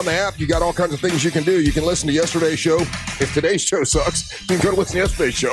On the app, you got all kinds of things you can do. You can listen to yesterday's show. If today's show sucks, you can go to listen to yesterday's show.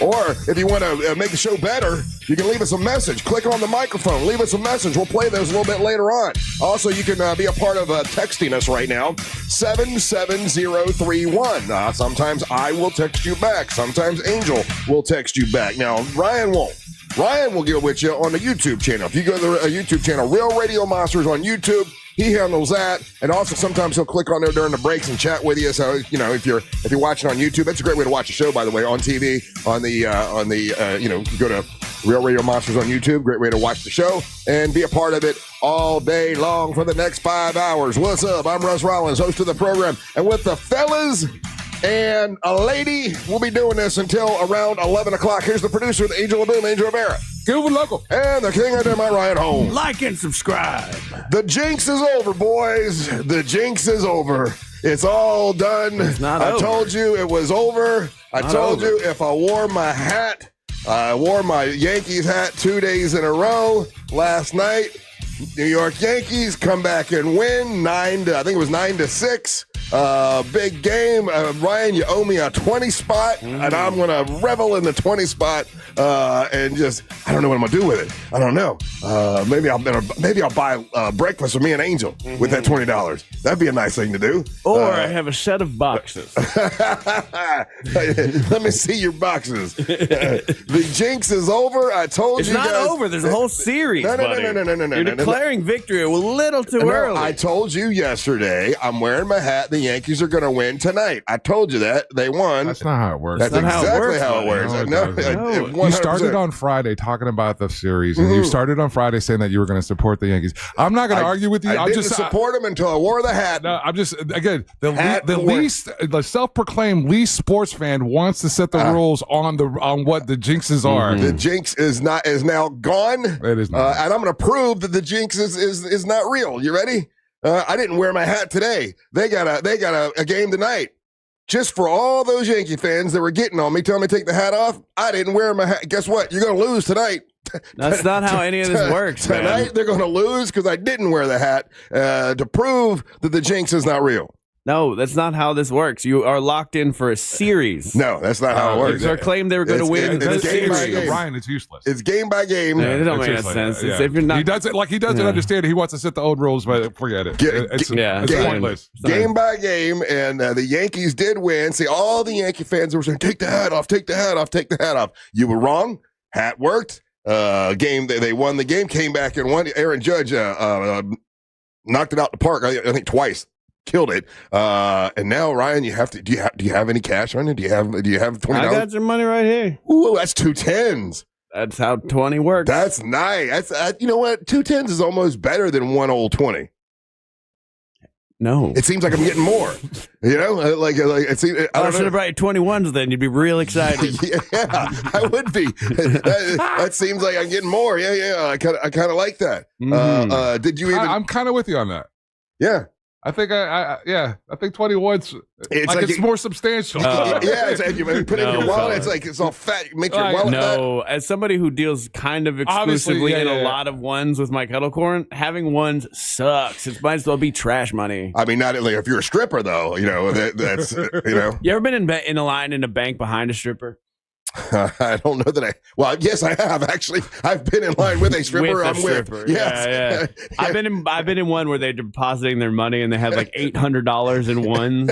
Or if you want to make the show better, you can leave us a message. Click on the microphone. Leave us a message. We'll play those a little bit later on. Also, you can be a part of texting us right now. 77031. Sometimes I will text you back. Sometimes Angel will text you back. Now, Ryan won't. Ryan will get with you on the YouTube channel. If you go to the YouTube channel, Real Radio Monsters on YouTube, he handles that, and also sometimes he'll click on there during the breaks and chat with you. So if you're watching on YouTube, that's a great way to watch a show. By the way, on TV, go to Real Radio Monsters on YouTube. Great way to watch the show and be a part of it all day long for the next 5 hours. What's up? I'm Russ Rollins, host of the program, and with the fellas and a lady, we'll be doing this until around 11 o'clock. Here's the producer, the Angel of Boom, Angel Rivera. Cuban Local. And the king of them, Ryan Holmes. Like and subscribe. The jinx is over, boys. The jinx is over. It's all done. It's not over. I told you it was over. I told you if I wore my hat, I wore my Yankees hat 2 days in a row last night. New York Yankees come back and win 9-6. Big game. Ryan, you owe me a 20 spot, and I'm going to revel in the 20 spot and just, I don't know what I'm going to do with it. I don't know. Maybe I'll buy breakfast for me and Angel with that $20. That'd be a nice thing to do. Or I have a set of boxes. Let me see your boxes. The jinx is over. I told It's you not guys. over. There's a whole series. No. You're declaring victory a little too early. I told you yesterday, I'm wearing my hat. The Yankees are going to win tonight. I told you that. They won. That's not how it works. That's not how it exactly works, how it works. buddy. No, No, it doesn't. You started on Friday talking about the series, and you started on Friday saying that you were going to support the Yankees. I'm not going to argue with you. I didn't support them until I wore the hat. No, I'm just, again, Hat the work. the self-proclaimed least sports fan wants to set the rules on what the jinxes are. The jinx is now gone. It is not. And I'm going to prove that the jinx is not real. You ready? I didn't wear my hat today. They got a game tonight. Just for all those Yankee fans that were getting on me, telling me to take the hat off, I didn't wear my hat. Guess what? You're going to lose tonight. That's not how any of this works, Tonight, man. they're going to lose because I didn't wear the hat to prove that the jinx is not real. No, that's not how this works. You are locked in for a series. No, that's not how it works. They claimed they were going to win it's the game by series. game. Brian, it's useless. It's game by game. Yeah, it don't It's make useless. sense. Yeah. It's if you're not, He doesn't understand it. He wants to set the old rules, but forget it. It's game- pointless. Game by game, and the Yankees did win. See, all the Yankee fans were saying, take the hat off, take the hat off, take the hat off. You were wrong. Hat worked. Game, they won the game, came back and won. Aaron Judge knocked it out the park, I think twice. Killed it. And now, Ryan, you have to, do you have any cash on you? Do you have $20? I got your money right here. Ooh, that's 2 10s. That's how 20 works. That's nice. That's, you know what? 2 10s is almost better than one old 20. No. It seems like I'm getting more. You know, like it seems. I should have brought you 21s then. You'd be real excited. Yeah, I would be. That seems like I'm getting more. Yeah. I kind of like that. Did you even? I'm kind of with you on that. Yeah. I think I think 21's it's more substantial. Yeah, it's like you put it in your No, wallet. sorry. It's like it's all fat. You make your wallet fat. No, as somebody who deals kind of exclusively in a lot of ones with my kettle corn, having ones sucks. It might as well be trash money. I mean, not like if you're a stripper though. You know that's you know. You ever been in a line in a bank behind a stripper? I don't know that I. Well, yes, I have actually. I've been in line with a stripper. With a I'm stripper. with. Yes. Yeah. I've been in one where they're depositing their money and they had like $800 in ones.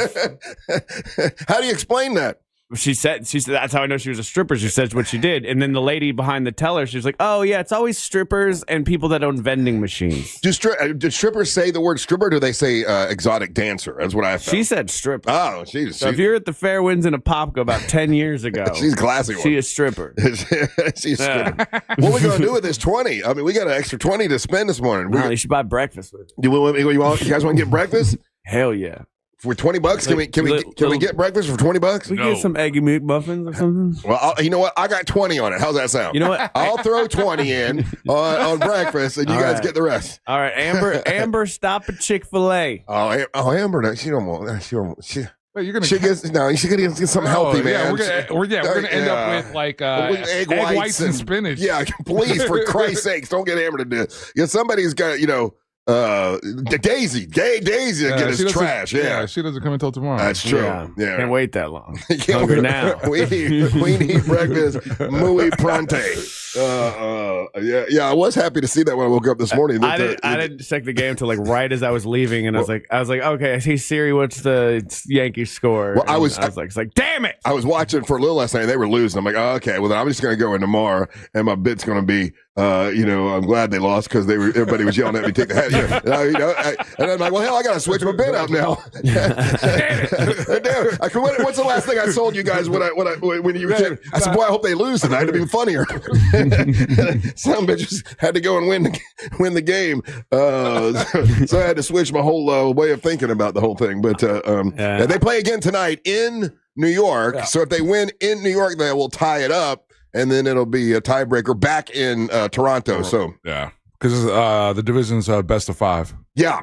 How do you explain that? She said that's how I know she was a stripper. She said what she did, and then the lady behind the teller, she was like, "Oh yeah, it's always strippers and people that own vending machines." Do strippers say the word stripper? Or do they say exotic dancer? That's what I found. She said stripper. Oh, So if you're at the Fairwinds in Apopka about 10 years ago, she's classy. She is stripper. She's stripper. What are we gonna do with this 20? I mean, we got an extra 20 to spend this morning. No, you should buy breakfast with it. You guys want to get breakfast Hell yeah. for $20? Can we get breakfast for $20? We get some eggy McMuffins or something. Well, you know what? I got 20 on it. How's that sound? You know what? I'll throw 20 in on breakfast, and you All guys right. get the rest. All right, Amber, stop at Chick-fil-A. Amber, no, she don't want. She You're gonna she gets something healthy, man. Yeah, we're gonna end up with like Egg whites and and spinach. Yeah, please, for Christ's sakes, don't get Amber to do it. Yeah, somebody's got Daisy get his trash. Yeah, she doesn't come until tomorrow. That's true. Yeah. Yeah. Can't wait that long. Yeah, Hungry now. we need breakfast muy pronto. Yeah, I was happy to see that when I woke up this morning. I didn't check the game until like right as I was leaving, and I was like, okay, I see Siri. What's the Yankees score? Well, I was like, it's like, damn it! I was watching for a little last night. They were losing. I'm like, oh, okay, well then I'm just gonna go in tomorrow, and my bit's gonna be, I'm glad they lost because everybody was yelling at me, take the hat, and I'm like, well, hell, I gotta switch my bid up now. Damn it. What's the last thing I sold you guys when you were? I said, boy, I hope they lose tonight. It'd be funnier. Some bitches had to go and win the game, so I had to switch my whole way of thinking about the whole thing. But they play again tonight in New York. So if they win in New York, they will tie it up, and then it'll be a tiebreaker back in Toronto. So yeah, because the division's best of 5. Yeah.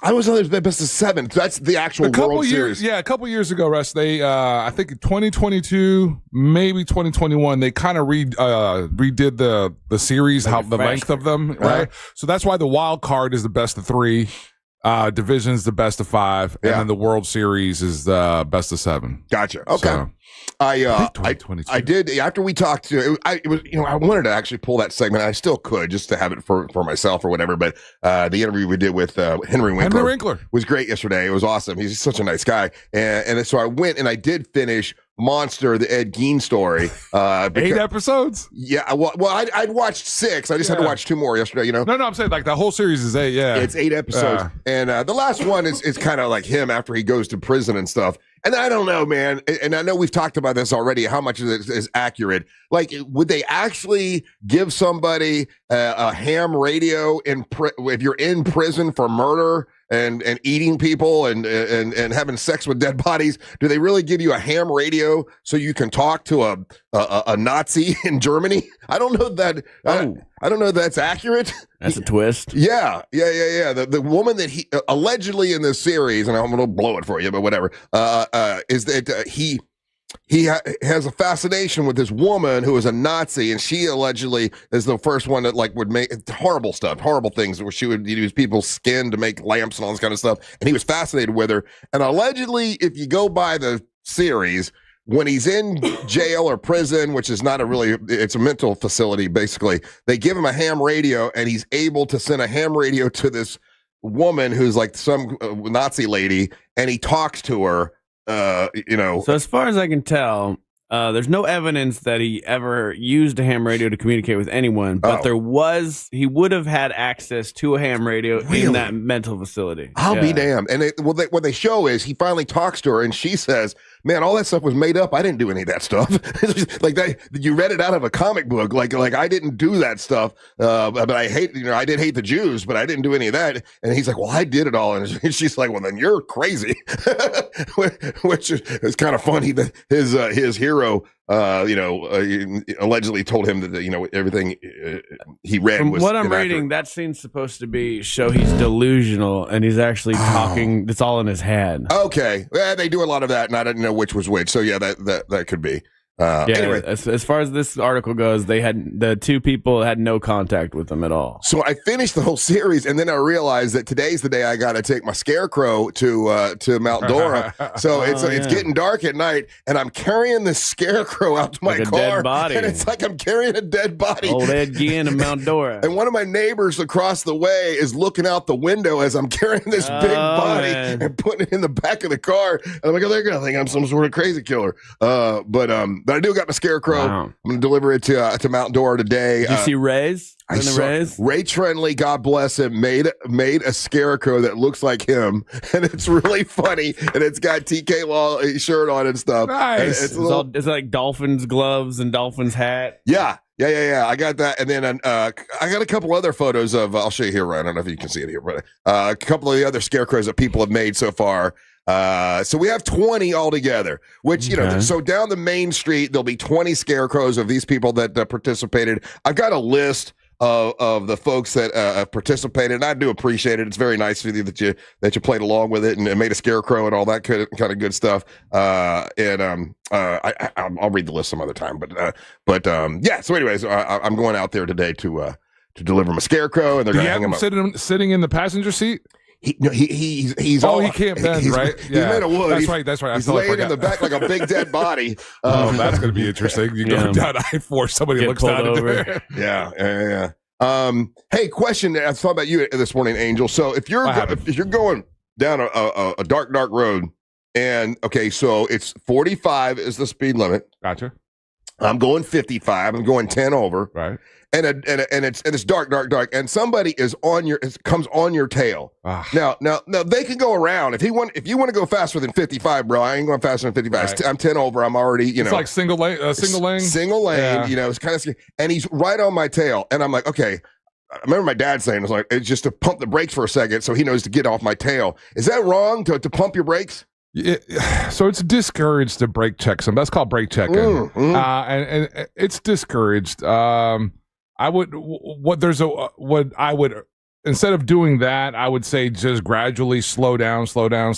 I was always best of 7. That's the actual World Series. Yeah, a couple years ago, Russ, they I think in 2022, maybe 2021, they kind of redid the series, how the length of them, right? So that's why the wild card is the best of 3, division's the best of 5, and then the World Series is the best of 7. Gotcha. Okay. So, I did after we talked to I wanted to actually pull that segment. I still could just to have it for myself or whatever. But the interview we did with Henry Winkler was great yesterday. It was awesome. He's such a nice guy. And so I went and I did finish Monster, the Ed Gein story. 8 episodes? Yeah. Well, I'd watched 6. I just had to watch 2 more yesterday, No, I'm saying like the whole series is 8, yeah. It's 8 episodes. And the last one is kind of like him after he goes to prison and stuff. And I don't know, man. And I know we've talked about this already, how much of it is accurate. Like, would they actually give somebody a ham radio if you're in prison for murder and eating people and having sex with dead bodies? Do they really give you a ham radio so you can talk to a Nazi in Germany? I don't know that. I don't know if that's accurate. That's a twist. Yeah. The woman that he allegedly in this series, and I'm going to blow it for you, but whatever, is that he has a fascination with this woman who is a Nazi, and she allegedly is the first one that like would make horrible things where she would use people's skin to make lamps and all this kind of stuff. And he was fascinated with her. And allegedly, if you go by the series, when he's in jail or prison, which is not it's a mental facility, basically, they give him a ham radio, and he's able to send a ham radio to this woman who's like some Nazi lady, and he talks to her, So as far as I can tell, there's no evidence that he ever used a ham radio to communicate with anyone, but he would have had access to a ham radio in that mental facility. I'll be damned. And what they show is he finally talks to her, and she says, man, all that stuff was made up. I didn't do any of that stuff. Like that, you read it out of a comic book. Like I didn't do that stuff. But I did hate the Jews, but I didn't do any of that. And he's like, well, I did it all. And she's like, well, then you're crazy. Which is kind of funny that his hero, allegedly told him that, everything he read From was what I'm inaccurate. reading, that scene's supposed to show he's delusional and he's actually talking. It's all in his head. Okay. Yeah, they do a lot of that, and I didn't know which was which. So yeah, that could be. Anyway, as far as this article goes, the 2 people had no contact with them at all. So I finished the whole series, and then I realized that today's the day I got to take my scarecrow to Mount Dora. So it's getting dark at night, and I'm carrying this scarecrow out to my like a car, dead body. and it's like I'm carrying a dead body. Old Ed Gein of Mount Dora. And one of my neighbors across the way is looking out the window as I'm carrying this big body and putting it in the back of the car. And I'm like, oh, they're gonna think I'm some sort of crazy killer. But I do got my scarecrow. Wow. I'm gonna deliver it to Mount Dora today. Did you see Ray's? I saw Ray Trenley, God bless him, made a scarecrow that looks like him, and it's really funny. And it's got TK Law shirt on and stuff. Nice. And it's like Dolphins gloves and Dolphins hat. Yeah. I got that, and then I got a couple other photos of. I'll show you here, Ryan. I don't know if you can see it here, but a couple of the other scarecrows that people have made so far. So we have 20 altogether, which, so down the main street, there'll be 20 scarecrows of these people that participated. I've got a list of the folks that participated, and I do appreciate it. It's very nice of you that you played along with it and made a scarecrow and all that kind of good stuff. I'll read the list some other time, but yeah. So anyways, I'm going out there today to to deliver him a scarecrow, and they're Do going you to have hang him him up. sitting in the passenger seat? He's Oh, all, he can't bend, he's, right? He's made of wood. That's right. He's laying in the back like a big dead body. Oh, that's going to be interesting. You go down I-4, somebody Get looks pulled down over. Yeah. Hey, question. I thought about you this morning, Angel. So if you're going down a dark road, and okay, so it's 45 is the speed limit. Gotcha. I'm going 55. I'm going 10 over. Right. And it's dark, and somebody comes on your tail. Now they can go around if you want to go faster than 55, bro. I ain't going faster than 55. Right. I'm 10 over. I'm already It's like single lane. Yeah. It's kind of, and he's right on my tail, and I'm like, okay. I remember my dad saying it's just to pump the brakes for a second so he knows to get off my tail. Is that wrong to pump your brakes? So it's discouraged to brake check some. That's called brake checking, and it's discouraged. I would instead of doing that, I would say just gradually slow down. So he'll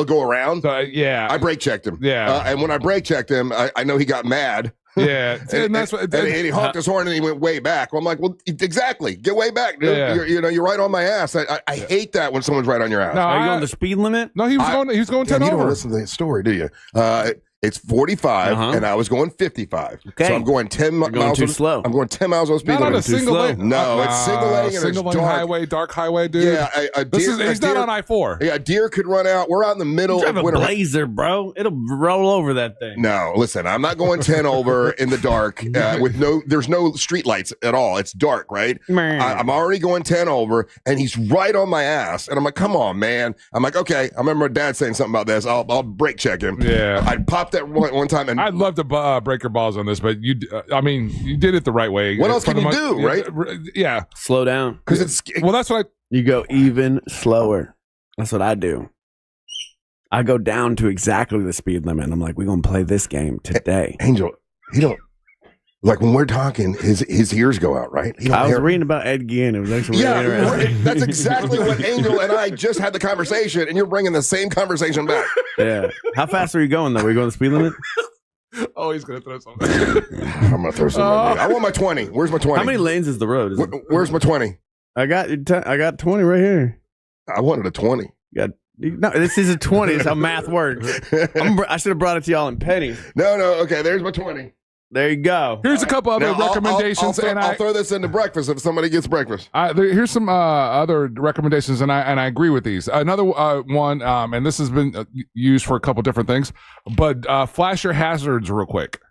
go around. So, yeah, I brake checked him. Yeah, and when I brake checked him, I know he got mad. Yeah, and he honked his horn and he went way back. Well, I'm like, well, exactly, get way back, dude. Yeah. You're right on my ass. I hate that when someone's right on your ass. No, are you going the speed limit? No, he was going 10 you over. don't listen to the story, do you? It's 45, and I was going 55. Okay. So I'm going 10 You're going miles. too slow. I'm going 10 miles on speed Not on limit. a single lane. No, it's single lane and single it's lane dark. highway, dark highway, dude. Yeah, He's not on I-4. Yeah, a deer could run out. We're out in the middle Drive of a winter. Blazer, bro. It'll roll over that thing. No, listen, I'm not going 10 over in the dark there's no street lights at all. It's dark, right? I'm already going 10 over, and he's right on my ass. And I'm like, come on, man. I'm like, okay. I remember my dad saying something about this. I'll brake check him. Yeah. I popped that one time. And I'd love to break your balls on this, but you did it the right way. What else can you do, right? Yeah. Slow down. Because that's what You go even slower. That's what I do. I go down to exactly the speed limit. And I'm like, we're going to play this game today. Angel, he don't. Like when we're talking, his ears go out, right? I was reading about Ed Gein. It was actually really interesting. That's exactly what Angel and I just had the conversation, and you're bringing the same conversation back. Yeah. How fast are you going, though? Are you going the speed limit? Oh, he's going to throw something. I'm going to throw something. I want my 20. Where's my 20? How many lanes is the road? Where's my 20? I got 20 right here. I wanted a 20. No, this is a 20. It's how math works. I should have brought it to y'all in pennies. No. Okay, there's my 20. There you go. Here's a couple other recommendations. I'll throw this into breakfast if somebody gets breakfast. Here's some other recommendations, and I agree with these. Another one, and this has been used for a couple different things, but flash your hazards real quick.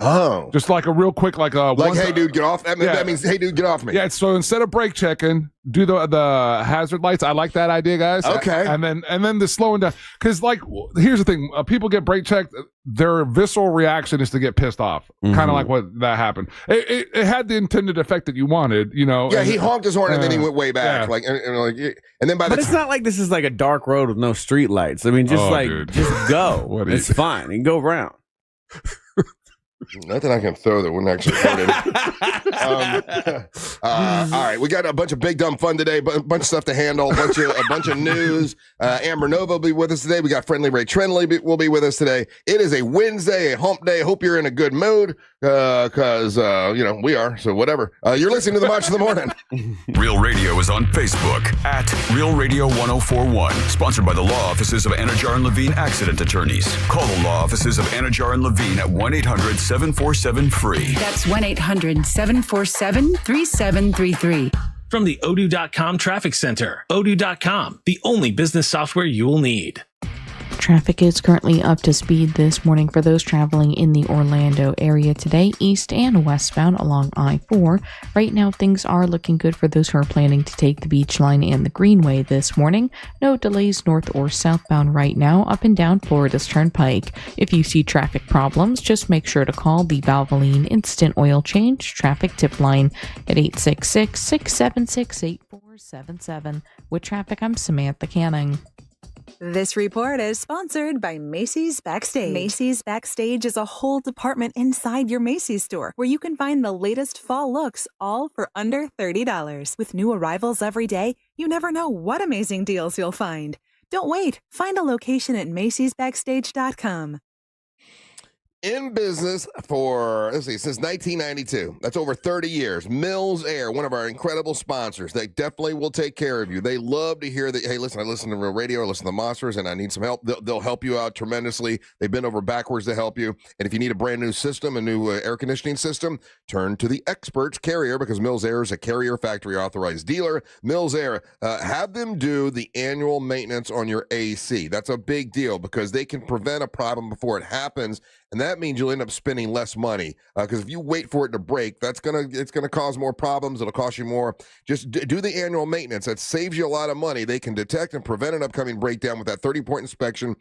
Oh, just like a real quick, hey dude, get off. That means hey dude, get off me. Yeah. So instead of brake checking, do the hazard lights. I like that idea, guys. Okay. And then the slowing down, because here's the thing: people get brake checked. Their visceral reaction is to get pissed off, kind of like what that happened. It had the intended effect that you wanted, Yeah, he honked his horn and then he went way back, and then But it's not like this is like a dark road with no street lights. I mean, just just go. It's fine. You can go around. Nothing I can throw that wouldn't actually hurt him. All right, we got a bunch of big dumb fun today, but a bunch of stuff to handle, a bunch of news. Amber Nova will be with us today. We got Friendly Ray Trendley will be with us today. It is a Wednesday, a hump day. Hope you're in a good mood, because we are. So whatever. You're listening to the March of the Morning. Real Radio is on Facebook at Real Radio 1041. Sponsored by the law offices of Anajar and Levine Accident Attorneys. Call the law offices of Anajar and Levine at 1-800-747-FREE. That's 1-800-747-3733. From the Odoo.com Traffic Center. Odoo.com, the only business software you will need. Traffic is currently up to speed this morning for those traveling in the Orlando area today, east and westbound along I-4. Right now, things are looking good for those who are planning to take the Beach Line and the Greenway this morning. No delays north or southbound right now, up and down Florida's Turnpike. If you see traffic problems, just make sure to call the Valvoline Instant Oil Change Traffic Tip Line at 866-676-8477. With traffic, I'm Samantha Canning. This report is sponsored by Macy's Backstage. Macy's Backstage is a whole department inside your Macy's store where you can find the latest fall looks, all for under $30. With new arrivals every day, you never know what amazing deals you'll find. Don't wait. Find a location at Macy'sBackstage.com. in business for, since 1992. That's over 30 years. Mills Air, one of our incredible sponsors. They definitely will take care of you. They love to hear that, hey, listen, I listen to Real Radio, I listen to the Monsters, and I need some help. They'll help you out tremendously. They've been over backwards to help you. And if you need a brand new system, a new air conditioning system, turn to the experts Carrier, because Mills Air is a Carrier factory authorized dealer. Mills Air, have them do the annual maintenance on your AC. That's a big deal because they can prevent a problem before it happens. And that means you'll end up spending less money because if you wait for it to break, it's gonna cause more problems. It'll cost you more. Just do the annual maintenance. That saves you a lot of money. They can detect and prevent an upcoming breakdown with that 30-point inspection.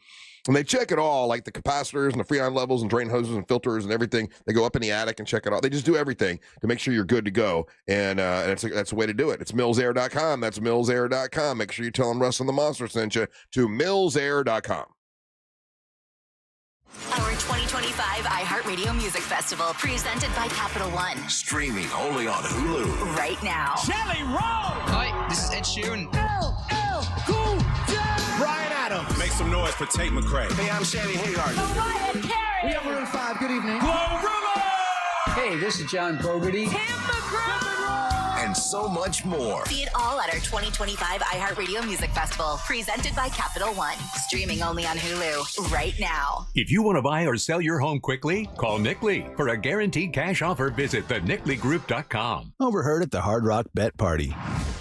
And they check it all, like the capacitors and the freon levels and drain hoses and filters and everything. They go up in the attic and check it all. They just do everything to make sure you're good to go. And that's the way to do it. It's millsair.com. That's millsair.com. Make sure you tell them Russ and the Monster sent you to millsair.com. Our 2025 iHeartRadio Music Festival, presented by Capital One. Streaming only on Hulu. Right now. Jelly Roll! Hi, this is Ed Sheeran. Cool J! Brian Adams. Make some noise for Tate McRae. Hey, I'm Shannon Hagar. Mariah Carey! We have Maroon 5. Good evening. Glorilla! Hey, this is John Fogerty. Tim McGraw! And so much more. See it all at our 2025 iHeartRadio Music Festival, presented by Capital One. Streaming only on Hulu right now. If you want to buy or sell your home quickly, call Nick Lee. For a guaranteed cash offer, visit thenickley.com. Overheard at the Hard Rock Bet Party.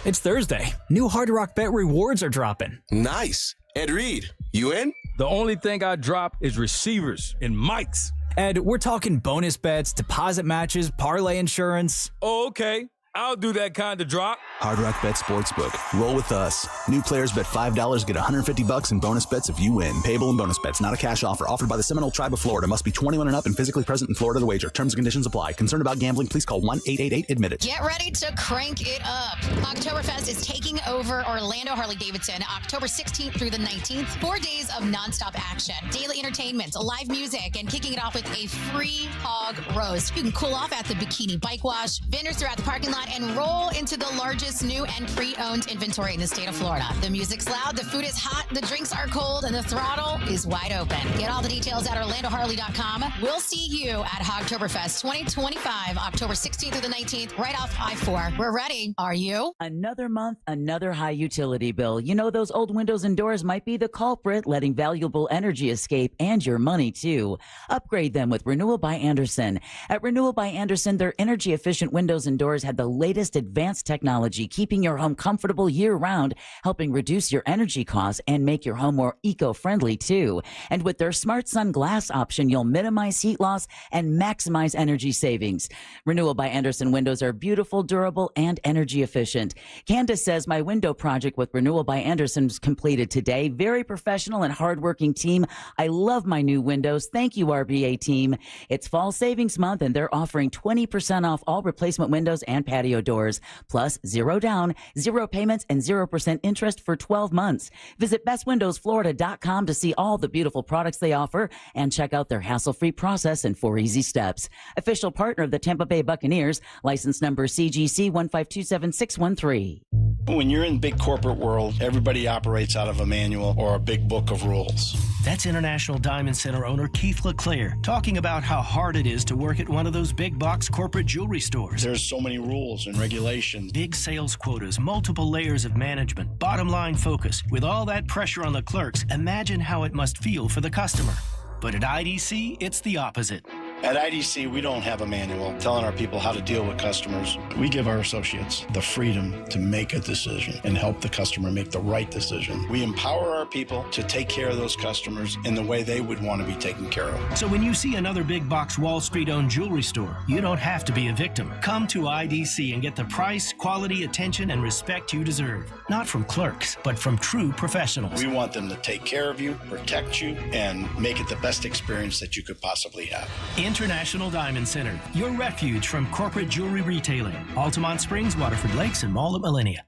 It's Thursday. New Hard Rock Bet rewards are dropping. Nice. Ed Reed, you in? The only thing I drop is receivers and mics. Ed, we're talking bonus bets, deposit matches, parlay insurance. Oh, okay. I'll do that kind of drop. Hard Rock Bet Sportsbook. Roll with us. New players bet $5, get $150 in bonus bets if you win. Payable in bonus bets, not a cash offer. Offered by the Seminole Tribe of Florida. Must be 21 and up and physically present in Florida to wager. Terms and conditions apply. Concerned about gambling? Please call 1-888-ADMIT-IT. Get ready to crank it up. Oktoberfest is taking over Orlando Harley-Davidson October 16th through the 19th. 4 days of nonstop action, daily entertainment, live music, and kicking it off with a free hog roast. You can cool off at the Bikini Bike Wash, vendors throughout the parking lot, and roll into the largest new and pre-owned inventory in the state of Florida. The music's loud, the food is hot, the drinks are cold, and the throttle is wide open. Get all the details at OrlandoHarley.com. We'll see you at Hogtoberfest 2025, October 16th through the 19th, right off I-4. We're ready. Are you? Another month, another high utility bill. You know, those old windows and doors might be the culprit, letting valuable energy escape and your money too. Upgrade them with Renewal by Andersen. At Renewal by Andersen, their energy efficient windows and doors have the latest advanced technology, keeping your home comfortable year round, helping reduce your energy costs and make your home more eco-friendly too. And with their Smart Sun Glass option, you'll minimize heat loss and maximize energy savings. Renewal by Andersen windows are beautiful, durable, and energy efficient. Candace says, my window project with Renewal by Andersen was completed today. Very professional and hardworking team. I love my new windows. Thank you, RBA team. It's fall savings month and they're offering 20% off all replacement windows and patio doors. Plus 0 down, 0 payments, and 0% interest for 12 months. Visit bestwindowsflorida.com to see all the beautiful products they offer and check out their hassle-free process in 4 easy steps. Official partner of the Tampa Bay Buccaneers, license number CGC 1527613. When you're in the big corporate world, everybody operates out of a manual or a big book of rules. That's International Diamond Center owner Keith LeClaire talking about how hard it is to work at one of those big box corporate jewelry stores. There's so many rules and regulations. Big sales quotas, multiple layers of management, bottom line focus. With all that pressure on the clerks, imagine how it must feel for the customer. But at IDC, it's the opposite. At IDC, we don't have a manual telling our people how to deal with customers. We give our associates the freedom to make a decision and help the customer make the right decision. We empower our people to take care of those customers in the way they would want to be taken care of. So when you see another big box Wall Street-owned jewelry store, you don't have to be a victim. Come to IDC and get the price, quality, attention, and respect you deserve. Not from clerks, but from true professionals. We want them to take care of you, protect you, and make it the best experience that you could possibly have. International Diamond Center, your refuge from corporate jewelry retailing. Altamont Springs, Waterford Lakes, and Mall at Millennia.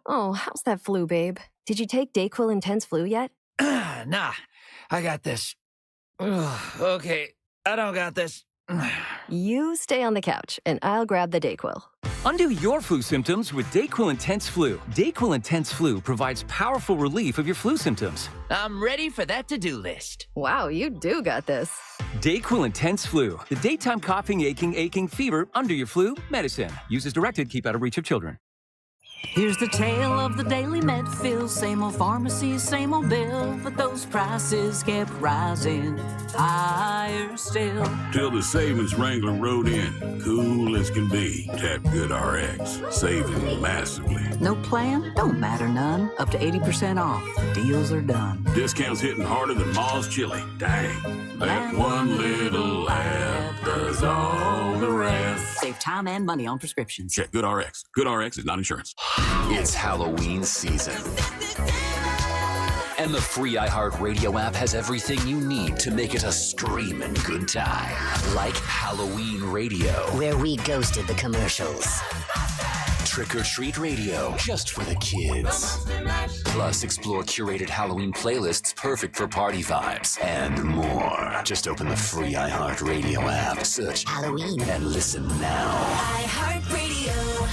Oh, how's that flu, babe? Did you take DayQuil Intense Flu yet? Nah, I got this. Okay, I don't got this. You stay on the couch, and I'll grab the DayQuil. Undo your flu symptoms with DayQuil Intense Flu. DayQuil Intense Flu provides powerful relief of your flu symptoms. I'm ready for that to-do list. Wow, you do got this. Dayquil Intense Flu, the daytime coughing, aching, fever, under your flu medicine. Use as directed, keep out of reach of children. Here's the tale of the daily med fill. Same old pharmacy, same old bill. But those prices kept rising higher still. Till the savings wrangler rode in, cool as can be. Tap GoodRx, saving massively. No plan? Don't matter none. Up to 80% off. The deals are done. Discounts hitting harder than Ma's chili. Dang, that one little app does all the rest. Save time and money on prescriptions. Check GoodRx. GoodRx is not insurance. It's Halloween season. And the free iHeartRadio app has everything you need to make it a screaming good time. Like Halloween Radio, where we ghosted the commercials. Trick or Treat Radio, just for the kids. Plus, explore curated Halloween playlists perfect for party vibes and more. Just open the free iHeartRadio app, search Halloween, and listen now. iHeartRadio.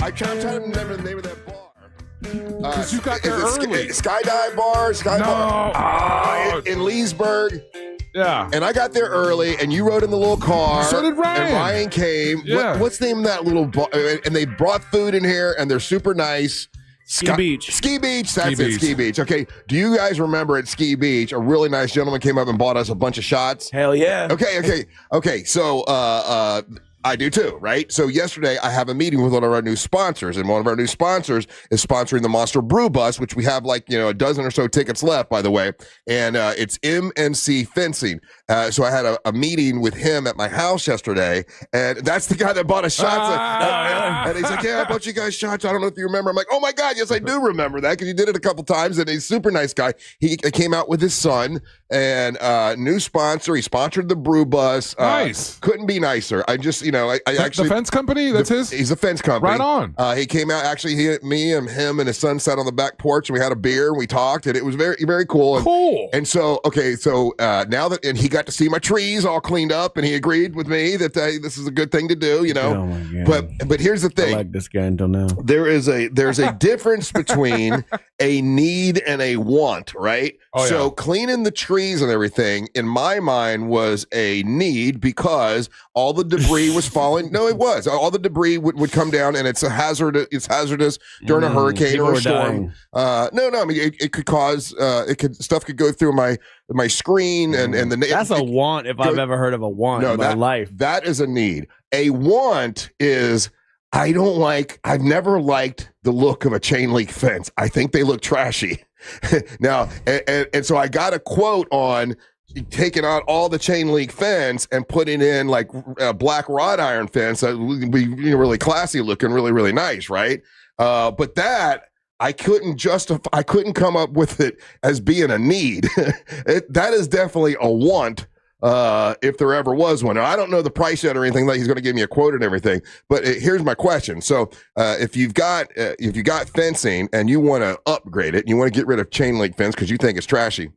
I'm trying to remember the name of that bar. Because you got there early. Skydive Bar, Bar in Leesburg. Yeah. And I got there early, and you rode in the little car. So did Ryan. And Ryan came. Yeah. What's the name of that little bar? And they brought food in here, and they're super nice. Ski Beach. Ski Beach. That's it, Ski Beach. Okay. Do you guys remember at Ski Beach, a really nice gentleman came up and bought us a bunch of shots? Hell yeah. Okay. So, I do too, right? So yesterday I have a meeting with one of our new sponsors, and one of our new sponsors is sponsoring the Monster Brew Bus, which we have like, a dozen or so tickets left, by the way. And it's MNC Fencing. So I had a meeting with him at my house yesterday, and that's the guy that bought us shots. And he's like, yeah, I bought you guys shots. I don't know if you remember. I'm like, oh my God, yes, I do remember that, because you did it a couple times, and he's a super nice guy. He came out with his son, and new sponsor. He sponsored the Brew Bus. Nice. Couldn't be nicer. I just, I actually. The fence company? That's his? He's a fence company. Right on. He came out, actually, me and him and his son sat on the back porch, and we had a beer, and we talked, and it was very, very cool. Cool. And so, now that, and he got to see my trees all cleaned up, and he agreed with me that this is a good thing to do, Oh my God. But here's the thing. I like this guy until now. There's a difference between a need and a want, right? Oh, So yeah. cleaning the trees and everything, in my mind, was a need because all the debris was falling. No, it was. All the debris would come down, and it's hazardous during a hurricane people or a were storm. No, I mean it could cause stuff could go through my screen and the That's a want if I've ever heard of a want in my life. That is a need. A want is I've never liked the look of a chain link fence. I think they look trashy. Now, and so I got a quote on taking out all the chain link fence and putting in like a black wrought iron fence that would be really classy looking, really, really nice, right? But that I couldn't come up with it as being a need. That is definitely a want. If there ever was one. Now, I don't know the price yet or anything. Like he's going to give me a quote and everything. But here's my question. So if you've got fencing and you want to upgrade it, and you want to get rid of chain link fence because you think it's trashy,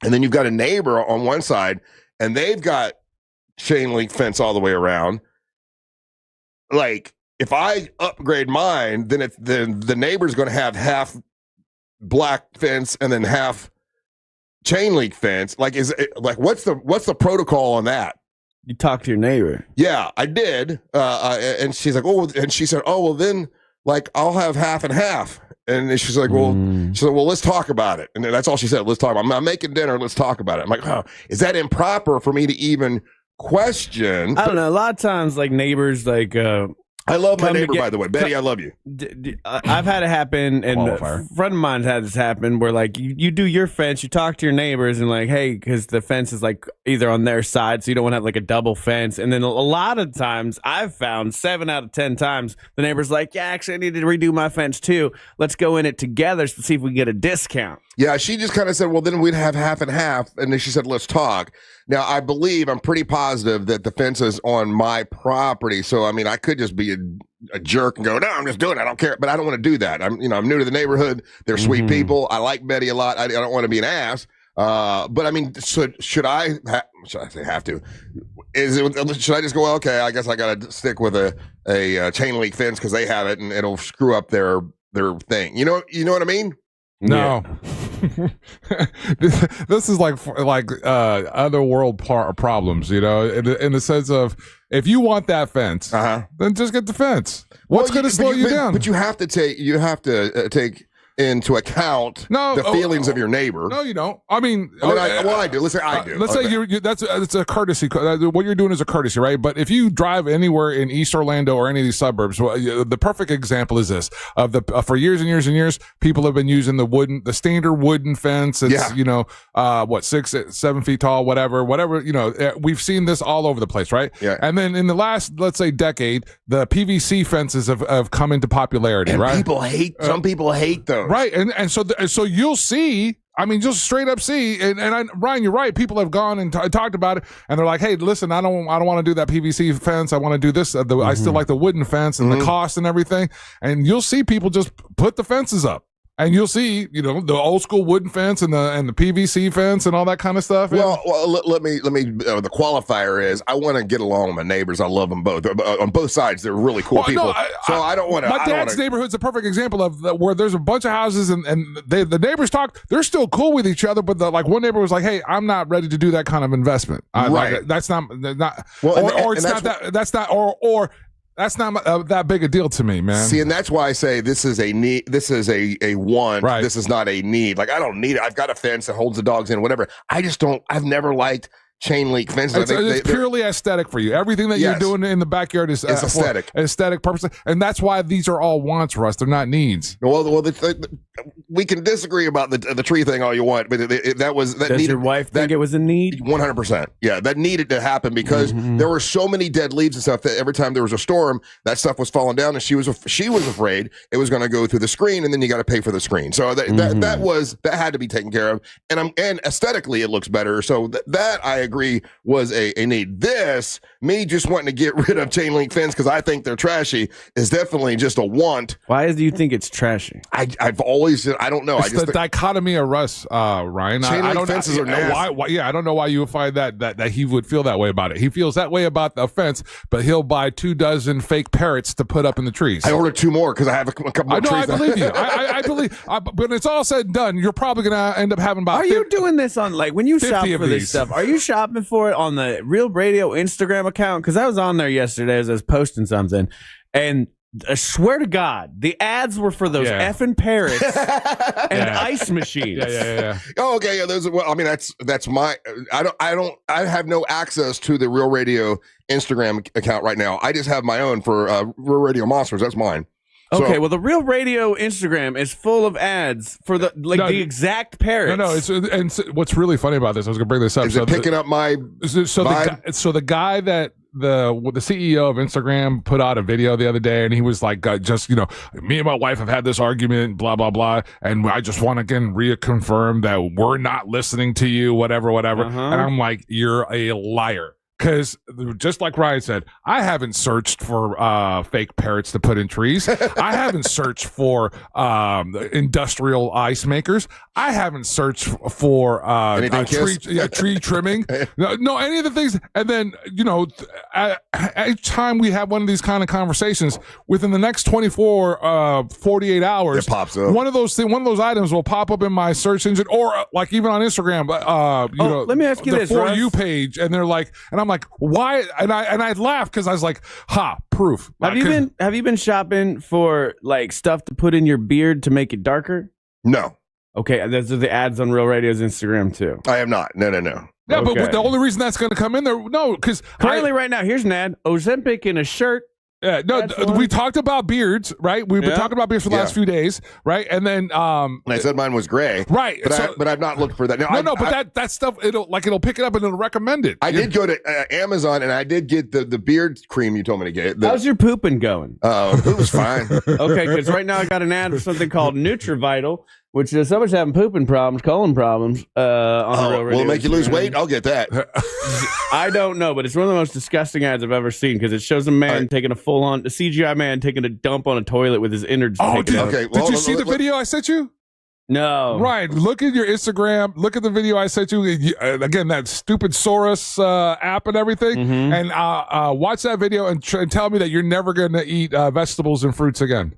and then you've got a neighbor on one side and they've got chain link fence all the way around. Like if I upgrade mine, then the neighbor's going to have half black fence and then half chain link fence. Like what's the protocol on that? You talk to your neighbor. Yeah, I did. And she's like, oh, and she said, oh, well then like I'll have half and half. And she's like, well, let's talk about it. And that's all she said. Let's talk about it. I'm making dinner. Let's talk about it. I'm like, oh, is that improper for me to even question? I don't know. A lot of times like neighbors like I love my neighbor, by the way. Betty, I love you. I've had it happen, and a friend of mine's had this happen where, like, you do your fence, you talk to your neighbors, and, like, hey, because the fence is, like, either on their side, so you don't want to have, like, a double fence. And then a lot of times, I've found 7 out of 10 times, the neighbor's like, yeah, actually, I need to redo my fence, too. Let's go in it together to see if we can get a discount. Yeah, she just kind of said, well, then we'd have half and half. And then she said, let's talk. Now, I'm pretty positive that the fence is on my property. So, I mean, I could just be be a jerk and go, no, I'm just doing it. I don't care. But I don't want to do that. I'm new to the neighborhood. They're sweet people. I like Betty a lot. I don't want to be an ass. But I mean, should I say have to? Should I just go, well, okay, I guess I got to stick with a chain link fence because they have it and it'll screw up their thing. You know what I mean? No. This is like other world problems, in the sense of, if you want that fence, then just get the fence. What's going to slow you down? But you have to take into account the feelings of your neighbor. No, you don't. I mean, I do. Let's say I do. Let's say it's a courtesy. What you're doing is a courtesy, right? But if you drive anywhere in East Orlando or any of these suburbs, the perfect example is this: for years and years and years, people have been using the standard wooden fence. It's 6, 7 feet tall, whatever. We've seen this all over the place, right? Yeah. And then in the last, let's say, decade, the PVC fences have come into popularity, and right? Some people hate those. Right, and so you'll see. I mean, just straight up see, and Ryan, you're right. People have gone and talked about it, and they're like, "Hey, listen, I don't want to do that PVC fence. I want to do this. I still like the wooden fence and the cost and everything." And you'll see people just put the fences up. And you'll see, the old school wooden fence and the PVC fence and all that kind of stuff. Well, let me. The qualifier is I want to get along with my neighbors. I love them both. On both sides, they're really cool people. So I don't want to. My dad's neighborhood's a perfect example of where there's a bunch of houses and the neighbors talk. They're still cool with each other, but one neighbor was like, "Hey, I'm not ready to do that kind of investment. Right? That's not. Well, that's not that big a deal to me, man." See, and that's why I say this is a need. This is a want. Right. This is not a need. Like, I don't need it. I've got a fence that holds the dogs in, whatever. I just don't. I've never liked chain link fences. It's purely aesthetic for you. Everything that you're doing in the backyard is aesthetic. Aesthetic purpose, and that's why these are all wants, Russ. They're not needs. Well, we can disagree about the tree thing all you want, but that Does needed, your wife think it was a need? 100%. Yeah, that needed to happen because there were so many dead leaves and stuff that every time there was a storm, that stuff was falling down, and she was afraid it was going to go through the screen, and then you got to pay for the screen. So that had to be taken care of, and aesthetically it looks better. So that I agree was a need. Me just wanting to get rid of chain link fence because I think they're trashy is definitely just a want. Why do you think it's trashy? I've always, I don't know. It's the dichotomy of Russ, Ryan. Chain link fences are nasty. Why, I don't know why you would find that he would feel that way about it. He feels that way about the fence, but he'll buy 24 fake parrots to put up in the trees. I ordered 2 more because I have a couple more trees. I believe you. I believe. When it's all said and done, you're probably going to end up having about. Are you doing this on when you shop for this these stuff? Are you shopping for it on the Real Radio Instagram account? Because I was on there yesterday as I was posting something, and I swear to God, the ads were for those effing parrots and ice machines. Yeah. Oh, okay. Yeah, that's my. I have no access to the Real Radio Instagram account right now. I just have my own for Real Radio Monsters. That's mine. Okay, well, the Real Radio Instagram is full of ads for the exact parrots. And what's really funny about this, I was going to bring this up. Is it picking up my the guy that the CEO of Instagram put out a video the other day, and he was like, me and my wife have had this argument, blah, blah, blah, and I just want to again reconfirm that we're not listening to you, whatever. And I'm like, you're a liar. Because just like Ryan said, I haven't searched for fake parrots to put in trees. I haven't searched for industrial ice makers. I haven't searched for tree trimming. No, any of the things. And then, each time we have one of these kind of conversations, within the next 48 hours, it pops up. One of those items will pop up in my search engine, or like even on Instagram. Let me ask you this, For You page, and they're like, and I'm like, why? And I laughed because I was like, proof. Have you been shopping for stuff to put in your beard to make it darker? No. Okay, those are the ads on Real Radio's Instagram too. I have not. No. Yeah, okay. But the only reason that's going to come in there, because currently right now, here's an ad: Ozempic in a shirt. Yeah, we talked about beards, right? We've been talking about beards for the last few days, right? And then and I said mine was gray, right? But I've not looked for that. But that stuff it'll pick it up and it'll recommend it. I did go to Amazon and I did get the beard cream you told me to get. How's your pooping going? Poop was fine. Okay, because right now I got an ad for something called NutriVital. which is so much having pooping problems, colon problems. On Real Radio. Will it make you lose weight? I'll get that. I don't know, but it's one of the most disgusting ads I've ever seen because it shows a man taking a full-on CGI man taking a dump on a toilet with his innards. Did you see the video I sent you? No. Right. Look at your Instagram. Look at the video I sent you. Again, that stupid Saurus app and everything. And watch that video and tell me that you're never going to eat vegetables and fruits again.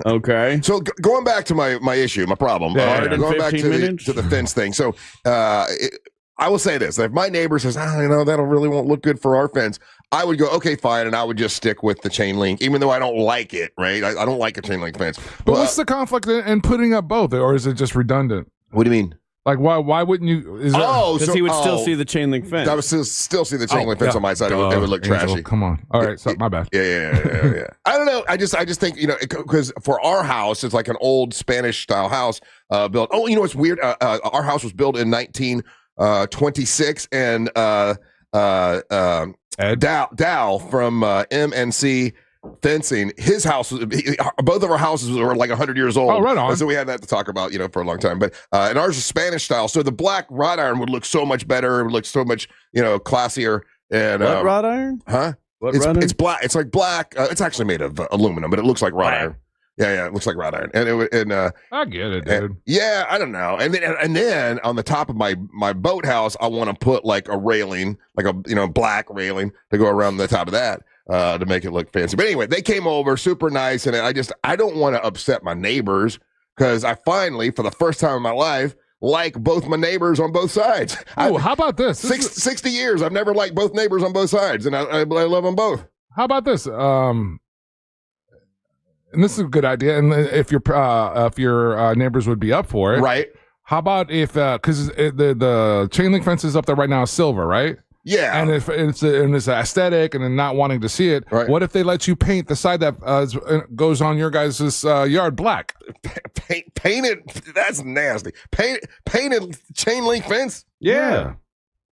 Okay. So going back to my issue, my problem. Going back to the fence thing. So I will say this. If my neighbor says, that'll really won't look good for our fence, I would go, okay, fine, and I would just stick with the chain link, even though I don't like it, right? I don't like a chain link fence. But what's the conflict in putting up both, or is it just redundant? What do you mean? Like, why wouldn't you? Because he would still see the chain link fence. I would still see the chain link fence on my side. It would look trashy. Angel, come on. All right, so my bad. Yeah. I don't know. I just think, because for our house, it's like an old Spanish style house built. Oh, what's weird? Our house was built in 1926, and Dow from MNC Fencing, his house, both of our houses were like 100 years old. Oh, right on. So we had that to talk about, for a long time. But and ours is Spanish style, so the black wrought iron would look so much better. It would look so much, classier. And what wrought iron? Huh? It's black. It's like black. It's actually made of aluminum, but it looks like wrought iron. Yeah, it looks like wrought iron. And I get it, dude. I don't know. And then on the top of my boathouse, I want to put like a railing, like a black railing to go around the top of that to make it look fancy. But anyway, they came over, super nice, and I don't want to upset my neighbors because I finally, for the first time in my life, like both my neighbors on both sides. Oh, how about this? 60 years, I've never liked both neighbors on both sides, and I love them both. How about this? And this is a good idea. And if your neighbors would be up for it, right? How about if because the chain link fence is up there right now is silver, right? Yeah. And if it's aesthetic and then not wanting to see it, right. What if they let you paint the side that goes on your guys' yard black? Paint it. That's nasty. Painted chain link fence. Yeah.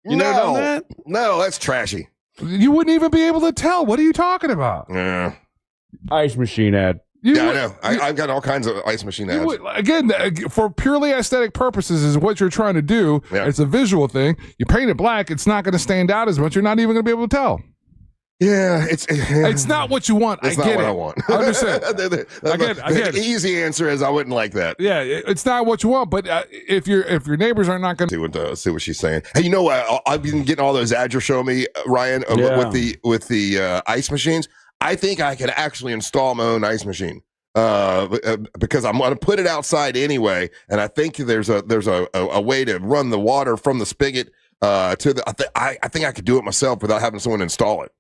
You never done that? No, that's trashy. You wouldn't even be able to tell. What are you talking about? Yeah. Ice machine ad. I know. I've got all kinds of ice machine ads. Again, for purely aesthetic purposes is what you're trying to do. Yeah. It's a visual thing. You paint it black, it's not going to stand out as much. You're not even going to be able to tell. Yeah, it's not what you want. It's I not get what it. I want. I'm just saying. The easy answer is I wouldn't like that. Yeah, it's not what you want. But if your neighbors are not going to see what she's saying. Hey, I've been getting all those ads you're showing me, Ryan, with the ice machines. I think I could actually install my own ice machine because I'm going to put it outside anyway, and I think there's a way to run the water from the spigot to the. I think I could do it myself without having someone install it.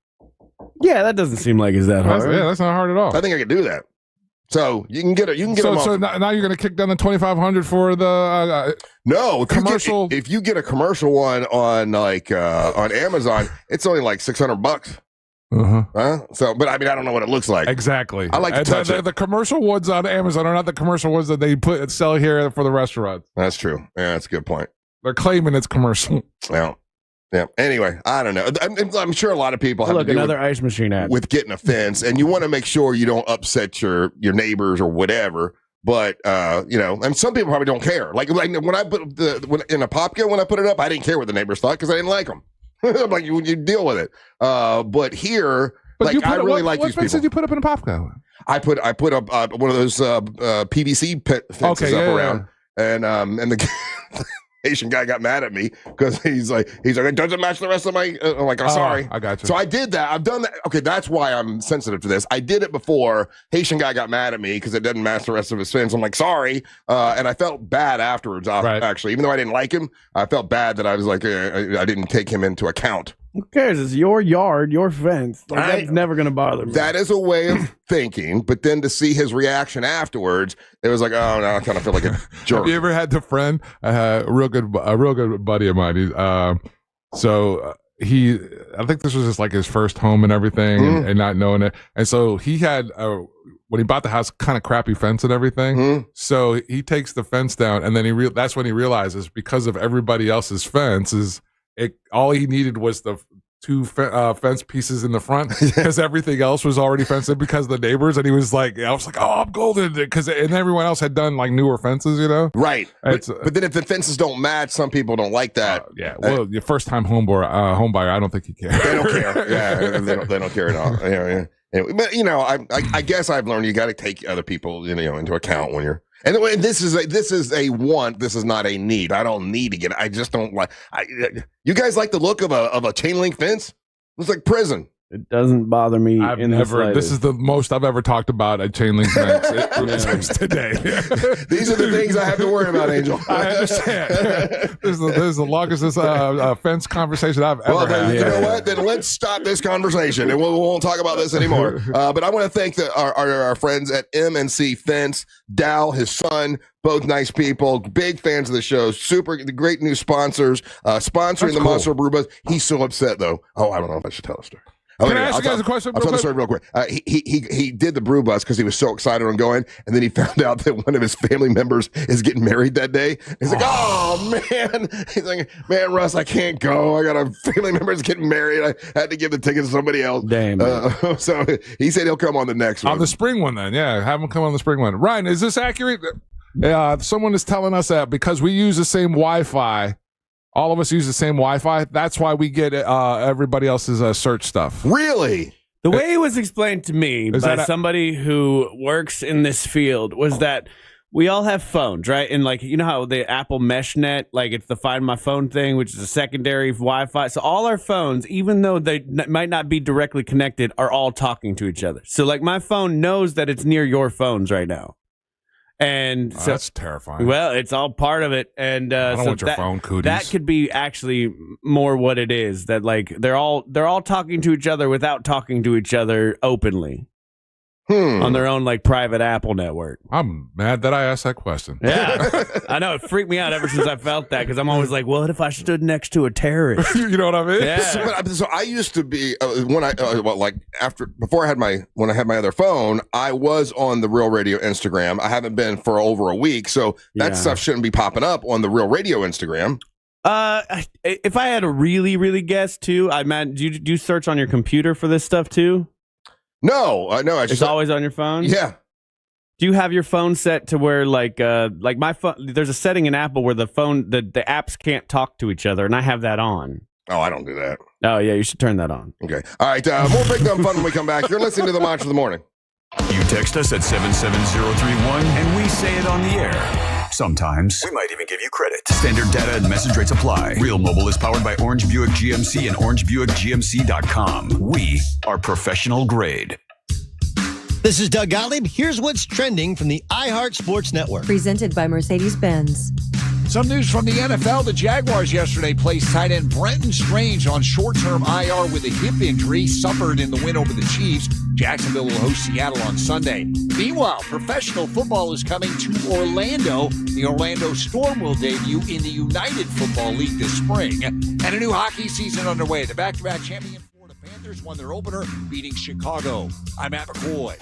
Yeah, that doesn't seem like it's that hard. Yeah, that's not hard at all. I think I could do that. So you can get it. You can get them. So now you're going to kick down the $2,500 for the no commercial. If you get a commercial one on on Amazon, it's only like $600. So, but I mean, I don't know what it looks like. Exactly. I like to touch it. The commercial ones on Amazon are not the commercial ones that they sell here for the restaurants. That's true. Yeah, that's a good point. They're claiming it's commercial. Well, yeah. Anyway, I don't know. I'm sure a lot of people have another ice machine ad with getting a fence, and you want to make sure you don't upset your neighbors or whatever. But and some people probably don't care. Like when I put in a Popka, when I put it up, I didn't care what the neighbors thought because I didn't like them. I'm like, you deal with it. But here, I really like these people. What fence did you put up in a Popka? I put up one of those PVC fences around, and the Asian guy got mad at me because he's like, it doesn't match the rest of my. I'm like, I'm sorry. I got you. So I did that. I've done that. Okay, that's why I'm sensitive to this. I did it before. Haitian guy got mad at me because it doesn't match the rest of his fence. I'm like, sorry, and I felt bad afterwards. Actually, even though I didn't like him, I felt bad that I was like, I didn't take him into account. Who cares? It's your yard, your fence. That's never going to bother me. That is a way of thinking, but then to see his reaction afterwards, it was like, oh no, I kind of feel like a jerk. Have you ever had the friend, a real good buddy of mine? I think this was just like his first home and everything, and not knowing it, and so he had when he bought the house, kind of crappy fence and everything. So he takes the fence down, and then that's when he realizes because of everybody else's fence all he needed was two fence pieces in the front because everything else was already fenced in because of the neighbors. And he was like, I was like, oh, I'm golden. And everyone else had done like newer fences, you know? Right. But then if the fences don't match, some people don't like that. Yeah. Well, your first time home buyer, I don't think you care. They don't care. Yeah. They don't care at all. Yeah. Anyway, but you know, I guess I've learned you got to take other people, you know, into account when you're. And this is a want. This is not a need. I don't need to get. I just don't like. You guys like the look of a chain link fence? It's like prison. It doesn't bother me. This is the most I've ever talked about a chain link fence today. These are the things I have to worry about, Angel. I understand. This is the longest fence conversation I've ever had. You know what? Then let's stop this conversation and we won't talk about this anymore. But I want to thank our friends at MNC Fence, Dow, his son, both nice people, big fans of the show, the great new sponsors, sponsoring the Monster Brew Buzz. He's so upset though. Oh, I don't know if I should tell the story. Can I ask you guys a question? I'll tell the story real quick. He did the brew bus because he was so excited on going, and then he found out that one of his family members is getting married that day. He's like, oh man. He's like, man, Russ, I can't go. I got a family member's getting married. I had to give the ticket to somebody else. Damn. So he said he'll come on the next one. On the spring one, then. Yeah, have him come on the spring one. Ryan, is this accurate? Someone is telling us that because we use the same Wi-Fi. All of us use the same Wi-Fi. That's why we get everybody else's search stuff. Really? The way it was explained to me by somebody who works in this field was that we all have phones, right? And like, you know how the Apple MeshNet, like it's the Find My Phone thing, which is a secondary Wi-Fi. So all our phones, even though they might not be directly connected, are all talking to each other. So like my phone knows that it's near your phones right now. And so that's terrifying. Well, it's all part of it, and I don't want your phone cooties. That could be actually more what it is. That like they're all talking to each other without talking to each other openly on their own like private Apple network. I'm mad that I asked that question. Yeah, I know it freaked me out ever since I felt that because I'm always like, what if I stood next to a terrorist? You know what I mean? Yeah. So I used to be when I before I had my other phone, I was on the Real Radio Instagram. I haven't been for over a week, so that stuff shouldn't be popping up on the Real Radio Instagram. If I had to really guess too, do you search on your computer for this stuff too? No. It's always on your phone? Yeah. Do you have your phone set to where like my phone, there's a setting in Apple where the apps can't talk to each other, and I have that on. Oh, I don't do that. Oh, yeah, you should turn that on. Okay. All right, more Big Dumb Fun when we come back. You're listening to the Monster of the Morning. You text us at 77031 and we say it on the air. Sometimes. We might even give you credit. Standard data and message rates apply. Real Mobile is powered by Orange Buick GMC and OrangeBuickGMC.com. We are professional grade. This is Doug Gottlieb. Here's what's trending from the iHeart Sports Network. Presented by Mercedes-Benz. Some news from the NFL. The Jaguars yesterday placed tight end Brenton Strange on short-term IR with a hip injury suffered in the win over the Chiefs. Jacksonville will host Seattle on Sunday. Meanwhile, professional football is coming to Orlando. The Orlando Storm will debut in the United Football League this spring. And a new hockey season underway. The back-to-back champion Florida Panthers won their opener, beating Chicago. I'm Matt McCoy.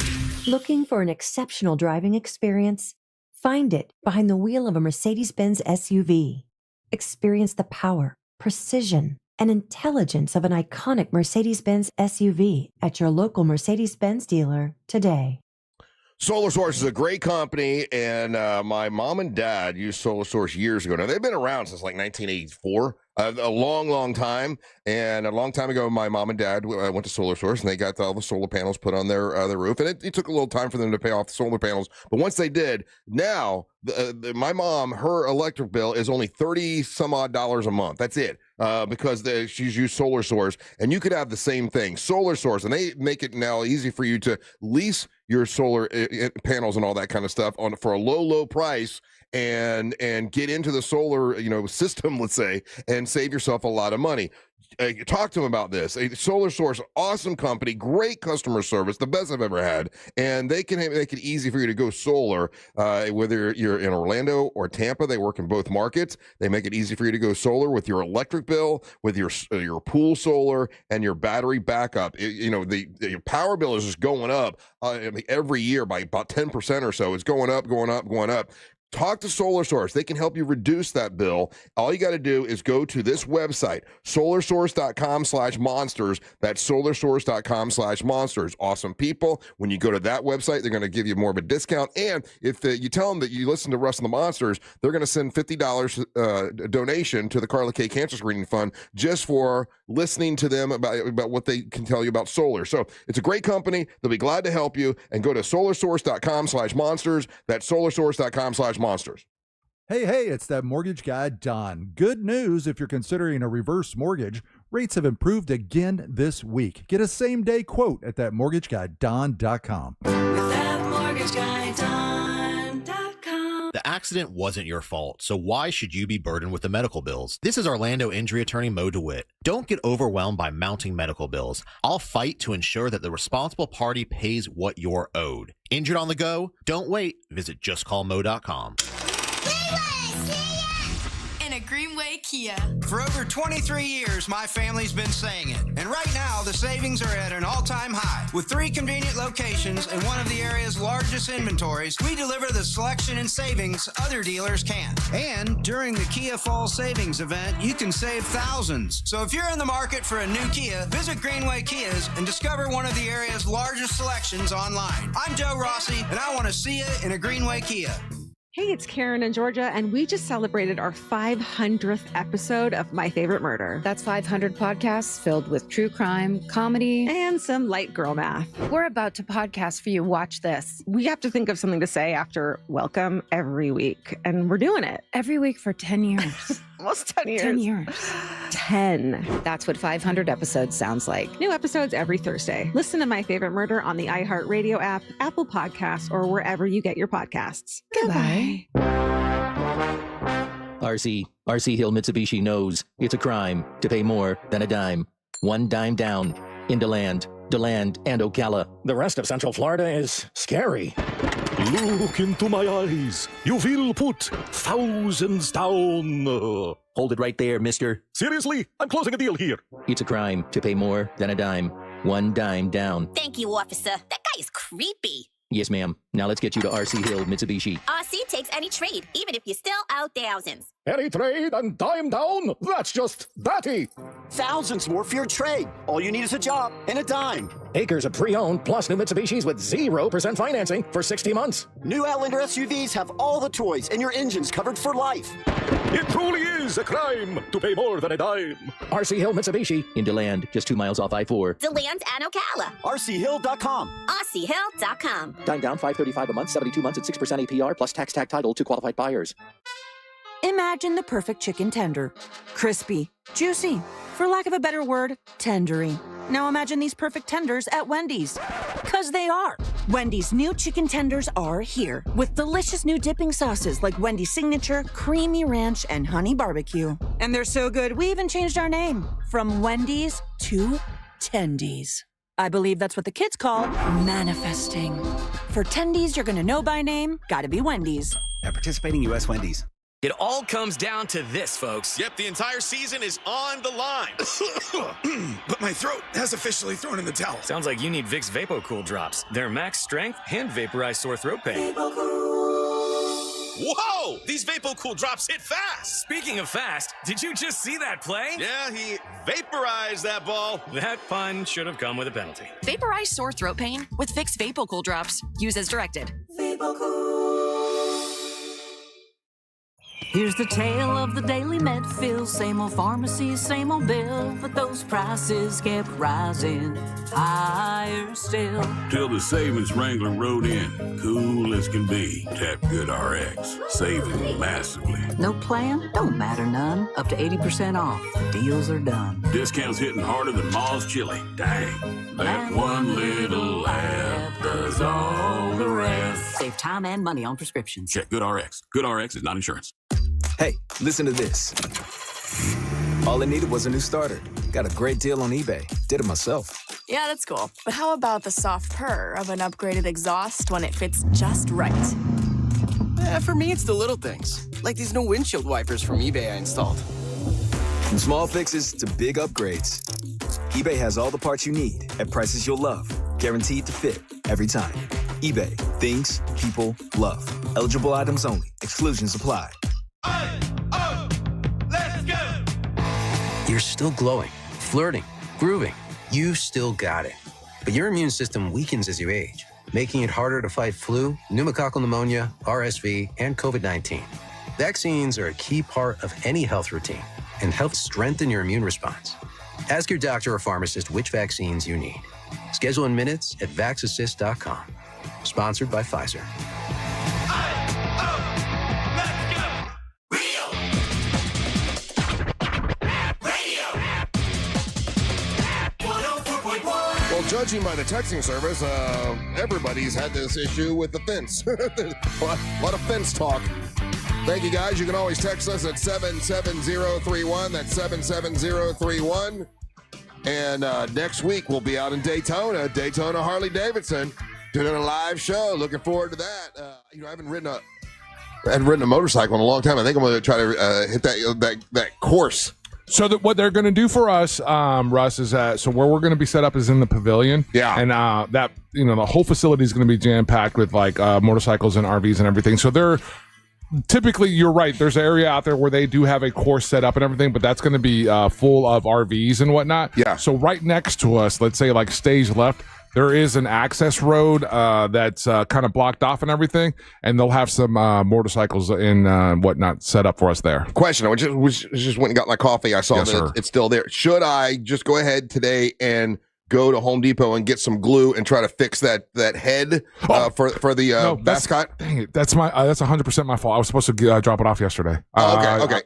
Looking for an exceptional driving experience? Find it behind the wheel of a Mercedes-Benz SUV. Experience the power, precision, and intelligence of an iconic Mercedes-Benz SUV at your local Mercedes-Benz dealer today. Solar Source is a great company, and my mom and dad used Solar Source years ago. Now, they've been around since like 1984, a long time. And a long time ago, my mom and dad went to Solar Source, and they got all the solar panels put on their roof. And it took a little time for them to pay off the solar panels. But once they did, now my mom, her electric bill is only $30-some-odd a month. That's it. Because she's used Solar Source, and you could have the same thing, Solar Source, and they make it now easy for you to lease your solar panels and all that kind of stuff for a low price, and get into the solar system, let's say, and save yourself a lot of money. Talk to them about this. Solar Source, awesome company, great customer service, the best I've ever had, and they can make it easy for you to go solar. Whether you're in Orlando or Tampa, they work in both markets. They make it easy for you to go solar with your electric bill, with your pool solar, and your battery backup. Your power bill is just going up every year by about 10% or so. It's going up. Talk to Solar Source. They can help you reduce that bill. All you got to do is go to this website, solarsource.com/monsters. That's solarsource.com/monsters. Awesome people. When you go to that website, they're going to give you more of a discount. And if you tell them that you listen to Russ and the Monsters, they're going to send $50 donation to the Carla K Cancer Screening Fund just for listening to them about what they can tell you about solar. So it's a great company. They'll be glad to help you. And go to solarsource.com/monsters. That's solarsource.com/monsters. Hey, it's that mortgage guy, Don. Good news if you're considering a reverse mortgage. Rates have improved again this week. Get a same-day quote at thatmortgageguyDon.com. The accident wasn't your fault, so why should you be burdened with the medical bills? This is Orlando injury attorney Mo DeWitt. Don't get overwhelmed by mounting medical bills. I'll fight to ensure that the responsible party pays what you're owed. Injured on the go? Don't wait. Visit justcallmo.com. In a Greenway Kia. For over 23 years, my family's been saying it. And right now, the savings are at an all-time high. With 3 convenient locations and one of the area's largest inventories, we deliver the selection and savings other dealers can't. And during the Kia Fall Savings event, you can save thousands. So if you're in the market for a new Kia, visit Greenway Kias and discover one of the area's largest selections online. I'm Joe Rossi, and I want to see you in a Greenway Kia. Hey, it's Karen in Georgia, and we just celebrated our 500th episode of My Favorite Murder. That's 500 podcasts filled with true crime, comedy, and some light girl math. We're about to podcast for you. Watch this. We have to think of something to say after welcome every week, and we're doing it. Every week for 10 years. Almost 10 years. 10 years. 10. That's what 500 episodes sounds like. New episodes every Thursday. Listen to My Favorite Murder on the iHeartRadio app, Apple Podcasts, or wherever you get your podcasts. Goodbye. RC Hill Mitsubishi knows it's a crime to pay more than a dime. One dime down in DeLand, and Ocala. The rest of Central Florida is scary. Look into my eyes. You will put thousands down. Hold it right there, mister. Seriously? I'm closing a deal here. It's a crime to pay more than a dime. One dime down. Thank you, officer. That guy is creepy. Yes, ma'am. Now let's get you to RC Hill Mitsubishi. RC takes any trade, even if you still owe thousands. Any trade and dime down? That's just batty. Thousands more for your trade. All you need is a job and a dime. Acres of pre-owned plus new Mitsubishis with 0% financing for 60 months. New Outlander SUVs have all the toys and your engine's covered for life. It truly is a crime to pay more than a dime. RC Hill Mitsubishi. In DeLand, just 2 miles off I-4. DeLand and Ocala. RCHill.com. RCHill.com. Dime down, $535 a month, 72 months at 6% APR, plus tax tag title to qualified buyers. Imagine the perfect chicken tender. Crispy, juicy, for lack of a better word, tendery. Now imagine these perfect tenders at Wendy's. 'Cause they are. Wendy's new chicken tenders are here with delicious new dipping sauces like Wendy's Signature, Creamy Ranch, and Honey Barbecue. And they're so good, we even changed our name from Wendy's to Tendies. I believe that's what the kids call manifesting. For Tendies you're gonna know by name, gotta be Wendy's. At participating U.S. Wendy's. It all comes down to this, folks. Yep, the entire season is on the line. But my throat has officially thrown in the towel. Sounds like you need Vicks VapoCool drops. They're max strength and vaporize sore throat pain. Whoa! These VapoCool drops hit fast. Speaking of fast, did you just see that play? Yeah, he vaporized that ball. That pun should have come with a penalty. Vaporize sore throat pain with Vicks VapoCool drops. Use as directed. Here's the tale of the Daily Medfield. Same old pharmacy, same old bill, but those prices kept rising higher still. Till the savings Wrangler rode in, cool as can be. Tap GoodRx, saving massively. No plan? Don't matter none. Up to 80% off. The deals are done. Discounts hitting harder than Ma's chili. Dang, that one little app does all the rest. Save time and money on prescriptions. Check GoodRx. GoodRx is not insurance. Hey, listen to this. All I needed was a new starter. Got a great deal on eBay. Did it myself. Yeah, that's cool. But how about the soft purr of an upgraded exhaust when it fits just right? For me, it's the little things. Like these new windshield wipers from eBay I installed. From small fixes to big upgrades, eBay has all the parts you need at prices you'll love. Guaranteed to fit every time. eBay. Things people love. Eligible items only. Exclusions apply. Let's go! You're still glowing, flirting, grooving. You still got it. But your immune system weakens as you age, making it harder to fight flu, pneumococcal pneumonia, RSV, and COVID-19. Vaccines are a key part of any health routine and help strengthen your immune response. Ask your doctor or pharmacist which vaccines you need. Schedule in minutes at vaxassist.com. Sponsored by Pfizer. Well, judging by the texting service, everybody's had this issue with the fence. A lot of fence talk. Thank you, guys. You can always text us at 77031. That's 77031. And next week, we'll be out in Daytona Harley-Davidson, doing a live show. Looking forward to that. I haven't ridden a motorcycle in a long time. I think I'm going to try to hit that course. So what they're going to do for us, Russ, is so where we're going to be set up is in the pavilion. Yeah. And that, the whole facility is going to be jam-packed with like motorcycles and RVs and everything. So they're typically, you're right, there's an area out there where they do have a course set up and everything, but that's going to be full of RVs and whatnot. Yeah. So right next to us, let's say like stage left, there is an access road that's kind of blocked off and everything, and they'll have some motorcycles and whatnot set up for us there. Question: I just went and got my coffee. I saw Yes, that sir. it's still there. Should I just go ahead today and go to Home Depot and get some glue and try to fix that head for the mascot? Dang it! That's 100% my fault. I was supposed to drop it off yesterday. Okay.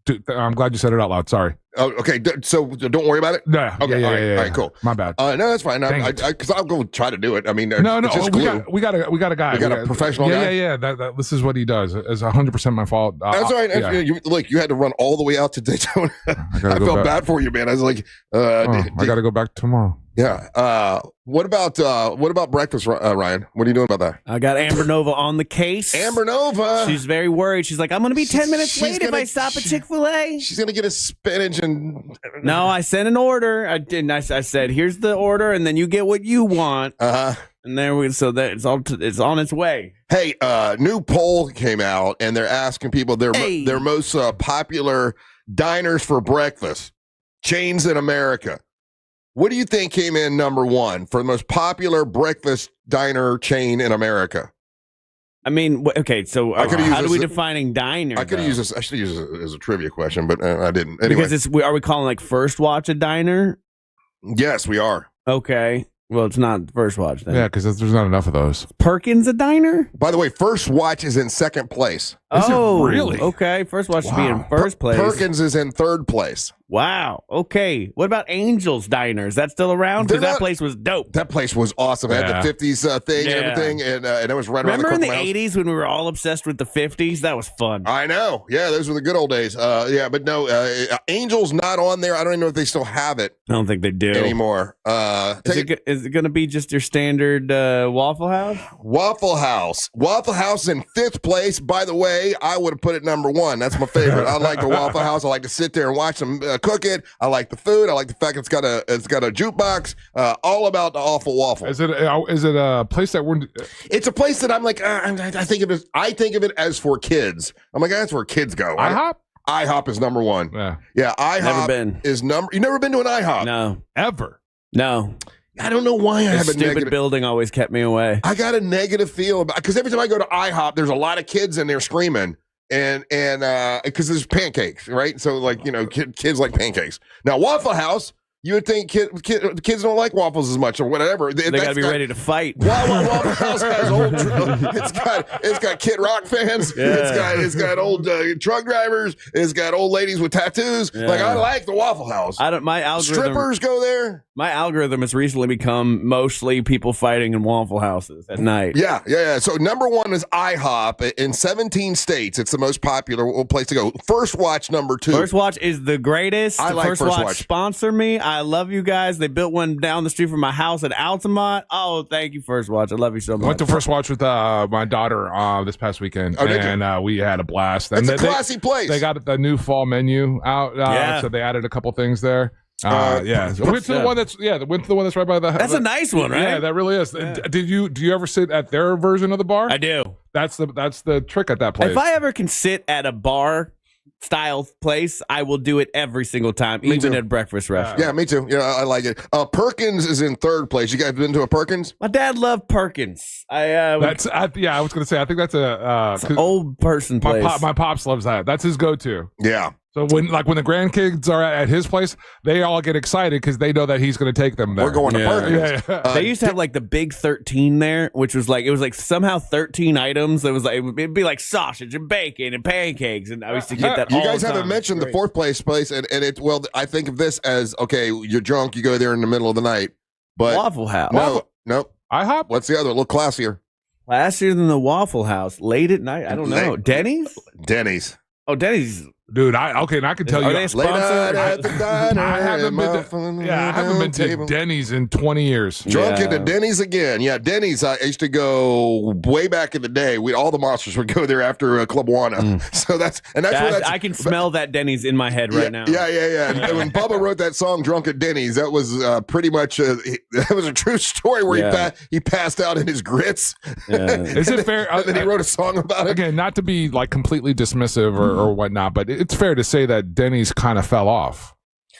Dude, I'm glad you said it out loud. Sorry. Oh, okay. So don't worry about it. Yeah. Okay. Yeah, all right. yeah, All right. Cool. My bad. No, that's fine. Dang it. Because I'll go try to do it. I mean, No. it's just glue. We got a guy. We got a professional guy? Yeah. This is what he does. It's 100% my fault. That's all right. Yeah. You had to run all the way out to Daytona. I felt bad for you, man. I was like, I got to go back tomorrow. Yeah. What about breakfast, Ryan? What are you doing about that? I got Amber Nova on the case. Amber Nova. She's very worried. She's like, I'm going to be 10 minutes late if I stop at Chick-fil-A. She's going to get a spinach and... No, I sent an order. I didn't. I said, here's the order, and then you get what you want. And then so that it's on its way. Hey, new poll came out, and they're asking people their most popular diners for breakfast, chains in America. What do you think came in number one for the most popular breakfast diner chain in America? I mean, okay, so how do we defining diner? I could use this. I should use it as a trivia question, but I didn't. Anyway, because are we calling like First Watch a diner? Yes, we are. Okay. Well, it's not First Watch then. Yeah, because there's not enough of those. Perkins a diner? By the way, First Watch is in second place. Is it really? Okay. First Watch should be in first place. Perkins is in third place. Wow. Okay. What about Angel's Diners? That's still around? Because that place was dope. That place was awesome. It had the 50s thing and everything, and it was right around the corner. Remember in the 80s when we were all obsessed with the 50s? That was fun. I know. Yeah, those were the good old days. But no, Angel's not on there. I don't even know if they still have it. I don't think they do anymore. Is it going to be just your standard Waffle House? Waffle House in fifth place. By the way, I would have put it number one. That's my favorite. I like the Waffle House. I like to sit there and watch them cook it. I like the food. I like the fact it's got a jukebox. All about the awful waffle. Is it a place that we're? It's a place that I'm like I think of it as for kids. I'm like that's where kids go. IHOP. IHOP is number one. Yeah. IHOP Never been. is number. You never been to an IHOP? No, ever. No. I don't know why I have a stupid negative building always kept me away. I got a negative feel about because every time I go to IHOP, there's a lot of kids in there screaming. And because there's pancakes, right? So like kids like pancakes. Now Waffle House, you would think kids don't like waffles as much or whatever. They got to be ready to fight. Waffle House has old. It's got Kid Rock fans. Yeah. It's got old truck drivers. It's got old ladies with tattoos. Yeah. Like I like the Waffle House. My algorithm. Strippers go there. My algorithm has recently become mostly people fighting in Waffle Houses at night. Yeah. So number one is IHOP in 17 states. It's the most popular place to go. First Watch number two. First Watch is the greatest. I like First First Watch. Watch. Sponsor me. I love you guys. They built one down the street from my house at Altamont. Oh, thank you, First Watch. I love you so much. I went to First Watch with my daughter this past weekend, and we had a blast. It's and a classy place. They got the new fall menu out, so they added a couple things there. So went to the one that's right by the. That's a nice one, right? Yeah, that really is. Do you ever sit at their version of the bar? I do. That's the trick at that place. If I ever can sit at a bar style place, I will do it every single time, even at breakfast restaurant. Yeah, me too. Yeah, I like it. Perkins is in third place. You guys been to a Perkins? My dad loved Perkins. I was gonna say I think that's it's an old person place. My pops loves that. That's his go-to. Yeah. So when the grandkids are at his place, they all get excited because they know that he's going to take them there. We're going to Perkins. Yeah. They used to have like the big 13 there, which was like somehow 13 items. It was like it'd be like sausage and bacon and pancakes, and I used to get that. You all guys the time. haven't mentioned the fourth place, and it. Well, I think of this as okay. You're drunk. You go there in the middle of the night, but Waffle House. No. IHOP. What's the other? A little classier. Classier than the Waffle House. Late at night. I don't know. Denny's. Oh, Denny's. Dude, I can tell you. Are they a sponsor? I haven't been to Denny's in 20 years. Drunk into Denny's again. Yeah, Denny's. I used to go way back in the day. All the monsters would go there after Club Juana. So that's where I can smell that Denny's in my head right now. Yeah. And when Bubba wrote that song "Drunk at Denny's," that was pretty much that was a true story where he passed out in his grits. Yeah. Is it fair? And then he wrote a song about it. Again, not to be like completely dismissive or whatnot, but it's fair to say that Denny's kind of fell off.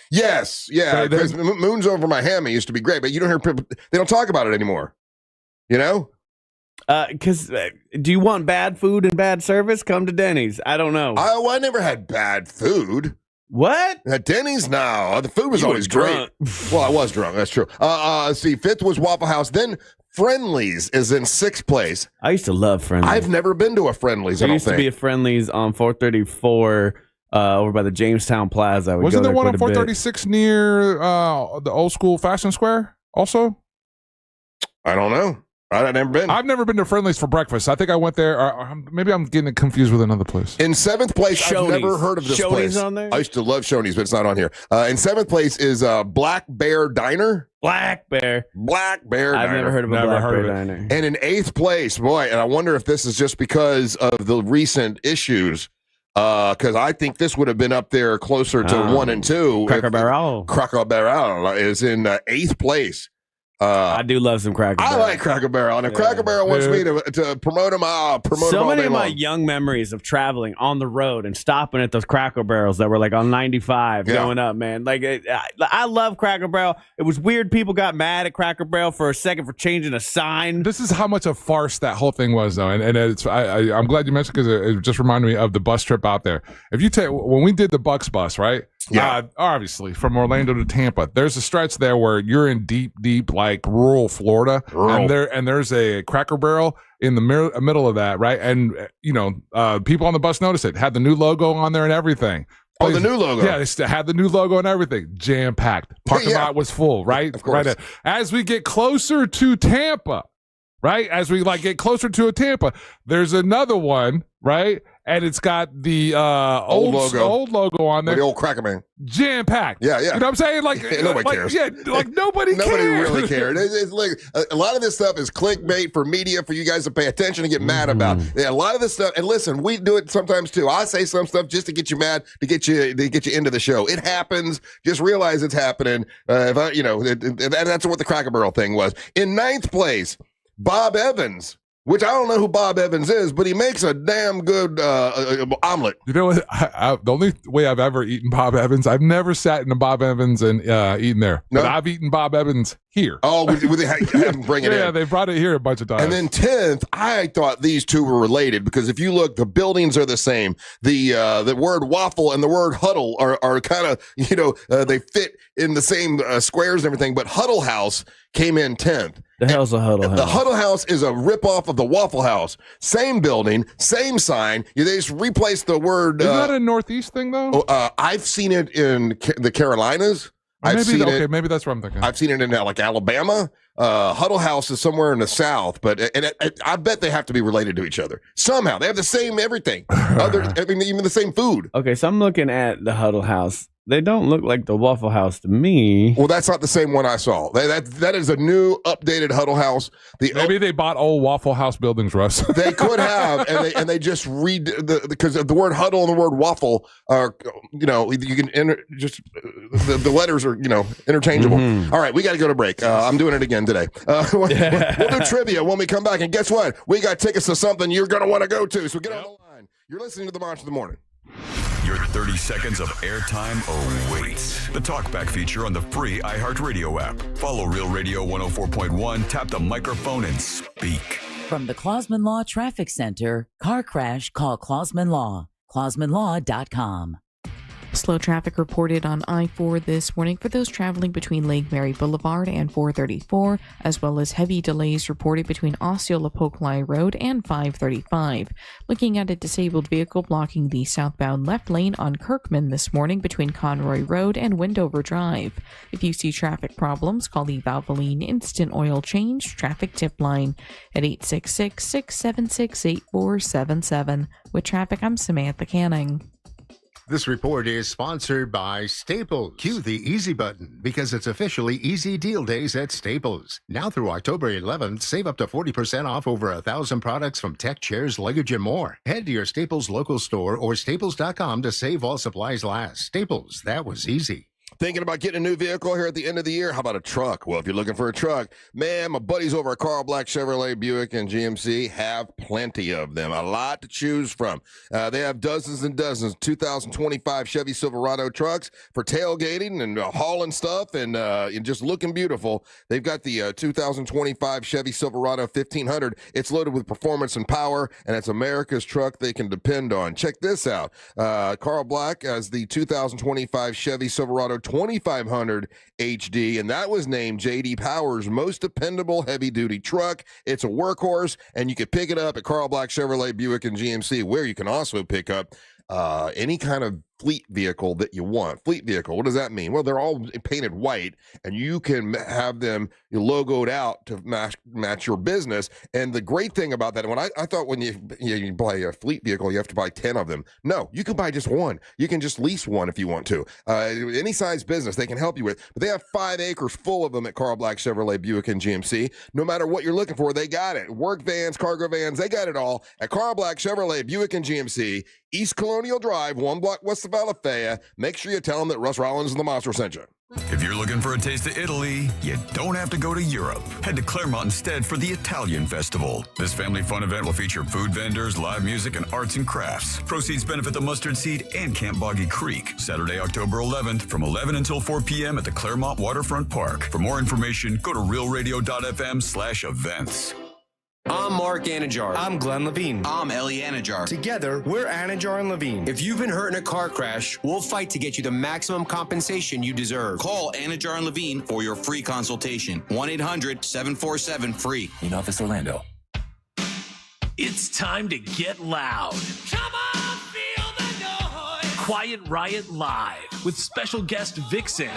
Yes, yeah, because Moons Over My Hammy used to be great, but you don't hear people, they don't talk about it anymore. You know? Because do you want bad food and bad service? Come to Denny's. I don't know. I never had bad food. What? At Denny's? No, the food was always great. Well, I was drunk. That's true. See, fifth was Waffle House. Then Friendly's is in sixth place. I used to love Friendly's. I've never been to a Friendly's. There used to be a Friendly's on 434 over by the Jamestown Plaza. Wasn't there one on 436 near the old school Fashion Square also? I don't know. I've never been. I've never been to Friendly's for breakfast. I think I went there. Maybe I'm getting it confused with another place. In seventh place, Shoney's. I've never heard of this Shoney's place. on there? I used to love Shoney's, but it's not on here. In seventh place is Black Bear Diner. Black Bear Diner. I've never heard of a Black Bear Diner. And in eighth place, boy, and I wonder if this is just because of the recent issues. Because I think this would have been up there closer to 1 and 2. Cracker Barrel. Cracker Barrel is in eighth place. I do love some Cracker Barrel. I like Cracker Barrel. And if Cracker Barrel wants me to promote them, I'll promote them all many day of my long. young memories of traveling on the road and stopping at those Cracker Barrels that were like on 95 going up, man. Like I love Cracker Barrel. It was weird. People got mad at Cracker Barrel for a second for changing a sign. This is how much a farce that whole thing was, though. And it's I'm glad you mentioned because it just reminded me of the bus trip out there. If you take when we did the Bucks bus, right? Yeah. Obviously from Orlando to Tampa, there's a stretch there where you're in deep like rural Florida, and there's a Cracker Barrel in the middle of that, right? And people on the bus noticed it had the new logo on there and everything. Oh, the new logo. Yeah, they had the new logo and everything. Jam packed. Parking lot was full, right? Of course. Right. As we get closer to Tampa, right? As we get closer to Tampa, there's another one, right? And it's got the old logo on there. The old Cracker Man. Jam packed. Yeah. You know what I'm saying? Like nobody cares. Yeah, like nobody cares. Nobody really cared. It's like a lot of this stuff is clickbait for media for you guys to pay attention and get mad about. Yeah, a lot of this stuff. And listen, we do it sometimes too. I say some stuff just to get you mad, to get you into the show. It happens. Just realize it's happening. And that's what the Cracker Barrel thing was. In ninth place, Bob Evans. Which I don't know who Bob Evans is, but he makes a damn good omelet. You know what? The only way I've ever eaten Bob Evans, I've never sat in a Bob Evans and eaten there. No? But I've eaten Bob Evans here. Oh, they have him bring it in. Yeah, they brought it here a bunch of times. And then 10th, I thought these two were related because if you look, the buildings are the same. The word waffle and the word huddle are kind of, they fit in the same squares and everything. But Huddle House came in 10th. The hell's a Huddle House? The Huddle House is a ripoff of the Waffle House. Same building, same sign. They just replaced the word. Isn't that a Northeast thing, though? I've seen it in the Carolinas. Maybe that's what I'm thinking. I've seen it in like Alabama. Huddle House is somewhere in the South, but I bet they have to be related to each other somehow. They have the same everything, even the same food. Okay, so I'm looking at the Huddle House. They don't look like the Waffle House to me. Well, that's not the same one I saw. That is a new, updated Huddle House. Maybe they bought old Waffle House buildings, Russ. They could have, and they just read because the word huddle and the word waffle are, you can the letters are, interchangeable. Mm-hmm. All right, we got to go to break. I'm doing it again today. We'll do trivia when we come back, and guess what? We got tickets to something you're going to want to go to. So get on the line. You're listening to the Monster of the Morning. Your 30 seconds of airtime awaits. The Talkback feature on the free iHeartRadio app. Follow Real Radio 104.1, tap the microphone, and speak. From the Clausman Law Traffic Center, car crash, call Clausman Law. ClausmanLaw.com. Slow traffic reported on I-4 this morning for those traveling between Lake Mary Boulevard and 434, as well as heavy delays reported between Osceola Poklai Road and 535. Looking at a disabled vehicle blocking the southbound left lane on Kirkman this morning between Conroy Road and Wendover Drive. If you see traffic problems, call the Valvoline Instant Oil Change Traffic Tip Line at 866-676-8477. With traffic, I'm Samantha Canning. This report is sponsored by Staples. Cue the easy button because it's officially Easy Deal Days at Staples. Now through October 11th, save up to 40% off over 1,000 products from tech, chairs, luggage, and more. Head to your Staples local store or staples.com to save while supplies last. Staples, that was easy. Thinking about getting a new vehicle here at the end of the year? How about a truck? Well, if you're looking for a truck, man, my buddies over at Carl Black Chevrolet Buick and GMC have plenty of them. A lot to choose from. They have dozens and dozens of 2025 Chevy Silverado trucks for tailgating and hauling stuff and just looking beautiful. They've got the 2025 Chevy Silverado 1500. It's loaded with performance and power, and it's America's truck they can depend on. Check this out. Carl Black has the 2025 Chevy Silverado 2500 HD, and that was named J.D. Power's most dependable heavy-duty truck. It's a workhorse, and you can pick it up at Carl Black Chevrolet Buick and GMC, where you can also pick up any kind of fleet vehicle that you want. Fleet vehicle, what does that mean? Well, they're all painted white, and you can have them logoed out to match your business. And the great thing about that, when I thought when you buy a fleet vehicle, you have to buy 10 of them. No, you can buy just one. You can just lease one if you want to. Any size business they can help you with. But they have 5 acres full of them at Carl Black Chevrolet Buick and GMC. No matter what you're looking for, they got it. Work vans, cargo vans, they got it all at Carl Black Chevrolet Buick and GMC, East Colonial Drive, 1 block west of Alafaya. Make sure you tell them that Russ Rollins and the Monster sent you. If you're looking for a taste of Italy, you don't have to go to Europe. Head to Claremont instead for the Italian Festival. This family fun event will feature food vendors, live music, and arts and crafts. Proceeds benefit the Mustard Seed and Camp Boggy Creek. Saturday, October 11th from 11 until 4 p.m. at the Claremont Waterfront Park. For more information, go to realradio.fm/events. I'm Mark Anajar. I'm Glenn Levine. I'm Ellie Anajar. Together, we're Anajar and Levine. If you've been hurt in a car crash, we'll fight to get you the maximum compensation you deserve. Call Anajar and Levine for your free consultation. 1-800-747-FREE. In Office Orlando. It's time to get loud. Come on, feel the noise. Quiet Riot Live with special guest Vixen.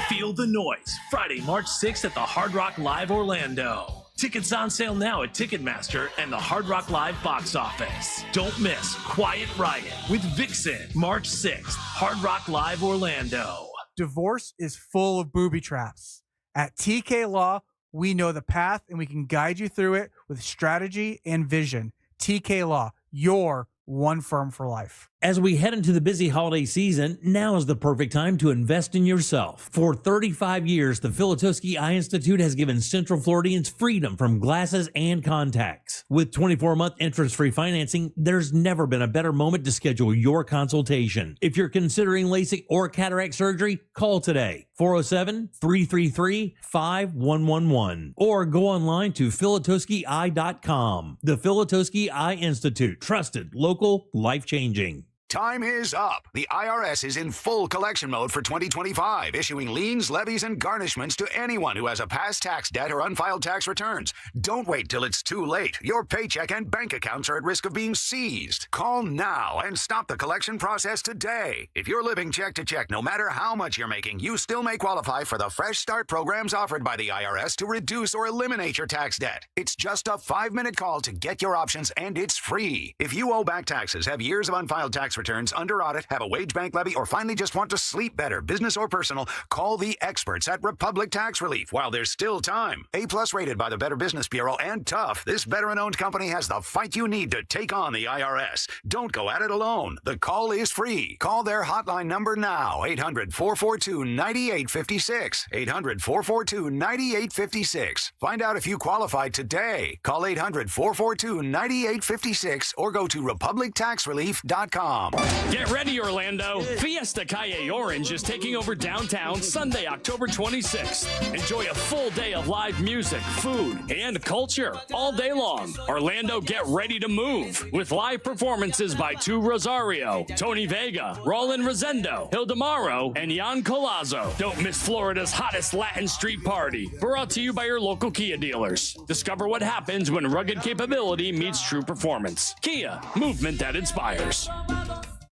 Feel the Noise, Friday, March 6th at the Hard Rock Live Orlando. Tickets on sale now at Ticketmaster and the Hard Rock Live box office. Don't miss Quiet Riot with Vixen, March 6th, Hard Rock Live Orlando. Divorce is full of booby traps. At TK Law, we know the path and we can guide you through it with strategy and vision. TK Law, your one firm for life. As we head into the busy holiday season, now is the perfect time to invest in yourself. For 35 years, the Filatowski Eye Institute has given Central Floridians freedom from glasses and contacts. With 24-month interest-free financing, there's never been a better moment to schedule your consultation. If you're considering LASIK or cataract surgery, call today. 407-333-5111 or go online to filatowskieye.com. The Filatowski Eye Institute, trusted, local, life-changing. Time is up. The IRS is in full collection mode for 2025, issuing liens, levies, and garnishments to anyone who has a past tax debt or unfiled tax returns. Don't wait till it's too late. Your paycheck and bank accounts are at risk of being seized. Call now and stop the collection process today. If you're living check to check, no matter how much you're making, you still may qualify for the Fresh Start programs offered by the IRS to reduce or eliminate your tax debt. It's just a 5-minute call to get your options, and it's free. If you owe back taxes, have years of unfiled tax returns, under audit, have a wage bank levy, or finally just want to sleep better, business or personal, call the experts at Republic Tax Relief while there's still time. A+ rated by the Better Business Bureau and tough, this veteran-owned company has the fight you need to take on the IRS. Don't go at it alone. The call is free. Call their hotline number now, 800-442-9856. 800-442-9856. Find out if you qualify today. Call 800-442-9856 or go to republictaxrelief.com. Get ready, Orlando. Fiesta Calle Orange is taking over downtown Sunday, October 26th. Enjoy a full day of live music, food, and culture all day long. Orlando, get ready to move with live performances by Tu Rosario, Tony Vega, Roland Rosendo, Hildemaro, and Jan Colazo. Don't miss Florida's hottest Latin street party. Brought to you by your local Kia dealers. Discover what happens when rugged capability meets true performance. Kia, movement that inspires.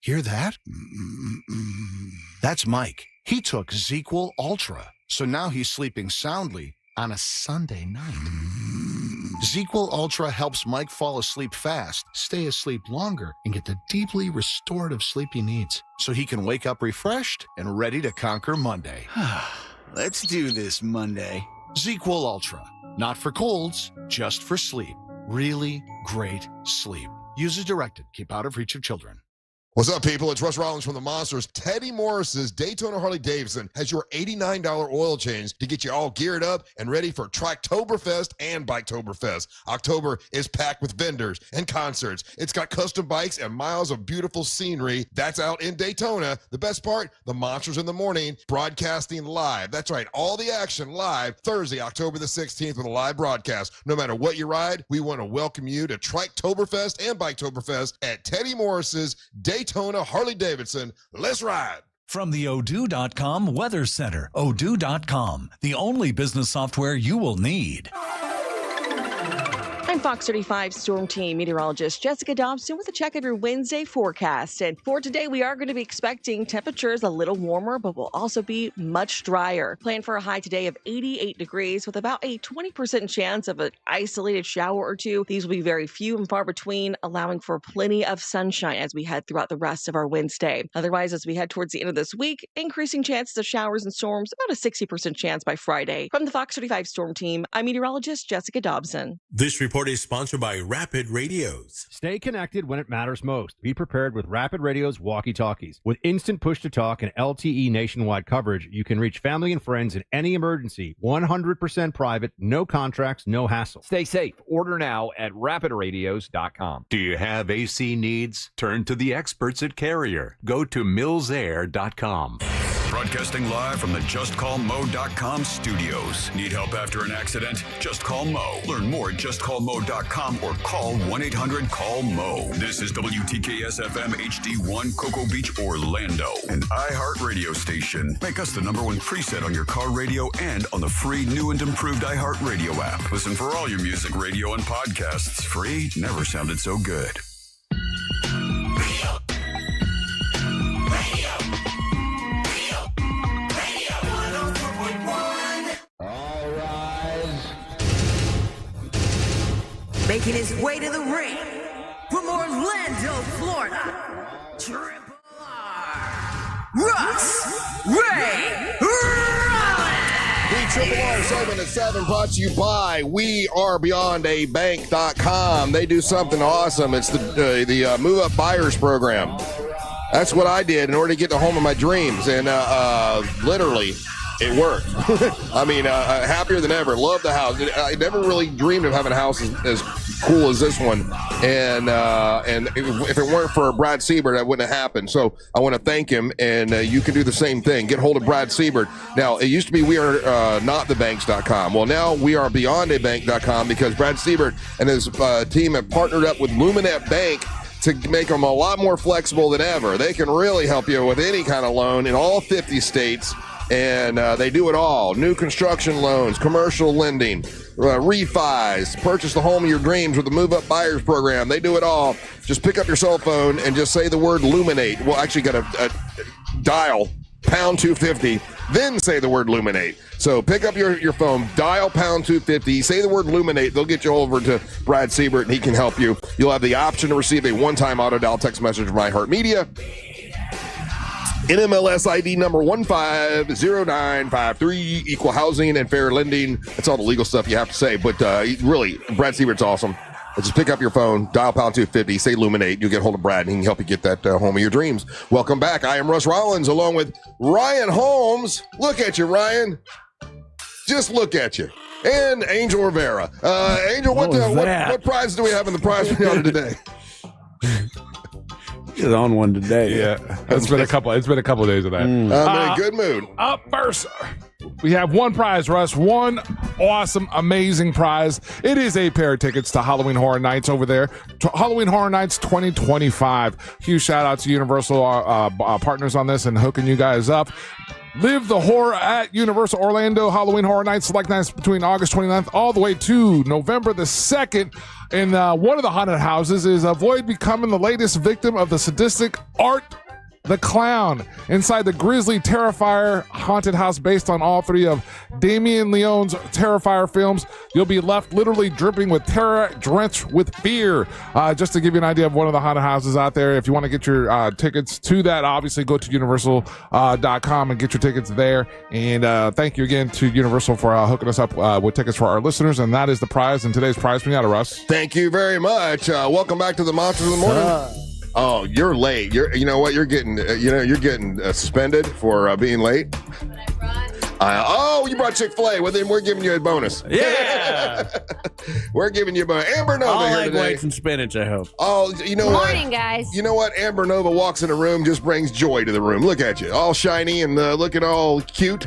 Hear that? That's Mike. He took ZzzQuil Ultra, so now he's sleeping soundly on a Sunday night. ZzzQuil Ultra helps Mike fall asleep fast, stay asleep longer, and get the deeply restorative sleep he needs, so he can wake up refreshed and ready to conquer Monday. Let's do this Monday. ZzzQuil Ultra. Not for colds, just for sleep. Really great sleep. Use as directed. Keep out of reach of children. What's up, people? It's Russ Rollins from the Monsters. Teddy Morris's Daytona Harley-Davidson has your $89 oil change to get you all geared up and ready for Triketoberfest and Biketoberfest. October is packed with vendors and concerts. It's got custom bikes and miles of beautiful scenery. That's out in Daytona. The best part, the Monsters in the Morning, broadcasting live. That's right, all the action live Thursday, October the 16th with a live broadcast. No matter what you ride, we want to welcome you to Triketoberfest and Biketoberfest at Teddy Morris's Daytona Harley-Davidson. Let's ride. From the Odoo.com Weather Center, Odoo.com, the only business software you will need. I'm Fox 35 Storm Team meteorologist Jessica Dobson with a check of your Wednesday forecast. And for today, we are going to be expecting temperatures a little warmer, but will also be much drier. Plan for a high today of 88 degrees with about a 20% chance of an isolated shower or two. These will be very few and far between, allowing for plenty of sunshine as we head throughout the rest of our Wednesday. Otherwise, as we head towards the end of this week, increasing chances of showers and storms, about a 60% chance by Friday. From the Fox 35 Storm Team, I'm meteorologist Jessica Dobson. This report is sponsored by Rapid Radios. Stay connected when it matters most. Be prepared with Rapid Radio's walkie-talkies. With instant push-to-talk and LTE nationwide coverage, you can reach family and friends in any emergency. 100% private, no contracts, no hassle. Stay safe. Order now at rapidradios.com. Do you have AC needs? Turn to the experts at Carrier. Go to millsair.com. Broadcasting live from the JustCallMo.com studios. Need help after an accident? Just call Mo. Learn more at JustCallMo.com or call 1-800-CALL-MO. This is WTKS-FM HD1 Cocoa Beach, Orlando, an iHeart radio station. Make us the #1 preset on your car radio and on the free new and improved iHeart Radio app. Listen for all your music, radio, and podcasts. Free never sounded so good. Making his way to the ring from Orlando, Florida, Triple R, Russ Ray Rollins. The Triple R segment at 7 brought to you by WeAreBeyondABank.com. They do something awesome. It's the Move Up Buyers program. That's what I did in order to get the home of my dreams, and literally, it worked. I mean, happier than ever. Love the house. I never really dreamed of having a house as cool as this one. And if it weren't for Brad Siebert, that wouldn't have happened. So I want to thank him, and you can do the same thing. Get hold of Brad Siebert. Now, it used to be WeAreNotTheBanks.com. Well, now WeAreBeyondABank.com because Brad Siebert and his team have partnered up with Luminet Bank to make them a lot more flexible than ever. They can really help you with any kind of loan in all 50 states, and they do it all. New construction loans, commercial lending, refis, purchase the home of your dreams with the Move Up Buyers Program. They do it all. Just pick up your cell phone and just say the word Luminate. Well, actually, got a dial pound 250, then say the word Luminate. So pick up your phone, dial pound 250, say the word Luminate. They'll get you over to Brad Siebert, and he can help you. You'll have the option to receive a one-time auto dial text message from iHeartMedia. NMLS ID number 150953, equal housing and fair lending. That's all the legal stuff you have to say, but really, Brad Siebert's awesome. Just pick up your phone, dial pound 250, say Luminate. You'll get hold of Brad, and he can help you get that home of your dreams. Welcome back. I am Russ Rollins, along with Ryan Holmes. Look at you, Ryan. Just look at you. And Angel Rivera. Angel, what prize do we have in the prize field today? He's on one today. Yeah, it's been a couple of days of that. I'm in a good mood. Up first, we have one prize, Russ. One awesome, amazing prize. It is a pair of tickets to Halloween Horror Nights over there. Halloween Horror Nights 2025. Huge shout out to Universal partners on this and hooking you guys up. Live the horror at Universal Orlando. Halloween Horror Nights select nights between August 29th all the way to November the 2nd. And one of the haunted houses is avoid becoming the latest victim of the sadistic Art the Clown inside the grisly Terrifier haunted house based on all three of Damien Leone's Terrifier films. You'll be left literally dripping with terror, drenched with fear. Just to give you an idea of one of the haunted houses out there, if you want to get your tickets to that, obviously go to universal.com and get your tickets there. And thank you again to Universal for hooking us up with tickets for our listeners. And that is the prize in today's prize pinata, Russ. Thank you very much. Welcome back to the Monsters of the Morning. Oh, you're late. You know what? You're getting suspended for being late. You brought Chick-fil-A. Well, then we're giving you a bonus. Yeah. We're giving you a bonus. Amber Nova All here egg today. whites and spinach, I hope. Oh, you know what? Morning, guys. You know what? Amber Nova walks in a room, just brings joy to the room. Look at you, all shiny and looking all cute.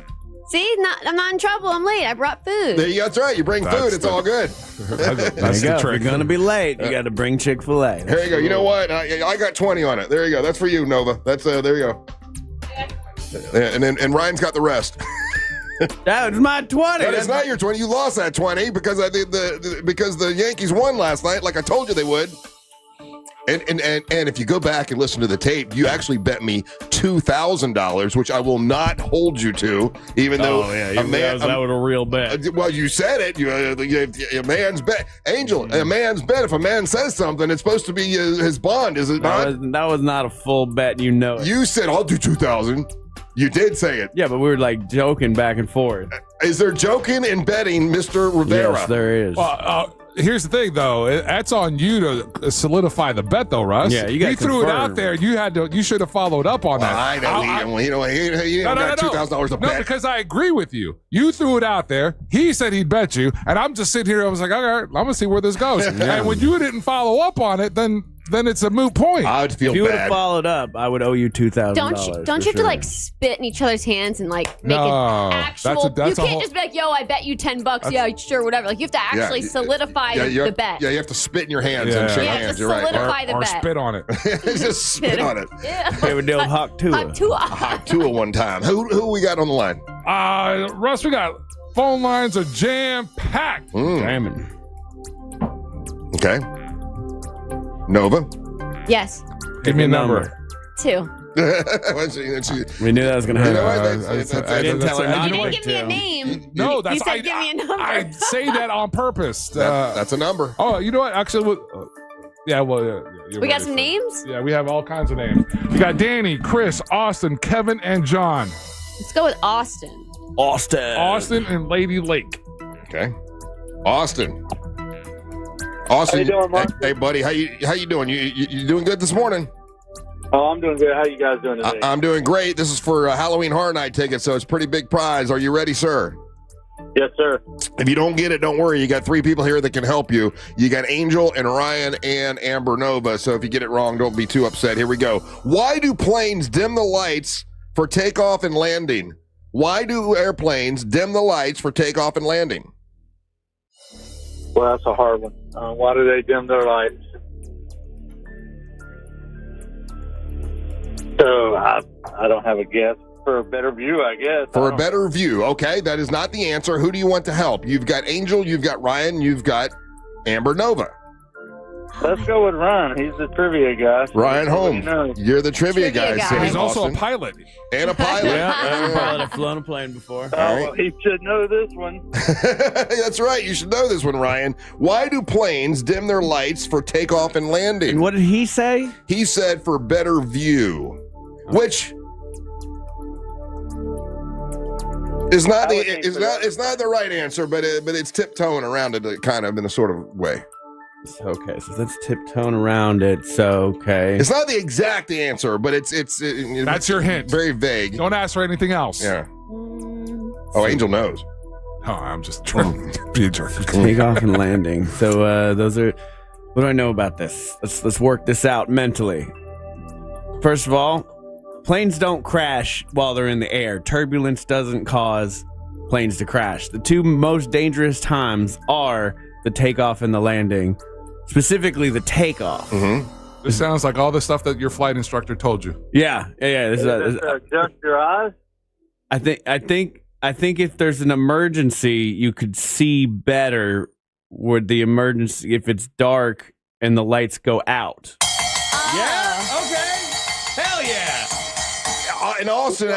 See, I'm not in trouble. I'm late. I brought food. That's right. You bring food. It's all good. That's the trick. If you're going to be late, you got to bring Chick-fil-A. Here you go. You know what? I got 20 on it. There you go. That's for you, Nova. That's there you go. And Ryan's got the rest. That was my 20. But it's not your 20. You lost that 20 because because the Yankees won last night, like I told you they would. And if you go back and listen to the tape, you actually bet me $2,000, which I will not hold you to, even though that was a real bet. Well, you said it. A man's bet, Angel. A man's bet. If a man says something, it's supposed to be his bond. Is it not? That was not a full bet. You know it. You said I'll do 2,000. You did say it. Yeah, but we were like joking back and forth. Is there joking and betting, Mr. Rivera? Yes, there is. Here's the thing, though. That's on you to solidify the bet, though, Russ. Yeah, you threw it out there. You should have followed up on that. I know. He got $2,000 to bet. No, because I agree with you. You threw it out there. He said he'd bet you, and I'm just sitting here. I was like, all right, I'm gonna see where this goes. And when you didn't follow up on it, then it's a moot point. I would feel if you bad. would have followed up, I would owe you $2,000. Don't you have to like spit in each other's hands and like make it actual? You can't just be like, "Yo, I bet you $10." Yeah, sure, whatever. Like you have to actually solidify the bet. Yeah, you have to spit in your hands and shake hands. You're right. Solidify the bet. Or spit on it. Just spit on it. Yeah. They would do a Hawk Tua. Hawk Tua one time. Who we got on the line? Russ, we got phone lines are jam-packed. Jamming. Okay. Nova? Yes. Give me a number. 2. We knew that was going to happen. You didn't give me a name. No, you said give me a number. I say that on purpose. That's a number. Oh, you know what? Actually, we got some names? Yeah, we have all kinds of names. We got Danny, Chris, Austin, Kevin, and John. Let's go with Austin. Austin and Lady Lake. Okay. Austin. How you doing, Mark? Hey, buddy. How you doing? You doing good this morning? Oh, I'm doing good. How you guys doing today? I'm doing great. This is for Halloween Horror Night tickets, so it's a pretty big prize. Are you ready, sir? Yes, sir. If you don't get it, don't worry. You got 3 people here that can help you. You got Angel and Ryan and Amber Nova, so if you get it wrong, don't be too upset. Here we go. Why do planes dim the lights for takeoff and landing? Why do airplanes dim the lights for takeoff and landing? Well, that's a hard one. Why do they dim their lights? So I don't have a guess. For a better view, I guess. For a better view. Okay, that is not the answer. Who do you want to help? You've got Angel, you've got Ryan, you've got Amber Nova. Let's go with Ryan. He's the trivia guy. So Ryan Holmes, you're the trivia guy. He's also a pilot. And a pilot. I'm a pilot. I've flown a plane before. Well, he should know this one. That's right. You should know this one, Ryan. Why do planes dim their lights for takeoff and landing? And what did he say? He said for better view, which is not it's not the right answer, but it's tiptoeing around it kind of in a sort of way. Okay, so that's tiptoeing around it. So okay, it's not the exact answer, but it's that's your hint. Very vague. Don't ask for anything else. Yeah. Oh, Angel knows. Oh, I'm just trying to be a jerk. Takeoff and landing. So those are. What do I know about this? Let's work this out mentally. First of all, planes don't crash while they're in the air. Turbulence doesn't cause planes to crash. The two most dangerous times are the takeoff and the landing. Specifically, the takeoff. Mm-hmm. This sounds like all the stuff that your flight instructor told you. Yeah. This is adjust your eyes. I think if there's an emergency, you could see better with the emergency if it's dark and the lights go out. Yeah. Okay. Hell yeah. And Austin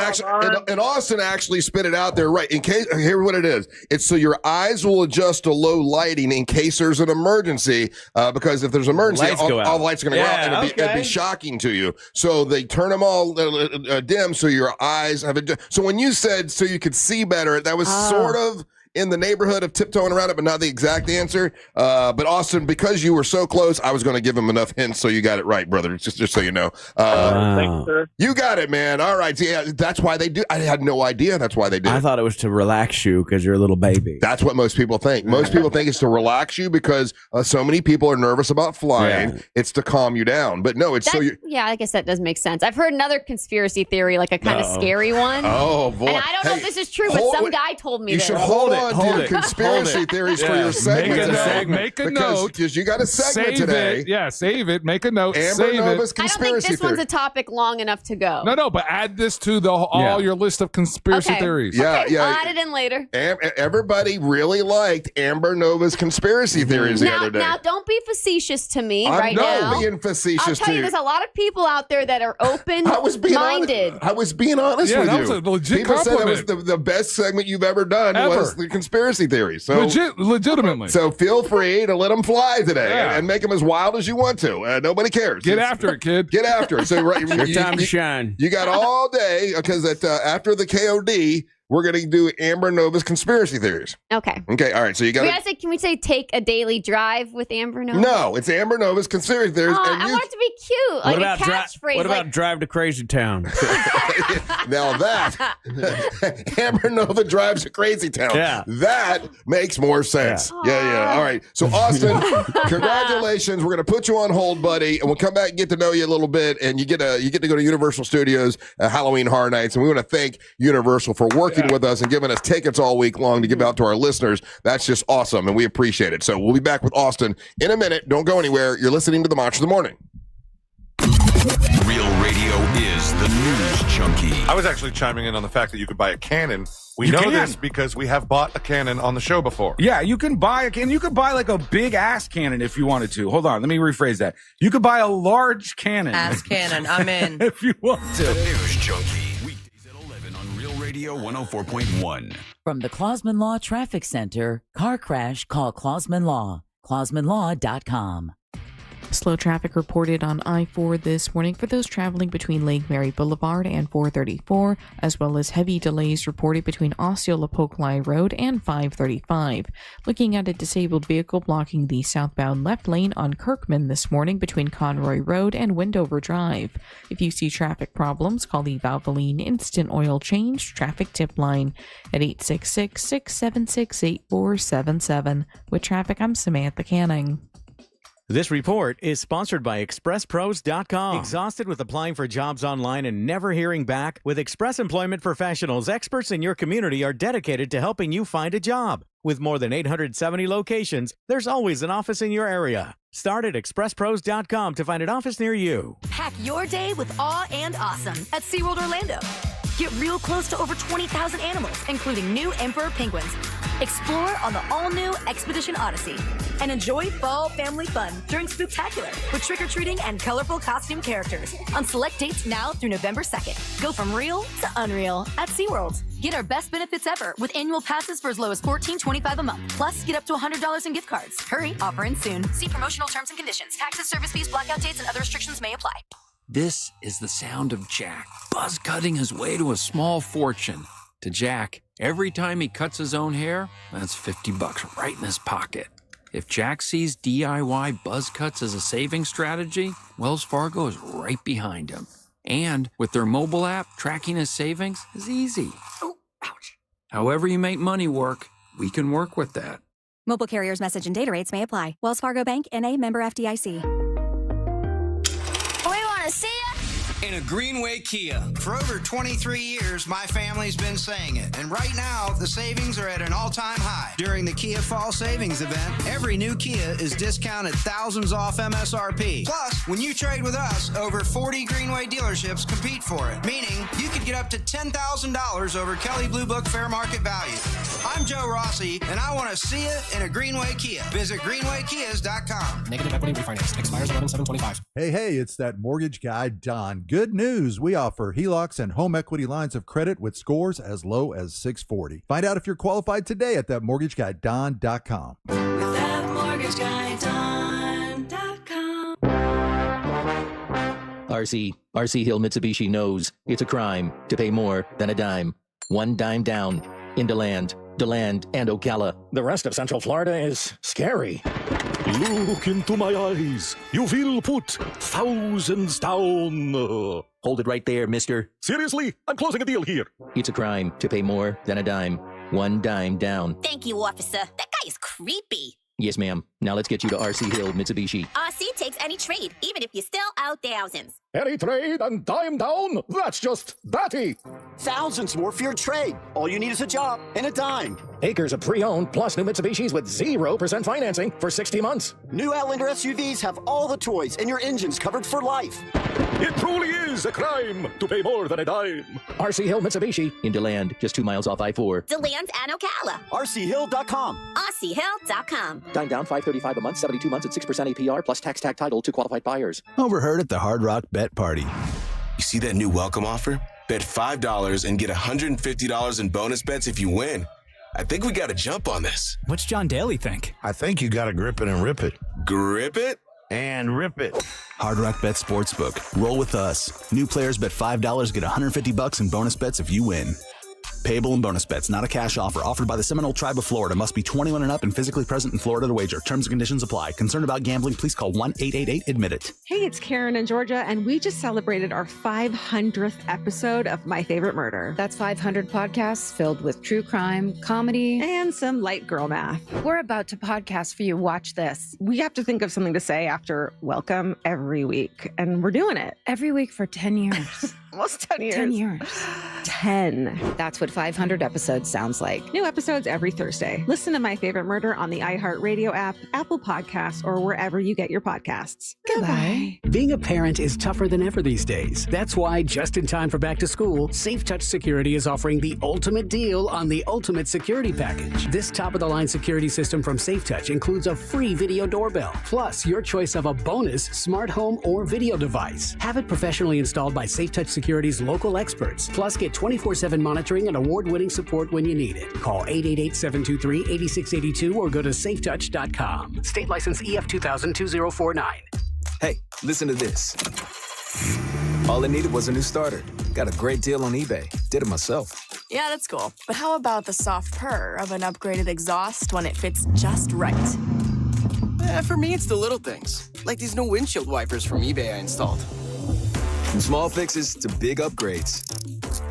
actually spit it out there right. In case, here's what it is. It's so your eyes will adjust to low lighting in case there's an emergency. Because if there's an emergency, all the lights are going to go out, and it'd be shocking to you. So they turn them all dim, so your eyes have it. So when you said so you could see better, that was sort of in the neighborhood of tiptoeing around it, but not the exact answer. But Austin, because you were so close, I was going to give him enough hints so you got it right, brother. Just so you know. Thanks, sir. You got it, man. All right. Yeah, that's why they do. I had no idea that's why they did. I thought it was to relax you because you're a little baby. That's what most people think. Most people think it's to relax you because so many people are nervous about flying. Yeah. It's to calm you down. But no, it's so you. Yeah, I guess that does make sense. I've heard another conspiracy theory, like a kind of scary one. Oh, boy. And I don't know if this is true, but some guy told me you this. You should hold on to your conspiracy theories for your segment today. Make a note. Because you got a segment today. Yeah, save it. Make a note. Amber Nova's I don't think this one's a topic long enough to go. No, but add this to all your list of conspiracy theories. Yeah. I'll add it in later. Everybody really liked Amber Nova's conspiracy theories the other day. Now, don't be facetious to me now. I'm being facetious I'll tell you, there's a lot of people out there that are open-minded. I was being honest with you. That was a legit people compliment. said it was the best segment you've ever done was the conspiracy theories. So legitimately. So feel free to let them fly today and make them as wild as you want to. Nobody cares. Get after it, kid. Get after it. So your time to shine. You got all day because after the KOD, we're going to do Amber Nova's conspiracy theories. Okay. All right. So you got to. Can we say take a daily drive with Amber Nova? No, it's Amber Nova's conspiracy theories. I want it to be cute. Like a catchphrase. What about drive to Crazy Town? Now that Amber Nova drives to Crazy Town. Yeah. That makes more sense. Yeah. All right. So Austin, congratulations. We're going to put you on hold, buddy, and we'll come back and get to know you a little bit. And you get to go to Universal Studios Halloween Horror Nights, and we want to thank Universal for working with us and giving us tickets all week long to give out to our listeners. That's just awesome, and we appreciate it. So we'll be back with Austin in a minute. Don't go anywhere. You're listening to the Monster of the Morning. Real radio is the news junkie. I was actually chiming in on the fact that you could buy a cannon. We know this because we have bought a cannon on the show before. Yeah, you can buy a cannon. You could buy like a big ass cannon if you wanted to. Hold on, let me rephrase that. You could buy a large cannon. Ass cannon, I'm in. If you want to. The news junkie. Weekdays at 11 on Real Radio 104.1. From the Clausman Law Traffic Center, car crash, call Clausman Law. ClausmanLaw.com. Slow traffic reported on I-4 this morning for those traveling between Lake Mary Boulevard and 434, as well as heavy delays reported between Osceola Polk Road and 535. Looking at a disabled vehicle blocking the southbound left lane on Kirkman this morning between Conroy Road and Wendover Drive. If you see traffic problems, call the Valvoline Instant Oil Change Traffic Tip Line at 866-676-8477. With traffic, I'm Samantha Canning. This report is sponsored by ExpressPros.com. Exhausted with applying for jobs online and never hearing back? With Express Employment Professionals, experts in your community are dedicated to helping you find a job. With more than 870 locations, there's always an office in your area. Start at expresspros.com to find an office near you. Pack your day with awe and awesome at SeaWorld Orlando. Get real close to over 20,000 animals, including new emperor penguins. Explore on the all-new Expedition Odyssey. And enjoy fall family fun during Spooktacular with trick-or-treating and colorful costume characters on select dates now through November 2nd. Go from real to unreal at SeaWorld. Get our best benefits ever with annual passes for as low as $14.25 a month. Plus, get up to $100 in gift cards. Hurry, offer ends soon. See promotional terms and conditions. Taxes, service fees, blackout dates, and other restrictions may apply. This is the sound of Jack, buzz cutting his way to a small fortune. To Jack, every time he cuts his own hair, that's $50 right in his pocket. If Jack sees DIY buzz cuts as a saving strategy, Wells Fargo is right behind him. And with their mobile app, tracking his savings is easy. Oh, ouch. However you make money work, we can work with that. Mobile carriers' message and data rates may apply. Wells Fargo Bank, N.A., member FDIC. We want to see ya. In a Greenway Kia. For over 23 years, my family's been saying it. And right now, the savings are at an all-time high. During the Kia Fall Savings event, every new Kia is discounted thousands off MSRP. Plus, when you trade with us, over 40 Greenway dealerships compete for it. Meaning, you could get up to $10,000 over Kelley Blue Book fair market value. I'm Joe Rossi, and I want to see you in a Greenway Kia. Visit greenwaykias.com. Negative equity refinance. Expires 11/7/25. Hey, it's that mortgage guy, Don. Good news. We offer HELOCs and home equity lines of credit with scores as low as 640. Find out if you're qualified today at thatmortgageguyDon.com. ThatmortgageguyDon.com. RC Hill Mitsubishi knows it's a crime to pay more than a dime. One dime down in DeLand, and Ocala. The rest of Central Florida is scary. Look into my eyes. You will put thousands down. Hold it right there, mister. Seriously? I'm closing a deal here. It's a crime to pay more than a dime. One dime down. Thank you, officer. That guy is creepy. Yes, ma'am. Now let's get you to RC Hill Mitsubishi. RC takes any trade, even if you still owe thousands. Any trade and dime down? That's just datty. Thousands more for your trade. All you need is a job and a dime. Acres of pre-owned plus new Mitsubishis with 0% financing for 60 months. New Outlander SUVs have all the toys and your engine's covered for life. It truly is a crime to pay more than a dime. RC Hill Mitsubishi. In DeLand, just 2 miles off I-4. DeLand and Ocala. RCHill.com. RCHill.com. Dime down, $535 a month, 72 months at 6% APR plus tax tag title to qualified buyers. Overheard at the Hard Rock Bet Party. You see that new welcome offer? Bet $5 and get $150 in bonus bets if you win. I think we got to jump on this. What's John Daly think? I think you got to grip it and rip it. Grip it? And rip it. Hard Rock Bet Sportsbook. Roll with us. New players bet $5, get $150 in bonus bets if you win. Payable in bonus bets, not a cash offer. Offered by the Seminole Tribe of Florida. Must be 21 and up and physically present in Florida to wager. Terms and conditions apply. Concerned about gambling? Please call 1-888-ADMIT-IT. Hey, it's Karen in Georgia, and we just celebrated our 500th episode of My Favorite Murder. That's 500 podcasts filled with true crime, comedy, and some light girl math. We're about to podcast for you. Watch this. We have to think of something to say after welcome every week, and we're doing it. Every week for 10 years. Almost 10 years. 10 years. 10. That's what 500 episodes sounds like. New episodes every Thursday. Listen to My Favorite Murder on the iHeartRadio app, Apple Podcasts, or wherever you get your podcasts. Goodbye. Being a parent is tougher than ever these days. That's why, just in time for back to school, SafeTouch Security is offering the ultimate deal on the Ultimate Security Package. This top-of-the-line security system from SafeTouch includes a free video doorbell, plus your choice of a bonus smart home or video device. Have it professionally installed by SafeTouch Security's local experts. Plus, get 24/7 monitoring and award-winning support when you need it. Call 888-723-8682 or go to safetouch.com. State license EF 2000-2049. Hey, listen to this. All it needed was a new starter. Got a great deal on eBay. Did it myself. Yeah, that's cool. But how about the soft purr of an upgraded exhaust when it fits just right? For me, it's the little things. Like these new windshield wipers from eBay I installed. From small fixes to big upgrades,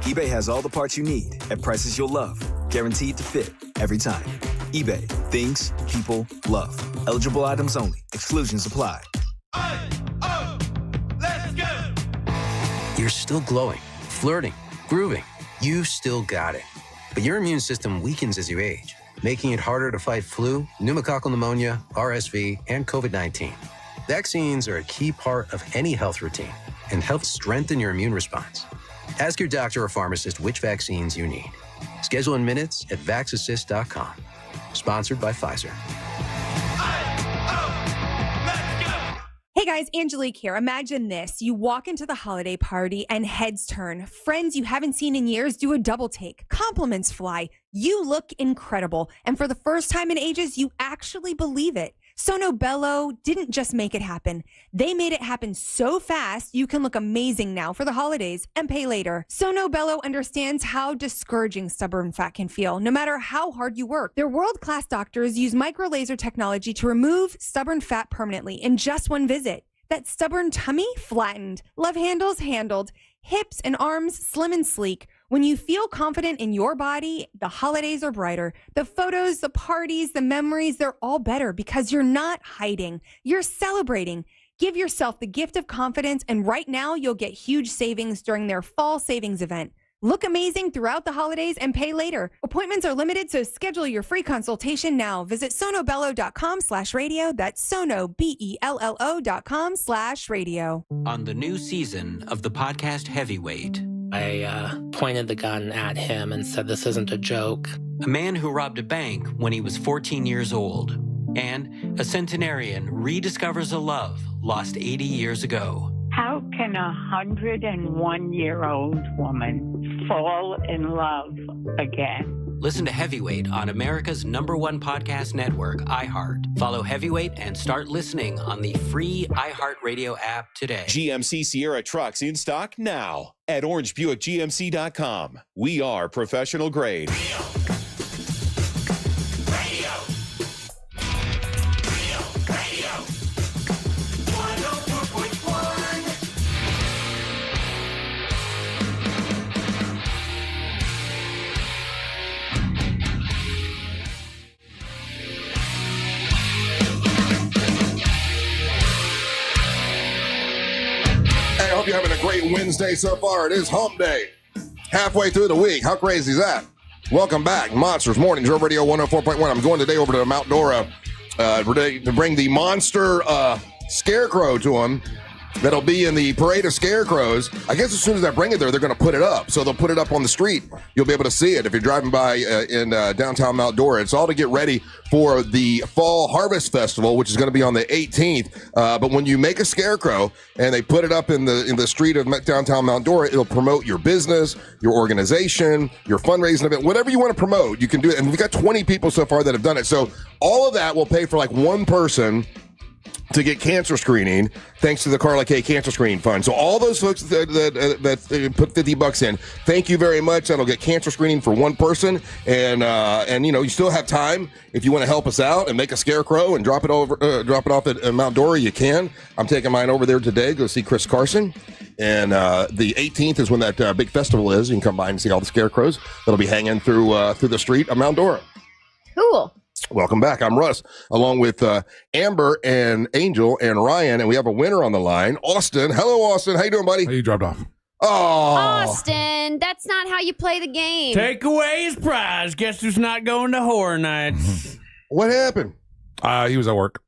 eBay has all the parts you need at prices you'll love. Guaranteed to fit every time. eBay. Things people love. Eligible items only. Exclusions apply. Let's go! You're still glowing, flirting, grooving. You still got it. But your immune system weakens as you age. making it harder to fight flu, pneumococcal pneumonia, RSV, and COVID-19. Vaccines are a key part of any health routine and help strengthen your immune response. Ask your doctor or pharmacist which vaccines you need. Schedule in minutes at vaxassist.com. Sponsored by Pfizer. Hey guys, Angelique here. Imagine this. You walk into the holiday party and heads turn. Friends you haven't seen in years do a double take. Compliments fly. You look incredible. And for the first time in ages, you actually believe it. Sono Bello didn't just make it happen. They made it happen so fast, you can look amazing now for the holidays and pay later. Sono Bello understands how discouraging stubborn fat can feel, no matter how hard you work. Their world-class doctors use micro-laser technology to remove stubborn fat permanently in just one visit. That stubborn tummy flattened, love handles handled, hips and arms slim and sleek. When you feel confident in your body, the holidays are brighter. The photos, the parties, the memories, they're all better because you're not hiding. You're celebrating. Give yourself the gift of confidence, and right now you'll get huge savings during their fall savings event. Look amazing throughout the holidays and pay later. Appointments are limited, so schedule your free consultation now. Visit sonobello.com/radio. That's Sono, BELLO.com/radio. On the new season of the podcast Heavyweight, I pointed the gun at him and said, "This isn't a joke." a man who robbed a bank when he was 14 years old, and a centenarian rediscovers a love lost 80 years ago. How can a 101-year-old woman fall in love again? Listen to Heavyweight on America's #1 podcast network, iHeart. Follow Heavyweight and start listening on the free iHeartRadio app today. GMC Sierra trucks in stock now at orangebuickgmc.com. We are professional grade. I hope you're having a great Wednesday so far. It is hump day. Halfway through the week. How crazy is that? Welcome back. Monsters Morning, Joe Radio 104.1. I'm going today over to Mount Dora to bring the monster scarecrow to them. That'll be in the Parade of Scarecrows. I guess as soon as I bring it there, they're going to put it up. So they'll put it up on the street. You'll be able to see it if you're driving by in downtown Mount Dora. It's all to get ready for the Fall Harvest Festival, which is going to be on the 18th. But when you make a scarecrow and they put it up in the street of downtown Mount Dora, it'll promote your business, your organization, your fundraising event, whatever you want to promote, you can do it. And we've got 20 people so far that have done it. So all of that will pay for like one person to get cancer screening, thanks to the Carla K Cancer Screening Fund. So all those folks that put $50 in, thank you very much. That'll get cancer screening for one person, and you know, you still have time if you want to help us out and make a scarecrow and drop it off at Mount Dora. You can. I'm taking mine over there today. Go see Chris Carson, and the 18th is when that big festival is. You can come by and see all the scarecrows that'll be hanging through the street of Mount Dora. Cool. Welcome back. I'm Russ, along with Amber and Angel and Ryan, and we have a winner on the line, Austin. Hello, Austin. How you doing, buddy? You dropped off. Oh, Austin, that's not how you play the game. Take away his prize. Guess who's not going to horror nights? What happened? He was at work.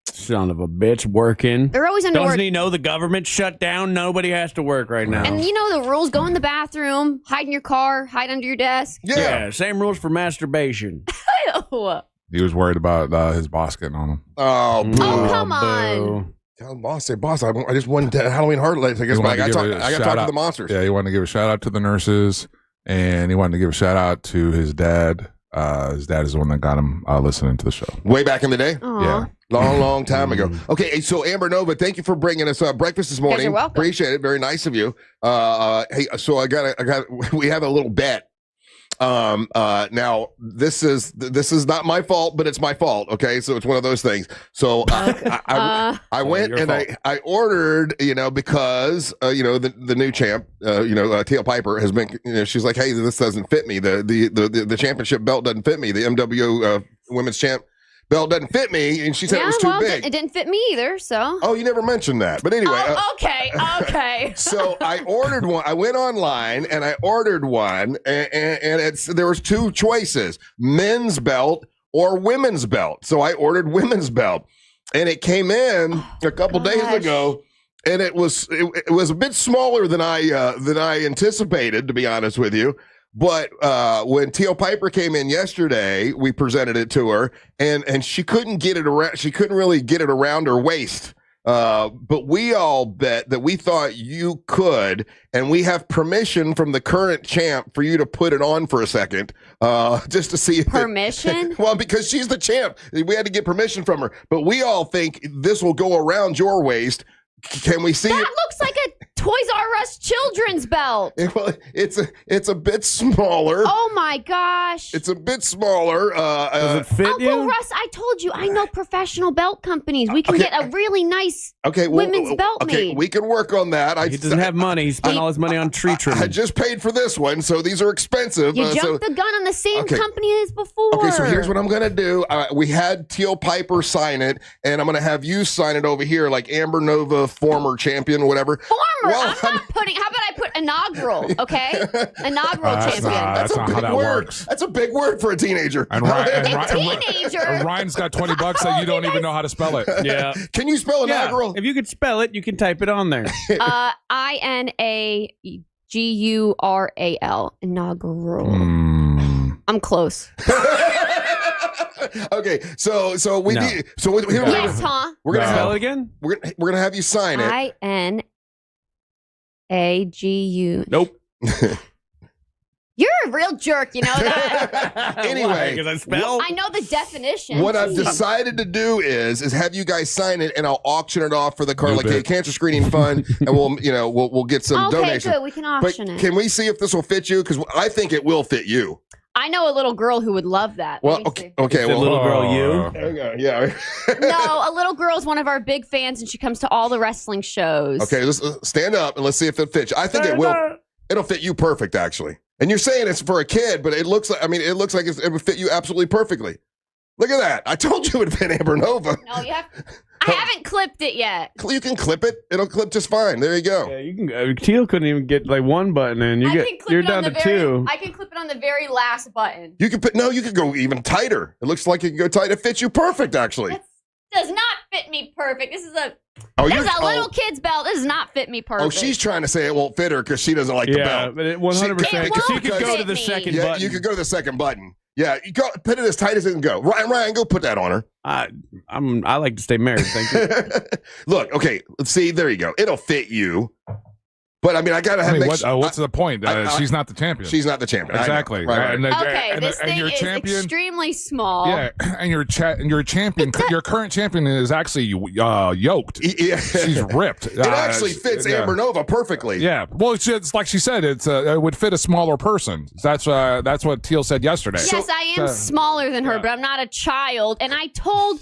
Son of a bitch, working. They're always under work. Doesn't he know the government shut down? Nobody has to work right now. And you know the rules. Go in the bathroom, hide in your car, hide under your desk. Yeah, same rules for masturbation. Ew. He was worried about his boss getting on him. Oh, come on. Tell the boss, say, boss, I just won Halloween Heart Lights. I guess I got to talk to the monsters. Yeah, he wanted to give a shout out to the nurses, and he wanted to give a shout out to his dad. His dad is the one that got him listening to the show. Way back in the day? Aww. Yeah. Long time ago. Okay, so Amber Nova, thank you for bringing us breakfast this morning. You're welcome. Appreciate it. Very nice of you. Hey, so we have a little bet. Now this is not my fault, but it's my fault. Okay, so it's one of those things. So I went and I ordered, because the new champ, Teal Piper has been, she's like, hey, this doesn't fit me. The championship belt doesn't fit me. The MWO women's champ belt doesn't fit me, and she said it was too big. It didn't fit me either, so. Oh, you never mentioned that. But anyway. Okay. So I ordered one. I went online and I ordered one, and there was two choices: men's belt or women's belt. So I ordered women's belt, and it came in a couple days ago, and it was a bit smaller than I anticipated, to be honest with you. But when Teal Piper came in yesterday, we presented it to her, and she couldn't get it around. She couldn't really get it around her waist. But we all bet that we thought you could, and we have permission from the current champ for you to put it on for a second, just to see if permission. Well, because she's the champ, we had to get permission from her. But we all think this will go around your waist. Can we see? That looks like a Toys R Us children's belt. It's a bit smaller. Oh my gosh! It's a bit smaller. Does it fit Uncle Russ, I told you I know professional belt companies. We can get a really nice women's belt made. We can work on that. He doesn't have money. He spent all his money on tree trimming. I just paid for this one, so these are expensive. You jumped the gun on the same company as before. Okay, so here's what I'm gonna do. We had Teal Piper sign it, and I'm gonna have you sign it over here, like Amber Nova, former champion, whatever. Well, I'm not putting. How about I put inaugural? Okay, inaugural champion. That's not how that works. That's a big word for a teenager. And Ryan's got $20 that you don't even know how to spell it. Yeah. Can you spell inaugural? If you could spell it, you can type it on there. INAGURAL. Inaugural. I'm close. Okay, so we need. So yes, huh? We're gonna spell it again. We're gonna have you sign it. INAGU. Nope. You're a real jerk, you know that? Anyway, because I spell. I know the definition. What I've decided to do is have you guys sign it, and I'll auction it off for the Carla K Cancer Screening Fund, and we'll get some donations. Okay, good. We can auction it. Can we see if this will fit you? Because I think it will fit you. I know a little girl who would love that. Well, okay. Well, little girl, you? Yeah. No, a little girl is one of our big fans, and she comes to all the wrestling shows. Okay, let's stand up and let's see if it fits you. I think it will. It'll fit you perfect, actually. And you're saying it's for a kid, but it looks like it would fit you absolutely perfectly. Look at that. I told you it would fit Amber Nova. No, I haven't clipped it yet. You can clip it. It'll clip just fine. There you go. Yeah, you can. Teal couldn't even get like one button in. You're down to two. I can clip it on the very last button. You can you could go even tighter. It looks like you can go tight. It fits you perfect, actually. That does not fit me perfect. This is a little kid's belt. This does not fit me perfect. Oh, she's trying to say it won't fit her because she doesn't like the belt. But 100%. Because she could go to the second button. You could go to the second button. Yeah, you go put it as tight as it can go. Ryan, go put that on her. I like to stay married. Thank you. Look, okay, let's see. There you go. It'll fit you. But I mean, I gotta have. What's the point? She's not the champion. She's not the champion. Exactly. Right. This thing is extremely small. Yeah, and your champion, your current champion is actually yoked. Yeah. She's ripped. It actually fits Amber Nova perfectly. Yeah. Well, it's like she said. It would fit a smaller person. That's what Teal said yesterday. Yes, I am smaller than her, but I'm not a child. And I told.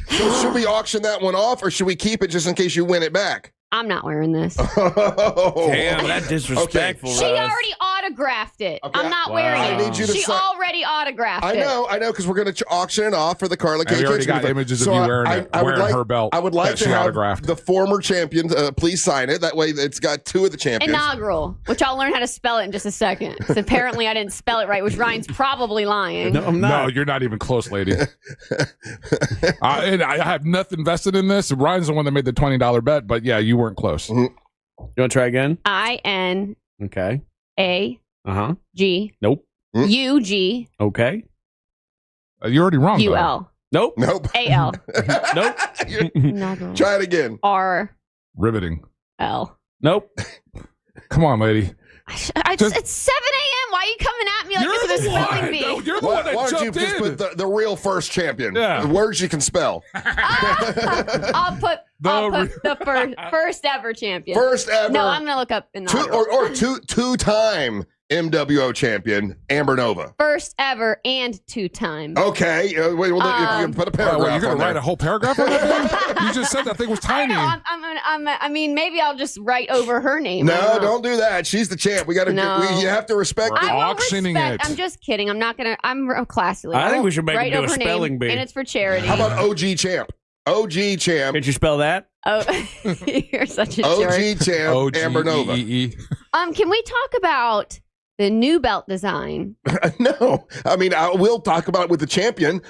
So should we auction that one off, or should we keep it just in case you win it back? I'm not wearing this. Damn, that's disrespectful. She already autographed it. Okay. I'm not wearing it. I need you to already autographed it. I know, because we're going to auction it off for the Carla K. We already got images of you wearing her belt. I would like to have autographed. The former champion please sign it. That way it's got two of the champions. Inaugural, which I'll learn how to spell it in just a second. Because apparently I didn't spell it right, which Ryan's probably lying. No, I'm not. No, you're not even close, lady. And I have nothing vested in this. Ryan's the one that made the $20 bet, but yeah, you weren't close. Mm-hmm. You want to try again? INAGUL. Okay. Nope. UG. Okay. You're already wrong. UL. Nope. AL. Nope. Try it again. R. Riveting. L. Nope. Come on, lady. It's 7 a.m. Why are you coming at me like this with a spelling bee? No, you're the one that Why don't you jumped just in. put the real first champion? Yeah. The words you can spell. I'll put the first ever champion. First ever. No, I'm gonna look up inaugural. Two-time MWO champion, Amber Nova. First ever and 2-time. Okay. Wait, well, you can put a paragraph you're going on to write there. a whole paragraph on that thing? You just said that thing was tiny. I mean, maybe I'll just write over her name. No, don't do that. She's the champ. We got to. No. You have to respect it. Auctioning it. I'm just kidding. I'm not gonna. I'm a classy. I think we should make write him do a over her spelling name, bee. and it's for charity. How about OG champ? OG champ. Could you spell that? Oh, you're such a jerk. OG champ, Amber Nova. Can we talk about the new belt design? No, I mean I will talk about it with the champion.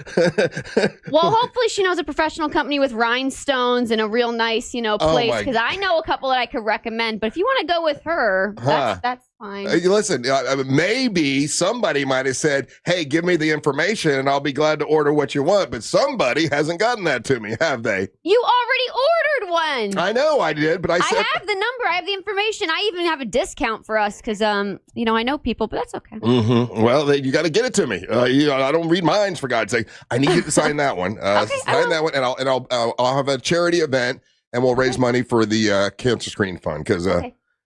Well, hopefully she knows a professional company with rhinestones and a real nice, place. Because I know a couple that I could recommend. But if you want to go with her, that's fine. Listen, maybe somebody might have said, "Hey, give me the information, and I'll be glad to order what you want." But somebody hasn't gotten that to me, have they? You already ordered one. I know I did, but I said I have the number. I have the information. I even have a discount for us because, I know people, but that's okay. Mm-hmm. Well, you got to get it to me. I don't read minds, for God's sake. I need you to sign that one. Sign that one, and I'll have a charity event, and we'll raise money for the cancer screening fund because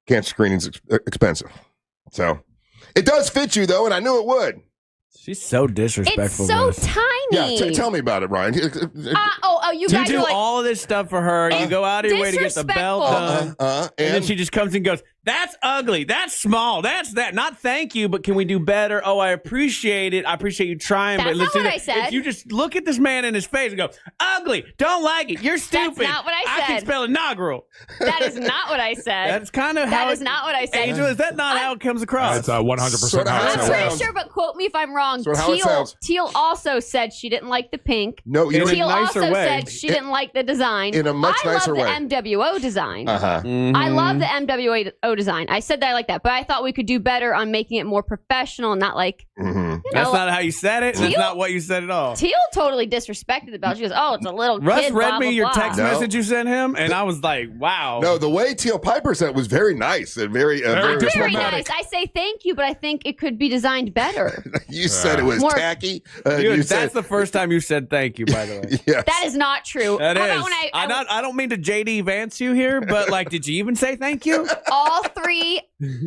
cancer screening is expensive. So it does fit you though, and I knew it would. She's so disrespectful. It's so tiny. Yeah, tell me about it, Ryan. You guys do are like, all of this stuff for her. You go out of your way to get the belt done, and then she just comes and goes, "That's ugly. That's small. That's that. Not thank you, but can we do better? Oh, I appreciate it. I appreciate you trying. That's but not listen, what I said. If you just look at this man in his face and go, ugly, don't like it. You're stupid. That's not what I said. I can spell inaugural. That is not what I said. That's kind of how. That is not what I said. Angel, is that not how it comes across? That's 100% how it I'm sounds. pretty sure, but quote me if I'm wrong. Teal also said she didn't like the pink. No, you Teal in a nicer also way. said she didn't like the design. In a much nicer way. I love the MWO design. Mm-hmm. I love the MWO design. I said that I like that, but I thought we could do better on making it more professional and not like. That's not how you said it. That's not what you said at all. Teal totally disrespected the belt. She goes, "Oh, it's a little Russ kid." read blah, me blah, your blah. text message you sent him, and I was like, "Wow." No, the way Teal Piper said it was very nice and very Very nice. I say thank you, but I think it could be designed better. You said it was More- tacky. Dude, that's the first time you said thank you, by the way. Yes. That is not true. That How is. about when I don't mean to JD Vance you here, but like, did you even say thank you? all three?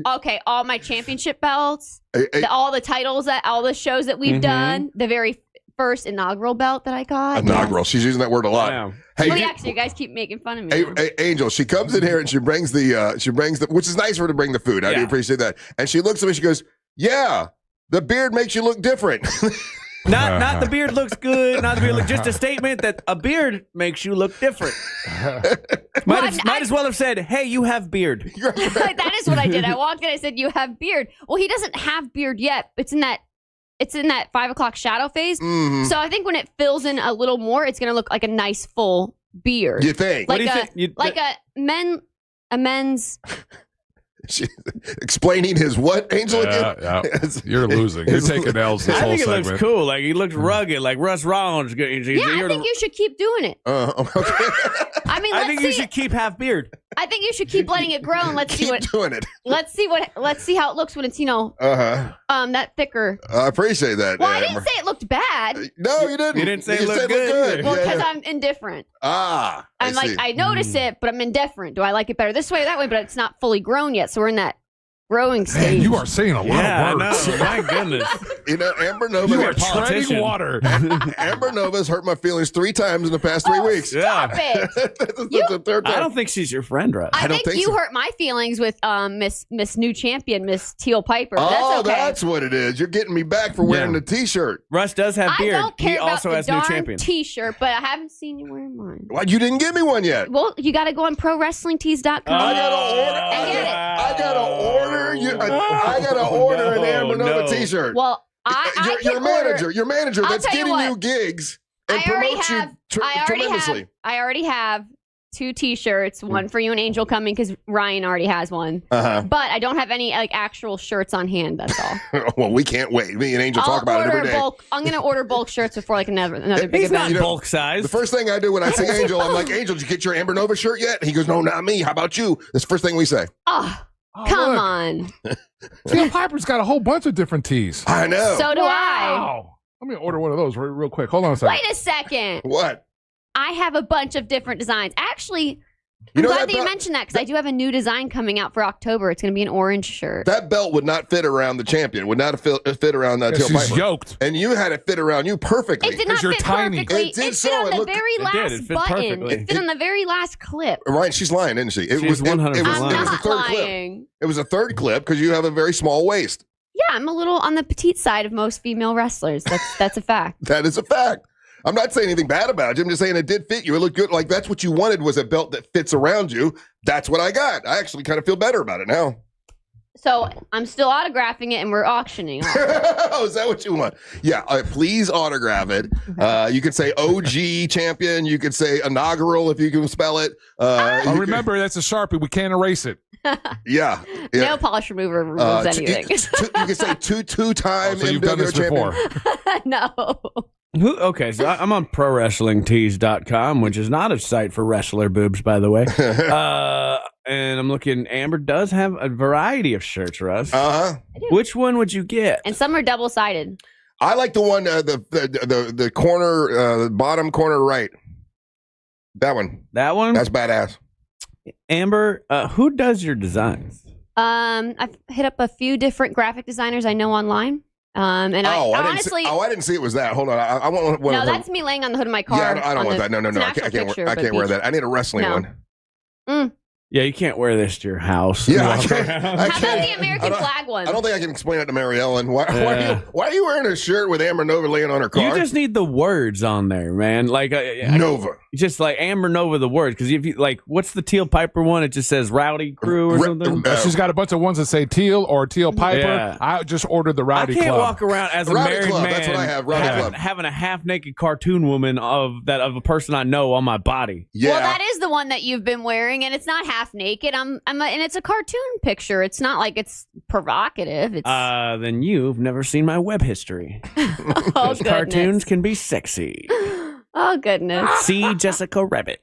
Okay, all my championship belts, all the titles all the shows that we've done, the very first inaugural belt that I got. Inaugural. She's using that word a lot. Wow. Hey, Well, actually, you guys keep making fun of me. Angel, she comes in here and she brings the which is nice for her to bring the food. I do appreciate that. And she looks at me, she goes, "Yeah, the beard makes you look different." Not the beard looks good. Not the beard look. Just a statement that a beard makes you look different. Might as well have said, "Hey, you have beard." That is what I did. I walked in. I said, "You have beard." Well, he doesn't have beard yet. It's in that 5 o'clock shadow phase. Mm-hmm. So I think when it fills in a little more, it's gonna look like a nice full beard. You think? Like a men's. Explaining his what, Angel? Yeah. You're losing. You're taking L's this I whole think it segment. looks cool. Like he looks rugged. Like Russ Rollins. Yeah, I think you should keep doing it. Okay. I mean, I think you should keep half beard. I think you should keep letting it grow and let's see what. Doing it. Let's see how it looks when it's that thicker. I appreciate that. Well, I didn't say it looked bad. No, you didn't. You didn't say it looked said good. Well, Yeah, because yeah. I'm indifferent. I see. I notice it, but I'm indifferent. Do I like it better this way or that way? But it's not fully grown yet, so we're in that growing stage. Man, you are saying a lot of words. I know. My goodness. Amber Nova. You are treading water. Amber Nova's hurt my feelings 3 times in the past 3 weeks. Stop it. That's the third time. I don't think she's your friend, Russ. I think you hurt my feelings with Miss New Champion, Miss Teal Piper. Oh, That's okay. that's what it is. You're getting me back for wearing the T-shirt. Russ does have beard. I don't care he about also the has new darn champion. T-shirt, but I haven't seen you wearing mine. Well, you didn't give me one yet. Well, you got to go on ProWrestlingTees.com. I gotta order an Amber Nova T-shirt. Well, your manager that's tell you getting what. you gigs and promotes you tremendously. I already have 2 T-shirts, one for you and Angel coming because Ryan already has one. Uh-huh. But I don't have any actual shirts on hand. That's all. Well, we can't wait. Me and Angel talk about it every day. I'm gonna order bulk shirts before another big He's not event. bulk size. The first thing I do when I see Angel, I'm like, "Angel, did you get your Amber Nova shirt yet?" And he goes, "No, not me. How about you?" That's the first thing we say. Come on. Teal Piper's got a whole bunch of different tees. I know. So do I. Wow. Let me order one of those real quick. Hold on a second. Wait a second. What? I have a bunch of different designs. Actually, I'm glad that you mentioned that because I do have a new design coming out for October. It's going to be an orange shirt. That belt would not fit around the champion. Would not fit around that Teal Piper. She's yoked. And you had it fit around you perfectly. It did not fit perfectly. It fit on the very last button. It fit on the very last clip. Right, she's lying, isn't she? It was 100%. It was the third clip. It was a third clip because you have a very small waist. Yeah, I'm a little on the petite side of most female wrestlers. That's a fact. That is a fact. I'm not saying anything bad about it. I'm just saying it did fit you. It looked good. Like, that's what you wanted was a belt that fits around you. That's what I got. I actually kind of feel better about it now. So I'm still autographing it and we're auctioning. Oh, is that what you want? Yeah, please autograph it. You could say OG champion. You could say inaugural if you can spell it. Remember, that's a Sharpie. We can't erase it. Yeah. Nail polish remover removes anything. You can say two-time so you've done this champion. before. No. Okay, so I'm on ProWrestlingTees.com, which is not a site for wrestler boobs, by the way. And I'm looking. Amber does have a variety of shirts, Russ. Which one would you get? And some are double-sided. I like the one, the corner, bottom corner right. That one. That one? That's badass. Amber, who does your designs? I've hit up a few different graphic designers I know online. I didn't see it was that. Hold on, I want one. No, that's me laying on the hood of my car. Yeah, I don't want that. No, I can't wear that. I need a wrestling one. Yeah, you can't wear this to your house. Yeah, How about the American flag one? I don't think I can explain it to Mary Ellen. Why are you wearing a shirt with Amber Nova laying on her car? You just need the words on there, man. Like Nova. Just like Amber Nova, the words. Because if you like, what's the Teal Piper one? It just says Rowdy Crew or something. She's got a bunch of ones that say Teal or Teal Piper. Yeah. I just ordered the Rowdy Club. I can't walk around as a married man. That's what I have. Rowdy Club. Having a half naked cartoon woman of a person I know on my body. Yeah. Well, that is the one that you've been wearing, and it's not half naked. And it's a cartoon picture. It's not like it's provocative. It's then you've never seen my web history. Oh, goodness. Cartoons can be sexy. Oh, goodness. See Jessica Rabbit.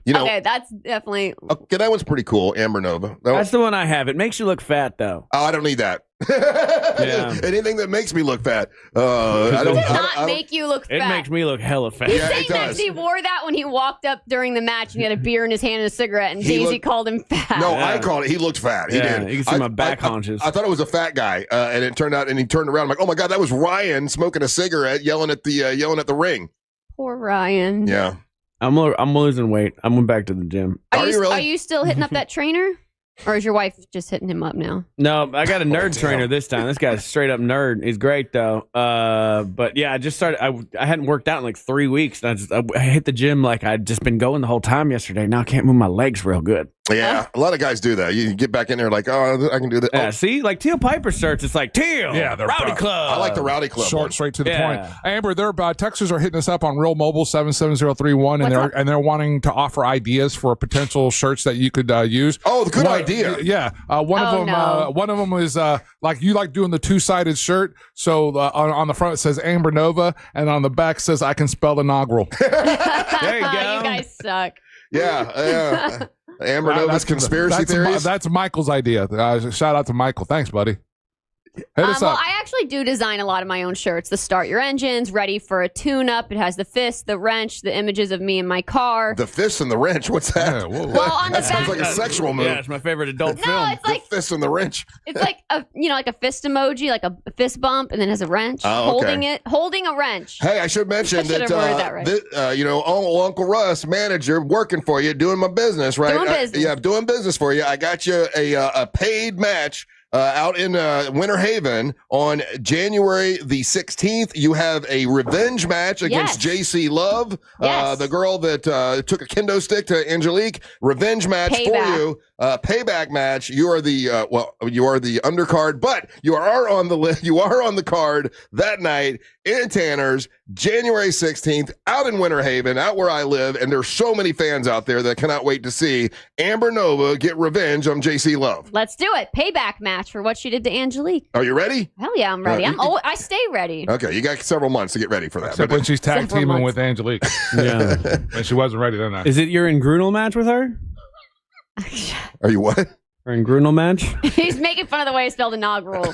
Okay, that's definitely. Okay, that one's pretty cool. Amber Nova. That's the one I have. It makes you look fat, though. Oh, I don't need that. Yeah. Anything that makes me look fat. It does not make you look fat. It makes me look hella fat. He's saying that he wore that when he walked up during the match and he had a beer in his hand and a cigarette, and Daisy called him fat. No, I called it. He looked fat. He did. You can see my back haunches. I thought it was a fat guy, and it turned out, and he turned around. I'm like, oh my god, that was Ryan smoking a cigarette, yelling at the ring. Poor Ryan. Yeah. I'm losing weight. I went back to the gym. Are you really? Are you still hitting up that trainer? Or is your wife just hitting him up now? No, I got a nerd trainer this time. This guy's straight up nerd. He's great though. But yeah, I just started. I hadn't worked out in like 3 weeks. And I hit the gym like I'd just been going the whole time yesterday. Now I can't move my legs real good. Yeah, a lot of guys do that. You get back in there like, oh, I can do that. Yeah, see, like Teal Piper shirts, it's like Teal. Yeah, they're Rowdy Club. I like the Rowdy Club. Short, straight to the point. Amber, their texters are hitting us up on Real Mobile 77031, and they're wanting to offer ideas for potential shirts that you could use. Oh, good idea. Yeah, one of them is like you like doing the 2-sided shirt. So on the front it says Amber Nova, and on the back says I can spell inaugural. There you go. You guys suck. Yeah. Amber Nova's conspiracy theories. That's Michael's idea. Shout out to Michael. Thanks, buddy. Hit us up. I actually do design a lot of my own shirts. The Start Your Engines, Ready for a Tune-Up. It has the fist, the wrench, the images of me and my car. The fist and the wrench? What's that? Yeah, well, on the that sounds like a sexual move. Yeah, it's my favorite adult film. It's like the fist and the wrench. It's like a fist emoji, like a fist bump, and then has a wrench holding a wrench. Hey, I should mention that right. Uncle Russ, manager, working for you, doing my business, right? Doing business. Doing business for you. I got you a paid match. Out in Winter Haven on January the 16th, you have a revenge match against JC Love, the girl that took a kendo stick to Angelique. Revenge match for you. Payback match. You are the undercard, but you are on the list. You are on the card that night in Tanner's, January 16th, out in Winter Haven, out where I live, and there's so many fans out there that cannot wait to see Amber Nova get revenge on JC Love. Let's do it. Payback match for what she did to Angelique. Are you ready? Hell yeah, I'm ready. I stay ready. Okay, you got several months to get ready for that. Except when she's tag teaming with Angelique. Yeah, and she wasn't ready then. Is it your Ingrunal match with her? Are you what? Or Ingrunal match? He's making fun of the way I spelled inaugural.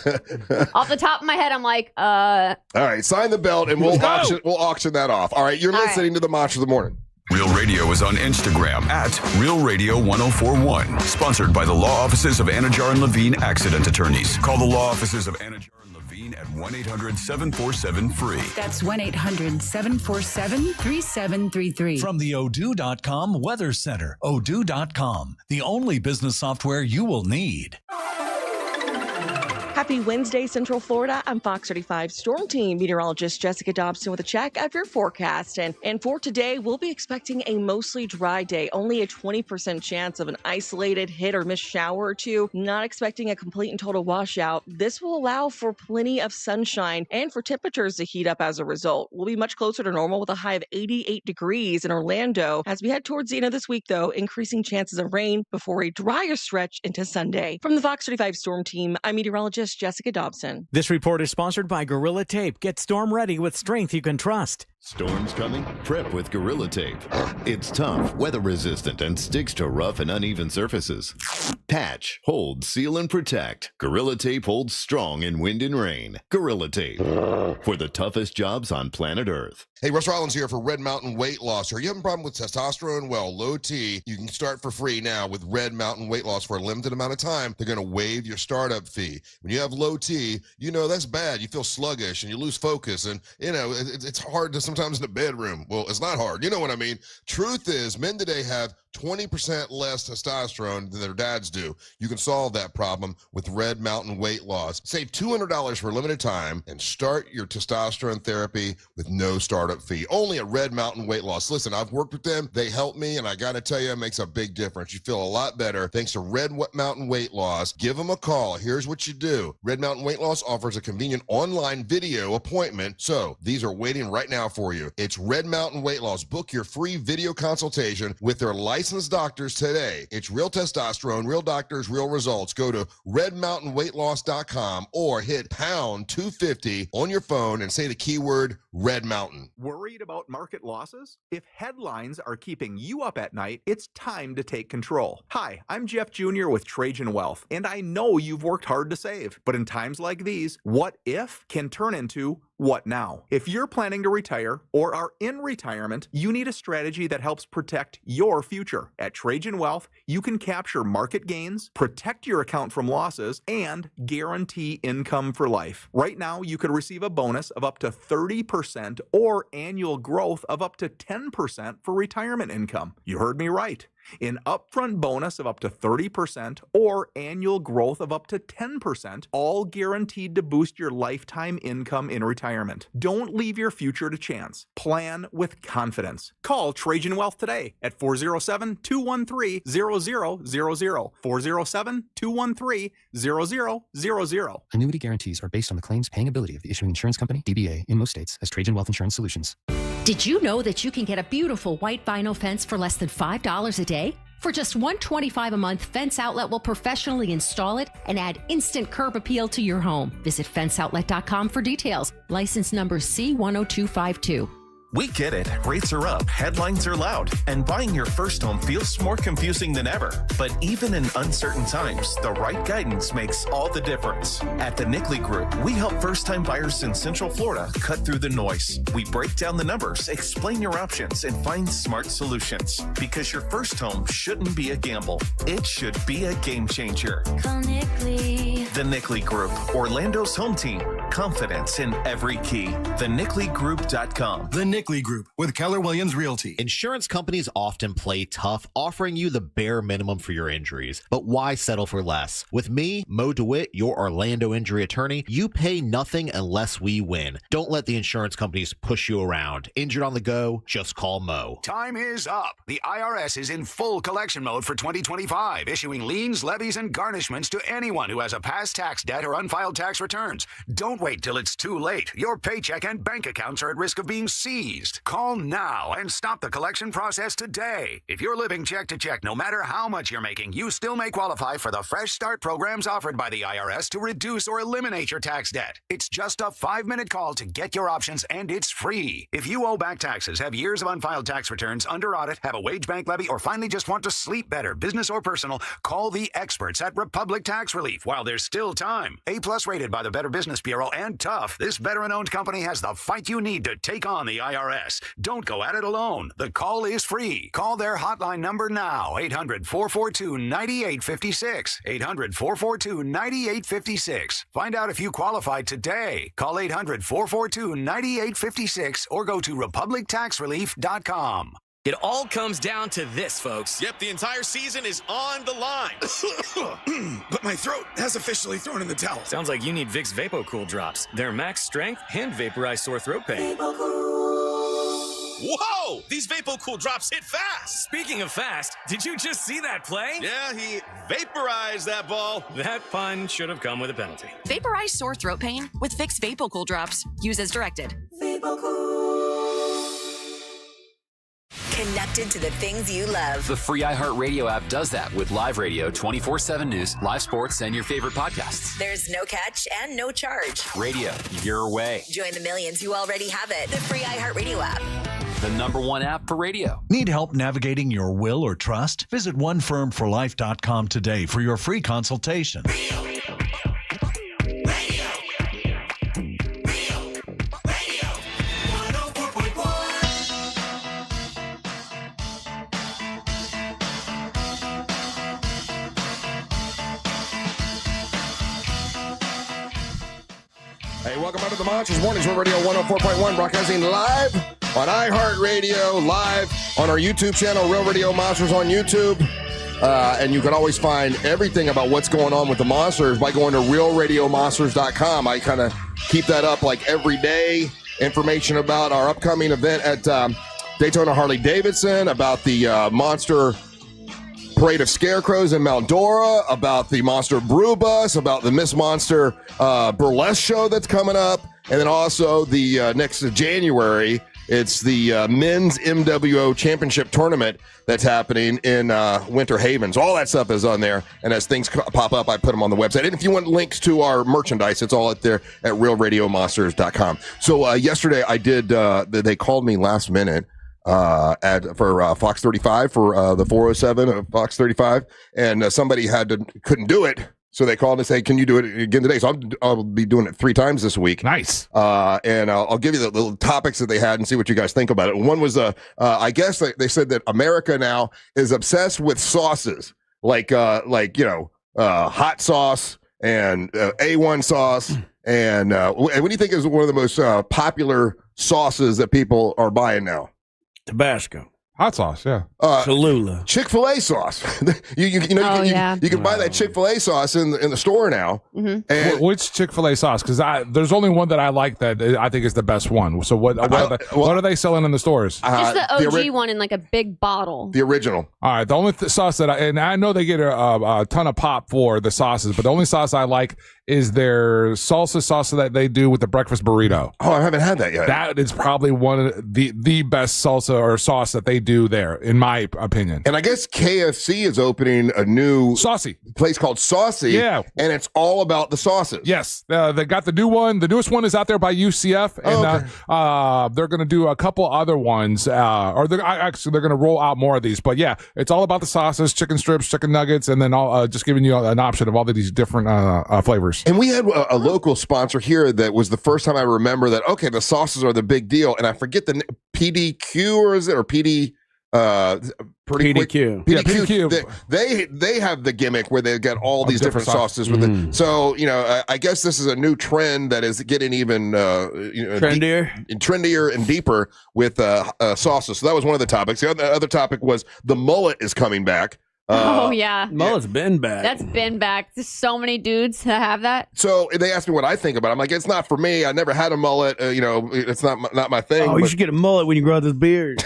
Off the top of my head, I'm like, All right, sign the belt and we'll auction that off. All right, you're listening to the Monster of the Morning. Real Radio is on Instagram at Real Radio 1041. Sponsored by the law offices of Anajar and Levine Accident Attorneys. Call the law offices of Anajar and Levine at 1-800-747-FREE. That's 1-800-747-3733. From the Odoo.com Weather Center. Odoo.com, the only business software you will need. Happy Wednesday, Central Florida. I'm Fox 35 Storm Team meteorologist Jessica Dobson with a check of your forecast. And for today, we'll be expecting a mostly dry day, only a 20% chance of an isolated hit or miss shower or two. Not expecting a complete and total washout. This will allow for plenty of sunshine and for temperatures to heat up as a result. We'll be much closer to normal with a high of 88 degrees in Orlando. As we head towards the end of this week, though, increasing chances of rain before a drier stretch into Sunday. From the Fox 35 Storm Team, I'm meteorologist Jessica Dobson. This report is sponsored by Gorilla Tape. Get storm ready with strength you can trust. Storms coming? Prep with Gorilla Tape. It's tough, weather resistant, and sticks to rough and uneven surfaces. Patch, hold, seal, and protect. Gorilla Tape holds strong in wind and rain. Gorilla Tape. For the toughest jobs on planet Earth. Hey, Russ Rollins here for Red Mountain Weight Loss. Are you having a problem with testosterone? Well, low T, you can start for free now with Red Mountain Weight Loss for a limited amount of time. They're going to waive your startup fee. When you have low T, you know that's bad. You feel sluggish and you lose focus, and you know it's hard to sometimes in the bedroom. Well, it's not hard. You know what I mean? Truth is, men today have 20% less testosterone than their dads do. You can solve that problem with Red Mountain Weight Loss. Save $200 for a limited time and start your testosterone therapy with no startup fee. Only at Red Mountain Weight Loss. Listen, I've worked with them. They help me, and I got to tell you, it makes a big difference. You feel a lot better thanks to Red Mountain Weight Loss. Give them a call. Here's what you do. Red Mountain Weight Loss offers a convenient online video appointment. So these are waiting right now for you. It's Red Mountain Weight Loss. Book your free video consultation with their licensed doctors today. It's real testosterone, real doctors, real results. Go to redmountainweightloss.com or hit pound 250 on your phone and say the keyword Red Mountain. Worried about market losses? If headlines are keeping you up at night, it's time to take control. Hi, I'm Jeff Jr. with Trajan Wealth, and I know you've worked hard to save. But in times like these, what if can turn into what now? If you're planning to retire or are in retirement, you need a strategy that helps protect your future. At Trajan Wealth, you can capture market gains, protect your account from losses, and guarantee income for life. Right now, you could receive a bonus of up to 30% or annual growth of up to 10% for retirement income. You heard me right. An upfront bonus of up to 30% or annual growth of up to 10%, all guaranteed to boost your lifetime income in retirement. Don't leave your future to chance. Plan with confidence. Call Trajan Wealth today at 407-213-0000. 407-213-0000. Annuity guarantees are based on the claims paying ability of the issuing insurance company, DBA, in most states as Trajan Wealth Insurance Solutions. Did you know that you can get a beautiful white vinyl fence for less than $5 a day? For just $125 a month, Fence Outlet will professionally install it and add instant curb appeal to your home. Visit fenceoutlet.com for details. License number C10252. We get it. Rates are up, headlines are loud, and buying your first home feels more confusing than ever. But even in uncertain times, the right guidance makes all the difference. At the Nickley Group, we help first-time buyers in Central Florida cut through the noise. We break down the numbers, explain your options, and find smart solutions. Because your first home shouldn't be a gamble. It should be a game changer. Call Nickley. The Nickley Group, Orlando's home team. Confidence in every key. TheNickleyGroup.com. The Nickley Group with Keller Williams Realty. Insurance companies often play tough, offering you the bare minimum for your injuries. But why settle for less? With me, Mo DeWitt, your Orlando injury attorney, you pay nothing unless we win. Don't let the insurance companies push you around. Injured on the go? Just call Mo. Time is up. The IRS is in full collection mode for 2025, issuing liens, levies, and garnishments to anyone who has a past tax debt or unfiled tax returns. Don't wait till it's too late. Your paycheck and bank accounts are at risk of being seized. Call now and stop the collection process today. If you're living check to check, no matter how much you're making, you still may qualify for the Fresh Start programs offered by the IRS to reduce or eliminate your tax debt. It's just a 5-minute call to get your options, and it's free. If you owe back taxes, have years of unfiled tax returns, under audit, have a wage bank levy, or finally just want to sleep better, business or personal, call the experts at Republic Tax Relief while there's still time. A+ rated by the Better Business Bureau thorough and tough, this veteran-owned company has the fight you need to take on the IRS. Don't go at it alone. The call is free. Call their hotline number now, 800-442-9856. 800-442-9856. Find out if you qualify today. Call 800-442-9856 or go to republictaxrelief.com. It all comes down to this, folks. Yep, the entire season is on the line. But my throat has officially thrown in the towel. Sounds like you need Vicks VapoCool drops. They're max strength and vaporize sore throat pain. Whoa! These VapoCool drops hit fast. Speaking of fast, did you just see that play? Yeah, he vaporized that ball. That pun should have come with a penalty. Vaporize sore throat pain with Vicks VapoCool drops. Use as directed. Connected to the things you love. The free iHeartRadio app does that with live radio, 24/7 news, live sports, and your favorite podcasts. There's no catch and no charge. Radio, your way. Join the millions who already have it. The free iHeartRadio app. The #1 app for radio. Need help navigating your will or trust? Visit onefirmforlife.com today for your free consultation. Hey, welcome back to the Monsters Mornings Real Radio 104.1, broadcasting live on iHeartRadio, live on our YouTube channel, Real Radio Monsters on YouTube. And you can always find everything about what's going on with the Monsters by going to realradiomonsters.com. I kind of keep that up like every day. Information about our upcoming event at Daytona Harley-Davidson, about the Monster Parade of Scarecrows in Mount Dora, about the Monster Brew Bus, about the Miss Monster Burlesque show that's coming up, and then also the next January, it's the Men's MWO Championship Tournament that's happening in Winter Haven. So all that stuff is on there, and as things pop up, I put them on the website. And if you want links to our merchandise, it's all out there at realradiomonsters.com. So yesterday I did, they called me last minute for Fox 35 for the 407 of Fox 35, and somebody couldn't do it, so they called and say, "Can you do it again today?" So I'll be doing it 3 times this week. Nice. And I'll give you the little topics that they had and see what you guys think about it. One was I guess they said that America now is obsessed with sauces, like hot sauce and A1 sauce. And what do you think is one of the most popular sauces that people are buying now? Tabasco. Hot sauce, yeah. Cholula. Chick-fil-A sauce. you can buy that Chick-fil-A sauce in the store now. Mm-hmm. And which Chick-fil-A sauce? Because there's only one that I like that I think is the best one. So what are they selling in the stores? Just the OG one in like a big bottle. The original. All right. The only sauce that I know they get a ton of pop for the sauces, but the only sauce I like is their salsa sauce that they do with the breakfast burrito. Oh, I haven't had that yet. That is probably one of the best salsa or sauce that they do there, in my opinion. And I guess KFC is opening a new Saucy place called Saucy. Yeah. And it's all about the sauces. Yes. They got the new one. The newest one is out there by UCF. And they're going to do a couple other ones. They're going to roll out more of these. But yeah, it's all about the sauces, chicken strips, chicken nuggets, and then just giving you an option of all of these different flavors. And we had a local sponsor here that was the first time I remember that, okay, the sauces are the big deal. And I forget the PDQ, or is it, or PD? PDQ. PDQ. They have the gimmick where they get all these different sauces with it. So, I guess this is a new trend that is getting even trendier and deeper with sauces. So that was one of the topics. The other topic was the mullet is coming back. Oh, yeah. Mullet's been back. That's been back. There's so many dudes that have that. So they asked me what I think about it. I'm like, it's not for me. I never had a mullet. It's not my thing. Oh, you should get a mullet when you grow this beard.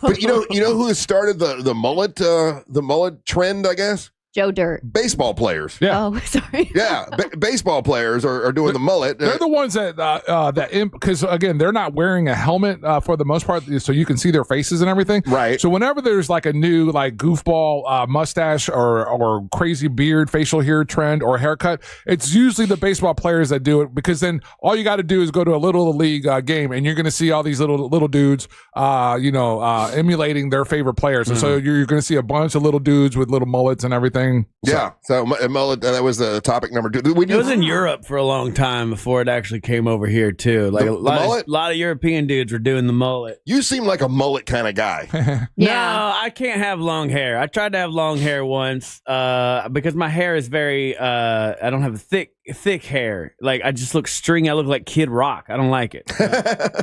But you know who started the mullet trend, I guess? Joe Dirt. Baseball players. Yeah. Oh, sorry. Yeah, baseball players are doing the mullet. They're the ones because again, they're not wearing a helmet for the most part, so you can see their faces and everything. Right. So whenever there's like a new like goofball mustache or crazy beard, facial hair trend or haircut, it's usually the baseball players that do it, because then all you got to do is go to a little league game and you're going to see all these little dudes, emulating their favorite players. And so you're going to see a bunch of little dudes with little mullets and everything. thing. Yeah, so mullet, that was the topic number 2. It was in Europe for a long time before it actually came over here too. Like The mullet? a lot of European dudes were doing the mullet. You seem like a mullet kind of guy. No, I can't have long hair. I tried to have long hair once because my hair is very. I don't have thick hair. Like I just look stringy. I look like Kid Rock. I don't like it.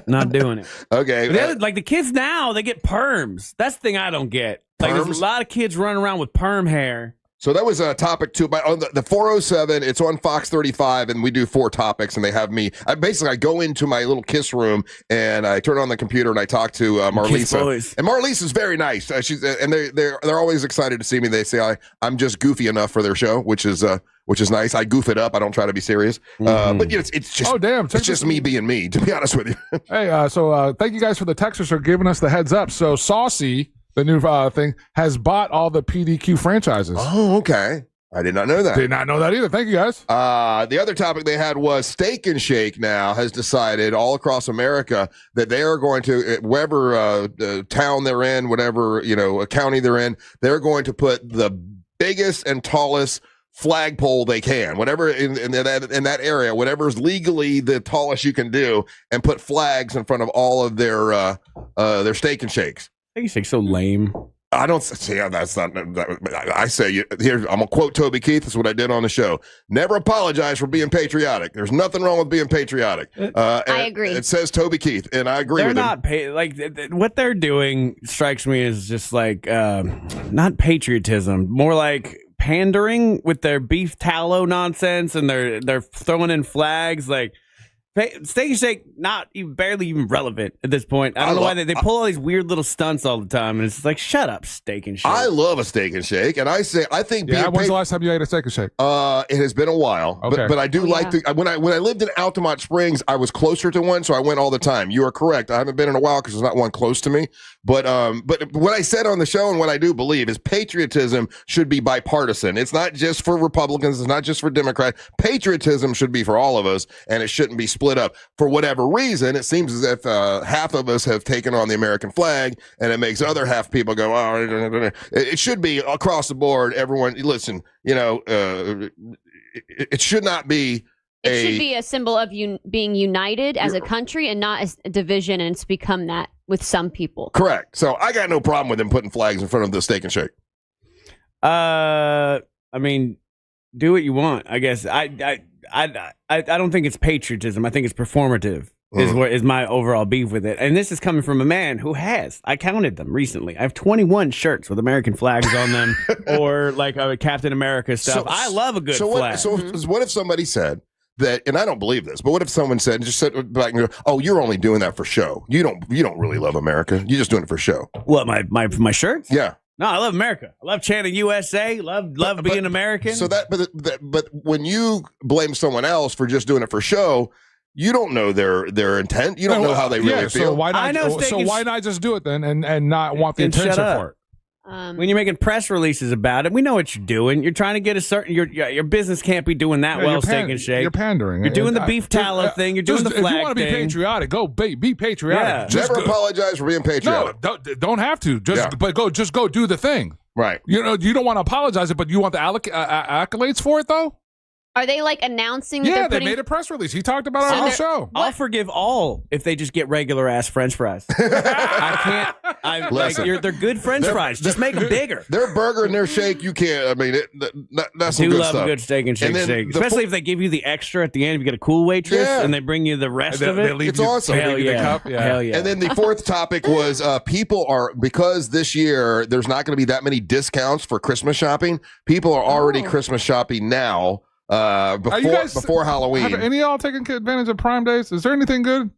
Not doing it. Okay. Like the kids now, they get perms. That's the thing I don't get. Like there's a lot of kids running around with perm hair. So that was a topic 2. But on the 407, it's on Fox 35, and we do 4 topics, and they have me. I go into my little KISS room, and I turn on the computer, and I talk to Marlisa. And Marlisa is very nice. They're always excited to see me. They say I'm just goofy enough for their show, which is nice. I goof it up. I don't try to be serious. But it's just it's just me being me, to be honest with you. Hey, so thank you guys for the texters for giving us the heads up. So Saucy, the new thing, has bought all the PDQ franchises. Oh, okay. I did not know that. Did not know that either. Thank you, guys. The other topic they had was Steak and Shake now has decided all across America that they are going to, wherever town they're in, whatever, county they're in, they're going to put the biggest and tallest flagpole they can, whatever in that area, whatever's legally the tallest you can do, and put flags in front of all of their Steak and Shakes. Steak and Shake's so lame. I don't see how that's not. I say here. I'm gonna quote Toby Keith. That's what I did on the show. Never apologize for being patriotic. There's nothing wrong with being patriotic. I agree. It says Toby Keith, and I agree They're with not him. What they're doing strikes me as just like not patriotism, more like pandering with their beef tallow nonsense, and they're throwing in flags like. Steak and Shake, barely even relevant at this point. I don't know why they pull all these weird little stunts all the time, and it's just like, shut up, Steak and Shake. I love a Steak and Shake, and I think. Yeah, when's the last time you ate a Steak and Shake? It has been a while, okay. but I do like to. When I lived in Altamont Springs, I was closer to one, so I went all the time. You are correct. I haven't been in a while because there's not one close to me. But what I said on the show and what I do believe is patriotism should be bipartisan. It's not just for Republicans. It's not just for Democrats. Patriotism should be for all of us, and it shouldn't be split up. For whatever reason, it seems as if half of us have taken on the American flag, and it makes other half people go, oh, it should be across the board. Everyone, listen, it should not be. It should be a symbol of being united as a country and not as a division, and it's become that with some people. Correct. So I got no problem with them putting flags in front of the Steak and Shake. I mean, do what you want, I guess. I don't think it's patriotism. I think it's performative. Is my overall beef with it. And this is coming from a man who I counted them recently. I have 21 shirts with American flags on them, or like Captain America stuff. I love a good flag. So what if somebody said that, and I don't believe this, but what if someone said, just sit back and go, oh, you're only doing that for show. You don't really love America. You're just doing it for show. What, my shirts? Yeah. No, I love America. I love chanting USA. Love being American. So but when you blame someone else for just doing it for show, you don't know their intent. You don't know how they really feel. So why not just do it then and not want the attention for it? When you're making press releases about it, we know what you're doing. You're trying to get a certain your business can't be doing that well. Steak and Shake. You're pandering. You're doing the beef tallow thing. You're doing the flag thing. If you want to be patriotic, go be patriotic. Yeah. Never apologize for being patriotic. No, don't have to. But go do the thing. Right. You don't want to apologize, but you want the accolades for it though. Are they like announcing? That Yeah, they're they made a press release. He talked about it on the show. I'll forgive all if they just get regular ass French fries. I can't. They're good French fries. Just make them bigger. Their burger and their shake, you can't. I mean, that's some I good love stuff. a good Steak and Shake, especially if they give you the extra at the end. If you get a cool waitress and they bring you the rest of it. It's awesome. Hell yeah. Hell yeah. And then the fourth topic was because this year there's not going to be that many discounts for Christmas shopping. People are already Christmas shopping now. Before Halloween. Have any of y'all taken advantage of Prime Days? Is there anything good?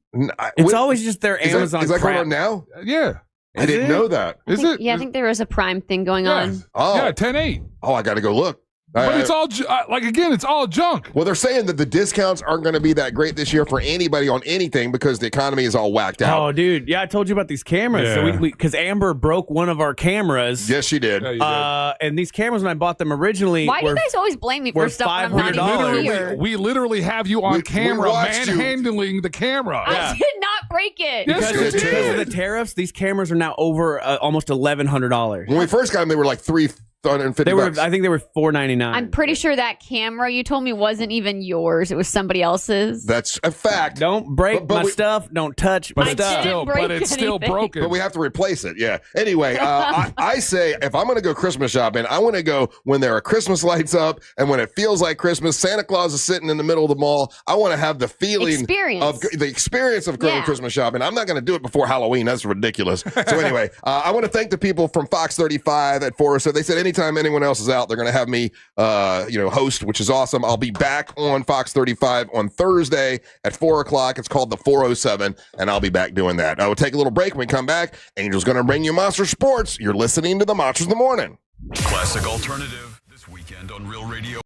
It's always just their Amazon. Is that crap. going on now? Yeah. I didn't know that. Is it? Yeah, I think there is a Prime thing going on. Oh. Yeah, 10/8. Oh, I got to go look. But it's all it's all junk. Well, they're saying that the discounts aren't going to be that great this year for anybody on anything because the economy is all whacked out. Oh, dude. Yeah, I told you about these cameras. Yeah. So because Amber broke one of our cameras. Yes, she did. And these cameras, when I bought them originally, Why do you guys always blame me for stuff I'm not even here? We literally have you on camera manhandling the camera. I did not break it. Because of the tariffs, these cameras are now over almost $1,100. When we first got them, they were like $350. $150. I think they were $4.99. I'm pretty sure that camera you told me wasn't even yours. It was somebody else's. That's a fact. Don't break my stuff. Don't touch my stuff. It's still broken. But we have to replace it. Yeah. Anyway, I say if I'm going to go Christmas shopping, I want to go when there are Christmas lights up and when it feels like Christmas. Santa Claus is sitting in the middle of the mall. I want to have the feeling of the experience of going Christmas shopping. I'm not going to do it before Halloween. That's ridiculous. So anyway, I want to thank the people from Fox 35 at 407. They said anytime anyone else is out, they're going to have me, host, which is awesome. I'll be back on Fox 35 on Thursday at 4:00. It's called the 407, and I'll be back doing that. I will take a little break. When we come back, Angel's going to bring you Monster Sports. You're listening to the Monsters in the Morning. Classic alternative this weekend on Real Radio.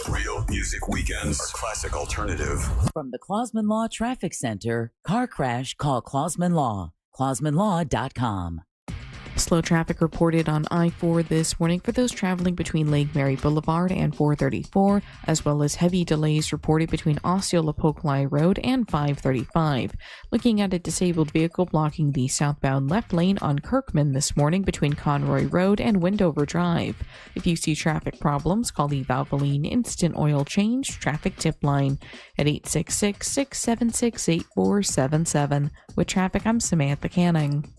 Real Music Weekends are classic alternative. From the Clausman Law Traffic Center, car crash, call Clausman Law. ClausmanLaw.com. Slow traffic reported on I-4 this morning for those traveling between Lake Mary Boulevard and 434, as well as heavy delays reported between Osceola-Poklai Road and 535. Looking at a disabled vehicle blocking the southbound left lane on Kirkman this morning between Conroy Road and Wendover Drive. If you see traffic problems, call the Valvoline Instant Oil Change Traffic Tip Line at 866-676-8477. With traffic, I'm Samantha Canning.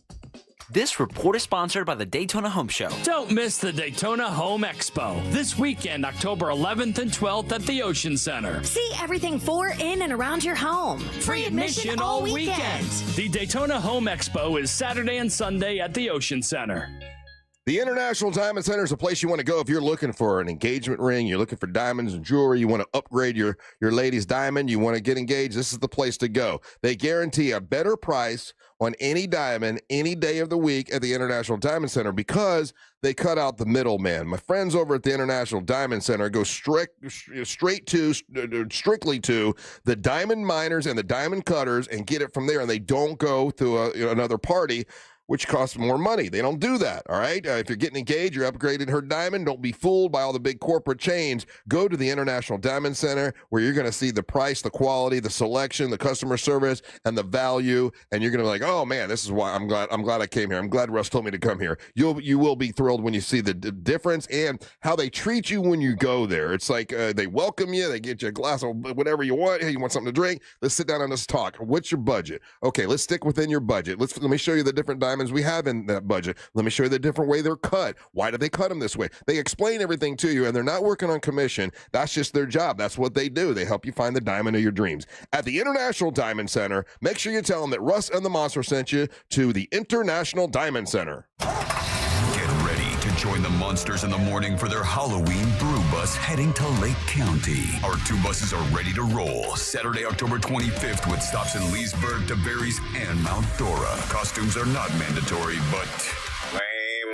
This report is sponsored by the Daytona Home Show. Don't miss the Daytona Home Expo this weekend, October 11th and 12th at the Ocean Center. See everything for, in, and around your home. Free admission all weekend. The Daytona Home Expo is Saturday and Sunday at the Ocean Center. The International Diamond Center is a place you want to go if you're looking for an engagement ring, you're looking for diamonds and jewelry, you want to upgrade your lady's diamond, you want to get engaged, this is the place to go. They guarantee a better price on any diamond any day of the week at the International Diamond Center because they cut out the middleman. My friends over at the International Diamond Center go strictly to the diamond miners and the diamond cutters and get it from there, and they don't go through another party, which costs more money. They don't do that, all right? If you're getting engaged, you're upgrading her diamond, don't be fooled by all the big corporate chains. Go to the International Diamond Center where you're going to see the price, the quality, the selection, the customer service, and the value, and you're going to be like, oh, man, this is why I'm glad I came here. I'm glad Russ told me to come here. You will be thrilled when you see the difference and how they treat you when you go there. It's like they welcome you. They get you a glass of whatever you want. Hey, you want something to drink? Let's sit down and let's talk. What's your budget? Okay, let's stick within your budget. Let me show you the different diamonds we have in that budget. Let me show you the different way they're cut. Why do they cut them this way? They explain everything to you, and they're not working on commission. That's just their job. That's what they do. They help you find the diamond of your dreams. At the International Diamond Center, make sure you tell them that Russ and the Monster sent you to the International Diamond Center. Get ready to join the Monsters in the morning for their Halloween brew bus heading to Lake County. Our two buses are ready to roll Saturday, October 25th with stops in Leesburg, DeBarry's, and Mount Dora. Costumes are not mandatory, but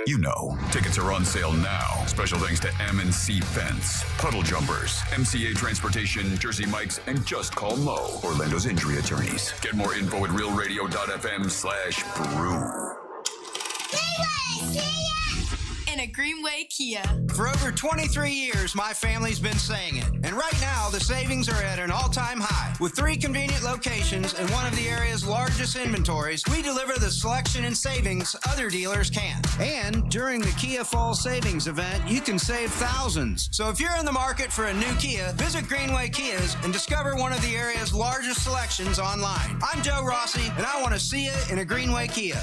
you know, tickets are on sale now. Special thanks to M&C Fence, Puddle Jumpers, MCA Transportation, Jersey Mike's, and Just Call Mo, Orlando's injury attorneys. Get more info at realradio.fm/brew. In a Greenway Kia. For over 23 years, my family's been saying it. And right now, the savings are at an all-time high. With 3 convenient locations and one of the area's largest inventories, we deliver the selection and savings other dealers can't. And during the Kia Fall Savings event, you can save thousands. So if you're in the market for a new Kia, visit Greenway Kias and discover one of the area's largest selections online. I'm Joe Rossi, and I want to see you in a Greenway Kia.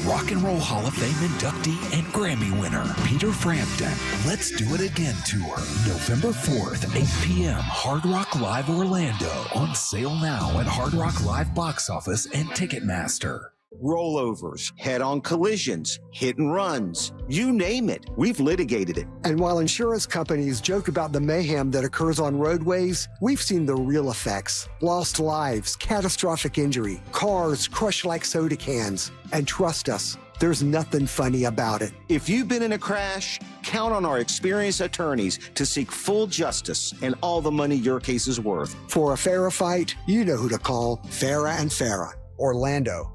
Rock and Roll Hall of Fame inductee and Grammy winner, Peter Frampton. Let's Do It Again tour, November 4th, 8 p.m., Hard Rock Live Orlando. On sale now at Hard Rock Live Box Office and Ticketmaster. Rollovers, head-on collisions, hit and runs, you name it, we've litigated it. And while insurance companies joke about the mayhem that occurs on roadways, we've seen the real effects. Lost lives, catastrophic injury, cars crushed like soda cans. And trust us, there's nothing funny about it. If you've been in a crash, count on our experienced attorneys to seek full justice and all the money your case is worth. For a Farah fight, you know who to call. Farah and Farah, Orlando.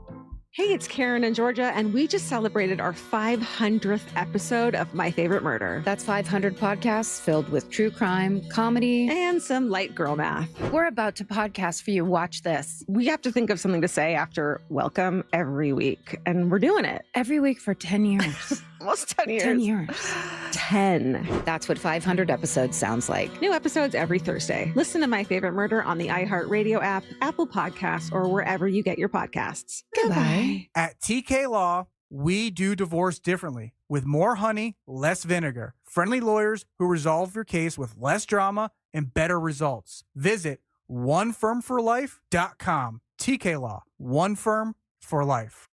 Hey, it's Karen in Georgia, and we just celebrated our 500th episode of My Favorite Murder. That's 500 podcasts filled with true crime, comedy, and some light girl math. We're about to podcast for you. Watch this. We have to think of something to say after welcome every week, and we're doing it. Every week for 10 years. Almost 10 years. 10 years. 10. That's what 500 episodes sounds like. New episodes every Thursday. Listen to My Favorite Murder on the iHeartRadio app, Apple Podcasts, or wherever you get your podcasts. Goodbye. At TK Law, we do divorce differently, with more honey, less vinegar. Friendly lawyers who resolve your case with less drama and better results. Visit onefirmforlife.com. TK Law, one firm for life.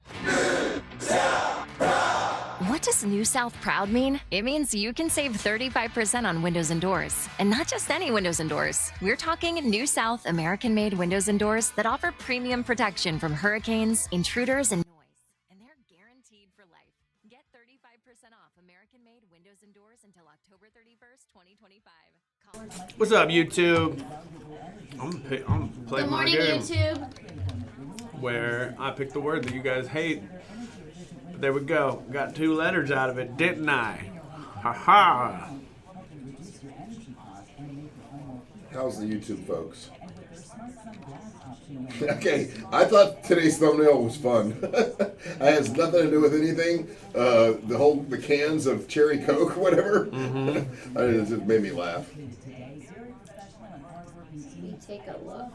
What does New South Proud mean? It means you can save 35% on windows and doors. And not just any windows and doors. We're talking New South American-made windows and doors that offer premium protection from hurricanes, intruders, and noise. And they're guaranteed for life. Get 35% off American-made windows and doors until October 31st, 2025. What's up, YouTube? I'm playing my game. Good morning, YouTube. Where I picked the word that you guys hate. There we go. Got 2 letters out of it, didn't I? Ha ha. How's the YouTube folks? Okay, I thought today's thumbnail was fun. It has nothing to do with anything. The cans of cherry Coke, whatever. Mm-hmm. It just made me laugh. Let me take a look.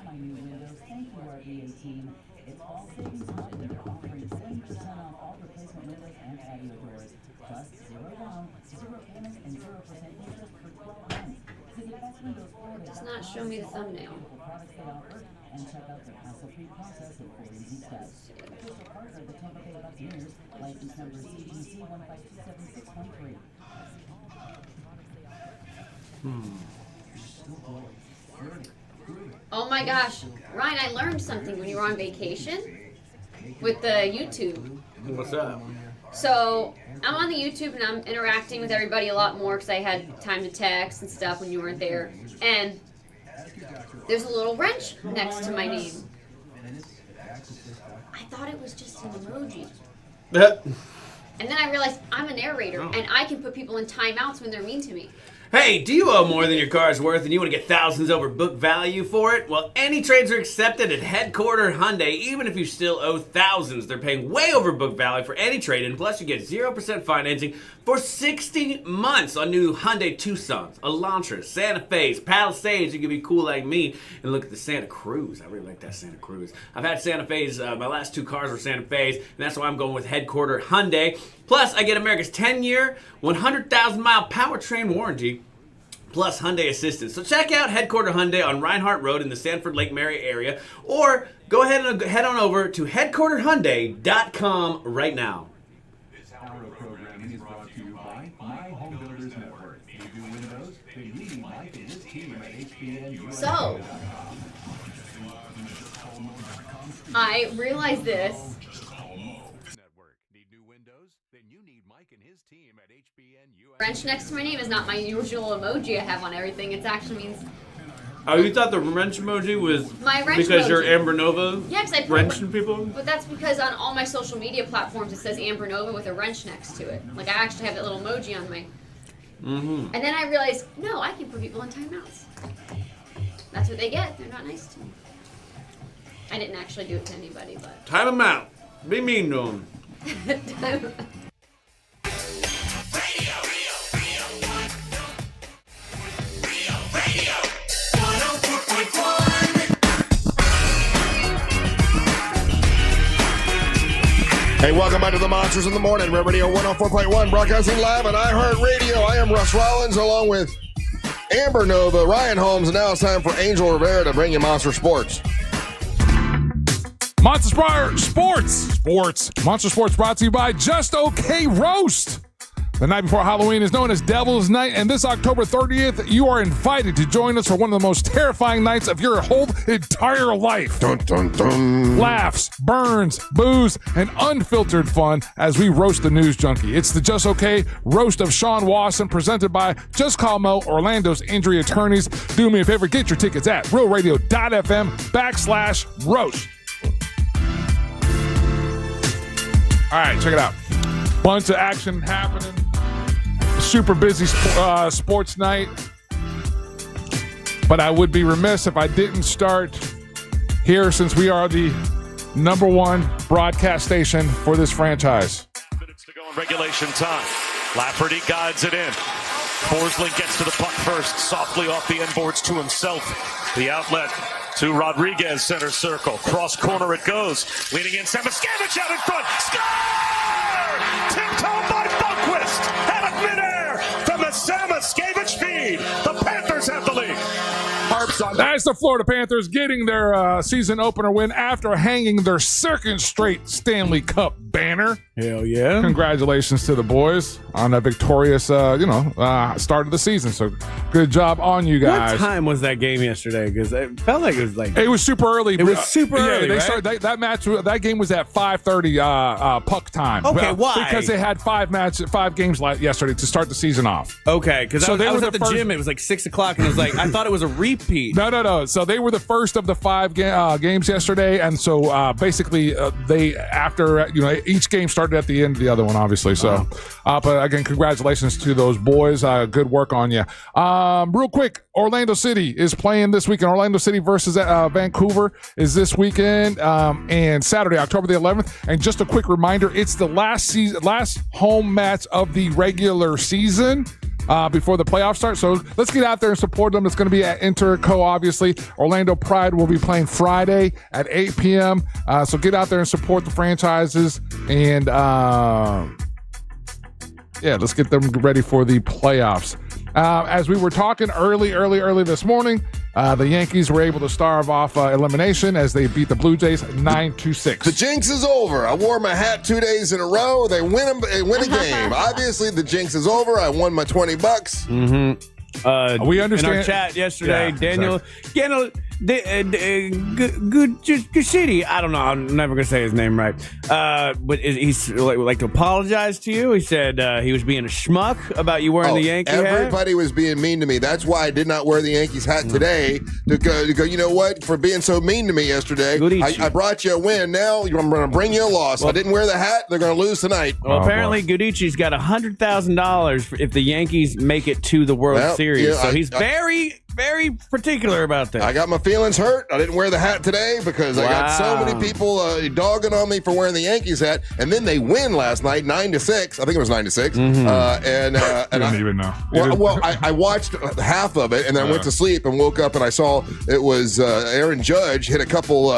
It does not show me the thumbnail. Oh my gosh, Ryan, I learned something when you were on vacation with the YouTube. What's up? So I'm on the YouTube and I'm interacting with everybody a lot more because I had time to text and stuff when you weren't there. And there's a little wrench next to my name. I thought it was just an emoji. And then I realized I'm a narrator and I can put people in timeouts when they're mean to me. Hey, do you owe more than your car's worth and you want to get thousands over book value for it? Well, any trades are accepted at Headquarter Hyundai, even if you still owe thousands. They're paying way over book value for any trade, and plus you get 0% financing for 60 months on new Hyundai Tucsons, Elantras, Santa Fe's, Palisades. You can be cool like me and look at the Santa Cruz. I really like that Santa Cruz. I've had Santa Fe's. My last 2 cars were Santa Fe's, and that's why I'm going with Headquarter Hyundai. Plus, I get America's 10-year, 100,000-mile powertrain warranty, plus Hyundai assistance. So check out Headquarter Hyundai on Reinhardt Road in the Sanford Lake Mary area, or go ahead and head on over to headquarterhyundai.com right now. This hour of programming is brought to you by My Home Builders Network. You do windows, then you need Mike and his team at HBN. So, I realized this. Wrench next to my name is not my usual emoji I have on everything. It actually means... Oh, you thought the wrench emoji was my wrench because emoji. You're Amber Nova wrenching people? But that's because on all my social media platforms it says Amber Nova with a wrench next to it. Like I actually have that little emoji on my... Mm-hmm. And then I realized, no, I can put people in timeouts. That's what they get. They're not nice to me. I didn't actually do it to anybody, but... Time them out. Be mean to them. Hey, welcome back to the Monsters in the Morning. Red Radio 104.1, broadcasting live on iHeartRadio. I am Russ Rollins along with Amber Nova, Ryan Holmes, and now it's time for Angel Rivera to bring you Monster Sports. Monster Sports. Monster Sports brought to you by Just Okay Roast. The night before Halloween is known as Devil's Night, and this October 30th, you are invited to join us for one of the most terrifying nights of your whole entire life. Dun, dun, dun. Laughs, burns, booze, and unfiltered fun as we roast the news junkie. It's the Just Okay Roast of Sean Wasson, presented by Just Call Mo, Orlando's injury attorneys. Do me a favor, get your tickets at realradio.fm/roast. All right, check it out. Bunch of action happening. Super busy sports night. But I would be remiss if I didn't start here, since we are the #1 broadcast station for this franchise. Minutes to go in regulation time. Lafferty guides it in. Forsling gets to the puck first, softly off the end boards to himself. The outlet to Rodriguez, center circle. Cross corner it goes. Leading in, Samoskevich out in front. Score! Tipped-home by Buckquist. Out of midair from the Samoskevich feed. The Panthers have the lead. That's the Florida Panthers getting their season opener win after hanging their second straight Stanley Cup banner. Hell yeah. Congratulations to the boys on a victorious, start of the season. So good job on you guys. What time was that game yesterday? Because it felt like it was like... It was super early. It was super early, they right? started, that game was at 5:30 puck time. Okay, why? Because they had 5 games yesterday to start the season off. Okay, because I was at the first gym. It was like 6 o'clock, and it was like, I thought it was a repeat. No. So they were the first of the 5 games yesterday, and so basically they after each game started at the end of the other one, obviously. So, but again, congratulations to those boys. Good work on you. Real quick, Orlando City is playing this weekend. Orlando City versus Vancouver is this weekend, and Saturday, October the 11th. And just a quick reminder, it's the last home match of the regular season. Before the playoffs start. So let's get out there and support them. It's going to be at Interco, obviously. Orlando Pride will be playing Friday at 8 p.m. So get out there and support the franchises. And, let's get them ready for the playoffs. As we were talking early this morning, the Yankees were able to stave off elimination as they beat the Blue Jays 9-6. The jinx is over. I wore my hat 2 days in a row. They win a game. Obviously, the jinx is over. I won my $20. Mm-hmm. We understand. In our chat yesterday, Daniel Gushidi, I don't know. I'm never gonna say his name right. But he's like to apologize to you. He said he was being a schmuck about you wearing the Yankee hat. Everybody was being mean to me. That's why I did not wear the Yankees hat today. To go. You know what? For being so mean to me yesterday, I brought you a win. Now I'm going to bring you a loss. I didn't wear the hat. They're going to lose tonight. Well, apparently Gudici's got $100,000 if the Yankees make it to the World Series. Yeah, so he's very particular about that. I got my feelings hurt. I didn't wear the hat today because I got so many people dogging on me for wearing the Yankees hat, and then they win last night 9-6. I think it was 9-6. Mm-hmm. And I didn't even know. Well, I watched half of it, and then I went to sleep and woke up and I saw it was Aaron Judge hit a couple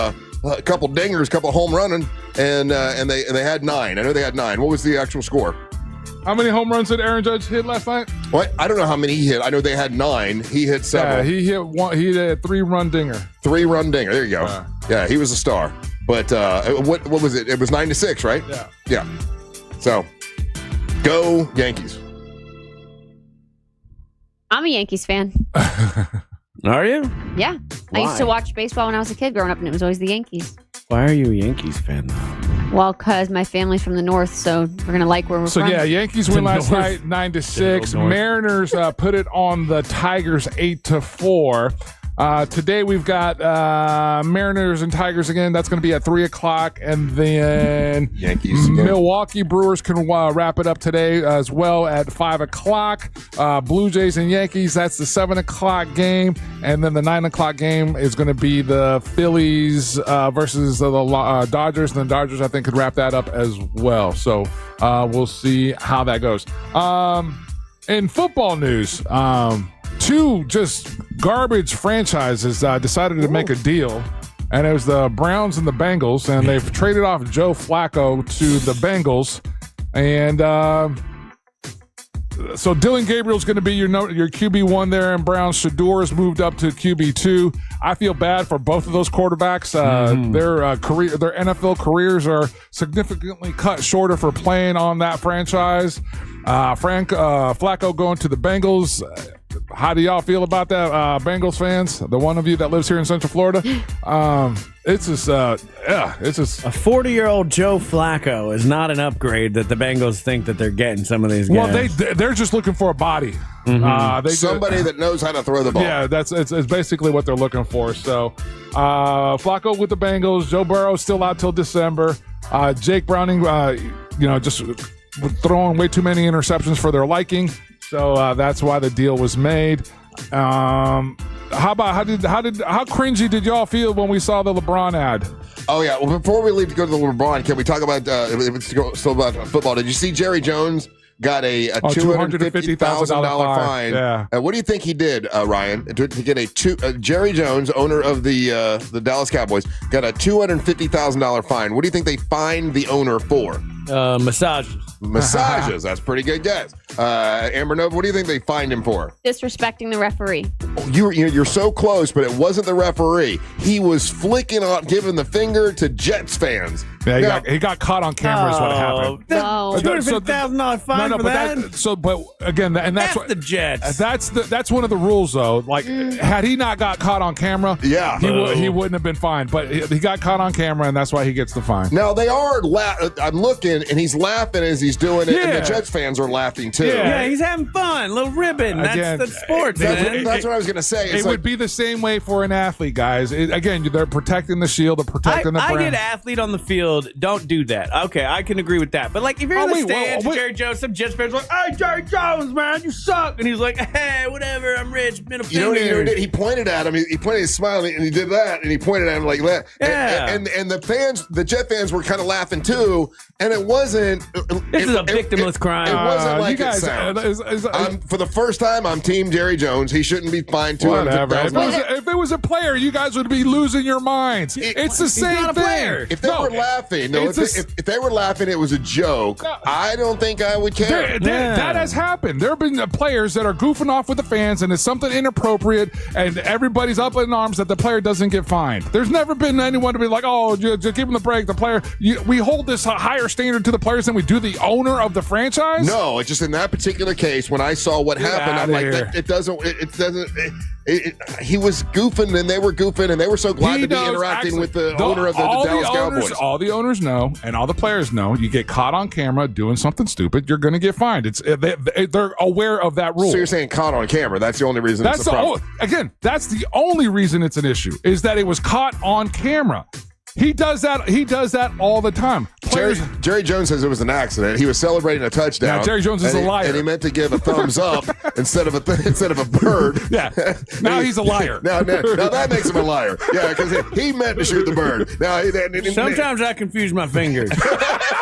dingers, couple home running, and they had 9. I know they had 9. What was the actual score? How many home runs did Aaron Judge hit last night? What? I don't know how many he hit. I know they had 9. He hit 7. Yeah, he hit one. He hit a 3-run dinger. 3-run dinger. There you go. Yeah, he was a star. But what was it? It was 9-6, right? Yeah. So, go Yankees. I'm a Yankees fan. Are you? Yeah. Why? I used to watch baseball when I was a kid growing up, and it was always the Yankees. Why are you a Yankees fan, though? Well, because my family's from the north, so we're going to like where we're from. So, yeah, Yankees win last night 9-6. Mariners put it on the Tigers 8-4. Today we've got Mariners and Tigers again. That's going to be at 3 o'clock. And then Yankees again. Milwaukee Brewers can wrap it up today as well at 5 o'clock. Blue Jays and Yankees, that's the 7 o'clock game. And then the 9 o'clock game is going to be the Phillies versus the Dodgers. And the Dodgers, I think, could wrap that up as well. So we'll see how that goes. In football news, 2 just garbage franchises decided to make a deal, and it was the Browns and the Bengals, and they've traded off Joe Flacco to the Bengals, and so Dylan Gabriel's going to be your QB1 there, and Browns. Shador has moved up to QB2. I feel bad for both of those quarterbacks. Their NFL careers are significantly cut shorter for playing on that franchise. Flacco going to the Bengals. How do y'all feel about that, Bengals fans? The one of you that lives here in Central Florida. It's just a 40-year-old Joe Flacco is not an upgrade that the Bengals think that they're getting some of these guys. Well, they're just looking for a body. Somebody that knows how to throw the ball. Yeah, it's basically what they're looking for. So, Flacco with the Bengals. Joe Burrow still out till December. Jake Browning, just throwing way too many interceptions for their liking. So that's why the deal was made. How cringy did y'all feel when we saw the LeBron ad? Oh yeah. Well, before we leave to go to the LeBron, can we talk about if it's still about football? Did you see Jerry Jones got a $250,000 fine? Yeah. What do you think he did, Ryan, to get Jerry Jones, owner of the Dallas Cowboys, got a $250,000 fine? What do you think they fined the owner for? Massages. Massages. That's a pretty good guess. Amber Nova, what do you think they fined him for? Disrespecting the referee. You're so close, but it wasn't the referee. He was flicking off, giving the finger to Jets fans. Yeah, he got caught on camera is what happened. $250,000 fine for that? That's the Jets. That's one of the rules, though. Like, had he not got caught on camera, he wouldn't have been fined. But he got caught on camera, and that's why he gets the fine. Now, they are I'm looking, and he's laughing as he's doing it, and the Jets fans are laughing, too. Yeah, he's having fun. Little ribbon. That's sports, man. That's what I was going to say. It would be the same way for an athlete, guys. They're protecting the shield. They're protecting the brand. I get athlete on the field. Don't do that. Okay, I can agree with that. But, like, if you're in the stands, Jerry Jones, some Jets fans are like, hey, Jerry Jones, man, you suck. And he's like, hey, whatever, I'm rich. Middle finger. He pointed at him. He pointed his smile, and he did that, and he pointed at him like that. Yeah. And the fans, the Jet fans were kind of laughing, too. And it wasn't. This is a victimless crime. It wasn't like you guys, it sounds. For the first time, I'm Team Jerry Jones. He shouldn't be fined $250,000. If it was a player, you guys would be losing your minds. It's the same thing. If they were laughing, if they were laughing, it was a joke. I don't think I would care. That has happened. There have been players that are goofing off with the fans, and it's something inappropriate, and everybody's up in arms that the player doesn't get fined. There's never been anyone to be like, oh, just give him the break. The player, we hold this higher standard to the players than we do the owner of the franchise. No, it's just in that particular case when I saw what happened, I'm like, it doesn't. He was goofing, and they were goofing, and they were so glad to be interacting with the owner of the Dallas Cowboys. All the owners know, and all the players know. You get caught on camera doing something stupid, you're going to get fined. They're aware of that rule. So you're saying caught on camera? That's the only reason. That's the only reason it's an issue is that it was caught on camera. He does that all the time. Jerry Jones says it was an accident. He was celebrating a touchdown. Now, Jerry Jones is a liar, and he meant to give a thumbs up instead of a bird. Yeah. Now he's a liar. Now that makes him a liar. Yeah, because he meant to shoot the bird. Now sometimes I confuse my fingers.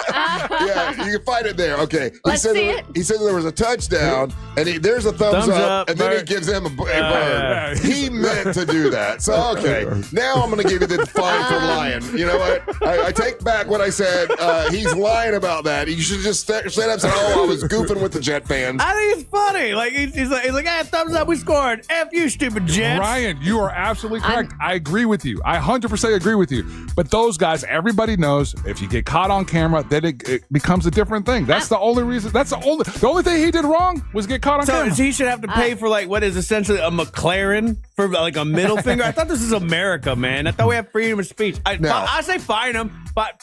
Yeah, you can find it there. Okay. Let's see it. He said there was a touchdown, and there's a thumbs up, and then he gives him a bird. He meant to do that. So okay, now I'm going to give you the fine for lying. You know what? I take back what I said. He's lying about that. You should just stand up and say, "Oh, I was goofing with the Jet fans." I think it's funny. Like he's like, "Hey, thumbs up, we scored. F you, stupid Jets." Ryan, you are absolutely correct. I agree with you. I 100% agree with you. But those guys, everybody knows if you get caught on camera, then it becomes a different thing. That's the only reason. That's the only thing he did wrong was get caught on camera. So he should have to pay for like what is essentially a McLaren for like a middle finger. I thought this is America, man. I thought we have freedom of speech. I say fine him, but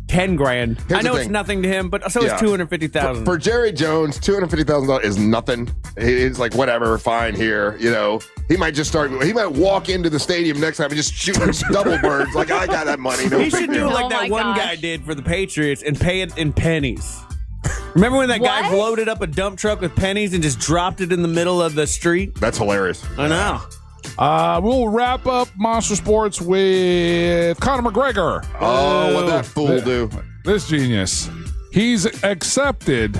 $10,000. I know it's nothing to him, but so is $250,000 for Jerry Jones. $250,000 is nothing. It's like whatever, fine here. You know, he might just start. He might walk into the stadium next time and just shoot double birds. Like I got that money. No he should do like that one guy did for the Patriots and pay it in pennies. Remember when that guy loaded up a dump truck with pennies and just dropped it in the middle of the street? That's hilarious. I know. We'll wrap up Monster Sports with Conor McGregor. Oh, what'd that fool do? This genius. He's accepted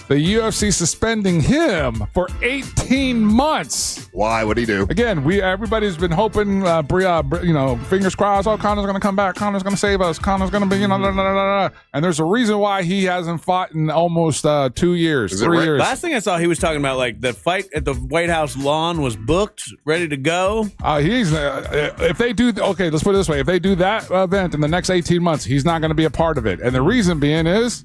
the UFC suspending him for 18 months. Why? What'd he do? Again, everybody's been hoping, fingers crossed, oh, Conor's going to come back. Conor's going to save us. Conor's going to be, And there's a reason why he hasn't fought in almost 2 years, 3 years. Last thing I saw, he was talking about, like, the fight at the White House lawn was booked, ready to go. If they do, okay, let's put it this way. If they do that event in the next 18 months, he's not going to be a part of it. And the reason being is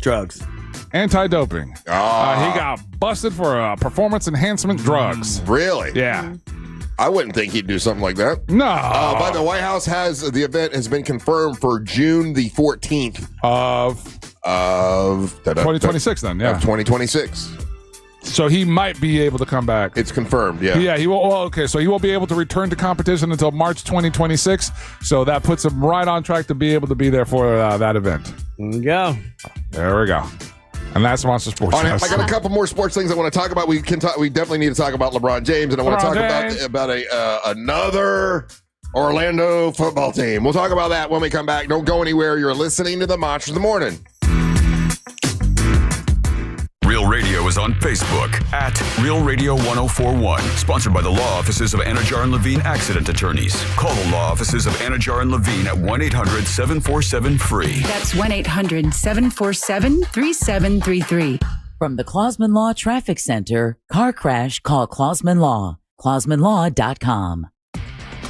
drugs. Anti-doping. He got busted for performance enhancement drugs. Really? Yeah. I wouldn't think he'd do something like that. No. But the White House the event has been confirmed for June the 14th of 2026 then, yeah. Of 2026. So he might be able to come back. It's confirmed, yeah. Yeah, he will. Well, okay, so he won't be able to return to competition until March 2026. So that puts him right on track to be able to be there for that event. There we go. There we go. And that's Monster Sports. All right, I got a couple more sports things I want to talk about. We definitely need to talk about LeBron James, and I want to talk about another Orlando football team. We'll talk about that when we come back. Don't go anywhere. You're listening to the Monsters of the Morning. Real Radio is on Facebook at Real Radio 1041. Sponsored by the law offices of Anajar and Levine Accident Attorneys. Call the law offices of Anajar and Levine at 1-800-747-FREE. That's 1-800-747-3733. From the Clausman Law Traffic Center, car crash, call Clausman Law. ClausmanLaw.com.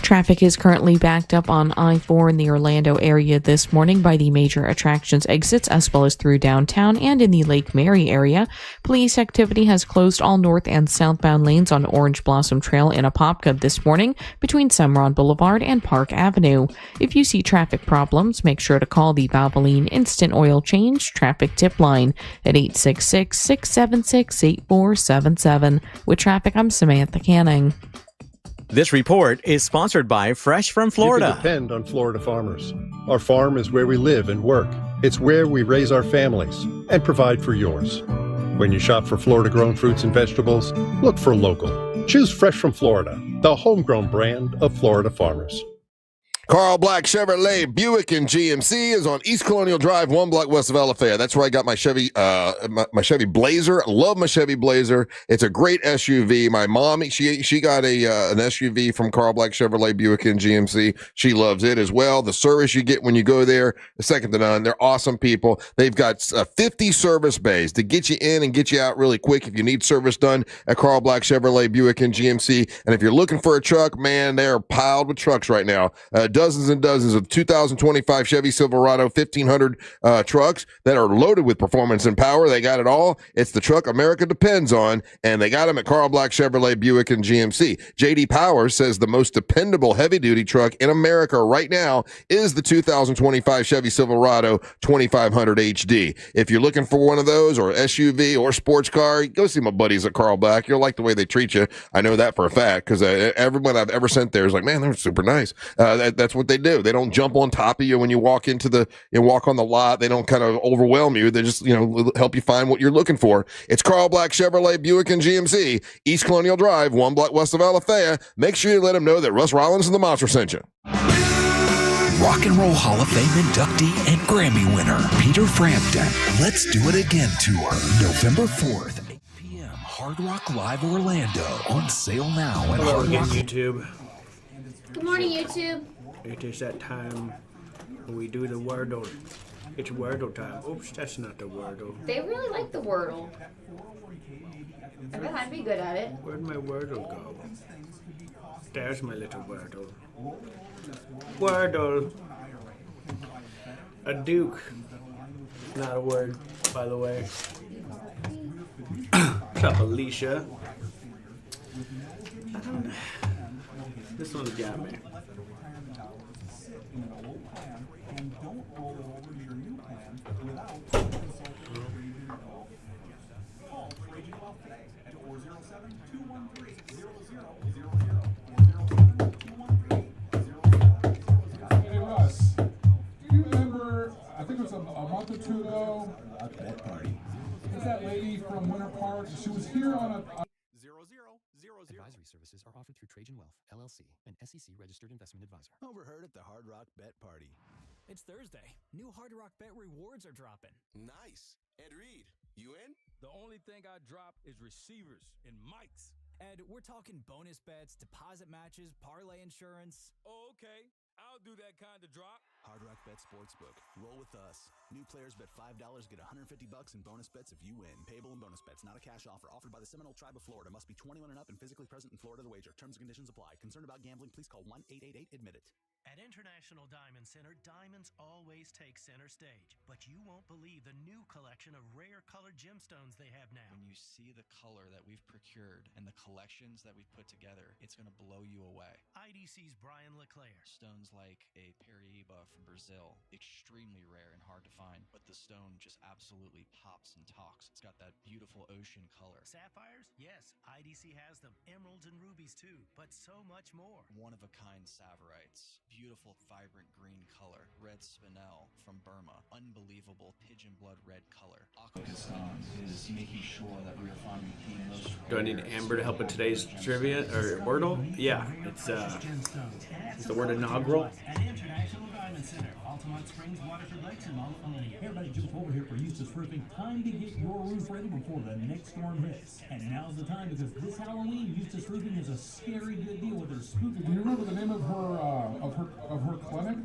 Traffic is currently backed up on I-4 in the Orlando area this morning by the major attractions exits, as well as through downtown and in the Lake Mary area. Police activity has closed all north and southbound lanes on Orange Blossom Trail in Apopka this morning between Cimarron Boulevard and Park Avenue. If you see traffic problems, make sure to call the Valvoline Instant Oil Change Traffic Tip Line at 866-676-8477. With traffic, I'm Samantha Canning. This report is sponsored by Fresh from Florida. You can depend on Florida farmers. Our farm is where we live and work. It's where we raise our families and provide for yours. When you shop for Florida-grown fruits and vegetables, look for local. Choose Fresh from Florida, the homegrown brand of Florida farmers. Carl Black Chevrolet Buick and GMC is on East Colonial Drive, 1 block west of Alafaya. That's where I got my Chevy, my Chevy Blazer. I love my Chevy Blazer. It's a great SUV. My mom, she got an SUV from Carl Black Chevrolet Buick and GMC. She loves it as well. The service you get when you go there is second to none. They're awesome people. They've got 50 service bays to get you in and get you out really quick if you need service done at Carl Black Chevrolet Buick and GMC. And if you're looking for a truck, man, they're piled with trucks right now. Dozens and dozens of 2025 Chevy Silverado 1500 trucks that are loaded with performance and power. They got it all. It's the truck America depends on, and they got them at Carl Black Chevrolet Buick and GMC. J.D. Power says the most dependable heavy-duty truck in America right now is the 2025 Chevy Silverado 2500 HD. If you're looking for one of those, or SUV or sports car, go see my buddies at Carl Black. You'll like the way they treat you. I know that for a fact, because everyone I've ever sent there is like, man, they're super nice. That's what they do. They don't jump on top of you when you walk on the lot. They don't kind of overwhelm you. They just, help you find what you're looking for. It's Carl Black Chevrolet Buick and GMC, East Colonial Drive, 1 block west of Alafaya. Make sure you let them know that Russ Rollins and the Monster sent you. Rock and Roll Hall of Fame inductee and Grammy winner, Peter Frampton. Let's Do It Again tour, November 4th, 8 p.m. Hard Rock Live Orlando. On sale now at Hello Hard again, Rock. YouTube. Good morning, YouTube. It is that time when we do the Wordle. It's Wordle time. Oops, that's not the Wordle. They really like the Wordle. I bet I'd be good at it. Where'd my Wordle go? There's my little Wordle. Wordle. A duke. Not a word, by the way. What's up, Alicia? This one's got me. Hey Russ, do you remember, I think it was a month or two ago, that party. Is that lady from Winter Park? She was here on a... Advisory services are offered through Trajan Wealth, LLC, an SEC registered investment advisor. Overheard at the Hard Rock Bet Party. It's Thursday. New Hard Rock Bet rewards are dropping. Nice. Ed Reed, you in? The only thing I drop is receivers and mics. Ed, we're talking bonus bets, deposit matches, parlay insurance. Oh, okay. I'll do that kind of drop. Hard Rock Bet Sportsbook. Roll with us. New players bet $5, get $150 in bonus bets if you win. Payable in bonus bets, not a cash offer. Offered by the Seminole Tribe of Florida. Must be 21 and up and physically present in Florida to wager. Terms and conditions apply. Concerned about gambling? Please call 1-888-ADMIT-IT. At International Diamond Center, diamonds always take center stage. But you won't believe the new collection of rare colored gemstones they have now. When you see the color that we've procured and the collections that we've put together, it's going to blow you away. IDC's Brian LeClaire. Stones stones like a Paraíba from Brazil, extremely rare and hard to find, but the stone just absolutely pops and talks. It's got that beautiful ocean color. Sapphires? Yes, IDC has them. Emeralds and rubies too, but so much more. One-of-a-kind saverites, beautiful vibrant green color. Red spinel from Burma, unbelievable pigeon blood red color. Is making sure that we're finding the most. Do I need Amber to help with today's trivia or Wordle? Yeah, it's the word inaugural. At International Diamond Center, Altamont Springs, Waterford Lakes, and Mount Colony. Everybody jump over here for Eustace Roofing. Time to get your roof ready before the next storm hits. And now's the time because this Halloween, Eustace Roofing has a scary good deal with their spooky. Do you remember the name of her clinic?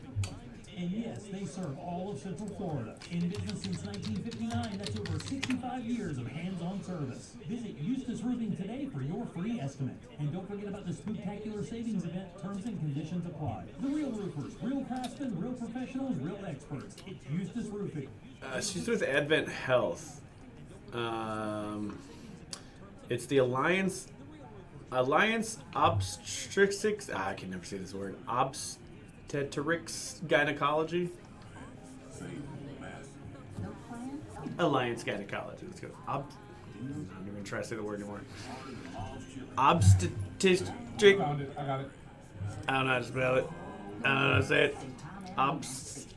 And yes, they serve all of Central Florida. In business since 1959, that's over 65 years of hands-on service. Visit Eustace Roofing today for your free estimate. And don't forget about the Spooktacular Savings Event. Terms and conditions apply. The real roofers, real craftsmen, real professionals, real experts. It's Eustace Roofing. She's with Advent Health. It's the Alliance Obstetrics. I can never say this word. Obstetrics Gynecology. Alliance Gynecology. Let's go. I'm not even trying to say the word anymore. Obstetric. I got it. I don't know how to spell it. I don't know how to say it.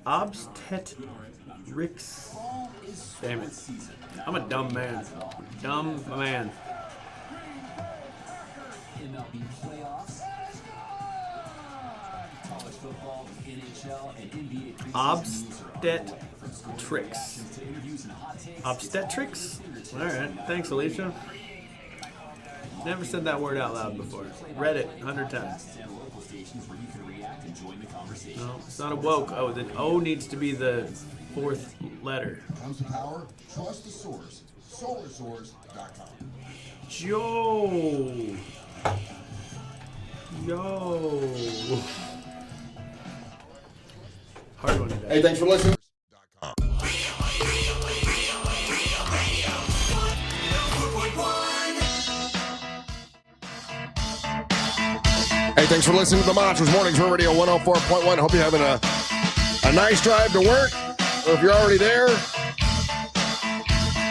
Obstetrics. Damn it. I'm a dumb man. Dumb man. MLB playoffs, college football, NHL, and NBA. Obstetrics. Obstetrics? Alright, thanks, Alicia. Never said that word out loud before. Read it 100 times. No, it's not a woke. Oh, the O needs to be the fourth letter. Comes to power, trust the source. SolarSource.com. Yo. Hard one today. Hey, thanks for listening. Hey, thanks for listening to the Monsters Mornings Radio 104.1. Hope you're having a nice drive to work. Or if you're already there,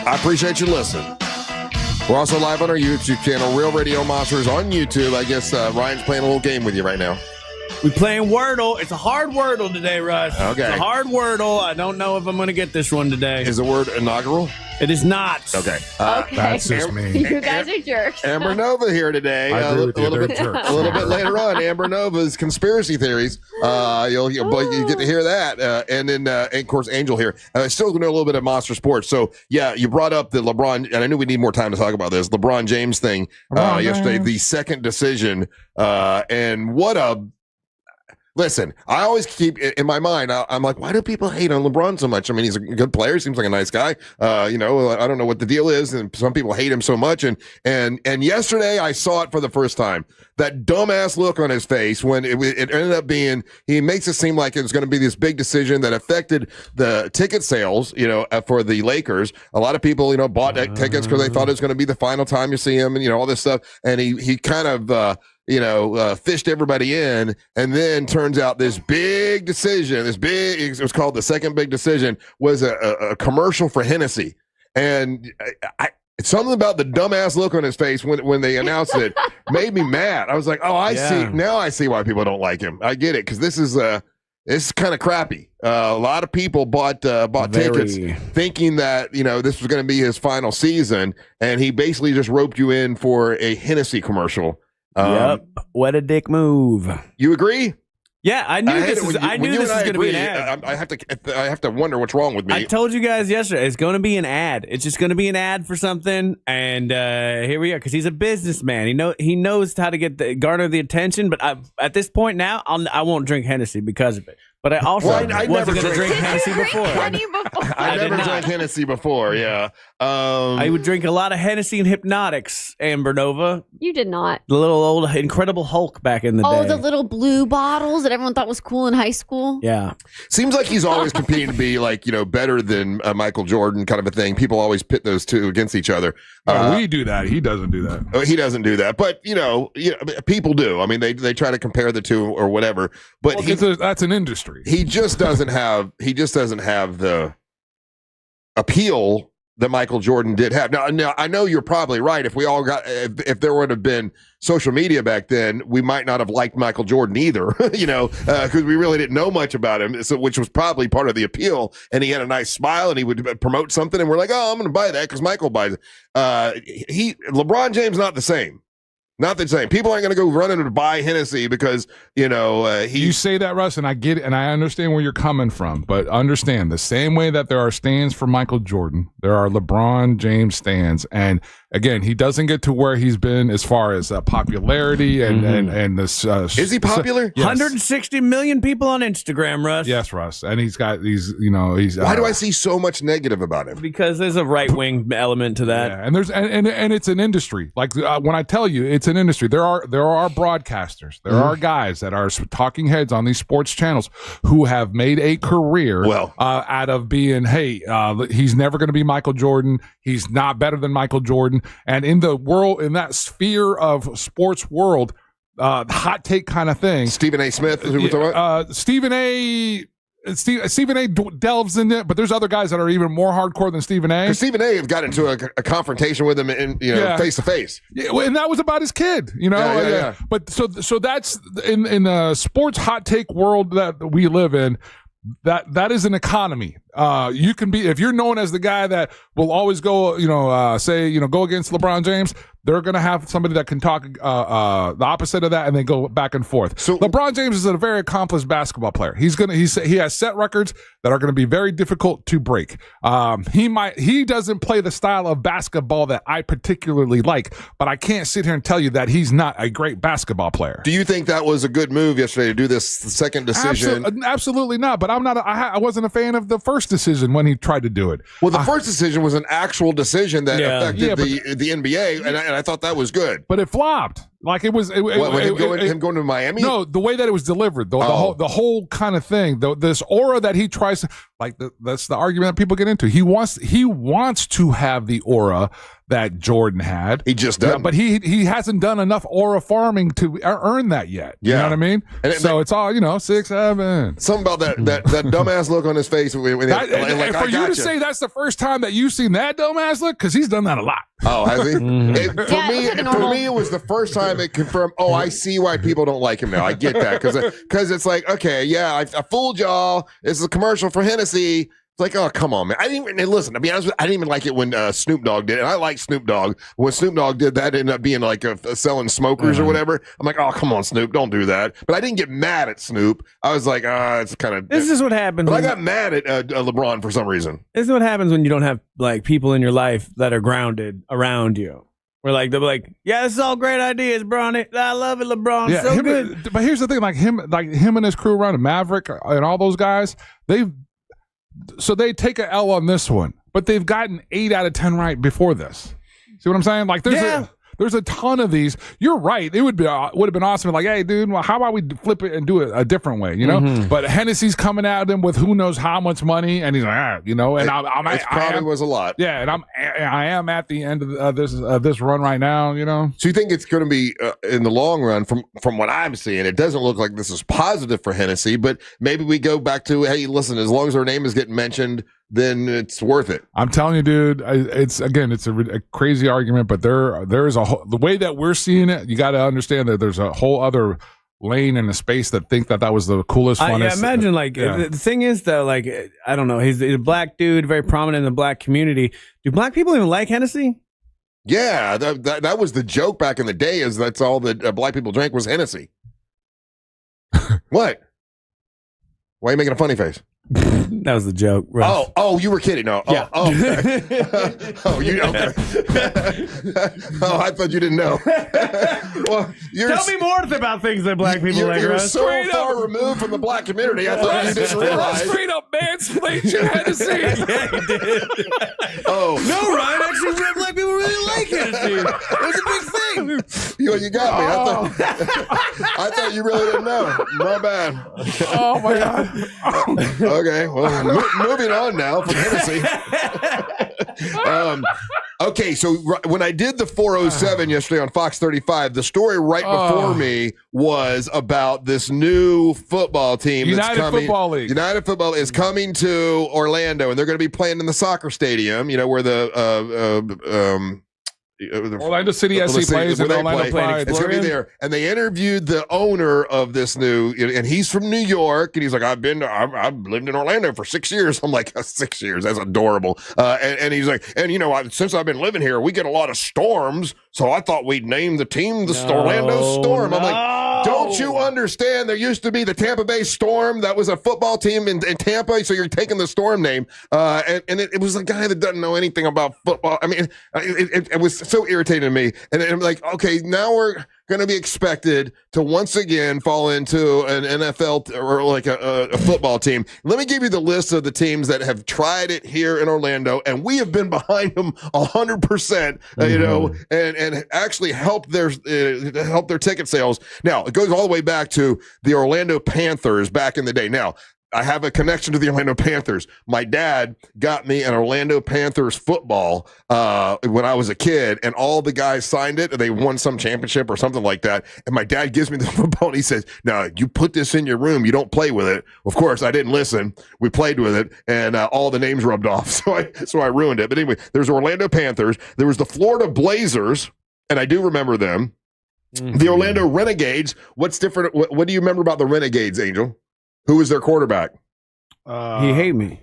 I appreciate you listening. We're also live on our YouTube channel, Real Radio Monsters on YouTube. I guess Ryan's playing a little game with you right now. We playing Wordle. It's a hard Wordle today, Russ. Okay. It's a hard Wordle. I don't know if I'm going to get this one today. Is the word inaugural? It is not. Okay. That's just me. You guys are jerks. Amber Nova here today. I agree with you. A little bit later on, Amber Nova's conspiracy theories. You'll get to hear that, and then of course Angel here. Still going to know a little bit of Monster Sports. So yeah, you brought up the LeBron, and I knew we need more time to talk about this LeBron James thing yesterday. The second decision, and what a. Listen, I always keep in my mind, I'm like, why do people hate on LeBron so much? I mean, he's a good player. Seems like a nice guy. I don't know what the deal is. And some people hate him so much. And yesterday I saw it for the first time. That dumbass look on his face when it ended up being, he makes it seem like it was going to be this big decision that affected the ticket sales, for the Lakers. A lot of people, bought tickets because they thought it was going to be the final time you see him and, all this stuff. And he kind of, fished everybody in, and then turns out this big decision, it was called the second big decision, was a commercial for Hennessy. And something about the dumbass look on his face when they announced it made me mad. I was like, see. Now I see why people don't like him. I get it, because this is kind of crappy. A lot of people bought tickets thinking that, this was going to be his final season, and he basically just roped you in for a Hennessy commercial. Yep. What a dick move. You agree? Yeah, I knew this was going to be an ad. I have to wonder what's wrong with me. I told you guys yesterday, it's going to be an ad. It's just going to be an ad for something, and here we are. Because he's a businessman. He knows how to garner the attention. But at this point now, I won't drink Hennessy because of it. But I also Well, I never wasn't going to drink Hennessy before. I never drank Hennessy before. Yeah, I would drink a lot of Hennessy and Hypnotics. Amber Nova, You did not. the little old Incredible Hulk back in the Oh, day. the little blue bottles that everyone thought was cool in high school. Yeah. seems like he's always competing to be like better than Michael Jordan, kind of a thing. People always pit those two against each other. We do that. He doesn't do that. He doesn't do that, but people do. I mean, they try to compare the two or whatever. But that's an industry. He just doesn't have the appeal that Michael Jordan did have. Now I know you're probably right. If we all got if there would have been social media back then, we might not have liked Michael Jordan either. Because we really didn't know much about him, which was probably part of the appeal. And he had a nice smile, and he would promote something, and we're like, oh, I'm going to buy that because Michael buys it. LeBron James not the same. Not the same. People aren't going to go running to buy Hennessy because, You say that, Russ, and I get it, and I understand where you're coming from. But understand, the same way that there are stands for Michael Jordan, there are LeBron James stands. And again, he doesn't get to where he's been as far as popularity and this. Is he popular? Yes. 160 million people on Instagram, Russ. Yes, Russ. And he's got these, Why do I see so much negative about him? Because there's a right wing element to that. Yeah, and there's and it's an industry. Like when I tell you, it's an industry. There are broadcasters. There are guys that are talking heads on these sports channels who have made a career out of being, he's never going to be Michael Jordan. He's not better than Michael Jordan. And in the world, in that sphere of sports world, hot take kind of thing. Stephen A. Smith. Who we're talking about? Stephen A. delves in it, but there's other guys that are even more hardcore than Stephen A. Because Stephen A. got into a confrontation with him face to face. Yeah, and that was about his kid, Yeah. But so that's in the sports hot take world that we live in. That is an economy. You can be, if you're known as the guy that will always go, go against LeBron James. They're going to have somebody that can talk the opposite of that, and then go back and forth. So LeBron James is a very accomplished basketball player. He has set records that are going to be very difficult to break. He doesn't play the style of basketball that I particularly like, but I can't sit here and tell you that he's not a great basketball player. Do you think that was a good move yesterday to do this second decision? Absolutely not. But I wasn't a fan of the first decision when he tried to do it. Well, the first decision was an actual decision that affected the NBA, and I thought that was good. But it flopped. Like it was him going to Miami? No, the way that it was delivered, the whole kind of thing, this aura that he tries to, that's the argument that people get into. He wants to have the aura that Jordan had. He just doesn't. But he hasn't done enough aura farming to earn that yet. Yeah. You know what I mean? And it's all 6, 7. Something about that dumbass look on his face. For you to say that's the first time that you've seen that dumbass look, because he's done that a lot. Oh, has he? For me, it was the first time it confirmed. Oh, I see why people don't like him now. I get that because it's like, okay, yeah, I fooled y'all. This is a commercial for Hennessy. It's like, oh, come on, man. I didn't even listen. To be honest with you, I didn't even like it when Snoop Dogg did it. And I like Snoop Dogg. When Snoop Dogg did that, it ended up being like selling smokers or whatever. I'm like, oh, come on, Snoop, don't do that. But I didn't get mad at Snoop. I was like, it's kind of. This is what happens. But I got mad at LeBron for some reason. This is what happens when you don't have people in your life that are grounded around you. Where they'll be like, yeah, this is all great ideas, Bronny. I love it, LeBron. Yeah, so good. But here's the thing, like him and his crew around Maverick and all those guys, they take a L on this one, but they've gotten 8 out of 10 right before this. See what I'm saying? Like there's a ton of these. You're right. It would have been awesome. Like, hey, dude, well, how about we flip it and do it a different way? But Hennessy's coming at him with who knows how much money, and he's like, and it probably was a lot. Yeah, and I am at the end of this run right now. So you think it's going to be in the long run? From what I'm seeing, it doesn't look like this is positive for Hennessy. But maybe we go back to, hey, listen, as long as our name is getting mentioned, then it's worth it. I'm telling you, dude. It's a crazy argument, but there is the way that we're seeing it. You got to understand that there's a whole other lane and a space that think that was the coolest, funnest. Imagine the thing is though, I don't know. He's a black dude, very prominent in the black community. Do black people even like Hennessy? Yeah, that was the joke back in the day. Is that's all that black people drank was Hennessy. What? Why are you making a funny face? That was the joke. Russ. Oh, you were kidding. No. Yeah. Oh, okay. Okay. I thought you didn't know. Well, Tell me more about things that black people like, You're Russ. so far removed from the black community. I thought you didn't realize. Straight up mansplained. You had to see it. Yeah, you did. Oh. No, Ryan, actually, black people really like it. It was a big thing. You got me. I thought you really didn't know. My bad. Oh, my God. Okay, well, moving on now from Hennessy. Okay, so when I did the 407 yesterday on Fox 35, the story right before me was about this new football team that's coming. Football League. United Football is coming to Orlando, and they're going to be playing in the soccer stadium, where the Orlando City SC plays in Orlando Pride. It's going to be there. And they interviewed the owner of this new, and he's from New York, and he's like, I've lived in Orlando for 6 years. I'm like, 6 years, that's adorable. And he's like, and since I've been living here, we get a lot of storms, so I thought we'd name the team the Orlando Storm. I'm like, don't you understand? There used to be the Tampa Bay Storm. That was a football team in Tampa, so you're taking the Storm name. And it was a guy that doesn't know anything about football. I mean, it was so irritating to me. And I'm like, okay, now we're going to be expected to once again fall into an NFL or like a football team. Let me give you the list of the teams that have tried it here in Orlando, and we have been behind them 100%, and actually helped their ticket sales. Now, it goes all the way back to the Orlando Panthers back in the day. Now, I have a connection to the Orlando Panthers. My dad got me an Orlando Panthers football when I was a kid, and all the guys signed it. They won some championship or something like that. And my dad gives me the football, and he says, "Now, you put this in your room. You don't play with it." Of course, I didn't listen. We played with it, and all the names rubbed off, so I ruined it. But anyway, there's Orlando Panthers. There was the Florida Blazers, and I do remember them. Mm-hmm. The Orlando Renegades. What's different? What do you remember about the Renegades, Angel? Who was their quarterback? He hate me.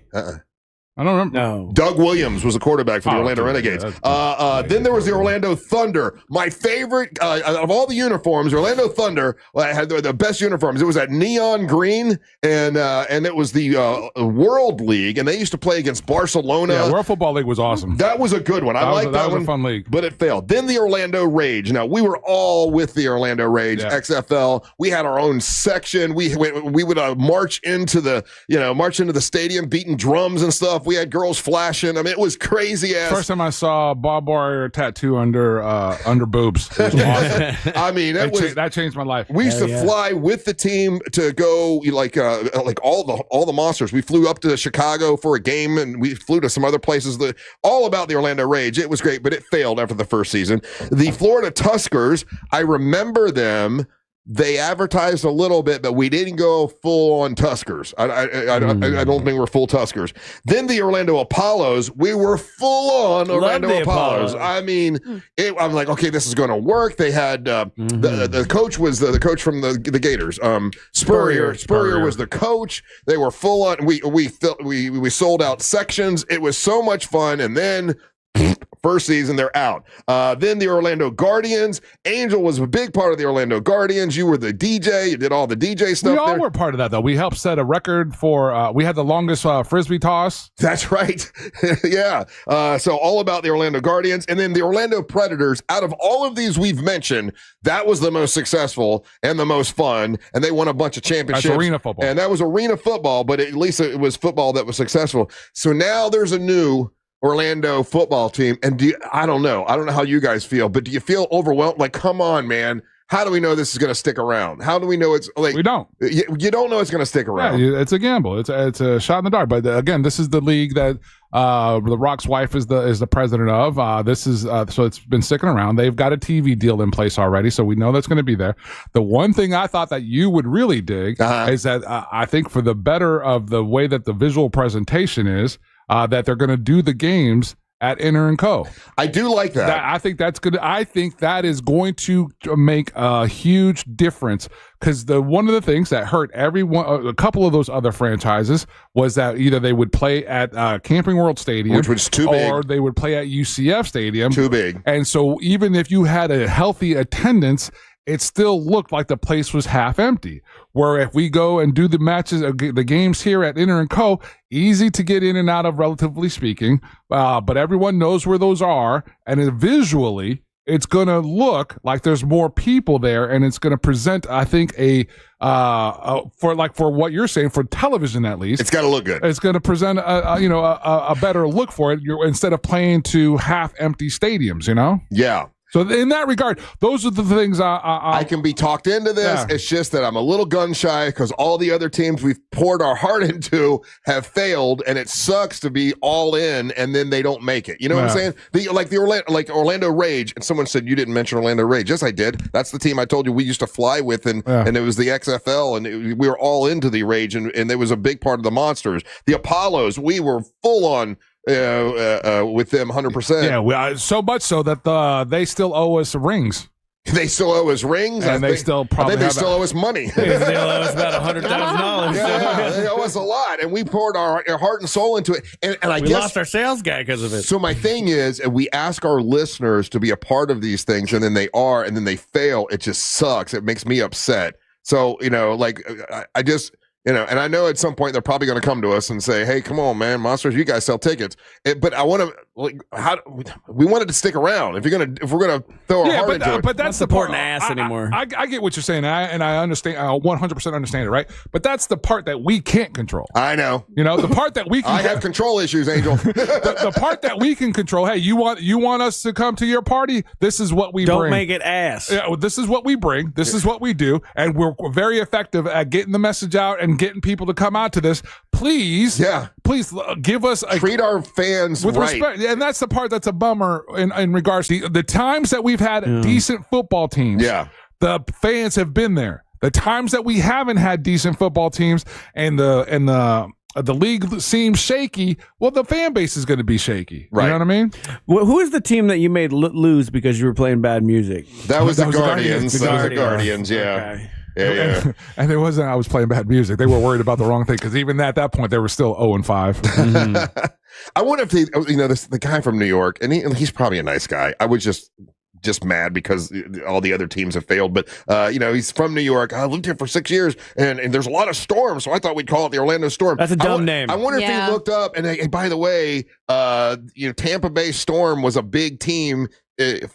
I don't remember. No. Doug Williams was the quarterback for the Orlando Renegades. Then there was the Orlando Thunder. My favorite of all the uniforms, Orlando Thunder had the best uniforms. It was that neon green, and it was the World League, and they used to play against Barcelona. Yeah, World Football League was awesome. That was a good one. I like that one. That was a fun league. But it failed. Then the Orlando Rage. Now, we were all with the Orlando Rage, XFL. We had our own section. We would march into the stadium, beating drums and stuff. We had girls flashing. I mean, it was crazy ass. First time I saw a barbed wire tattoo under boobs. It was awesome. I mean, that changed my life. We used to fly with the team to go like all the monsters. We flew up to Chicago for a game, and we flew to some other places. All about the Orlando Rage. It was great, but it failed after the first season. The Florida Tuskers, I remember them. They advertised a little bit, but we didn't go full on Tuskers. I don't think we're full Tuskers. Then the Orlando Apollos, we were full on Orlando Apollos. I mean, I'm like, okay, this is going to work. They had the coach was the coach from the Gators. Spurrier was the coach. They were full on. We sold out sections. It was so much fun, and then. First season, they're out. Then the Orlando Guardians. Angel was a big part of the Orlando Guardians. You were the DJ. You did all the DJ stuff. We all were part of that, though. We helped set a record for. We had the longest frisbee toss. That's right. Yeah. So all about the Orlando Guardians, and then the Orlando Predators. Out of all of these we've mentioned, that was the most successful and the most fun, and they won a bunch of championships. That's arena football, and that was arena football. But at least it was football that was successful. So now there's a new Orlando football team, and I don't know how you guys feel, but do you feel overwhelmed? Like, come on, man. How do we know this is going to stick around? How do we know it's like... We don't. You don't know it's going to stick around. Yeah, it's a gamble. It's a shot in the dark. But again, this is the league that The Rock's wife is the president of. This is so it's been sticking around. They've got a TV deal in place already, so we know that's going to be there. The one thing I thought that you would really dig is that I think for the better of the way that the visual presentation is, that they're going to do the games at Inter & Co. I do like that. I think that's good. I think that is going to make a huge difference, because one of the things that hurt a couple of those other franchises was that either they would play at Camping World Stadium, which was too big, or they would play at UCF Stadium, too big. And so even if you had a healthy attendance it still looked like the place was half empty. Where if we go and do the matches, the games here at Inter & Co., easy to get in and out of, relatively speaking, but everyone knows where those are, and visually, it's going to look like there's more people there, and it's going to present, I think, for what you're saying, for television at least. It's got to look good. It's going to present a better look for it. Instead of playing to half empty stadiums, Yeah. So in that regard, those are the things I can be talked into this. Yeah. It's just that I'm a little gun shy because all the other teams we've poured our heart into have failed, and it sucks to be all in and then they don't make it. You know what I'm saying? The Orlando Rage, and someone said you didn't mention Orlando Rage. Yes, I did. That's the team I told you we used to fly with, and it was the XFL, and we were all into the Rage, and it was a big part of the Monsters. The Apollos, we were full on. With them 100%. Yeah, so much so that they still owe us rings. They still owe us rings, and they still owe us money. They owe us about $100,000. Yeah, they owe us a lot, and we poured our heart and soul into it. And I we guess lost our sales guy because of it. So my thing is, we ask our listeners to be a part of these things, and then they are, and then they fail. It just sucks. It makes me upset. So I just. And I know at some point they're probably going to come to us and say, "Hey, come on, man, Monsters, you guys sell tickets." But I want to, we wanted to stick around. If we're gonna throw our heart into it, but that's the supporting ass anymore. I get what you're saying, and I understand. I 100% understand it, right? But that's the part that we can't control. I know. The part that we can. I have control issues, Angel. the part that we can control. Hey, you want us to come to your party? This is what we don't bring. make it ass. Yeah, this is what we bring. This is what we do, and we're very effective at getting the message out and getting people to come out to this. Please give us treat our fans with right. respect. And that's the part that's a bummer in regards to the times that we've had decent football teams. Yeah, the fans have been there. The times that we haven't had decent football teams and the league seems shaky, well, the fan base is going to be shaky. Right. You know what I mean? Well, who is the team that you made lose because you were playing bad music? That was the Guardians. That was the Guardians, yeah. Okay. Yeah. And it wasn't I was playing bad music. They were worried about the wrong thing because even at that point they were still 0-5. Mm-hmm. I wonder if the guy from New York, and he's probably a nice guy. I was just mad because all the other teams have failed. But he's from New York. I lived here for 6 years, and there's a lot of storms, so I thought we'd call it the Orlando Storm. That's a dumb name. I wonder if he looked up. And by the way, Tampa Bay Storm was a big team,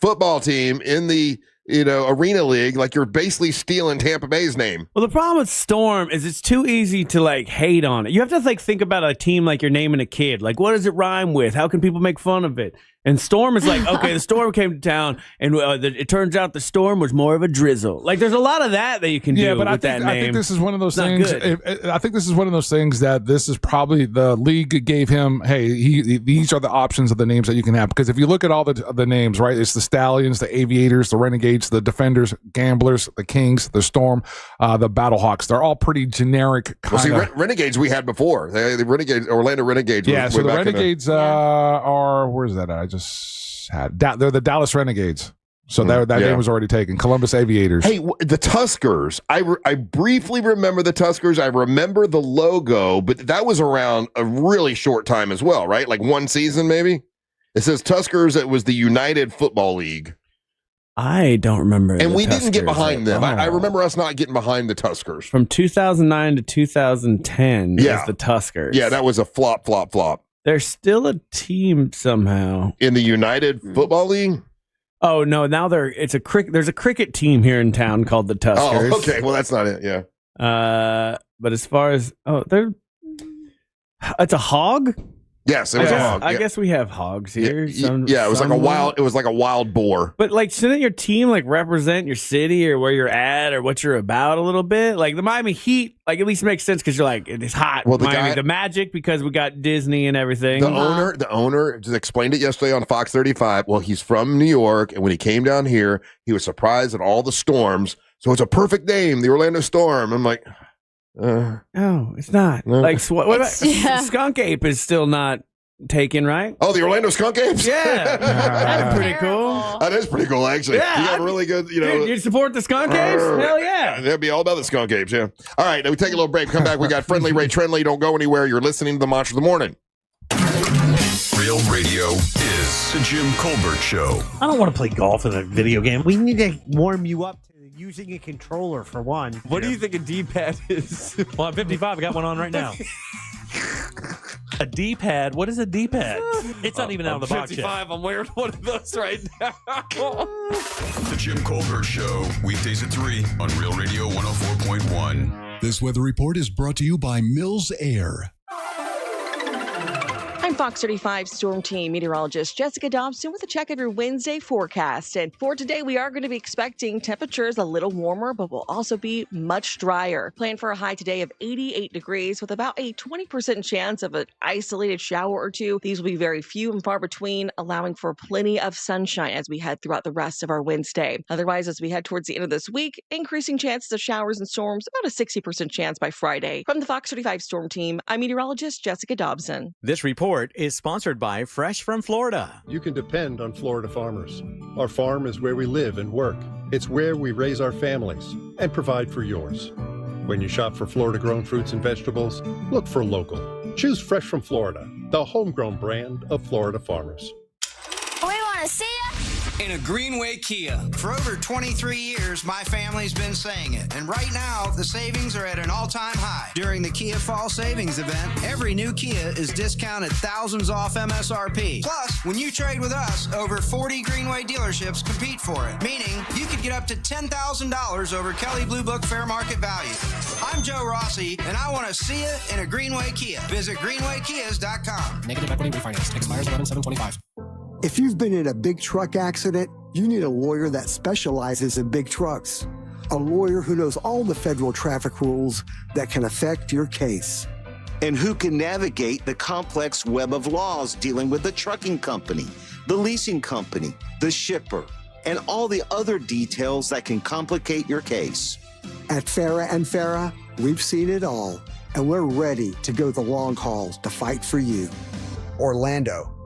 football team in the Arena League. Like, you're basically stealing Tampa Bay's name. Well, the problem with Storm is it's too easy to hate on it. You have to think about a team like you're naming a kid. Like, what does it rhyme with? How can people make fun of it? And Storm is like, okay, the Storm came to town, and it turns out the Storm was more of a drizzle. Like, there's a lot of that you can do with that name. I think this is one of those things. I think this is one of those things that this is probably the league gave him. Hey, these are the options of the names that you can have. Because if you look at all the names, right, it's the Stallions, the Aviators, the Renegades, the Defenders, Gamblers, the Kings, the Storm, the Battlehawks. They're all pretty generic. Renegades we had before. The Renegades, Orlando Renegades. Yeah, so the Renegades are where's that at? They're the Dallas Renegades. So that name was already taken. Columbus Aviators. Hey, the Tuskers. I briefly remember the Tuskers. I remember the logo, but that was around a really short time as well, right? Like one season, maybe? It says Tuskers. It was the United Football League. I don't remember. And we didn't get behind them. I remember us not getting behind the Tuskers. From 2009 to 2010 is the Tuskers. Yeah, that was a flop. They're still a team somehow. In the United Football League? Oh, no, now there's a cricket team here in town called the Tuskers. Oh, okay. Well, that's not it, yeah. But as far as, it's a hog? Yes, it was a hog. I guess we have hogs here. Yeah, it was like a wild boar. But shouldn't your team represent your city or where you're at or what you're about a little bit? Like the Miami Heat, at least makes sense because you're it's hot. Well, the Magic because we got Disney and everything. The owner just explained it yesterday on Fox 35. Well, he's from New York, and when he came down here, he was surprised at all the storms. So it's a perfect name, the Orlando Storm. I'm like. No, it's not. No. What about Skunk Ape is still not taken, right? Oh, the Orlando Skunk Apes? Yeah. That's pretty cool. That is pretty cool, actually. Yeah, you got really good, Dude, you support the Skunk Apes? Hell yeah. That'd be all about the Skunk Apes, yeah. All right, now we take a little break. Come back. We got Friendly Ray Trendley. Don't go anywhere. You're listening to the Monster of the Morning. Real radio is the Jim Colbert Show. I don't want to play golf in a video game. We need to warm you up to using a controller for one. What do you think a D-pad is? Well, I'm 55. I got one on right now. A D-pad? What is a D-pad? It's not even out of the box yet. 55. I'm wearing one of those right now. The Jim Colbert Show, weekdays at 3 on Real Radio 104.1. This weather report is brought to you by Mills Air. I'm Fox 35 Storm Team meteorologist Jessica Dobson with a check of your Wednesday forecast. And for today, we are going to be expecting temperatures a little warmer, but will also be much drier. Plan for a high today of 88 degrees with about a 20% chance of an isolated shower or two. These will be very few and far between, allowing for plenty of sunshine as we head throughout the rest of our Wednesday. Otherwise, as we head towards the end of this week, increasing chances of showers and storms, about a 60% chance by Friday. From the Fox 35 Storm Team, I'm meteorologist Jessica Dobson. This report is sponsored by Fresh from Florida. You can depend on Florida farmers. Our farm is where we live and work. It's where we raise our families and provide for yours. When you shop for Florida-grown fruits and vegetables, look for local. Choose Fresh from Florida, the homegrown brand of Florida farmers. We want to see ya in a Greenway Kia. For over 23 years, my family's been saying it. And right now, the savings are at an all-time high. During the Kia Fall Savings Event, every new Kia is discounted thousands off MSRP. Plus, when you trade with us, over 40 Greenway dealerships compete for it. Meaning, you could get up to $10,000 over Kelley Blue Book fair market value. I'm Joe Rossi, and I want to see you in a Greenway Kia. Visit greenwaykias.com. Negative equity refinance. Expires 11/7/25. If you've been in a big truck accident, you need a lawyer that specializes in big trucks. A lawyer who knows all the federal traffic rules that can affect your case. And who can navigate the complex web of laws dealing with the trucking company, the leasing company, the shipper, and all the other details that can complicate your case. At Farah & Farah, we've seen it all, and we're ready to go the long haul to fight for you. Orlando.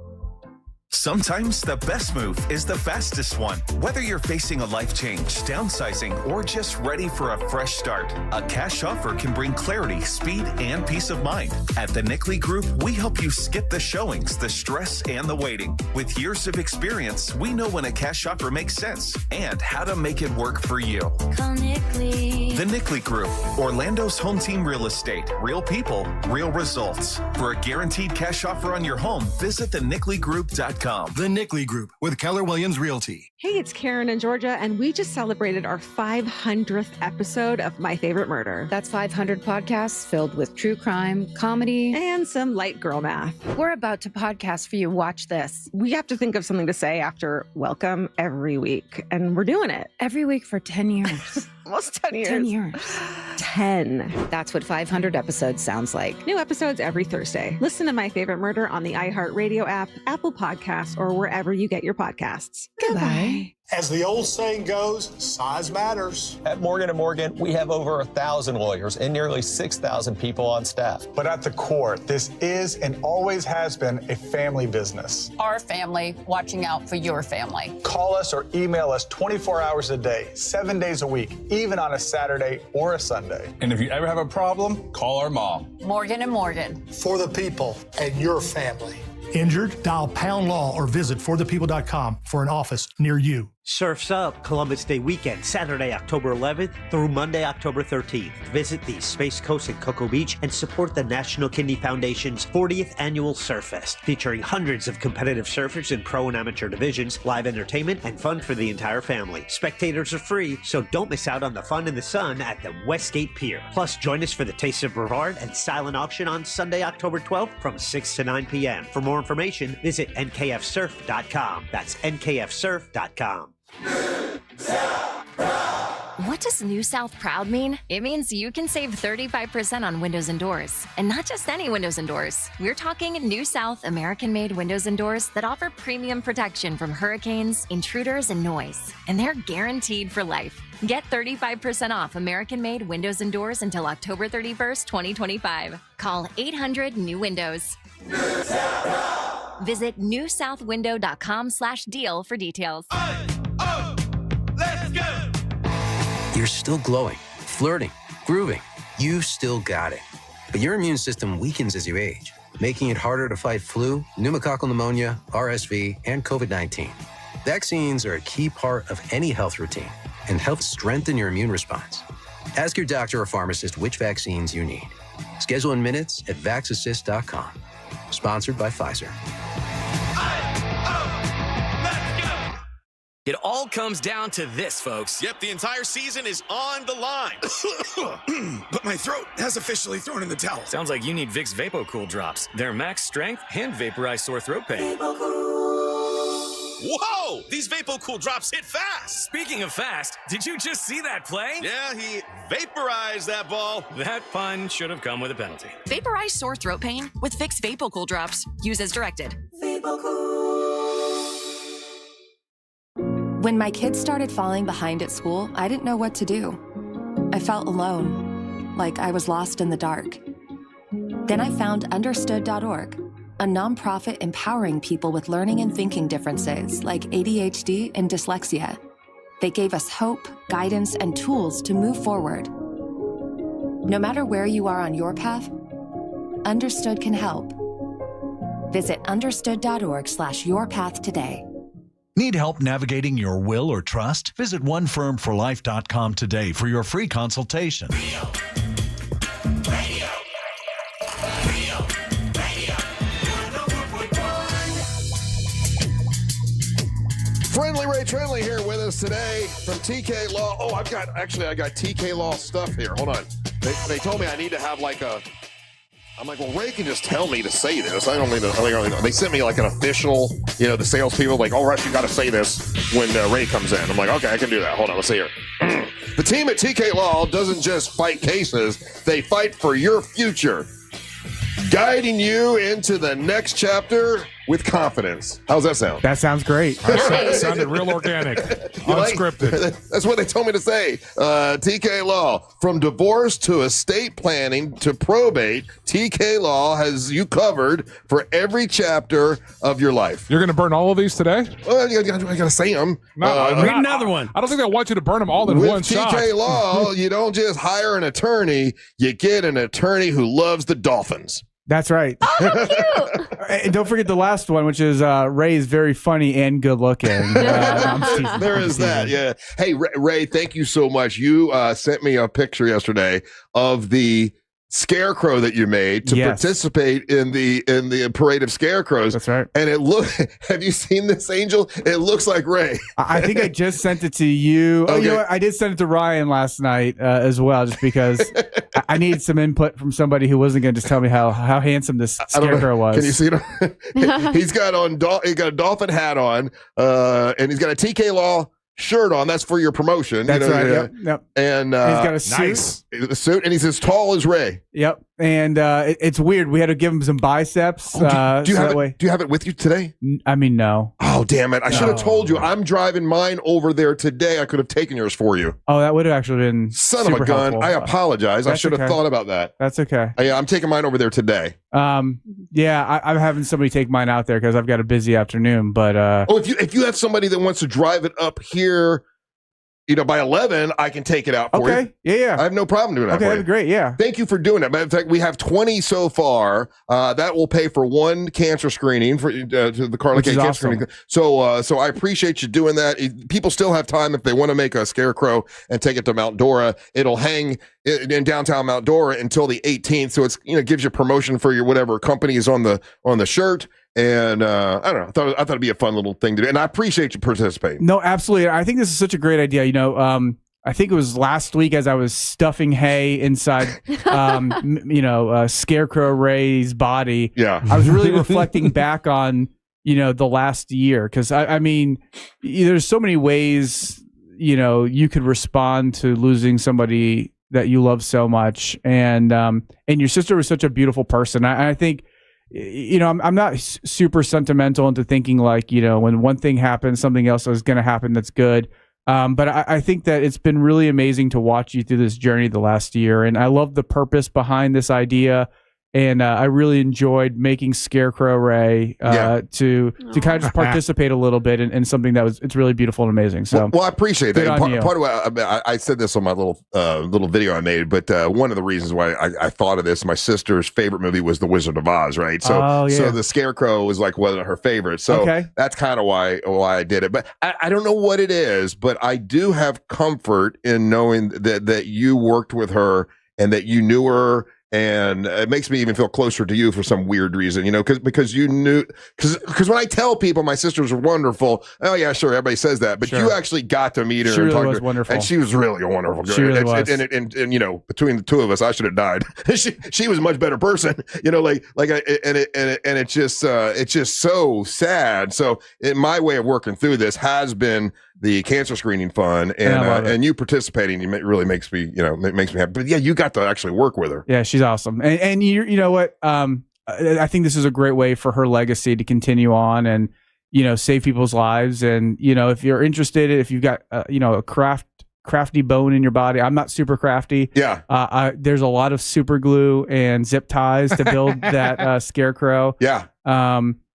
Sometimes the best move is the fastest one. Whether you're facing a life change, downsizing, or just ready for a fresh start, a cash offer can bring clarity, speed, and peace of mind. At the Nickley Group, we help you skip the showings, the stress, and the waiting. With years of experience, we know when a cash offer makes sense and how to make it work for you. Call Nickley. The Nickley Group, Orlando's home team real estate. Real people, real results. For a guaranteed cash offer on your home, visit thenickley.com. The Nickley Group with Keller Williams Realty. Hey, it's Karen in Georgia, and we just celebrated our 500th episode of My Favorite Murder. That's 500 podcasts filled with true crime, comedy, and some light girl math. We're about to podcast for you. Watch this. We have to think of something to say after welcome every week, and we're doing it. Every week for 10 years. Almost 10 years. 10 years. 10. That's what 500 episodes sounds like. New episodes every Thursday. Listen to My Favorite Murder on the iHeartRadio app, Apple Podcasts, or wherever you get your podcasts. Goodbye. As the old saying goes, size matters. At Morgan & Morgan, we have over 1,000 lawyers and nearly 6,000 people on staff. But at the core, this is and always has been a family business. Our family watching out for your family. Call us or email us 24 hours a day, 7 days a week, even on a Saturday or a Sunday. And if you ever have a problem, call our mom. Morgan & Morgan. For the people and your family. Injured? Dial Pound Law or visit forthepeople.com for an office near you. Surf's Up Columbus Day weekend, Saturday, October 11th through Monday, October 13th. Visit the Space Coast at Cocoa Beach and support the National Kidney Foundation's 40th annual Surf Fest, featuring hundreds of competitive surfers in pro and amateur divisions, live entertainment, and fun for the entire family. Spectators are free, so don't miss out on the fun in the sun at the Westgate Pier. Plus, join us for the Taste of Brevard and silent auction on Sunday, October 12th from 6 to 9 p.m. For more information, visit nkfsurf.com. That's nkfsurf.com. What does New South Proud mean? It means you can save 35% on windows and doors. And not just any windows and doors. We're talking New South American-made windows and doors that offer premium protection from hurricanes, intruders, and noise. And they're guaranteed for life. Get 35% off American-made windows and doors until October 31st, 2025. Call 800-NEW-WINDOWS. Visit newsouthwindow.com/deal for details. Let's go! You're still glowing, flirting, grooving. You still got it. But your immune system weakens as you age, making it harder to fight flu, pneumococcal pneumonia, RSV, and COVID-19. Vaccines are a key part of any health routine. and help strengthen your immune response. Ask your doctor or pharmacist which vaccines you need. Schedule in minutes at vaxassist.com. Sponsored by Pfizer. It all comes down to this, folks. Yep, the entire season is on the line. But my throat has officially thrown in the towel. Sounds like you need Vicks VapoCool drops. They're max strength and vaporize sore throat pain. Whoa! These VapoCool drops hit fast. Speaking of fast, did you just see that play? Yeah, he vaporized that ball. That pun should have come with a penalty. Vaporize sore throat pain with Vicks VapoCool drops. Use as directed. When my kids started falling behind at school, I didn't know what to do. I felt alone, like I was lost in the dark. Then I found Understood.org, a nonprofit empowering people with learning and thinking differences like ADHD and dyslexia. They gave us hope, guidance, and tools to move forward. No matter where you are on your path, Understood can help. Visit understood.org/yourpath today. Need help navigating your will or trust? Visit onefirmforlife.com today for your free consultation. Friendly Ray Trenley here with us today from TK Law. Oh, I got TK Law stuff here. Hold on. They told me I need to have like a. I'm like, well, Ray can just tell me to say this. I don't need to. They sent me like an official, the salespeople, like, oh, Rush, you got to say this when Ray comes in. I'm like, okay, I can do that. Hold on, let's see here. The team at TK Law doesn't just fight cases, they fight for your future, guiding you into the next chapter with confidence. How's that sound? That sounds great. That sounded real organic, unscripted. That's what they told me to say. TK Law, from divorce to estate planning to probate, TK Law has you covered for every chapter of your life. You're going to burn all of these today? Well, I got to say them. Read another one. I don't think I want you to burn them all in one shot. With TK Law, you don't just hire an attorney, you get an attorney who loves the Dolphins. That's right. Oh, how cute. And don't forget the last one, which is Ray is very funny and good looking. There is that, yeah. Hey, Ray, thank you so much. You sent me a picture yesterday of the scarecrow that you made to participate in the parade of scarecrows. That's right. And have you seen this, Angel? It looks like Ray. I think I just sent it to you. Okay. Oh, you know what? I did send it to Ryan last night as well, just because I needed some input from somebody who wasn't going to just tell me how handsome this scarecrow was. Can you see it? He's got a dolphin hat on, and he's got a TK Law shirt on. That's for your promotion. That's right. Yep. And he's got a suit. Nice. A suit, and he's as tall as Ray. Yep. And it's weird. We had to give him some biceps. Do you have it with you today? I mean, no. Oh, damn it. I should have told you. I'm driving mine over there today. I could have taken yours for you. Oh, that would have actually been Son of a gun. helpful. I apologize. I should have thought about that. That's okay. Yeah, I'm taking mine over there today. Yeah, I'm having somebody take mine out there because I've got a busy afternoon. But if you have somebody that wants to drive it up here, by 11, I can take it out for you. Okay. Yeah. I have no problem doing that for you. Okay, that'd be great. Yeah. Thank you for doing that. Matter of fact, we have 20 so far. That will pay for one cancer screening for to the Carla K cancer screening. So I appreciate you doing that. People still have time if they want to make a scarecrow and take it to Mount Dora. It'll hang in downtown Mount Dora until the 18th. So it's gives you promotion for your whatever company is on the shirt. And I don't know. I thought it'd be a fun little thing to do, and I appreciate you participating. No, absolutely. I think this is such a great idea. I think it was last week as I was stuffing hay inside, Scarecrow Ray's body. Yeah, I was really reflecting back on the last year because I mean, there's so many ways you could respond to losing somebody that you love so much, and your sister was such a beautiful person. I think. I'm not super sentimental into thinking like, when one thing happens, something else is going to happen that's good. But I think that it's been really amazing to watch you through this journey the last year. And I love the purpose behind this idea. And I really enjoyed making Scarecrow Ray to kind of just participate a little bit in something that it's really beautiful and amazing. So well I appreciate that. Good on you. Part of what I said this on my little video I made, but one of the reasons why I thought of this, my sister's favorite movie was The Wizard of Oz, right? So so the Scarecrow was like one of her favorites. So that's kind of why I did it. But I don't know what it is, but I do have comfort in knowing that you worked with her and that you knew her. And it makes me even feel closer to you for some weird reason, you know, because you knew, because when I tell people my sisters are wonderful, oh yeah, sure, everybody says that, but you actually got to meet her. She and really talk was to her, wonderful, and she was really a wonderful girl. She really was. And you know, between the two of us, I should have died. she was a much better person, you know, it's just so sad. So my way of working through this has been the cancer screening fund, and you participating, it really makes me, makes me happy. But yeah, you got to actually work with her. Yeah, she's awesome. And you know what? I think this is a great way for her legacy to continue on and, save people's lives. And, if you're interested, if you've got, a crafty bone in your body, I'm not super crafty. Yeah. There's a lot of super glue and zip ties to build that Scarecrow. Yeah.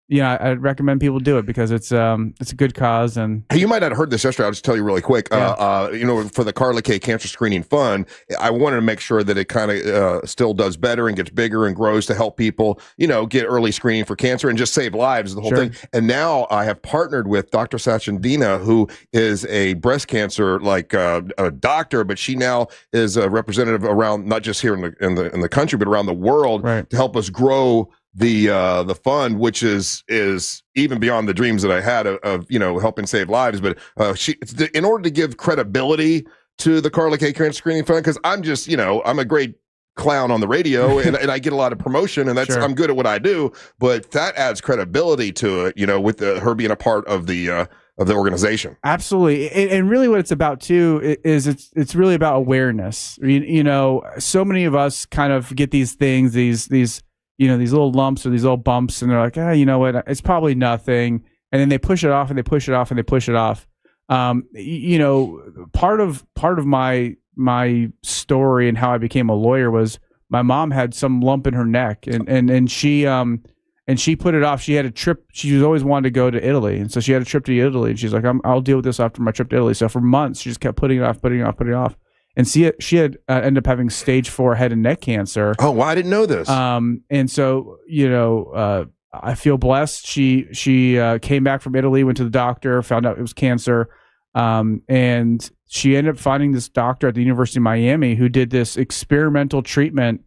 I'd recommend people do it because it's a good cause. And hey, you might not have heard this yesterday. I'll just tell you really quick. For the Carly K Cancer Screening Fund, I wanted to make sure that it kind of still does better and gets bigger and grows to help people, get early screening for cancer and just save lives, the whole thing. And now I have partnered with Dr. Sachendina, who is a breast cancer a doctor, but she now is a representative around not just here in the country, but around the world to help us grow the fund, which is even beyond the dreams that I had of helping save lives. But in order to give credibility to the Carly K Cancer Screening Fund, because I'm just I'm a great clown on the radio and I get a lot of promotion, and I'm good at what I do, but that adds credibility to it, with her being a part of the organization. Absolutely. And really what it's about too is it's really about awareness. So many of us kind of get these things, these little lumps or these little bumps, and they're like, you know what, it's probably nothing. And then they push it off and they push it off and they push it off. Part of my story and how I became a lawyer was my mom had some lump in her neck, and she put it off. She had a trip. She always wanted to go to Italy, and so she had a trip to Italy. And she's like, I'll deal with this after my trip to Italy. So for months, she just kept putting it off. And she had ended up having stage 4 head and neck cancer. Oh, well, I didn't know this. And so, I feel blessed. She came back from Italy, went to the doctor, found out it was cancer. And she ended up finding this doctor at the University of Miami who did this experimental treatment.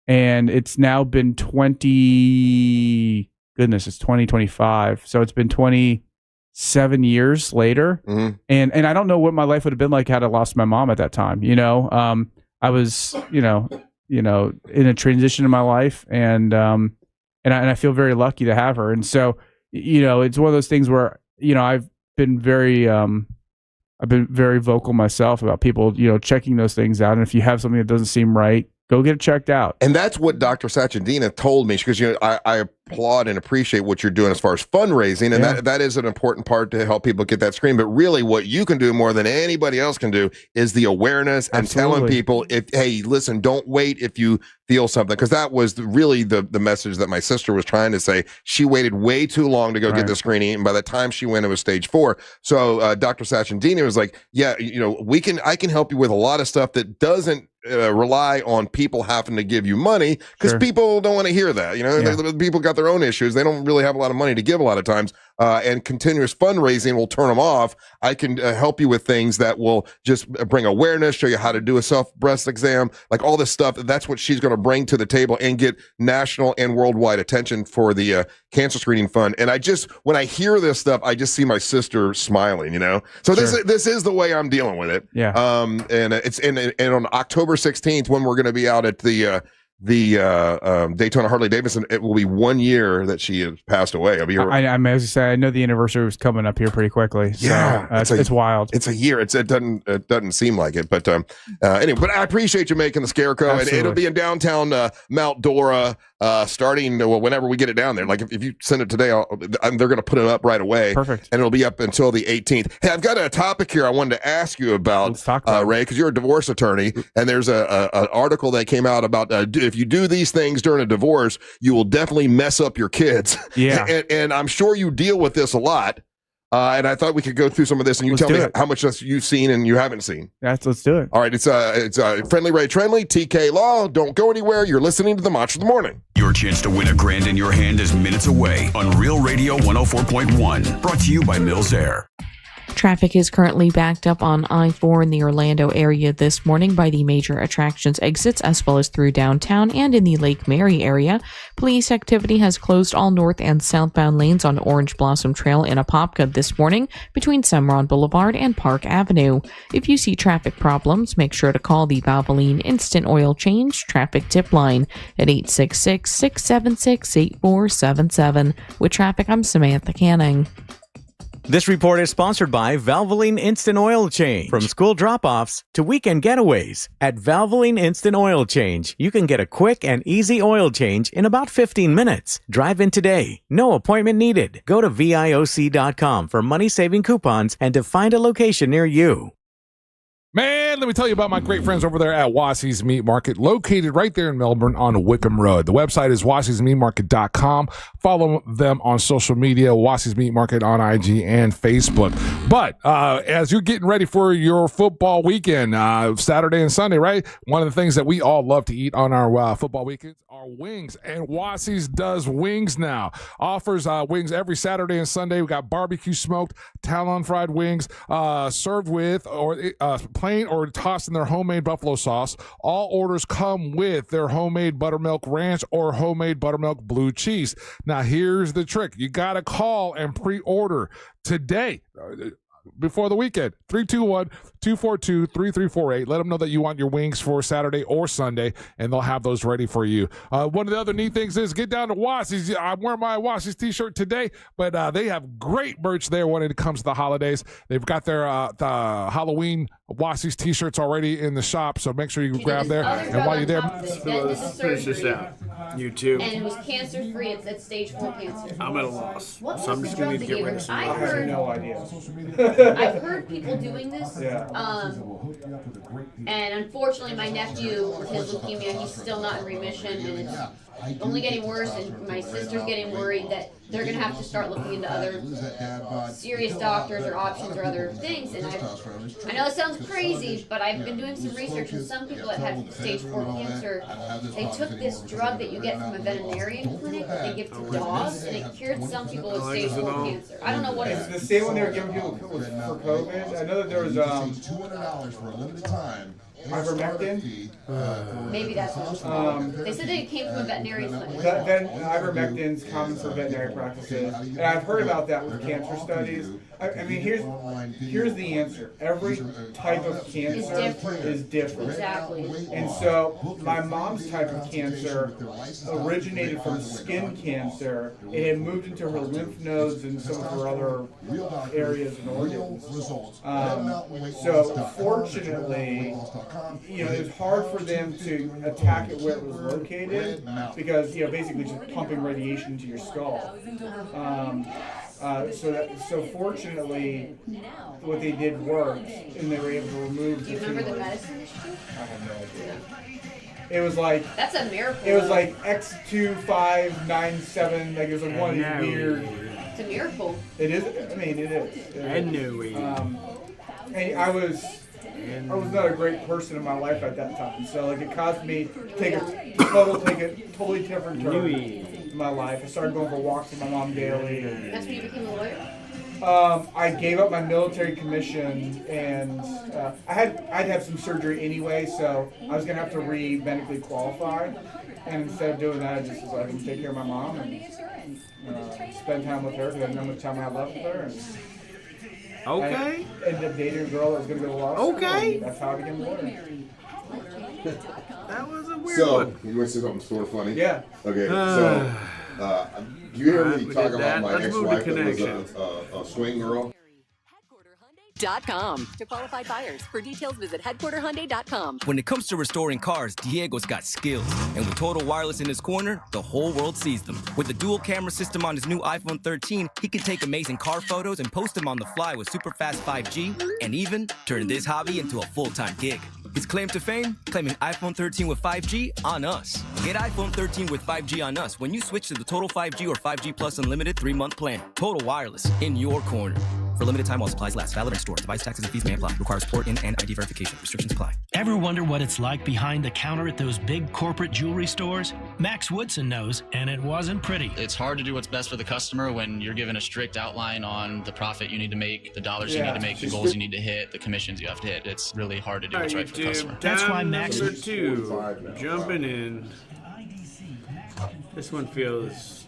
And it's now been it's 2025. So it's been 27 years later. Mm-hmm. And I don't know what my life would have been like had I lost my mom at that time. I was, in a transition in my life, and I feel very lucky to have her. And so, it's one of those things where, I've been very vocal myself about people, checking those things out. And if you have something that doesn't seem right, go get it checked out. And that's what Dr. Sachendina told me, because I applaud and appreciate what you're doing as far as fundraising, and that is an important part to help people get that screen. But really, what you can do more than anybody else can do is the awareness and telling people, hey, listen, don't wait if you feel something, because that was really the message that my sister was trying to say. She waited way too long to go get the screening, and by the time she went, it was stage 4. So Dr. Sachendina was like, yeah, I can help you with a lot of stuff that doesn't rely on people having to give you money, because people don't want to hear that. People got their own issues. They don't really have a lot of money to give a lot of times, and continuous fundraising will turn them off. I can help you with things that will just bring awareness, show you how to do a self breast exam, like all this stuff. That's what she's going to bring to the table and get national and worldwide attention for the Cancer Screening Fund. And when I hear this stuff, I just see my sister smiling, So this is the way I'm dealing with it. Yeah. And it's on October 16th, when we're going to be out at the Daytona Harley Davidson, it will be 1 year that she has passed away. As I say, I know the anniversary was coming up here pretty quickly. So, yeah, it's wild. It's a year. It doesn't seem like it, but anyway. But I appreciate you making the Scarecrow, Absolutely. and it'll be in downtown Mount Dora. Starting whenever we get it down there. Like if you send it today, they're going to put it up right away. Perfect. And it'll be up until the 18th. Hey, I've got a topic here I wanted to ask you about, Ray, because you're a divorce attorney, and there's an article that came out about if if you do these things during a divorce, you will definitely mess up your kids. Yeah. And I'm sure you deal with this a lot. And I thought we could go through some of this, and you tell me how much you've seen and you haven't seen. Let's do it. All right, it's Friendly Ray Trenley, TK Law. Don't go anywhere. You're listening to the Match of the Morning. Your chance to win $1,000 in your hand is minutes away on Real Radio 104.1. Brought to you by Mills Air. Traffic is currently backed up on I-4 in the Orlando area this morning by the major attractions exits, as well as through downtown and in the Lake Mary area. Police activity has closed all north and southbound lanes on Orange Blossom Trail in Apopka this morning between Cimarron Boulevard and Park Avenue. If you see traffic problems, make sure to call the Valvoline Instant Oil Change Traffic Tip Line at 866-676-8477. With traffic, I'm Samantha Canning. This report is sponsored by Valvoline Instant Oil Change. From school drop-offs to weekend getaways, at Valvoline Instant Oil Change, you can get a quick and easy oil change in about 15 minutes. Drive in today. No appointment needed. Go to VIOC.com for money-saving coupons and to find a location near you. Man, let me tell you about my great friends over there at Wassey's Meat Market, located right there in Melbourne on Wickham Road. The website is Wassey'sMeatMarket.com. Follow them on social media, Wassey's Meat Market on IG and Facebook. But as you're getting ready for your football weekend, Saturday and Sunday, right? One of the things that we all love to eat on our football weekends are wings, and Wassey's does wings now. Offers wings every Saturday and Sunday. We got barbecue smoked, talon fried wings, served with or plain or tossed in their homemade buffalo sauce. All orders come with their homemade buttermilk ranch or homemade buttermilk blue cheese. Now, here's the trick. You got to call and pre-order today before the weekend. 321-242-3348. Let them know that you want your wings for Saturday or Sunday, and they'll have those ready for you. One of the other neat things is get down to Wassey's. I'm wearing my Wassey's t-shirt today, but they have great merch there when it comes to the holidays. They've got their the Halloween Wassey's t-shirts already in the shop, so make sure you grab there. And while you're there, let's finish this out. You too. And it was cancer-free. It's stage 4 cancer. I'm at a loss. What so I'm just going to need to get rid of some. I heard no idea. I've heard people doing this. Yeah. And unfortunately, my nephew with his leukemia, he's still not in remission, and it's only getting worse. And my sister's getting worried that they're going to have to start looking into other serious doctors or options or other things. And I know it sounds crazy, but I've been doing some research, and some people that had stage 4 cancer, they took this drug that you get from a veterinarian clinic that they give to dogs, and it cured some people with stage 4 cancer. I don't know what it's the same one they were giving people for COVID. I know that there was $200 for a limited time. Ivermectin. Maybe that's what they said they came from a veterinary clinic. Then ivermectin's common for veterinary practices, and I've heard about that with cancer studies. I mean, here's the answer. Every type of cancer is different. Exactly. And so my mom's type of cancer originated from skin cancer. It had moved into her lymph nodes and some of her other areas and organs. So fortunately, it was hard for them to attack it where it was located because, basically just pumping radiation into your skull. So fortunately, what they did worked, and they were able to remove. Do you remember the medicine issue? I have no idea. It was like that's a miracle. It was like X2597. Like it was like one of these weird. It's a miracle. It is. I mean, it is. And I was not a great person in my life at that time. So like it caused me to take a totally different turn in my life. I started going for walks with my mom daily. That's when you became a lawyer? I gave up my military commission, and I'd have some surgery anyway, so I was gonna have to medically qualify. And instead of doing that, I just was like, I'm gonna take care of my mom and spend time with her because I didn't know how much time I had left with her. And I ended up dating a girl that was going to go to law school. Okay. That's how I became a lawyer. That was a weird one. one. You want to say something sort of funny? Yeah. Okay, so you hear me talk about my ex-wife that was a swing girl? .com. To qualified buyers. For details, visit headquarterhyundai.com. When it comes to restoring cars, Diego's got skills. And with Total Wireless in his corner, the whole world sees them. With the dual camera system on his new iPhone 13, he can take amazing car photos and post them on the fly with super fast 5G, and even turn this hobby into a full-time gig. His claim to fame? Claiming iPhone 13 with 5G on us. Get iPhone 13 with 5G on us when you switch to the Total 5G or 5G Plus Unlimited 3-month plan. Total Wireless, in your corner. For limited time while supplies last. Valid in store. Device taxes and fees may apply. Requires port in and ID verification. Restrictions apply. Ever wonder what it's like behind the counter at those big corporate jewelry stores? Max Woodson knows, and it wasn't pretty. It's hard to do what's best for the customer when you're given a strict outline on the profit you need to make, the dollars you need to make, the goals you need to hit, the commissions you have to hit. It's really hard to do what's right for the customer. That's why Max Number 2, jumping in. This one feels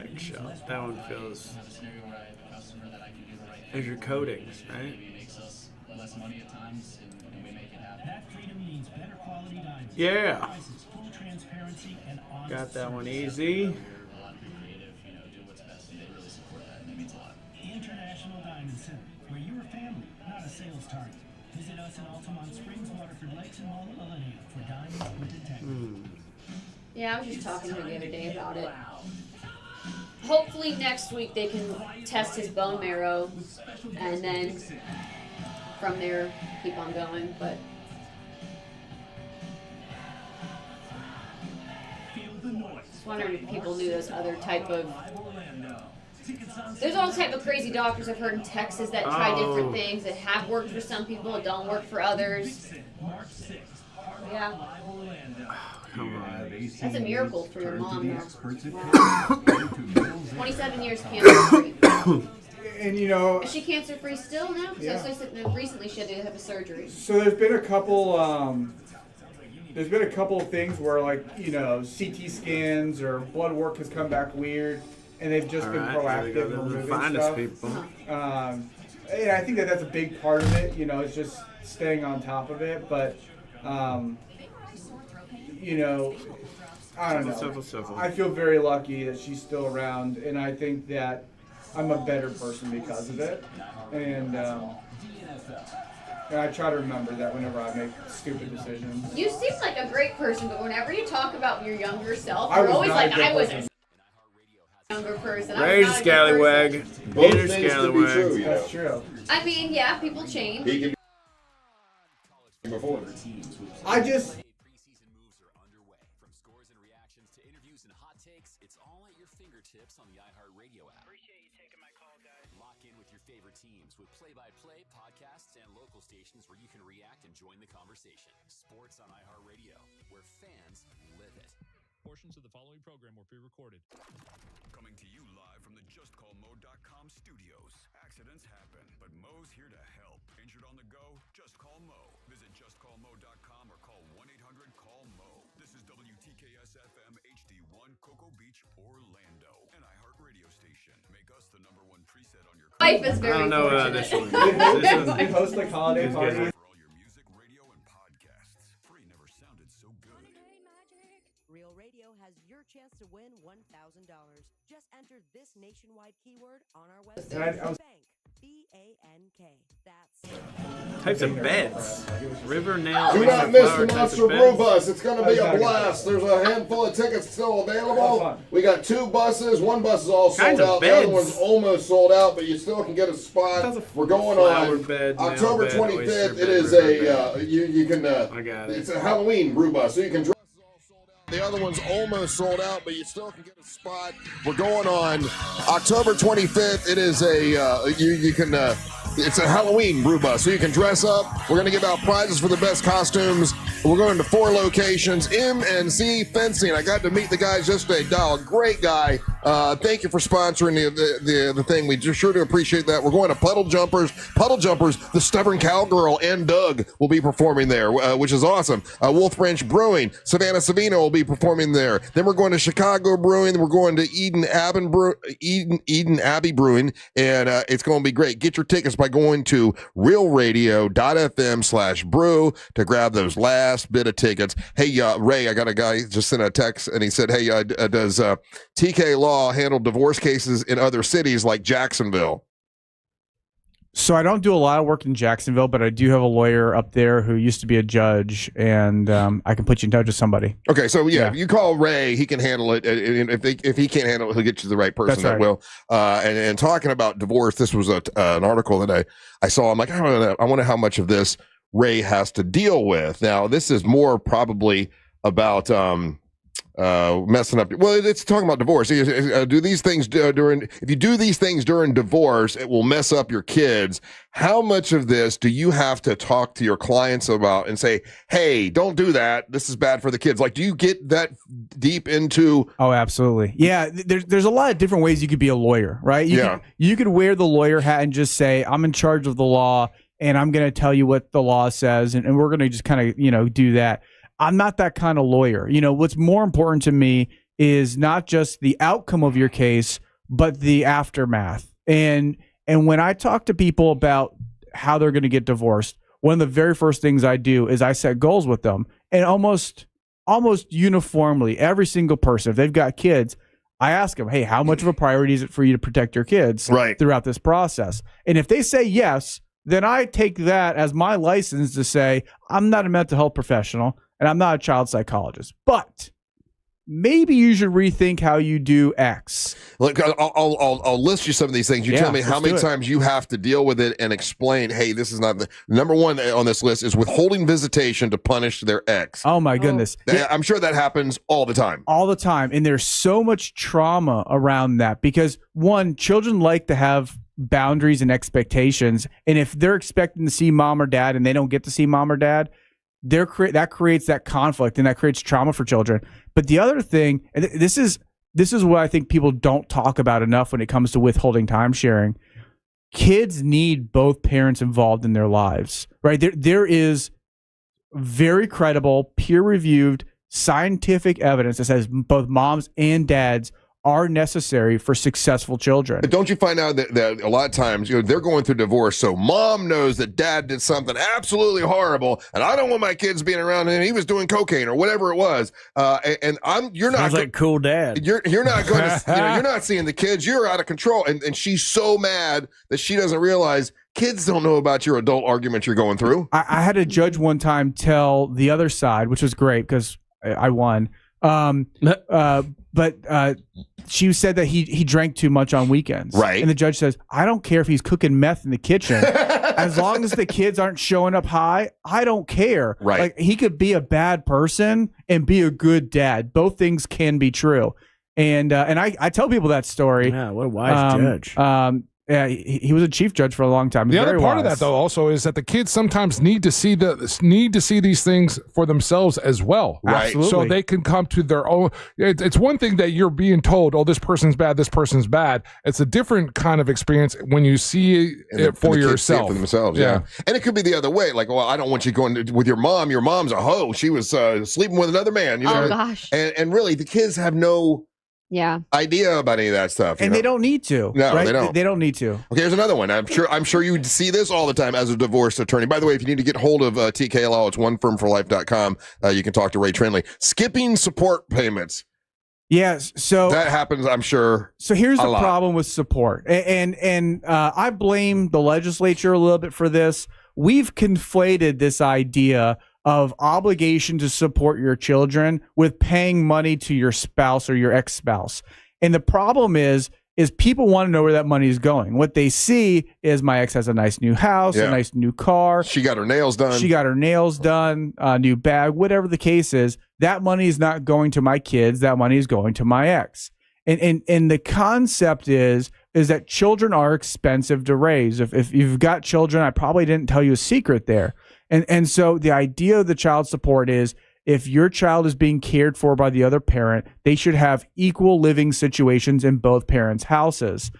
eggshell. That one feels. There's your coatings, right? Yeah. Got that one easy. International Diamond Center, where you're a family, not a sales target. Visit us in Altamont Springs, Waterford Lakes, and Millennium for diamonds with integrity. Yeah, I was just talking to her the other day about it. Hopefully next week they can test his bone marrow and then from there keep on going. But just wondering if people knew those other type of. There's all type of crazy doctors I've heard in Texas that try different things that have worked for some people, that don't work for others. Yeah. That's a miracle for your mom, though. Wow. 27 years cancer-free. And you know, is she cancer-free still now? Yeah. So recently she had to have a surgery. So there's been a couple of things where, like, you know, CT scans or blood work has come back weird, and they've just been proactive in removing stuff. And I think that's a big part of it. You know, it's just staying on top of it. But you know, I don't know. I feel very lucky that she's still around, and I think that I'm a better person because of it. And I try to remember that whenever I make stupid decisions. You seem like a great person, but whenever you talk about your younger self, you're always like, I was a younger person. Rage scallywag. Peter scallywag. That's true. I mean, yeah, people change. I just. On the iHeartRadio app. Appreciate you taking my call, guys. Lock in with your favorite teams with play-by-play podcasts and local stations where you can react and join the conversation. Sports on iHeartRadio, where fans live it. Portions of the following program were pre-recorded. Coming to you live from the JustCallMo.com studios. Accidents happen, but Mo's here to help. Injured on the go? Just call Mo. Visit JustCallMo.com or call 1-800-CALL-MO. This is WTKS-FM HD1 Cocoa Beach, Orlando. An iHeartRadio station. Make us the #1 preset on your Life is very I don't know this one. They host like holiday parties. For all your music, radio, and podcasts. Free never sounded so good. Real Radio has your chance to win $1,000. Just enter this nationwide keyword on our website. Bank. B-A-N-K. That's Types of beds. River Nail. Do not miss the Monster Brew Bus. It's going to be a blast. There's a handful of tickets still available. We got 2 buses. One bus is all sold out. The other one's almost sold out, but you still can get a spot. We're going on October 25th. It is a you can. I got it. It's a Halloween brew bus, so you can. The other one's almost sold out, but you still can get a spot. We're going on October 25th. It is a you can. It's a Halloween brew bus, so you can dress up. We're going to give out prizes for the best costumes. We're going to 4 locations. MNC Fencing. I got to meet the guys yesterday. Dial, great guy. Thank you for sponsoring the thing. We just sure do appreciate that. We're going to Puddle Jumpers. Puddle Jumpers, the Stubborn Cowgirl and Doug will be performing there, which is awesome. Wolf Branch Brewing, Savannah Savino will be performing there. Then we're going to Chicago Brewing. Then we're going to Eden Abbey Brewing, and it's going to be great. Get your tickets by going to realradio.fm/brew to grab those last bit of tickets. Hey, Ray, I got a guy just sent a text, and he said, hey, does TK Law handle divorce cases in other cities like Jacksonville? So I don't do a lot of work in Jacksonville, but I do have a lawyer up there who used to be a judge, and I can put you in touch with somebody. Okay, so yeah, if you call Ray, he can handle it. And if he can't handle it, he'll get you the right person that will. And talking about divorce, this was an article that I saw. I'm like, I wonder how much of this Ray has to deal with. Now, this is more probably about messing up. Well, it's talking about divorce. Do these things if you do these things during divorce, it will mess up your kids. How much of this do you have to talk to your clients about and say, hey, don't do that. This is bad for the kids. Like, do you get that deep into? Oh, absolutely. Yeah. There's a lot of different ways you could be a lawyer, right? You could wear the lawyer hat and just say, I'm in charge of the law and I'm going to tell you what the law says. And we're going to just kind of, do that. I'm not that kind of lawyer. What's more important to me is not just the outcome of your case, but the aftermath. And when I talk to people about how they're going to get divorced, one of the very first things I do is I set goals with them. And almost uniformly, every single person, if they've got kids, I ask them, hey, how much of a priority is it for you to protect your kids throughout this process? And if they say yes, then I take that as my license to say, I'm not a mental health professional. And I'm not a child psychologist, but maybe you should rethink how you do X. Look, I'll list you some of these things. You tell me how many times you have to deal with it and explain, hey, this is not the number one on this list is withholding visitation to punish their ex. Oh my goodness. I'm sure that happens all the time. All the time. And there's so much trauma around that because one, children like to have boundaries and expectations. And if they're expecting to see mom or dad and they don't get to see mom or dad, that creates that conflict and that creates trauma for children. But the other thing, and this is what I think people don't talk about enough when it comes to withholding time sharing. Kids need both parents involved in their lives, right? There is very credible, peer-reviewed, scientific evidence that says both moms and dads are necessary for successful children. But don't you find out that a lot of times, they're going through divorce, so mom knows that dad did something absolutely horrible, and I don't want my kids being around him. He was doing cocaine or whatever it was. You're not like cool dad. You're not going to, you're not seeing the kids. You're out of control, and she's so mad that she doesn't realize kids don't know about your adult arguments you're going through. I had a judge one time tell the other side, which was great because I won. But she said that he drank too much on weekends. Right. And the judge says, I don't care if he's cooking meth in the kitchen. As long as the kids aren't showing up high, I don't care. Right. Like, he could be a bad person and be a good dad. Both things can be true. And I tell people that story. Yeah, what a wise judge. Yeah, he was a chief judge for a long time. The other part of that, though, also is that the kids sometimes need to see these things for themselves as well, right? Absolutely. So they can come to their own. It's one thing that you're being told, "Oh, this person's bad. This person's bad." It's a different kind of experience when you see it for yourself, for themselves. Yeah, and it could be the other way. Like, well, I don't want you going with your mom. Your mom's a hoe. She was sleeping with another man. Oh gosh. And really, the kids have no idea about any of that stuff, and they don't need to. No, right? they don't. They don't need to. Okay, here's another one. I'm sure you see this all the time as a divorce attorney. By the way, if you need to get hold of TK Law, it's onefirmforlife.com. You can talk to Ray Trinley. Skipping support payments. Yes, so that happens, I'm sure. So here's the problem with support, and I blame the legislature a little bit for this. We've conflated this idea of obligation to support your children with paying money to your spouse or your ex-spouse. And the problem is people want to know where that money is going. What they see is my ex has a nice new house, a nice new car. She got her nails done. A new bag, whatever the case is. That money is not going to my kids. That money is going to my ex. And the concept is that children are expensive to raise. If you've got children, I probably didn't tell you a secret there. And so the idea of the child support is if your child is being cared for by the other parent, they should have equal living situations in both parents' houses.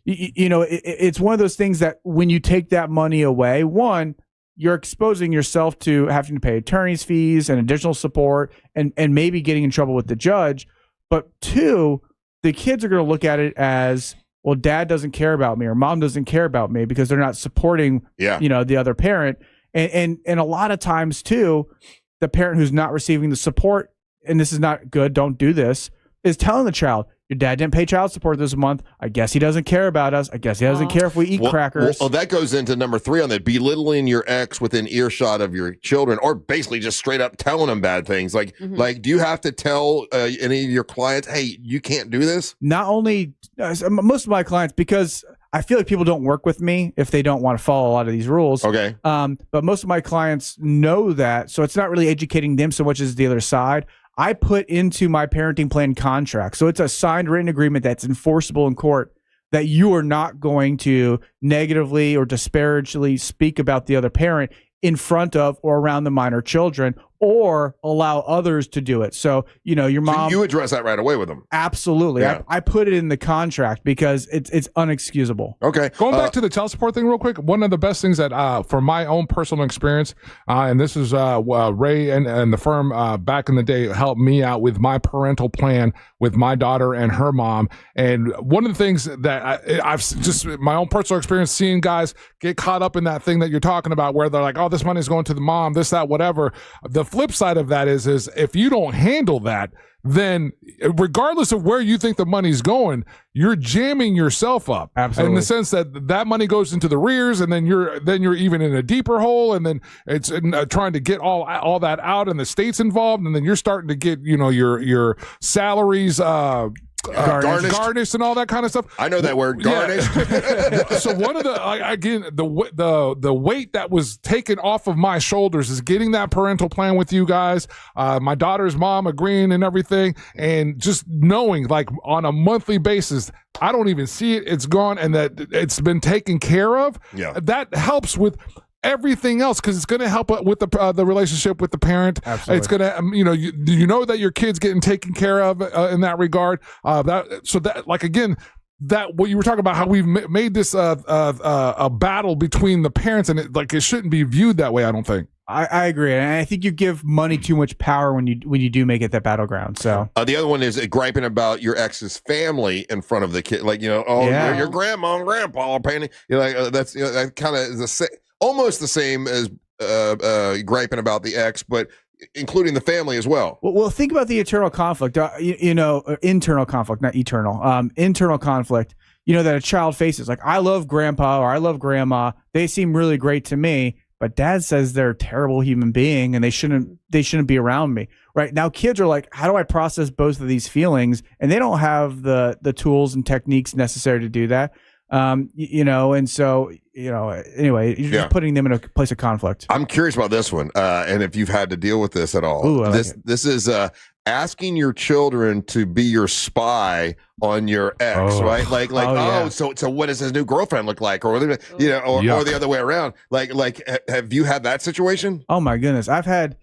It's one of those things that when you take that money away, one, you're exposing yourself to having to pay attorney's fees and additional support and maybe getting in trouble with the judge. But two, the kids are going to look at it as, well, dad doesn't care about me or mom doesn't care about me because they're not supporting, the other parent. And a lot of times too, the parent who's not receiving the support, and this is not good, don't do this, is telling the child, your dad didn't pay child support this month. I guess he doesn't care about us. I guess he doesn't care if we eat crackers. Well, that goes into number 3 on that, belittling your ex within earshot of your children, or basically just straight up telling them bad things. Like, do you have to tell any of your clients, hey, you can't do this? Not only most of my clients, because I feel like people don't work with me if they don't want to follow a lot of these rules. Okay. But most of my clients know that, so it's not really educating them so much as the other side. I put into my parenting plan contract, so it's a signed written agreement that's enforceable in court, that you are not going to negatively or disparagingly speak about the other parent in front of or around the minor children, or allow others to do it. So, your mom. So you address that right away with them. Absolutely. Yeah. I put it in the contract because it's unexcusable. Okay. Going back to the child support thing real quick, one of the best things that, from my own personal experience, and this is Ray and the firm back in the day helped me out with my parental plan with my daughter and her mom. And one of the things that I've just my own personal experience seeing guys get caught up in that thing that you're talking about where they're like, oh, this money's going to the mom, this, that, whatever. The flip side of that is if you don't handle that, then regardless of where you think the money's going, you're jamming yourself up. Absolutely. In the sense that money goes into the rears, and then you're even in a deeper hole, and then it's trying to get all that out, and the state's involved, and then you're starting to get your salaries garnished and all that kind of stuff. I know that word, garnished. Yeah. So one of the weight that was taken off of my shoulders is getting that parental plan with you guys, my daughter's mom agreeing and everything, and just knowing like on a monthly basis, I don't even see it, it's gone, and that it's been taken care of. Yeah. That helps with everything else, because it's going to help with the relationship with the parent. Absolutely. It's going to you know that your kid's getting taken care of in that regard. That what you were talking about, how we've made this a battle between the parents, and it shouldn't be viewed that way. I don't think. I agree, and I think you give money too much power when you do make it that battleground. So the other one is griping about your ex's family in front of the kid, your grandma and grandpa are painting. You're like, that kind of is almost the same as griping about the ex, but including the family as well. Well, think about the eternal conflict. Internal conflict, not eternal. Internal conflict. That a child faces. Like, I love grandpa or I love grandma. They seem really great to me, but dad says they're a terrible human being and they shouldn't be around me. Right now, kids are like, how do I process both of these feelings? And they don't have the tools and techniques necessary to do that. And so, anyway, you're just putting them in a place of conflict. I'm curious about this one, and if you've had to deal with this at all. Ooh, this is asking your children to be your spy on your ex, right? So what does his new girlfriend look like, or the other way around? Like, have you had that situation? Oh my goodness, I've had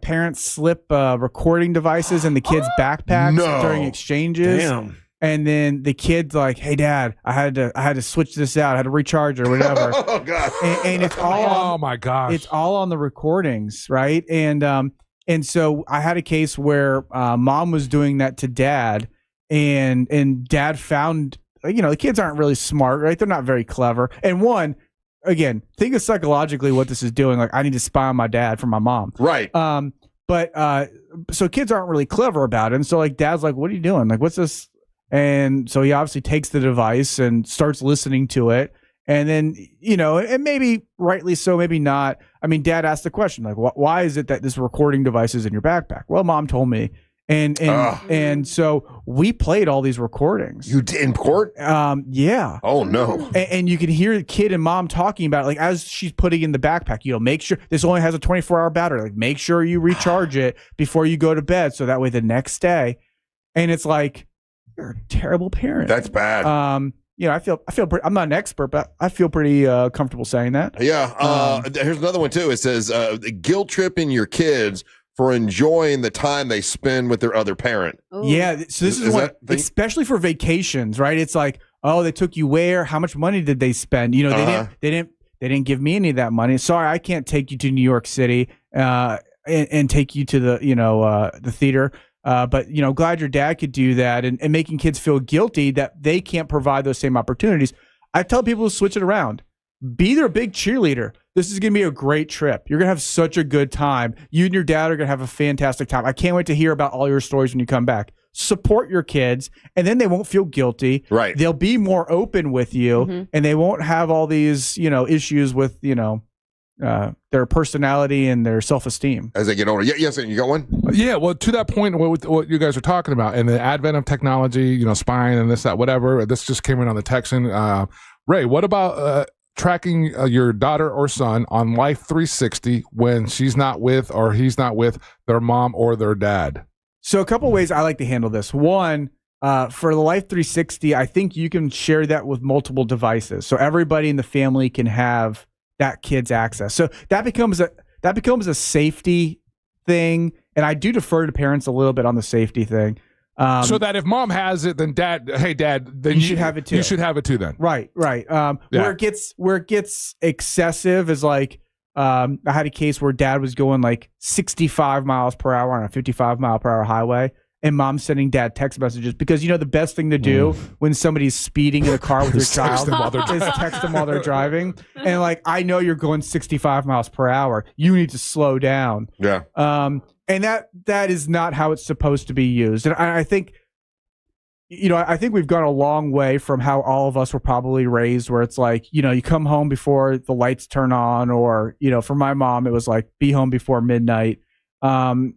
parents slip recording devices in the kids' backpacks during exchanges. Damn. And then the kid's like, "Hey, Dad, I had to switch this out. I had to recharge or whatever." Oh God! And it's all oh my gosh! It's all on the recordings, right? And so I had a case where mom was doing that to dad, and dad found, the kids aren't really smart, right? They're not very clever. And again, think of psychologically what this is doing. Like, I need to spy on my dad from my mom, right? So kids aren't really clever about it. And so like dad's like, "What are you doing? Like, what's this?" And so he obviously takes the device and starts listening to it. And then, and maybe rightly so, maybe not. I mean, dad asked the question, like, why is it that this recording device is in your backpack? Well, mom told me. And so we played all these recordings. You did in court? Yeah. Oh no. And you can hear the kid and mom talking about it, like, as she's putting in the backpack, make sure this only has a 24-hour battery. Like, make sure you recharge it before you go to bed, so that way the next day. And it's like, you're a terrible parent. That's bad. I feel I'm not an expert, but I feel pretty comfortable saying that. Yeah. Here's another one too. It says guilt tripping your kids for enjoying the time they spend with their other parent. Ooh. Yeah. So this is one, especially for vacations, right? It's like, oh, they took you where? How much money did they spend? They didn't give me any of that money. Sorry, I can't take you to New York City and take you to the theater. But glad your dad could do that, and making kids feel guilty that they can't provide those same opportunities. I tell people to switch it around. Be their big cheerleader. This is going to be a great trip. You're going to have such a good time. You and your dad are going to have a fantastic time. I can't wait to hear about all your stories when you come back. Support your kids, and then they won't feel guilty. Right. They'll be more open with you, and they won't have all these, issues with, their personality and their self-esteem as they get older. Yes, you got one? Yeah, well, to that point, what you guys are talking about, and the advent of technology, spying and this, that, whatever. This just came in on the Texan. Ray, what about tracking your daughter or son on Life 360 when she's not with or he's not with their mom or their dad? So a couple ways I like to handle this. One, for the Life 360, I think you can share that with multiple devices, so everybody in the family can have that kid's access. So that becomes a safety thing, and I do defer to parents a little bit on the safety thing. So that if mom has it, then dad, hey dad, then you should have it too. You should have it too then. Right. Where it gets excessive is like I had a case where dad was going like 65 miles per hour on a 55 mile per hour highway, and mom's sending dad text messages because the best thing to do when somebody's speeding in a car with your child is text them while they're driving. And like, I know you're going 65 miles per hour. You need to slow down. Yeah. And that is not how it's supposed to be used. And I think, I think we've gone a long way from how all of us were probably raised, where it's like, you come home before the lights turn on, or, for my mom, it was like, be home before midnight. And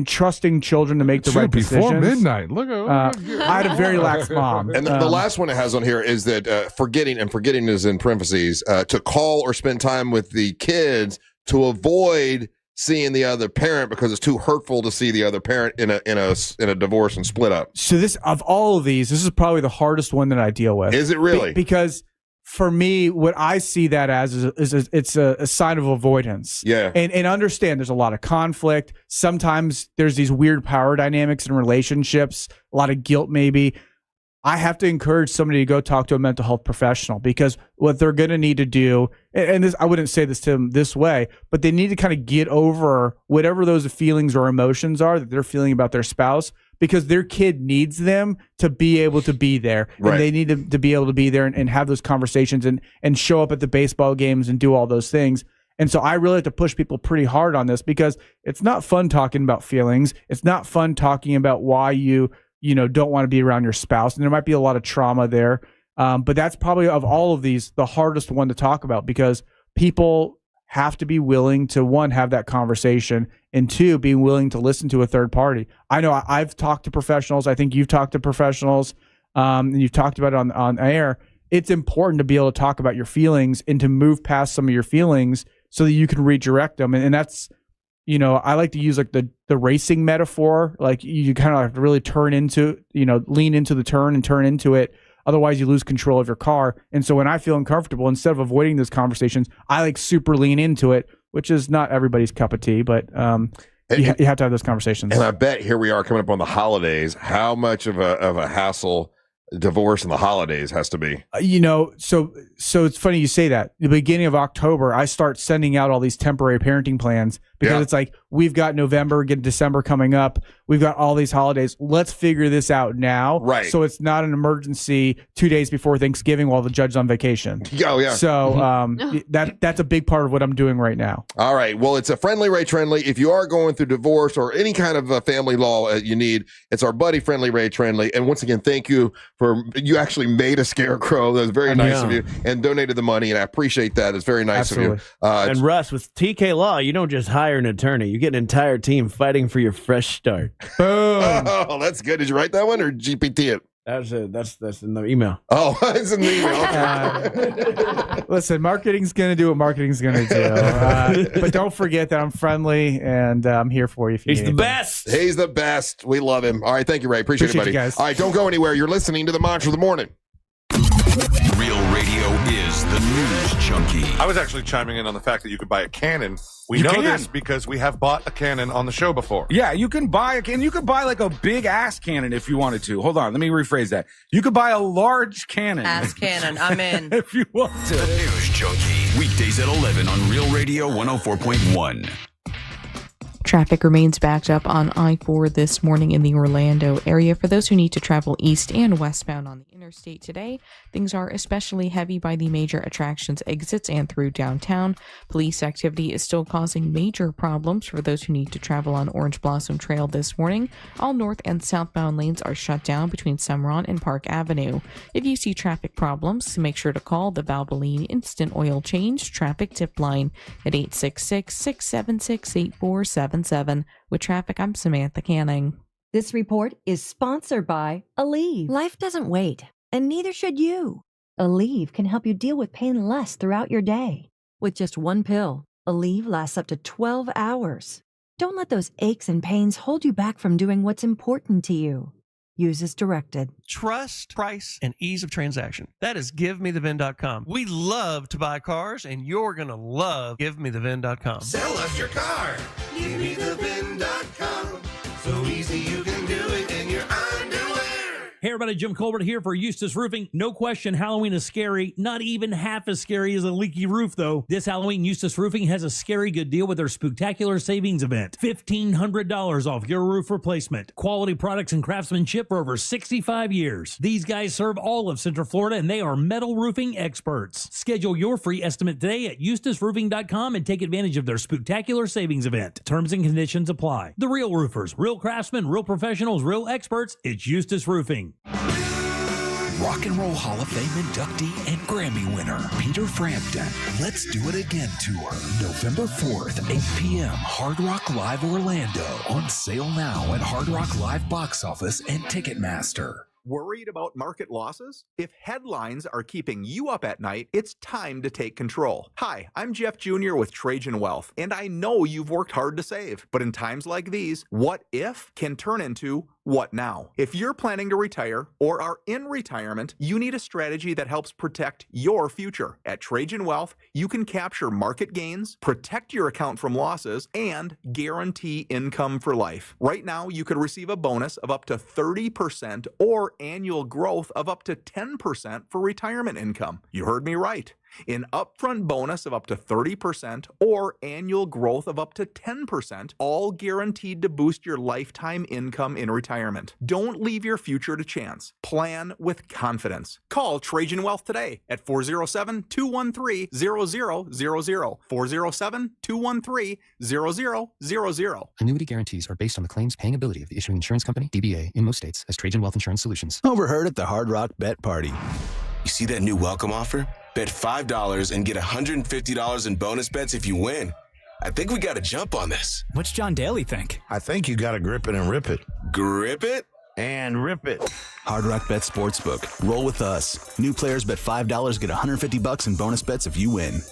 trusting children to make the right decisions. Before midnight. Look at I had a very lax mom. And the last one it has on here is that forgetting is in parentheses, to call or spend time with the kids to avoid seeing the other parent because it's too hurtful to see the other parent in a divorce and split up. So of all of these, this is probably the hardest one that I deal with. Is it really? Because for me, what I see that as is it's a sign of avoidance. Yeah. And understand there's a lot of conflict. Sometimes there's these weird power dynamics in relationships, a lot of guilt maybe. I have to encourage somebody to go talk to a mental health professional, because what they're going to need to do, and this, I wouldn't say this to them this way, but they need to kind of get over whatever those feelings or emotions are that they're feeling about their spouse, because their kid needs them to be able to be there. Right. And they need to be able to be there and have those conversations and show up at the baseball games and do all those things. And so I really have to push people pretty hard on this, because it's not fun talking about feelings. It's not fun talking about why you don't want to be around your spouse. And there might be a lot of trauma there. But that's probably, of all of these, the hardest one to talk about, because people have to be willing to, one, have that conversation, and two, being willing to listen to a third party. I know I've talked to professionals. I think you've talked to professionals, and you've talked about it on air. It's important to be able to talk about your feelings and to move past some of your feelings so that you can redirect them. And that's, I like to use like the racing metaphor. Like you kind of have to really lean into the turn and turn into it. Otherwise you lose control of your car. And so when I feel uncomfortable, instead of avoiding those conversations, I like super lean into it, which is not everybody's cup of tea, but you have to have those conversations. And I bet here we are coming up on the holidays, how much of a hassle divorce in the holidays has to be. So it's funny you say that. The beginning of October, I start sending out all these temporary parenting plans, because it's like, we've got November, get December coming up. We've got all these holidays. Let's figure this out now. Right. So it's not an emergency 2 days before Thanksgiving while the judge's on vacation. Oh, yeah. So that's a big part of what I'm doing right now. All right. Well, it's a Friendly Ray Trendley. If you are going through divorce or any kind of family law you need, it's our buddy Friendly Ray Trendley. And once again, thank you you actually made a scarecrow. That was very nice of you, and donated the money, and I appreciate that. It's very nice of you. And Russ, with TK Law, you don't just hire an attorney. You get an entire team fighting for your fresh start. Boom. Oh, that's good. Did you write that one or GPT it? That's in the email. Oh, it's in the email. Okay. Listen, marketing's going to do what marketing's going to do. But don't forget that I'm friendly, and I'm here for you if you need He's the best. He's the best. We love him. All right. Thank you, Ray. Appreciate it, buddy. You guys. All right. Don't go anywhere. You're listening to the Mantra of the Morning. Real radio is the news junkie. I was actually chiming in on the fact that you could buy a Canon. We know this because we have bought a Canon on the show before. Yeah, you can buy a Canon. You could buy like a big ass Canon if you wanted to. Hold on, let me rephrase that. You could buy a large Canon. Ass Canon, I'm in. If you want to. The news junkie. Weekdays at 11 on Real Radio 104.1. Traffic remains backed up on I-4 this morning in the Orlando area. For those who need to travel east and westbound on the interstate today, things are especially heavy by the major attractions exits and through downtown. Police activity is still causing major problems for those who need to travel on Orange Blossom Trail this morning. All north and southbound lanes are shut down between Sumron and Park Avenue. If you see traffic problems, make sure to call the Valvoline Instant Oil Change traffic tip line at 866-676-8477. With traffic, I'm Samantha Canning. This report is sponsored by Aleve. Life doesn't wait, and neither should you. Aleve can help you deal with pain less throughout your day. With just one pill, Aleve lasts up to 12 hours. Don't let those aches and pains hold you back from doing what's important to you. Use as directed. Trust, price, and ease of transaction. That is GiveMeTheVin.com. We love to buy cars, and you're going to love GiveMeTheVin.com. Sell us your car. GiveMeTheVin.com. So easy you can do it in your underwear. Hey everybody, Jim Colbert here for Eustace Roofing. No question, Halloween is scary. Not even half as scary as a leaky roof, though. This Halloween, Eustace Roofing has a scary good deal with their Spooktacular Savings Event. $1,500 off your roof replacement. Quality products and craftsmanship for over 65 years. These guys serve all of Central Florida, and they are metal roofing experts. Schedule your free estimate today at EustaceRoofing.com and take advantage of their Spooktacular Savings Event. Terms and conditions apply. The real roofers, real craftsmen, real professionals, real experts. It's Eustace Roofing. Rock and Roll Hall of Fame inductee and Grammy winner, Peter Frampton. Let's Do It Again tour, November 4th, 8 p.m., Hard Rock Live Orlando. On sale now at Hard Rock Live Box Office and Ticketmaster. Worried about market losses? If headlines are keeping you up at night, it's time to take control. Hi, I'm Jeff Jr. with Trajan Wealth, and I know you've worked hard to save. But in times like these, what if can turn into what now? If you're planning to retire or are in retirement, you need a strategy that helps protect your future. At Trajan Wealth, you can capture market gains, protect your account from losses, and guarantee income for life. Right now, you could receive a bonus of up to 30% or annual growth of up to 10% for retirement income. You heard me right. An upfront bonus of up to 30% or annual growth of up to 10%, all guaranteed to boost your lifetime income in retirement. Don't leave your future to chance. Plan with confidence. Call Trajan Wealth today at 407-213-0000. 407-213-0000. Annuity guarantees are based on the claims paying ability of the issuing insurance company, DBA, in most states as Trajan Wealth Insurance Solutions. Overheard at the Hard Rock Bet Party. You see that new welcome offer? Bet $5 and get $150 in bonus bets if you win. I think we got to jump on this. What's John Daly think? I think you got to grip it and rip it. Grip it? And rip it. Hard Rock Bet Sportsbook. Roll with us. New players bet $5, get $150 in bonus bets if you win.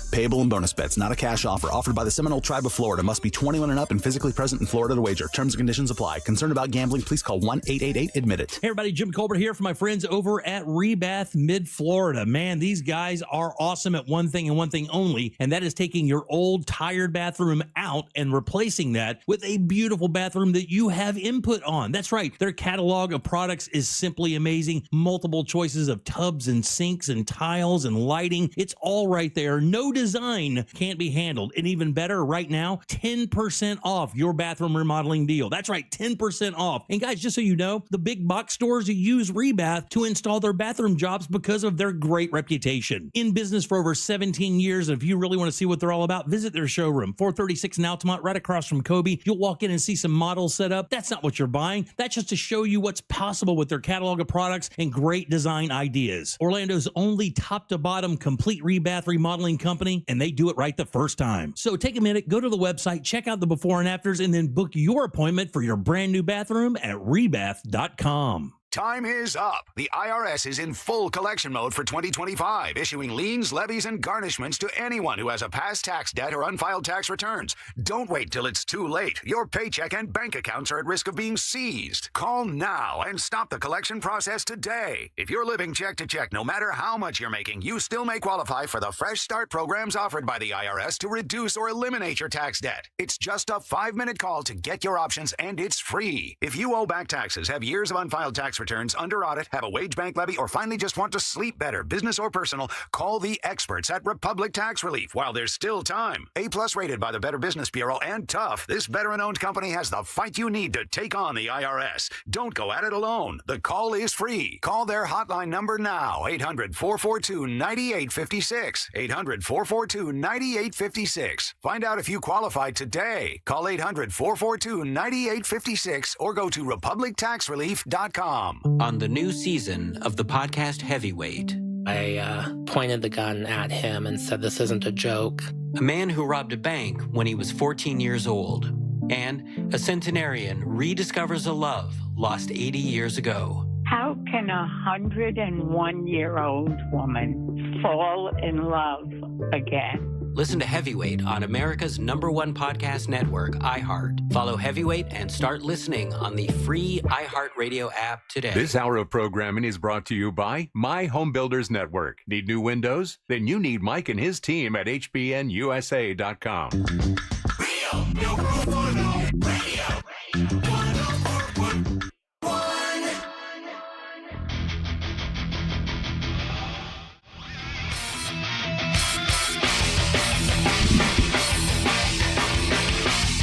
Payable in bonus bets, not a cash offer. Offered by the Seminole Tribe of Florida. Must be 21 and up and physically present in Florida to wager. Terms and conditions apply. Concerned about gambling? Please call 1-888-ADMIT-IT. Hey everybody, Jim Colbert here for my friends over at Rebath Mid-Florida. Man, these guys are awesome at one thing and one thing only, and that is taking your old tired bathroom out and replacing that with a beautiful bathroom that you have input on. That's right. Their catalog of products is simply amazing. Multiple choices of tubs and sinks and tiles and lighting. It's all right there. No design can't be handled. And even better, right now, 10% off your bathroom remodeling deal. That's right, 10% off. And guys, just so you know, the big box stores use Rebath to install their bathroom jobs because of their great reputation. In business for over 17 years, and if you really want to see what they're all about, visit their showroom, 436 in Altamont, right across from Kobe. You'll walk in and see some models set up. That's not what you're buying. That's just to show you what's possible with their catalog of products and great design ideas. Orlando's only top-to-bottom complete rebath remodeling company, and they do it right the first time. So take a minute, go to the website, check out the before and afters, and then book your appointment for your brand new bathroom at rebath.com. Time is up. The IRS is in full collection mode for 2025, issuing liens, levies, and garnishments to anyone who has a past tax debt or unfiled tax returns. Don't wait till it's too late. Your paycheck and bank accounts are at risk of being seized. Call now and stop the collection process today. If you're living check to check, no matter how much you're making, you still may qualify for the Fresh Start programs offered by the IRS to reduce or eliminate your tax debt. It's just a 5-minute call to get your options, and it's free. If you owe back taxes, have years of unfiled tax returns, under audit, have a wage bank levy, or finally just want to sleep better, business or personal, call the experts at Republic Tax Relief while there's still time. A+ rated by the Better Business Bureau and tough, this veteran-owned company has the fight you need to take on the IRS. Don't go at it alone. The call is free. Call their hotline number now, 800-442-9856. 800-442-9856. Find out if you qualify today. Call 800-442-9856 or go to republictaxrelief.com. On the new season of the podcast Heavyweight, I pointed the gun at him and said, "This isn't a joke." A man who robbed a bank when he was 14 years old, and a centenarian rediscovers a love lost 80 years ago. How can a 101-year-old woman fall in love again? Listen to Heavyweight on America's #1 podcast network, iHeart. Follow Heavyweight and start listening on the free iHeartRadio app today. This hour of programming is brought to you by My Home Builders Network. Need new windows? Then you need Mike and his team at hbnusa.com.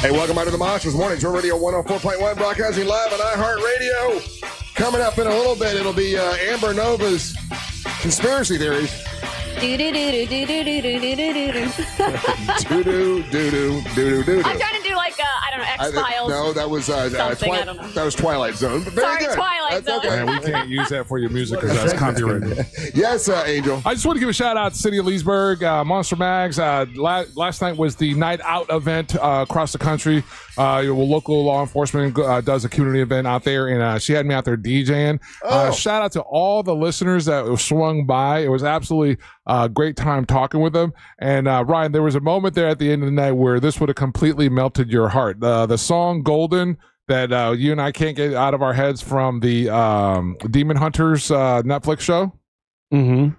Hey, welcome back to the Monsters Morning Show Radio 104.1, broadcasting live on iHeartRadio. Coming up in a little bit, it'll be Amber Nova's conspiracy theories. Do-do-do-do-do-do-do-do. I'm trying to do like, I don't know, X-Files. No, that was I don't know. that was Twilight Zone. But very Sorry, good. Twilight That's Zone. okay. Man, we can't use that for your music because that's copyrighted. Yes, Angel. I just want to give a shout out to City of Leesburg, Monster Mags. Last night was the night out event across the country. Local law enforcement does a community event out there, and she had me out there DJing. Shout out to all the listeners that swung by. It was absolutely a great time talking with them. And Ryan, there was a moment there at the end of the night where this would have completely melted your heart. The song Golden that you and I can't get out of our heads from the Demon Hunters Netflix show. Mm-hmm.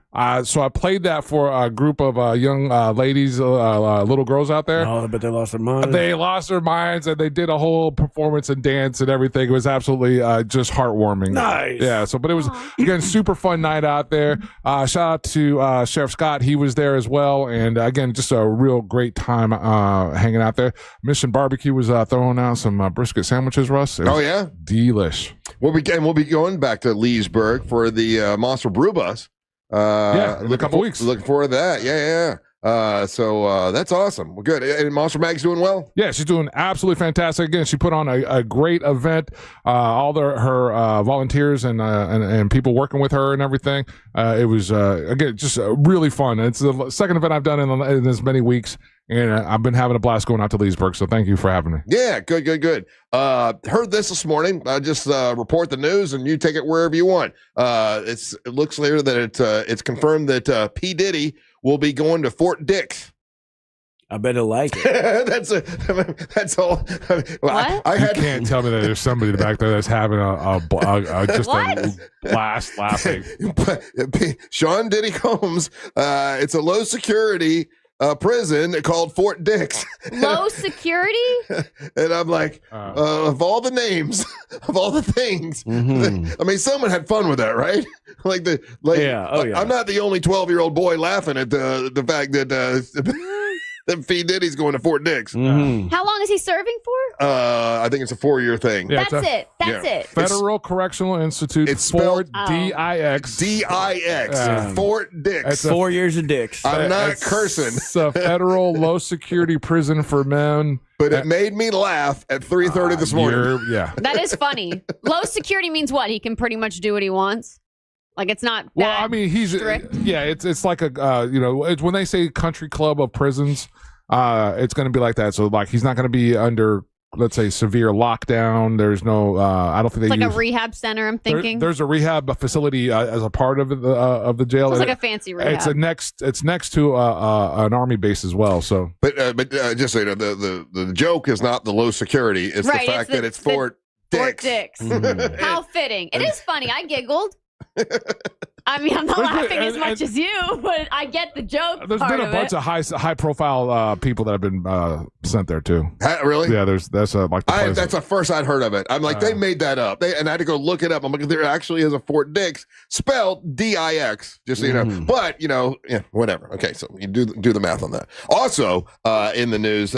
So I played that for a group of young ladies, little girls out there. Oh, but they lost their minds. They lost their minds, and they did a whole performance and dance and everything. It was absolutely just heartwarming. Nice. Yeah. So, but it was again super fun night out there. Shout out to Sheriff Scott; he was there as well, and again, just a real great time hanging out there. Mission Barbecue was throwing out some brisket sandwiches, Russ. Oh yeah, delish. We'll be going back to Leesburg for the Monster Brew Bus. In a couple weeks. Looking forward to that. Yeah. So that's awesome. Well, good. And Monster Mag's doing well? Yeah, she's doing absolutely fantastic. Again, she put on a great event. All her volunteers and people working with her and everything. It was, again, just really fun. It's the second event I've done in as many weeks. And I've been having a blast going out to Leesburg, so thank you for having me. Yeah, good. Heard this morning. Just report the news, and you take it wherever you want. It looks later that it's confirmed that P. Diddy will be going to Fort Dix. I better like it. That's all. Well, You can't tell me that there's somebody back there that's having a blast laughing. Sean Diddy Combs. It's a low security prison called Fort Dix. Low security? And I'm like, of all the names, of all the things, I mean, someone had fun with that, right? Yeah. I'm not the only 12-year-old boy laughing at the fact that that P. Diddy's going to Fort Dix. How long is he serving for? I think it's a 4-year thing. Yeah, That's it. Federal Correctional Institute. It's spelled D-I-X. D-I-X. Fort Dix. It's 4 years of dicks. I'm not cursing. It's a federal low security prison for men. But it made me laugh at 3:30 this morning. Yeah. That is funny. Low security means what? He can pretty much do what he wants? Like, it's not Well, that I mean, he's strict? it's like a it's when they say country club of prisons, it's going to be like that. So like he's not going to be under, let's say, severe lockdown. There's no I don't think It's they like use, a rehab center, I'm thinking. there's a rehab facility as a part of the jail. It's like a fancy rehab. It's next to an army base as well. So, but just so you know, the joke is not the low security. It's Right, the fact that it's Fort Fort Dix. Dix. How fitting. It is funny. I giggled. I mean, I'm not laughing as much as you, but I get the joke. There's part been a of bunch it. of high profile people that have been sent there too. Really? Yeah. That's like the place. That's the first I'd heard of it. I'm like, they made that up. And I had to go look it up. I'm like, there actually is a Fort Dix spelled D-I-X, just so you know. But, whatever. Okay, so you do the math on that. Also, in the news,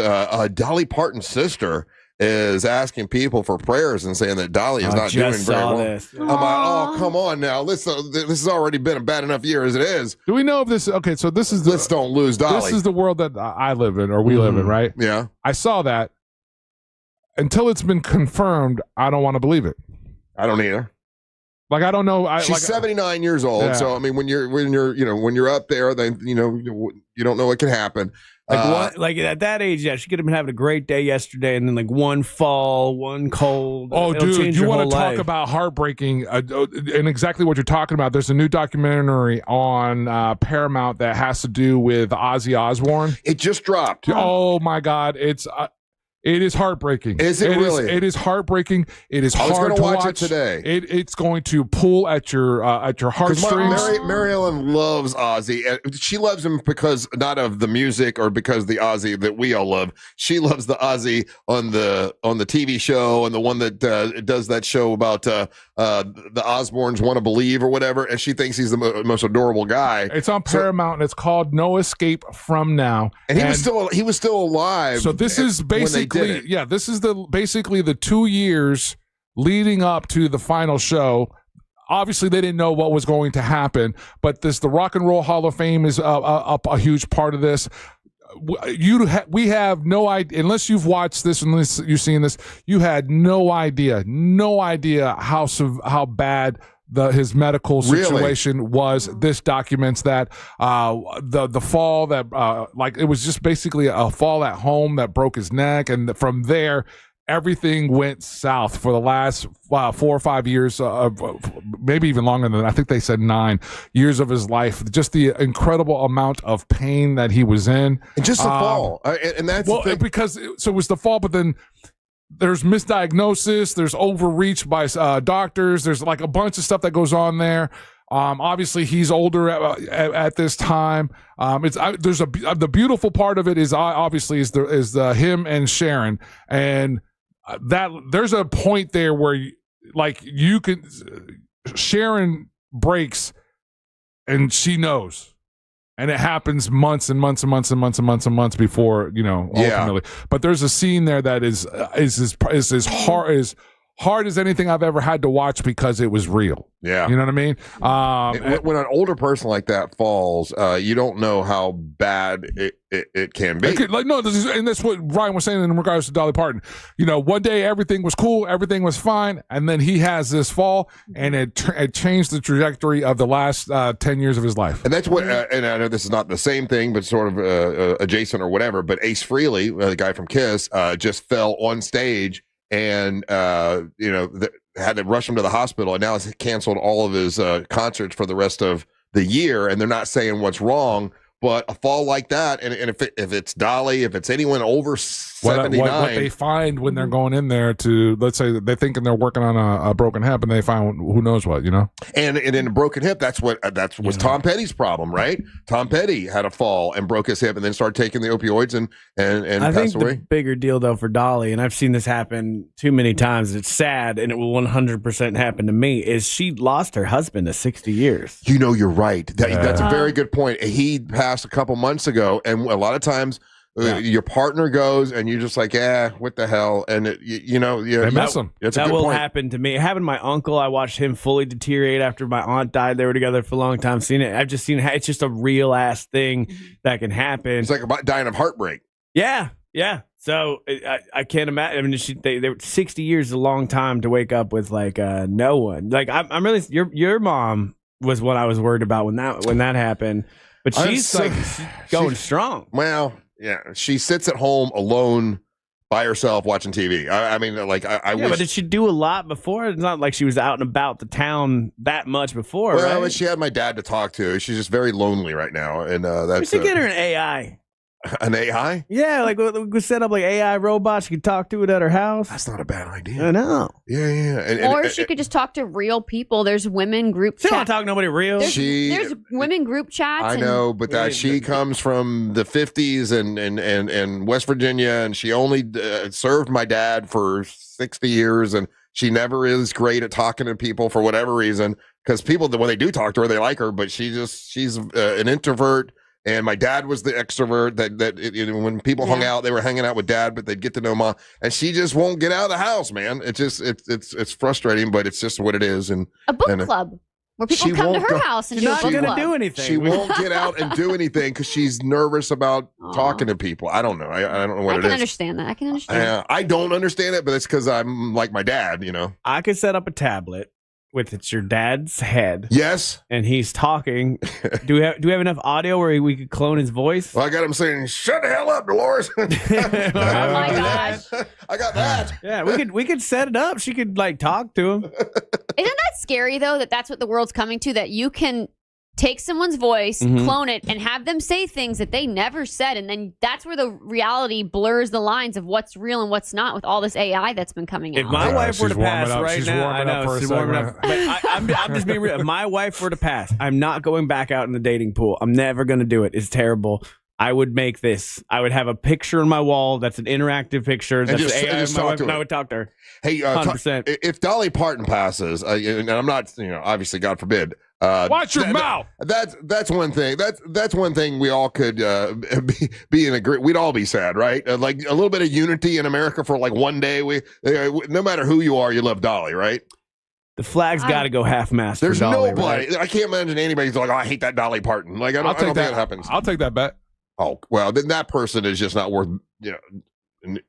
Dolly Parton's sister is asking people for prayers and saying that Dolly is not doing very well. I'm like, oh, come on now. This has already been a bad enough year as it is. Do we know if this? Okay, so this is let's don't lose Dolly. This is the world that I live in, or we live in, right? Yeah. I saw that. Until it's been confirmed, I don't want to believe it. I don't either. Like, I don't know. She's 79 years old. Yeah. So, I mean, when you're up there, then, you don't know what can happen. Like at that age, yeah, she could have been having a great day yesterday, and then like one fall, one cold. Oh, it'll dude, change you your want whole to talk life. about heartbreaking and exactly what you're talking about. There's a new documentary on Paramount that has to do with Ozzy Osbourne. It just dropped. Oh my God, it is heartbreaking. Is it really? It is heartbreaking. It is I was hard gonna to watch watch it today. It's going to pull at your heartstrings. Mary Ellen loves Ozzy. She loves him because not of the music or because the Ozzy that we all love. She loves the Ozzy on the TV show and the one that does that show about the Osbournes Want to Believe or whatever. And she thinks he's the most adorable guy. It's on Paramount and it's called No Escape From Now. And he was still alive. So this is basically this is basically the 2 years leading up to the final show. Obviously, they didn't know what was going to happen, but the Rock and Roll Hall of Fame is a huge part of this. We have no idea, unless you've watched this, unless you've seen this, you had no idea how bad his medical situation was. This documents that the fall that it was just basically a fall at home that broke his neck, and from there everything went south for the last 4 or 5 years, maybe even longer than that. I think they said 9 years of his life. Just the incredible amount of pain that he was in. And just the fall. And that's because it was the fall, but then there's misdiagnosis, there's overreach by doctors, there's like a bunch of stuff that goes on there. Obviously he's older at this time. The beautiful part of it is obviously is him and Sharon, and that there's a point there where you can Sharon breaks and she knows. And it happens months and months and months and months and months and months before, ultimately. But there's a scene there that is as hard as anything I've ever had to watch because it was real. Yeah. You know what I mean? When an older person like that falls, you don't know how bad it can be. And that's what Ryan was saying in regards to Dolly Parton. One day everything was cool, everything was fine, and then he has this fall, and it changed the trajectory of the last 10 years of his life. And that's what, and I know this is not the same thing, but sort of adjacent or whatever, but Ace Frehley, the guy from Kiss, just fell on stage and had to rush him to the hospital, and now has canceled all of his concerts for the rest of the year. And they're not saying what's wrong, but a fall like that, and if it's Dolly, if it's anyone over 79, what they find when they're going in there to, let's say they're thinking they're working on a broken hip, and they find who knows what, And in a broken hip, that's was Tom Petty's problem, right? Tom Petty had a fall and broke his hip, and then started taking the opioids and I passed think away. the bigger deal though for Dolly, and I've seen this happen too many times. It's sad, and it will 100% happen to me. Is she lost her husband to 60 years? You're right. That's a very good point. He passed a couple months ago, and a lot of times your partner goes and you're just like, what the hell, and they miss him. That will happen to me. It happened to my uncle. I watched him fully deteriorate after my aunt died. They were together for a long time. I've just seen it's just a real ass thing that can happen. It's like about dying of heartbreak. Yeah. So I can't imagine. I mean, they were 60 years is a long time to wake up with no one. Like I'm really your mom was what I was worried about when that happened. But she's going strong. Well, yeah, she sits at home alone by herself watching TV. I mean, wish. But did she do a lot before? It's not like she was out and about the town that much before, well, right? She had my dad to talk to. She's just very lonely right now, and that's. We should get her an AI. An AI? Yeah, we could set up AI robots. You could talk to it at her house. That's not a bad idea. I know. Yeah. Or she could just talk to real people. There's women group She chats. don't talk to nobody real. There's women group chats. I know, but she comes from the 50s and West Virginia, and she only served my dad for 60 years, and she never is great at talking to people for whatever reason. Because people, when they do talk to her, they like her, but she's an introvert. And my dad was the extrovert that when people hung out, they were hanging out with dad, but they'd get to know mom. And she just won't get out of the house, man. It's frustrating, but it's just what it is. And a book club where people come to her house and do a book club. She's not going to do anything. She won't get out and do anything because she's nervous about talking to people. I don't know. I don't know what it is. I can understand that. I can understand. I don't understand it, but it's because I'm like my dad, I could set up a tablet it's your dad's head. Yes. And he's talking. Do we have enough audio where we could clone his voice? Well, I got him saying, "Shut the hell up, Dolores." Oh my gosh. I got that. Yeah, we could set it up. She could like talk to him. Isn't that scary though, that that's what the world's coming to, that you can take someone's voice, clone it, and have them say things that they never said, and then that's where the reality blurs the lines of what's real and what's not with all this AI that's been coming out. If my wife were to she's warming pass up. right She's now, I warming up know for a she's warming segment. up. But I'm just being real. If my wife were to pass, I'm not going back out in the dating pool. I'm never going to do it. It's terrible. I would make this. I would have a picture on my wall that's an interactive picture. That's just- AI and just of my talk wife, to and her. I would talk to her. Hey, 100%. if Dolly Parton passes, and I'm not, obviously, God forbid. Watch your mouth. That's one thing. That's one thing we all could be in agreement. We'd all be sad, right? Like a little bit of unity in America for like one day. No matter who you are, you love Dolly, right? The flag's got to go half-mast. There's for Dolly, nobody. right? I can't imagine anybody's like, "Oh, I hate that Dolly Parton." Like I don't think that happens. I'll take that bet. Oh well, then that person is just not worth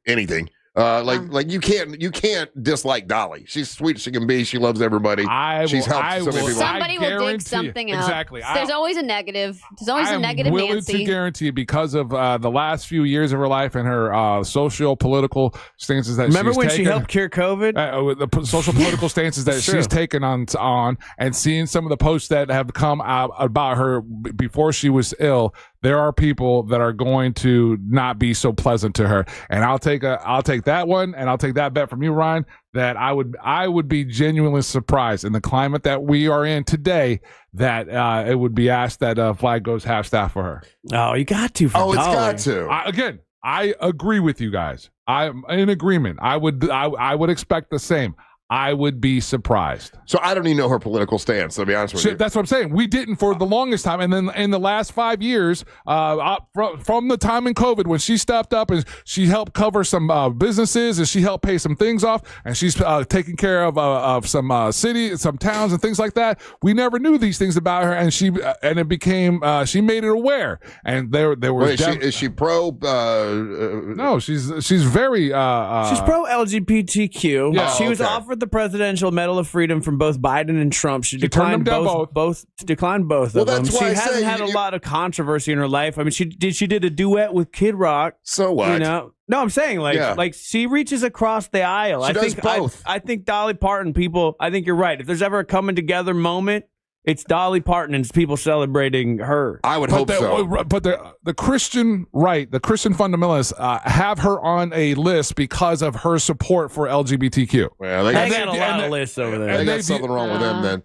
anything. Like you can't dislike Dolly. She's sweet as she can be. She loves everybody. She's helped so many people. Somebody will dig something out. Exactly. There's always a negative. There's always a negative willing Nancy. to guarantee, because of the last few years of her life and her social political stances that Remember she's when taken, she helped cure COVID? The social political stances that It's she's true. taken on, and seeing some of the posts that have come out about her before she was ill, there are people that are going to not be so pleasant to her. And I'll take that one, and I'll take that bet from you, Ryan, that I would be genuinely surprised in the climate that we are in today that it would be asked that flag goes half staff for her. Oh, you got to. For Oh, it's Dolly. got to. I agree with you guys. I'm in agreement. I would expect the same. I would be surprised. So I don't even know her political stance, to be honest with you. That's what I'm saying. We didn't for the longest time, and then in the last 5 years, from the time in COVID when she stepped up and she helped cover some businesses and she helped pay some things off, and she's taking care of some cities, some towns, and things like that. We never knew these things about her, and it became she made it aware. And there was Wait, is she pro? No, she's very She's pro LGBTQ. Yeah. She was okay. offered the Presidential Medal of Freedom from both Biden and Trump. She turned declined them down both declined both Well, of them. that's She why I hasn't say had a you- lot of controversy in her life. I mean, she did a duet with Kid Rock. So what? You know? No, I'm saying like she reaches across the aisle. She I does think both. I think Dolly Parton people. I think you're right. If there's ever a coming together moment, it's Dolly Parton and it's people celebrating her. I would hope so. But the Christian right, the Christian fundamentalists have her on a list because of her support for LGBTQ. Well, They got a lot of lists over there. They got something wrong with them then.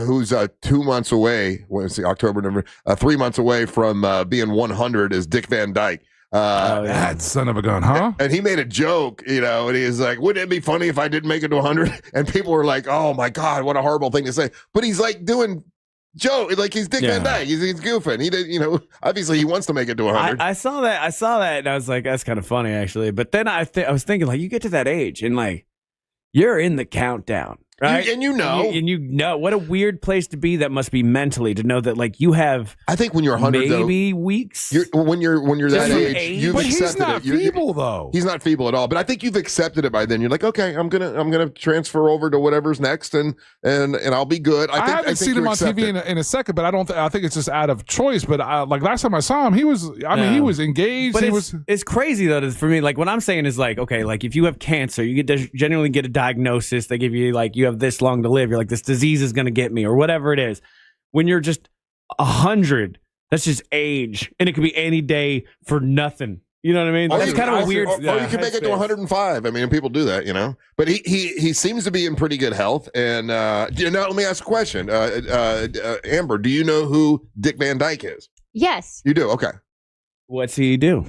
Who's 2 months away? Let's see, October, November. 3 months away from being 100 is Dick Van Dyke. That son of a gun, huh? And he made a joke, and he was like, "Wouldn't it be funny if I didn't make it to 100?" And people were like, "Oh my God, what a horrible thing to say!" But he's like doing joke, like he's Dick Van Dyke. He's goofing. He did, obviously he wants to make it to 100. I saw that, and I was like, that's kind of funny actually. But then I was thinking, like, you get to that age and like you're in the countdown, right? And you know. and you know what a weird place to be. That must be mentally to know that like you have. I think when you're 100, maybe weeks. When you're that Just age, you've but accepted he's not it. You're- feeble though. He's not feeble at all, but I think you've accepted it by then. You're like, okay, I'm gonna transfer over to whatever's next, and I'll be good. I haven't seen him on TV in a second, but I think it's just out of choice. But like last time I saw him, he was he was engaged. But he it's crazy though for me. Like what I'm saying is like, okay, like if you have cancer, you generally get a diagnosis. They give you like you have this long to live. You're like this disease is gonna get me or whatever it is. When you're just 100, that's just age, and it could be any day for nothing. You know what I mean? That's kind of a weird. Or you can make it to 105. I mean, and people do that, But he seems to be in pretty good health. And let me ask a question, Amber. Do you know who Dick Van Dyke is? Yes. You do. Okay. What's he do?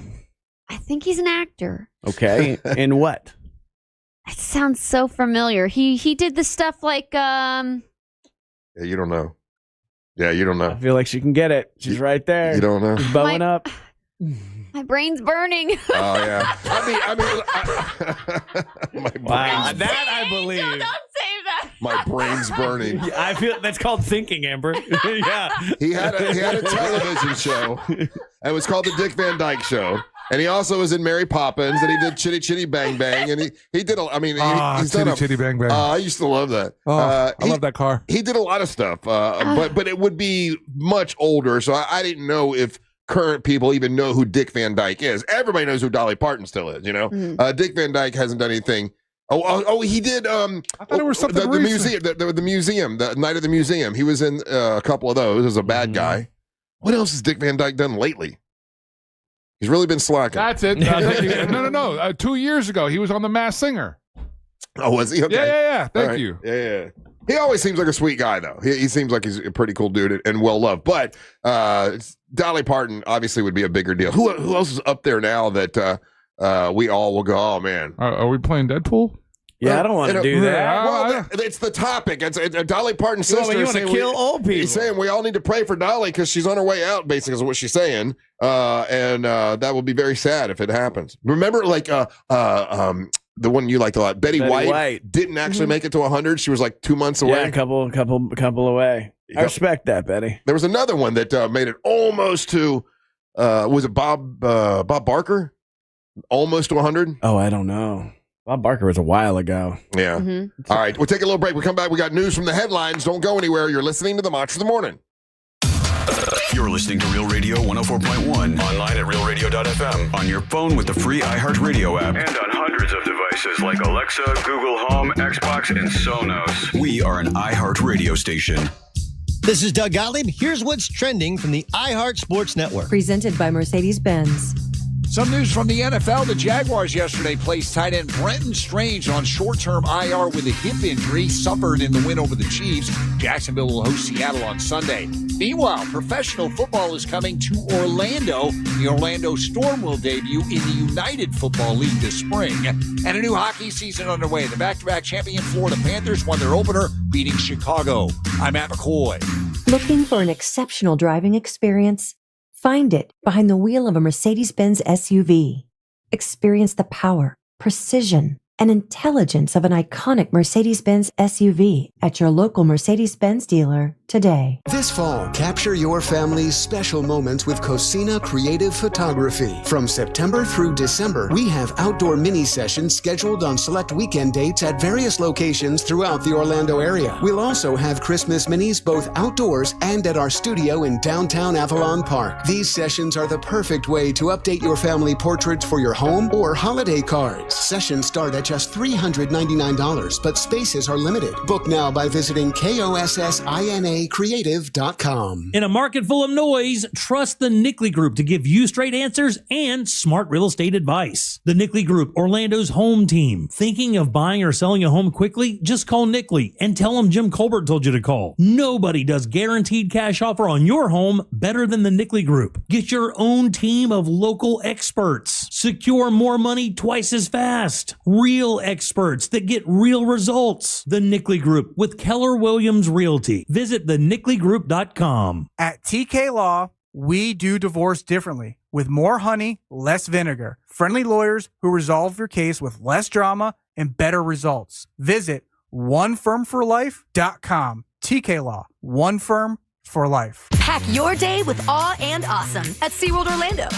I think he's an actor. Okay, in what? It sounds so familiar. He did the stuff like Yeah, you don't know. Yeah, you don't know. I feel like she can get it. She's right there. You don't know. She's bowing up. my brain's burning. Oh yeah. I mean, my Wow, brain's, that I believe. Don't say that. my brain's burning. I feel that's called thinking, Amber. Yeah. He had a television show. It was called the Dick Van Dyke Show. And he also was in Mary Poppins, and he did Chitty Chitty Bang Bang, and he did. He's done Chitty Bang Bang. I used to love that. I love that car. He did a lot of stuff, but it would be much older, so I didn't know if current people even know who Dick Van Dyke is. Everybody knows who Dolly Parton still is. Dick Van Dyke hasn't done anything. He did. I thought it was something the museum, the museum, the Night of the Museum. He was in a couple of those as a bad guy. What else has Dick Van Dyke done lately? He's really been slacking. That's it. No. 2 years ago, he was on The Masked Singer. Oh, was he? Okay. Yeah. Thank right. you. Yeah. He always seems like a sweet guy, though. He seems like he's a pretty cool dude and well loved. But Dolly Parton obviously would be a bigger deal. Who else is up there now that we all will go, oh, man? Are we playing Deadpool? Yeah, I don't want to do that. Well, it's the topic. It's Dolly Parton's sister. You want to kill old people. He's saying we all need to pray for Dolly because she's on her way out, basically, is what she's saying. And that will be very sad if it happens. Remember, the one you liked a lot, Betty White didn't actually make it to 100. She was like 2 months away. Yeah, a couple away. I respect that, Betty. There was another one that made it almost to, was it Bob Barker? Almost to 100? Oh, I don't know. Bob Barker was a while ago. Yeah. All right. We'll take a little break. We come back. We got news from the headlines. Don't go anywhere. You're listening to the Moch of the Morning. You're listening to Real Radio 104.1. Online at realradio.fm. On your phone with the free iHeartRadio app. And on hundreds of devices like Alexa, Google Home, Xbox, and Sonos. We are an iHeartRadio station. This is Doug Gottlieb. Here's what's trending from the iHeart Sports Network. Presented by Mercedes-Benz. Some news from the NFL. The Jaguars yesterday placed tight end Brenton Strange on short-term IR with a hip injury suffered in the win over the Chiefs. Jacksonville will host Seattle on Sunday. Meanwhile, professional football is coming to Orlando. The Orlando Storm will debut in the United Football League this spring. And a new hockey season underway. The back-to-back champion Florida Panthers won their opener, beating Chicago. I'm Matt McCoy. Looking for an exceptional driving experience? Find it behind the wheel of a Mercedes-Benz SUV. Experience the power, precision, and intelligence of an iconic Mercedes-Benz SUV at your local Mercedes-Benz dealer today. This fall, capture your family's special moments with Cosina Creative Photography. From September through December, we have outdoor mini sessions scheduled on select weekend dates at various locations throughout the Orlando area. We'll also have Christmas minis both outdoors and at our studio in downtown Avalon Park. These sessions are the perfect way to update your family portraits for your home or holiday cards. Sessions start at just $399, but spaces are limited. Book now by visiting KOSSINAcreative.com. In a market full of noise, trust the Nickley Group to give you straight answers and smart real estate advice. The Nickley Group, Orlando's home team. Thinking of buying or selling a home quickly? Just call Nickley and tell them Jim Colbert told you to call. Nobody does guaranteed cash offer on your home better than the Nickley Group. Get your own team of local experts. Secure more money twice as fast. Real experts that get real results. The Nickley Group with Keller Williams Realty. Visit thenickley.com. At TK Law, we do divorce differently, with more honey, less vinegar. Friendly lawyers who resolve your case with less drama and better results. Visit onefirmforlife.com. TK Law, one firm for life. Pack your day with awe and awesome at SeaWorld Orlando.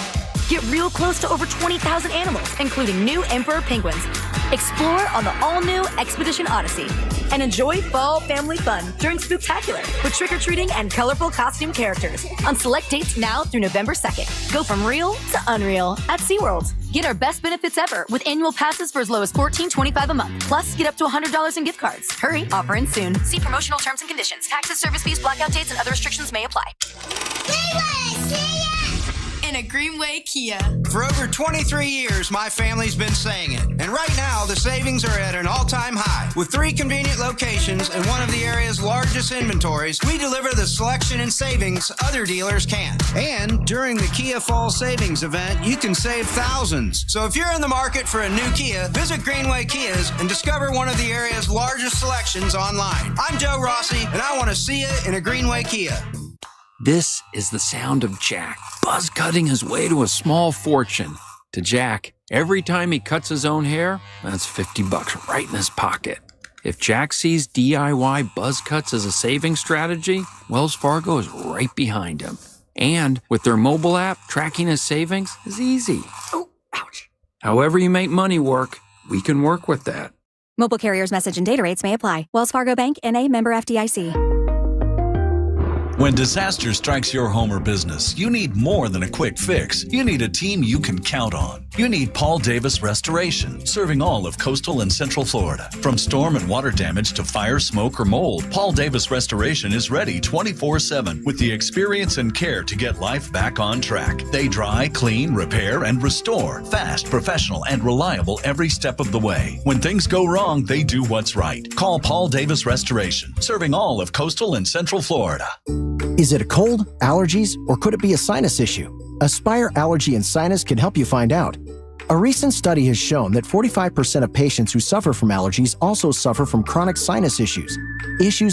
Get real close to over 20,000 animals, including new emperor penguins. Explore on the all-new Expedition Odyssey. And enjoy fall family fun during Spooktacular with trick-or-treating and colorful costume characters on select dates now through November 2nd. Go from real to unreal at SeaWorld. Get our best benefits ever with annual passes for as low as $14.25 a month. Plus, get up to $100 in gift cards. Hurry, offer ends soon. See promotional terms and conditions. Taxes, service fees, blackout dates, and other restrictions may apply. In a Greenway Kia. For over 23 years, my family's been saying it. And right now, the savings are at an all-time high. With 3 convenient locations and one of the area's largest inventories, we deliver the selection and savings other dealers can't. And during the Kia Fall Savings event, you can save thousands. So if you're in the market for a new Kia, visit Greenway Kias and discover one of the area's largest selections online. I'm Joe Rossi, and I want to see you in a Greenway Kia. This is the sound of Jack, buzz cutting his way to a small fortune. To Jack, every time he cuts his own hair, that's $50 right in his pocket. If Jack sees DIY buzz cuts as a saving strategy, Wells Fargo is right behind him. And with their mobile app, tracking his savings is easy. Oh, However you make money work, we can work with that. Mobile carriers' message and data rates may apply. Wells Fargo Bank, N.A., member FDIC. When disaster strikes your home or business, you need more than a quick fix. You need a team you can count on. You need Paul Davis Restoration, serving all of coastal and central Florida. From storm and water damage to fire, smoke, or mold, Paul Davis Restoration is ready 24/7 with the experience and care to get life back on track. They dry, clean, repair, and restore. Fast, professional, and reliable every step of the way. When things go wrong, they do what's right. Call Paul Davis Restoration, serving all of coastal and central Florida. Is it a cold, allergies, or could it be a sinus issue? Aspire Allergy and Sinus can help you find out. A recent study has shown that 45% of patients who suffer from allergies also suffer from chronic sinus issues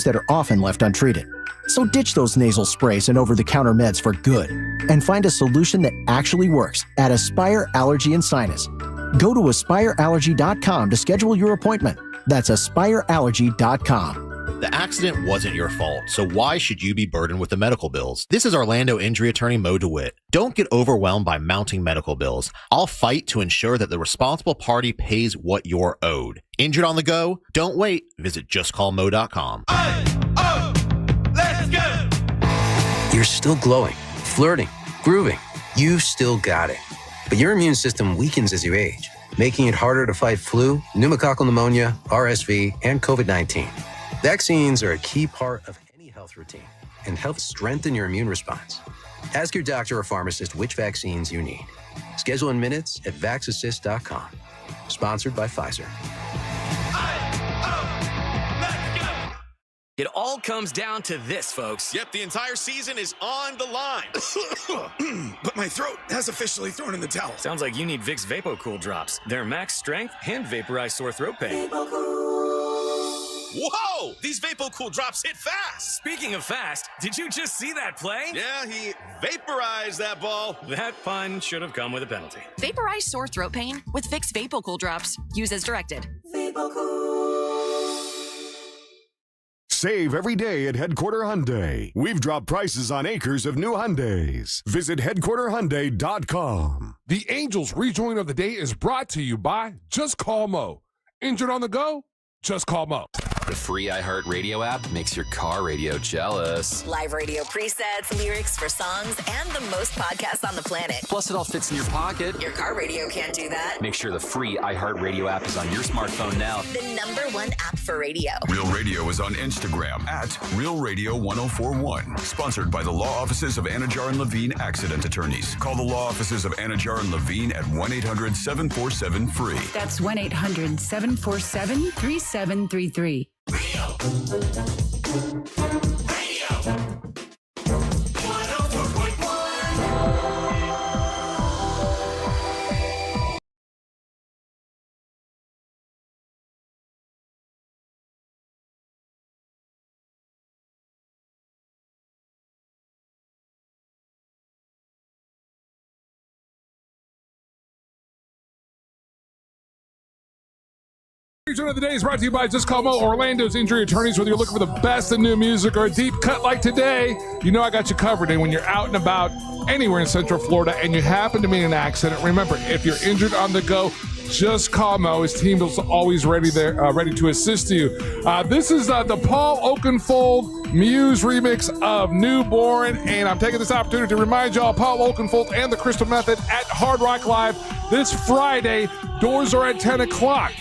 that are often left untreated. So ditch those nasal sprays and over-the-counter meds for good and find a solution that actually works at Aspire Allergy and Sinus. Go to aspireallergy.com to schedule your appointment. That's aspireallergy.com. The accident wasn't your fault, so why should you be burdened with the medical bills? This is Orlando injury attorney Mo DeWitt. Don't get overwhelmed by mounting medical bills. I'll fight to ensure that the responsible party pays what you're owed. Injured on the go? Don't wait. Visit justcallmo.com. Let's go! You're still glowing, flirting, grooving. You still got it. But your immune system weakens as you age, making it harder to fight flu, pneumococcal pneumonia, RSV, and COVID-19. Vaccines are a key part of any health routine and help strengthen your immune response. Ask your doctor or pharmacist which vaccines you need. Schedule in minutes at vaxassist.com. Sponsored by Pfizer. It all comes down to this, folks. Yep, the entire season is on the line. But my throat has officially thrown in the towel. Sounds like you need Vicks VapoCool drops. They're max strength and vaporize sore throat pain. Whoa! These VapoCool drops hit fast. Speaking of fast, did you just see that play? Yeah, he vaporized that ball. That pun should have come with a penalty. Vaporize sore throat pain with Vicks VapoCool drops. Use as directed. Save every day at Headquarter Hyundai. We've dropped prices on acres of new Hyundais. Visit headquarterhyundai.com. The Angels rejoin of the day is brought to you by Just Call Mo. Injured on the go? Just call Mo. The free iHeartRadio app makes your car radio jealous. Live radio presets, lyrics for songs, and the most podcasts on the planet. Plus, it all fits in your pocket. Your car radio can't do that. Make sure the free iHeartRadio app is on your smartphone now. The #1 app for radio. Real Radio is on Instagram at Real Radio 1041. Sponsored by the law offices of Anajar and Levine Accident Attorneys. Call the law offices of Anajar and Levine at 1-800-747-FREE. That's 1-800-747-3733. Of the day is brought to you by Just Call Mo, Orlando's injury attorneys. Whether you're looking for the best in new music or a deep cut like today, you know I got you covered. And when you're out and about anywhere in Central Florida and you happen to meet an accident, remember, if you're injured on the go, just call Mo. His team is always ready to assist you. This is the Paul Oakenfold Muse remix of Newborn, and I'm taking this opportunity to remind y'all, Paul Oakenfold and the Crystal Method at Hard Rock Live this Friday. Doors are at 10 o'clock.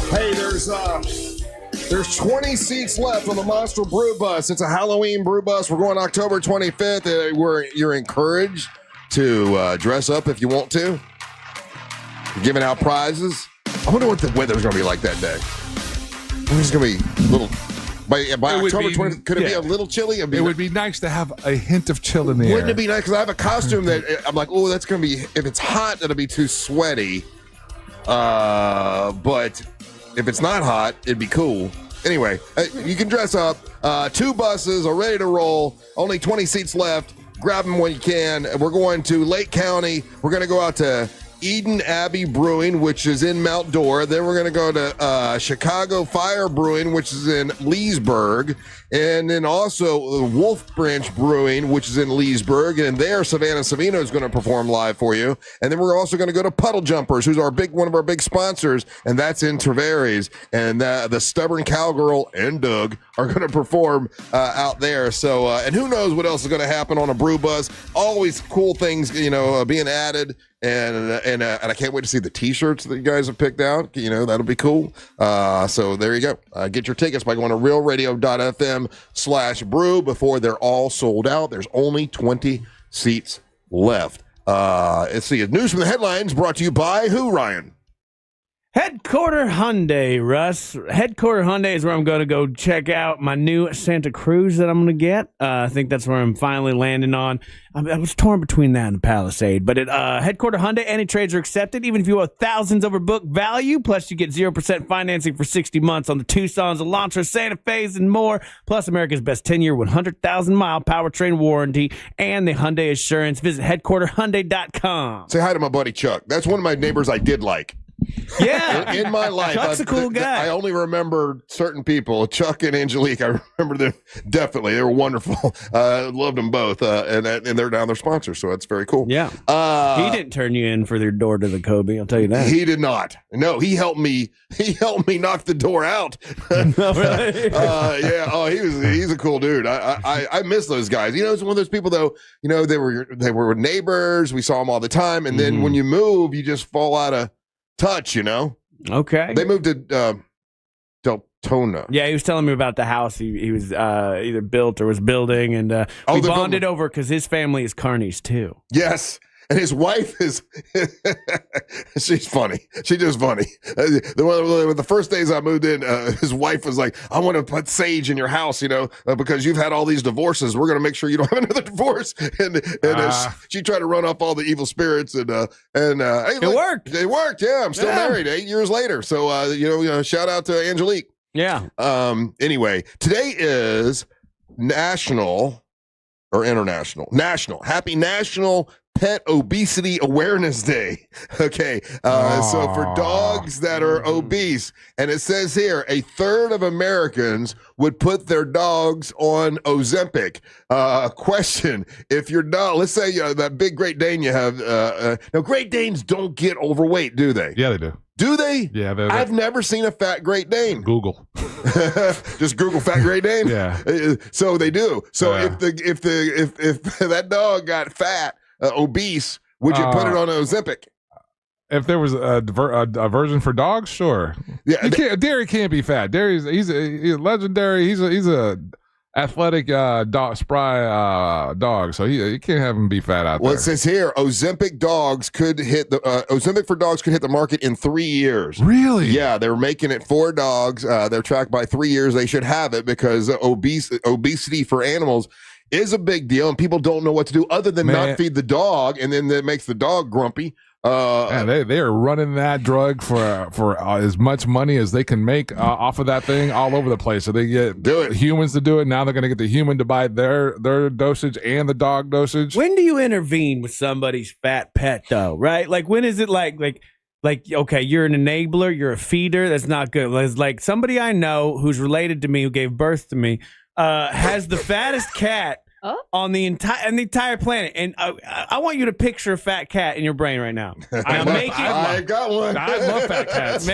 Hey, there's 20 seats left on the Monster Brew Bus. It's a Halloween brew bus. We're going October 25th. You're encouraged to dress up if you want to. We're giving out prizes. I wonder what the weather's going to be like that day. It's going to be a little. By October 20th, could it be a little chilly? It would be nice to have a hint of chill in the air. Wouldn't it be nice? Because I have a costume that I'm like, oh, that's going to be. If it's hot, it'll be too sweaty. But if it's not hot, it'd be cool. Anyway, you can dress up. 2 buses are ready to roll. Only 20 seats left. Grab them when you can. We're going to Lake County. We're going to go out to Eden Abbey Brewing, which is in Mount Dora. Then we're going to go to Chicago Fire Brewing, which is in Leesburg. And then also Wolf Branch Brewing, which is in Leesburg. And there, Savannah Savino is going to perform live for you. And then we're also going to go to Puddle Jumpers, who's one of our big sponsors, and that's in Traveries. And the Stubborn Cowgirl and Doug are going to perform out there. So, and who knows what else is going to happen on a brew bus. Always cool things, being added. And I can't wait to see the T-shirts that you guys have picked out. That'll be cool. So there you go. Get your tickets by going to realradio.fm/brew before they're all sold out. There's only 20 seats left. Let's see. News from the headlines brought to you by who, Ryan? Headquarter Hyundai, Russ. Headquarter Hyundai is where I'm going to go check out my new Santa Cruz that I'm going to get. I think that's where I'm finally landing on. I was torn between that and the Palisade, but at Headquarter Hyundai, any trades are accepted, even if you owe thousands over book value. Plus, you get 0% financing for 60 months on the Tucsons, Elantras, Santa Fe's, and more. Plus, America's best 10-year, 100,000-mile powertrain warranty and the Hyundai Assurance. Visit headquarterhyundai.com. Say hi to my buddy Chuck. That's one of my neighbors I did like. Yeah. In my life. Chuck's a cool guy. I only remember certain people, Chuck and Angelique. I remember them definitely. They were wonderful. Loved them both. And they're now their sponsors, so that's very cool. Yeah. He didn't turn you in for their door to the Kobe, I'll tell you that. He did not. No, he helped me knock the door out. No, really? Yeah. Oh, he's a cool dude. I miss those guys. It's one of those people though, they were neighbors. We saw them all the time. And then when you move, you just fall out of touch, Okay. They moved to Deltona. Yeah, he was telling me about the house he was either built or was building, and we bonded over because his family is Carnies too. Yes. And his wife is, she's funny. She's just funny. The first days I moved in, his wife was like, I want to put sage in your house, because you've had all these divorces. We're going to make sure you don't have another divorce. And she tried to run off all the evil spirits. And hey, it worked. It worked. Yeah. I'm still married 8 years later. So, shout out to Angelique. Yeah. Anyway, today is National. Happy National Pet Obesity Awareness Day. Okay. So for dogs that are obese, and it says here, 1/3 of Americans would put their dogs on Ozempic. Question, if your dog, let's say that big Great Dane you have, now Great Danes don't get overweight, do they? Yeah, they do. Do they? Yeah. I've never seen a fat Great Dane. Google. Just Google fat Great Dane. Yeah. So they do. So if that dog got fat, obese, would you put it on Ozempic? If there was a version for dogs, sure. Yeah, Derry can't be fat. He's legendary. He's a athletic spry dog, so you can't have him be fat out there. Well, it says here Ozempic dogs could hit Ozempic for dogs could hit the market in 3 years. Really? Yeah, they're making it for dogs. They're tracked by 3 years. They should have it because obesity for animals is a big deal, and people don't know what to do other than not feed the dog, and then that makes the dog grumpy. They are running that drug for as much money as they can make off of that thing all over the place. So they get humans to do it. Now they're going to get the human to buy their dosage and the dog dosage. When do you intervene with somebody's fat pet, though? Right? Like, when is it like okay, you're an enabler, you're a feeder. That's not good. It's like somebody I know who's related to me, who gave birth to me, has the fattest cat on the entire planet, and I want you to picture a fat cat in your brain right now. I got one. I love fat cats.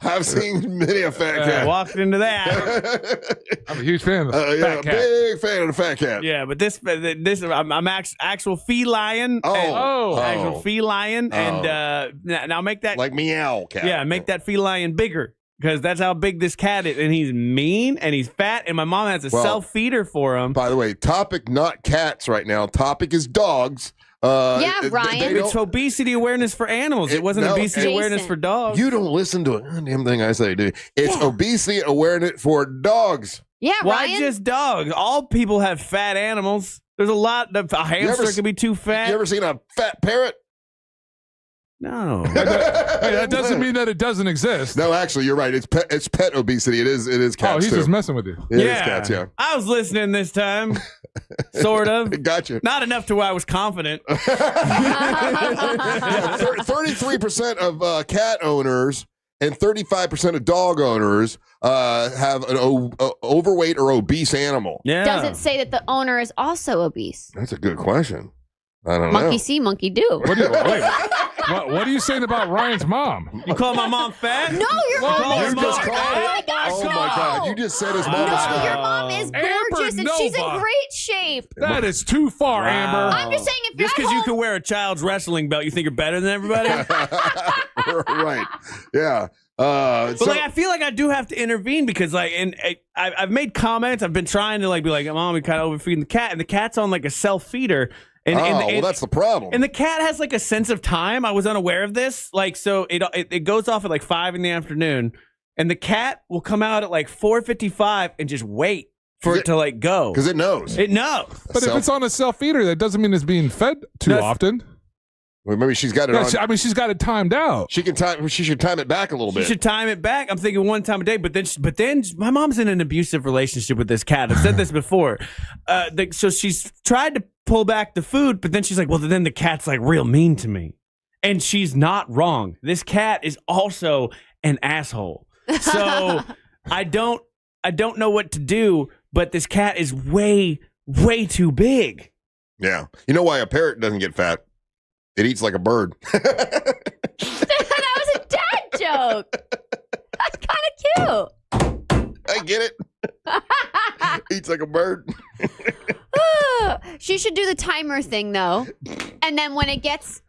I've seen many a fat cat. Walked into that. I'm a huge fan of the fat cat. Big fan of the fat cat. Yeah, but this I'm actual feline. Actual feline, and now make that like meow cat. Yeah, make that feline bigger. Because that's how big this cat is, and he's mean, and he's fat, and my mom has a self-feeder for him. By the way, topic not cats right now. Topic is dogs. Ryan. It's obesity awareness for animals. It wasn't obesity awareness for dogs. You don't listen to a goddamn thing I say, do you? It's obesity awareness for dogs. Yeah, Why Ryan? just dogs? All people have fat animals. There's a lot. A hamster can be too fat. You ever seen a fat parrot? No. That doesn't mean that it doesn't exist. No, actually, you're right. It's pet obesity. It is cats. Oh, he's too. just messing with you. It is cats, yeah. I was listening this time. Sort of. Gotcha. Not enough to where I was confident. 33% of cat owners and 35% of dog owners have an overweight or obese animal. Yeah. Does it say that the owner is also obese? That's a good question. I don't Monkey know. see, monkey do. What are you saying about Ryan's mom? You call my mom fat? No, your mom is just gorgeous. called Oh my it. gosh, Oh no. my God! You just said his mom was No, fat. your mom is gorgeous and she's in Nova. great shape. That is too far, Amber. I'm just saying, if you're Just at because you home, can wear a child's wrestling belt, you think you're better than everybody? Right. Yeah. But like, I feel like I do have to intervene because, like, I've made comments. I've been trying to be like, Mom, we kind of overfeeding the cat, and the cat's on like a self feeder. well, that's the problem. And the cat has like a sense of time. I was unaware of this. Like, so it goes off at like 5 PM, and the cat will come out at like 4:55 and just wait for it to like go because it knows. It knows. But if it's on a self-feeder, that doesn't mean it's being fed too often. Well, maybe she's got it on. I mean, she's got it timed out. She should time it back a little She bit. should time it back. I'm thinking one time a day, but then my mom's in an abusive relationship with this cat. I've said this before. So she's tried to pull back the food, but then she's like, well, then the cat's like real mean to me. And she's not wrong. This cat is also an asshole. So I don't know what to do, but this cat is way, way too big. Yeah. You know why a parrot doesn't get fat? It eats like a bird. that was a dad joke. That's kind of cute. I get it. Eats like a bird. She should do the timer thing though, and then when it gets,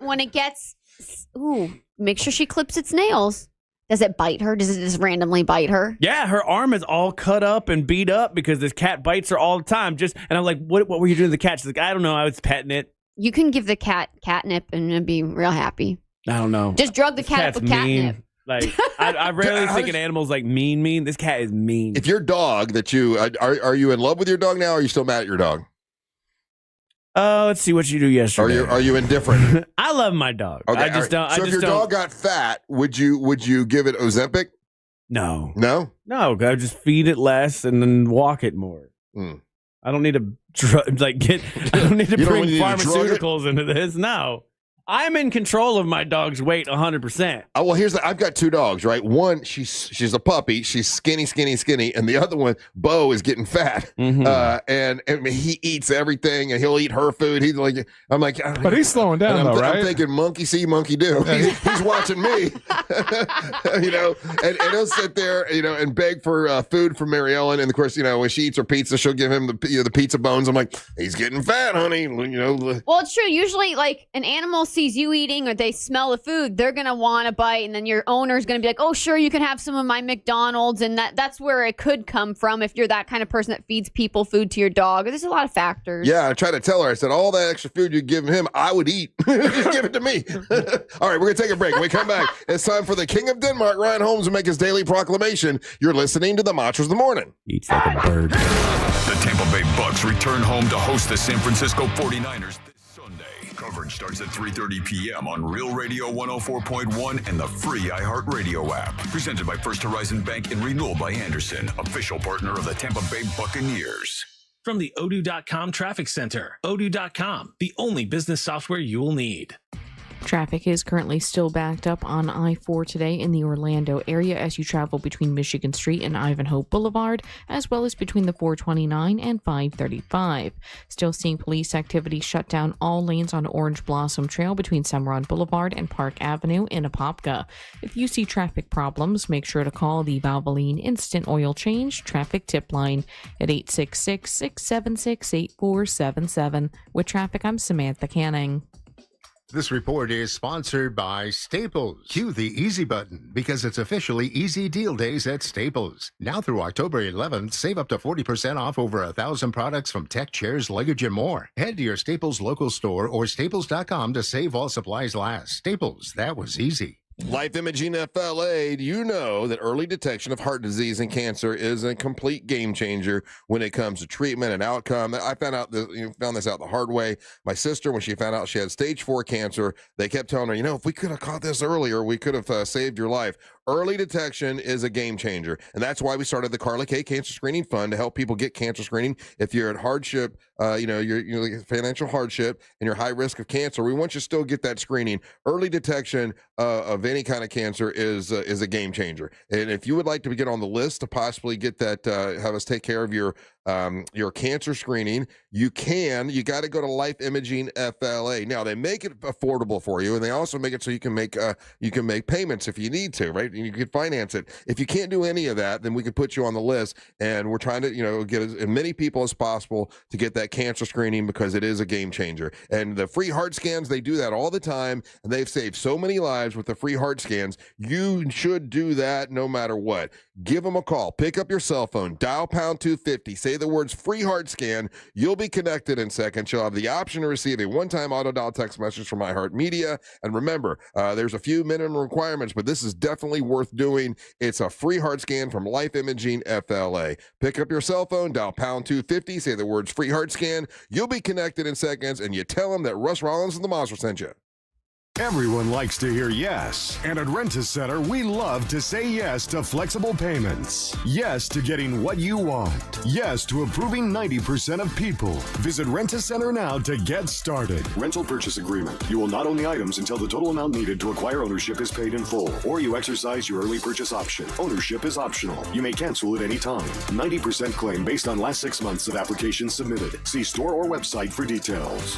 make sure she clips its nails. Does it bite her? Does it just randomly bite her? Yeah, her arm is all cut up and beat up because this cat bites her all the time. And I'm like, what were you doing to the cat? She's like, I don't know. I was petting it. You can give the cat catnip and it'd be real happy. I don't know. Just drug the cat up with catnip. Like, I rarely think an animal's like mean. This cat is mean. If your dog that you are you in love with your dog now? Or are you still mad at your dog? Let's see what you do yesterday. Are you indifferent? I love my dog. Okay, I just don't. So if your dog got fat, would you give it Ozempic? No. No. No. I just feed it less and then walk it more. I don't need to I don't need to bring pharmaceuticals into this. No. I'm in control of my dog's weight 100%. Oh, well, I've got two dogs, right? One, she's a puppy. She's skinny. And the other one, Bo, is getting fat. And he eats everything and he'll eat her food. I'm like, but he's slowing down though, right? I'm thinking monkey see, monkey do. Yeah. He's watching me, and he'll sit there, and beg for food from Mary Ellen. And of course, when she eats her pizza, she'll give him the pizza bones. I'm like, he's getting fat, honey. Well, it's true. Usually, like, an animal sees you eating or they smell the food, they're going to want to bite. And then your owner's going to be like, oh, sure, you can have some of my McDonald's. And that's where it could come from if you're that kind of person that feeds people food to your dog. There's a lot of factors. Yeah, I tried to tell her. I said, all that extra food you give him, I would eat. Just give it to me. All right, we're going to take a break. When we come back, it's time for the King of Denmark, Ryan Holmes, to make his daily proclamation. You're listening to the Machos of the Morning. Eats like a bird. The Tampa Bay Bucks return home to host the San Francisco 49ers this Sunday. Coverage starts at 3:30 p.m. on Real Radio 104.1 and the free iHeartRadio app. Presented by First Horizon Bank and Renewal by Anderson, official partner of the Tampa Bay Buccaneers. From the Odoo.com Traffic Center. Odoo.com, the only business software you will need. Traffic is currently still backed up on I-4 today in the Orlando area as you travel between Michigan Street and Ivanhoe Boulevard, as well as between the 429 and 535. Still seeing police activity shut down all lanes on Orange Blossom Trail between Cimarron Boulevard and Park Avenue in Apopka. If you see traffic problems, make sure to call the Valvoline Instant Oil Change Traffic Tip Line at 866-676-8477. With traffic, I'm Samantha Canning. This report is sponsored by Staples. Cue the easy button because it's officially Easy Deal Days at Staples. Now through October 11th, save up to 40% off over 1,000 products from tech, chairs, luggage, and more. Head to your Staples local store or staples.com to save while supplies last. Staples, that was easy. Life Imaging FLA, do you know that early detection of heart disease and cancer is a complete game changer when it comes to treatment and outcome? I found this out the hard way. My sister, when she found out she had stage 4 cancer, they kept telling her, if we could have caught this earlier, we could have saved your life. Early detection is a game changer. And that's why we started the Carla K Cancer Screening Fund to help people get cancer screening. If you're at hardship, you're financial hardship and you're high risk of cancer, we want you to still get that screening. Early detection of any kind of cancer is a game changer. And if you would like to get on the list to possibly get that, have us take care of your cancer screening, you can. You got to go to Life Imaging FLA. Now they make it affordable for you, and they also make it so you can make payments if you need to, right? And you can finance it. If you can't do any of that, then we can put you on the list. And we're trying to get as many people as possible to get that cancer screening because it is a game changer. And the free heart scans, they do that all the time, and they've saved so many lives with the free heart scans. You should do that no matter what. Give them a call. Pick up your cell phone. Dial pound 250. Say the words free heart scan. You'll be connected in seconds. You'll have the option to receive a one-time auto dial text message from iHeartMedia. And remember, there's a few minimum requirements, but this is definitely worth doing. It's a free heart scan from Life Imaging FLA. Pick up your cell phone, dial pound 250, say the words free heart scan. You'll be connected in seconds, and you tell them that Russ Rollins and the Monster sent you. Everyone likes to hear yes. And at Rent-A-Center, we love to say yes to flexible payments. Yes to getting what you want. Yes to approving 90% of people. Visit Rent-A-Center now to get started. Rental purchase agreement. You will not own the items until the total amount needed to acquire ownership is paid in full, or you exercise your early purchase option. Ownership is optional. You may cancel at any time. 90% claim based on last 6 months of applications submitted. See store or website for details.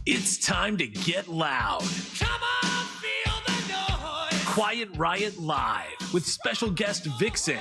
It's time to get loud. Come on, feel the noise. Quiet Riot Live with special guest Vixen.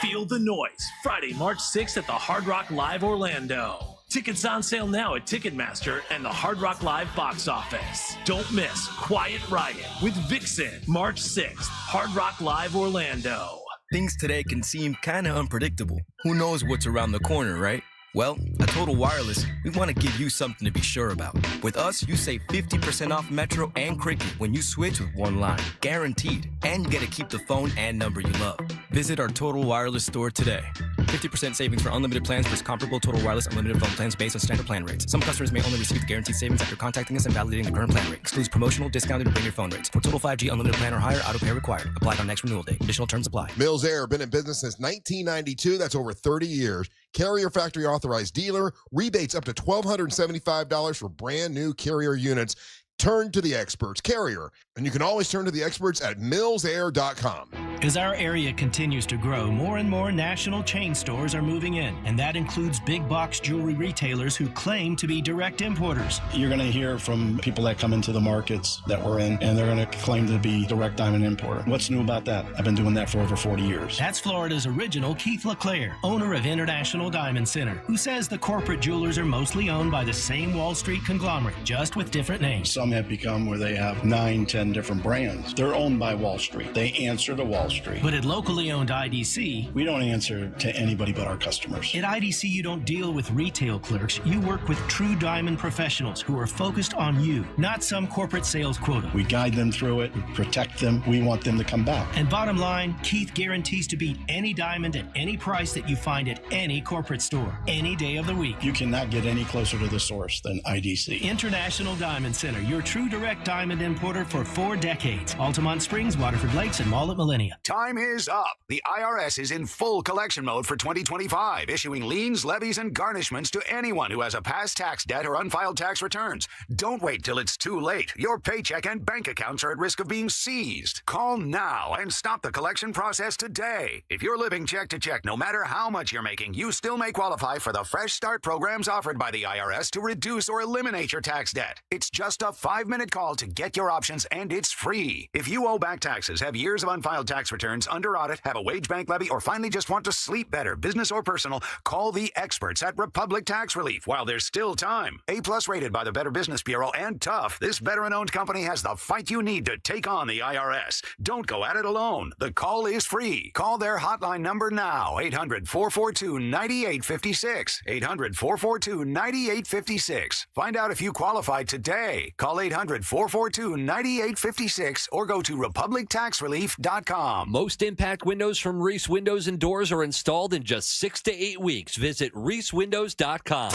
Feel the noise. Friday, March 6th at the Hard Rock Live Orlando. Tickets on sale now at Ticketmaster and the Hard Rock Live box office. Don't miss Quiet Riot with Vixen, March 6th, Hard Rock Live Orlando. Things today can seem kind of unpredictable. Who knows what's around the corner, right? Well, at Total Wireless, we want to give you something to be sure about. With us, you save 50% off Metro and Cricket when you switch with one line. Guaranteed. And you get to keep the phone and number you love. Visit our Total Wireless store today. 50% savings for unlimited plans versus comparable Total Wireless unlimited phone plans based on standard plan rates. Some customers may only receive the guaranteed savings after contacting us and validating the current plan rate. Excludes promotional, discounted, or bring your phone rates. For total 5G unlimited plan or higher, auto pay required. Applied on next renewal date. Additional terms apply. Mills Air, been in business since 1992. That's over 30 years. Carrier factory authorized dealer. Rebates up to $1,275 for brand new Carrier units. Turn to the experts. Carrier. And you can always turn to the experts at millsair.com. As our area continues to grow, more and more national chain stores are moving in, and that includes big box jewelry retailers who claim to be direct importers. You're going to hear from people that come into the markets that we're in, and they're going to claim to be direct diamond importer. What's new about that? I've been doing that for over 40 years. That's Florida's original Keith LeClaire, owner of International Diamond Center, who says the corporate jewelers are mostly owned by the same Wall Street conglomerate, just with different names. Some have become where they have 9, 10 different brands. They're owned by Wall Street. They answer to Wall Street. But at locally owned IDC, we don't answer to anybody but our customers. At IDC, you don't deal with retail clerks. You work with true diamond professionals who are focused on you, not some corporate sales quota. We guide them through it, we protect them. We want them to come back. And bottom line, Keith guarantees to beat any diamond at any price that you find at any corporate store, any day of the week. You cannot get any closer to the source than IDC. International Diamond Center, your true direct diamond importer for 4 decades. Altamont Springs, Waterford Lakes, and Mall at Millennia. Time is up. The IRS is in full collection mode for 2025, issuing liens, levies, and garnishments to anyone who has a past tax debt or unfiled tax returns. Don't wait till it's too late. Your paycheck and bank accounts are at risk of being seized. Call now and stop the collection process today. If you're living check to check, no matter how much you're making, you still may qualify for the Fresh Start programs offered by the IRS to reduce or eliminate your tax debt. It's just a 5-minute call to get your options, and it's free. If you owe back taxes, have years of unfiled tax returns, under audit, have a wage bank levy, or finally just want to sleep better, business or personal, call the experts at Republic Tax Relief while there's still time. A-plus rated by the Better Business Bureau and tough, this veteran-owned company has the fight you need to take on the IRS. Don't go at it alone. The call is free. Call their hotline number now, 800-442-9856. 800-442-9856. Find out if you qualify today. Call 800-442-9856 or go to republictaxrelief.com. Most impact windows from Reese Windows and Doors are installed in just 6 to 8 weeks. Visit reesewindows.com.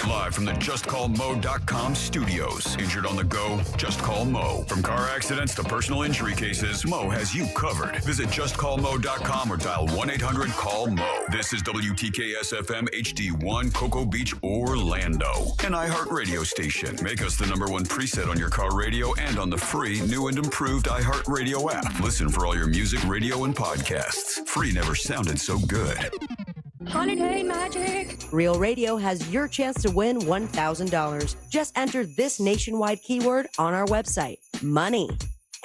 Live from the JustCallMo.com studios. Injured on the go? Just call Mo. From car accidents to personal injury cases, Mo has you covered. Visit JustCallMo.com or dial 1-800-CALL-MO. This is WTKS-FM HD1, Cocoa Beach, Orlando. An iHeart radio station. Make us the #1 preset on your car radio and on the free, new and improved iHeart Radio app. Listen for all your music, radio, and podcasts. Free never sounded so good. Holiday Magic! Real Radio has your chance to win $1,000. Just enter this nationwide keyword on our website. Money.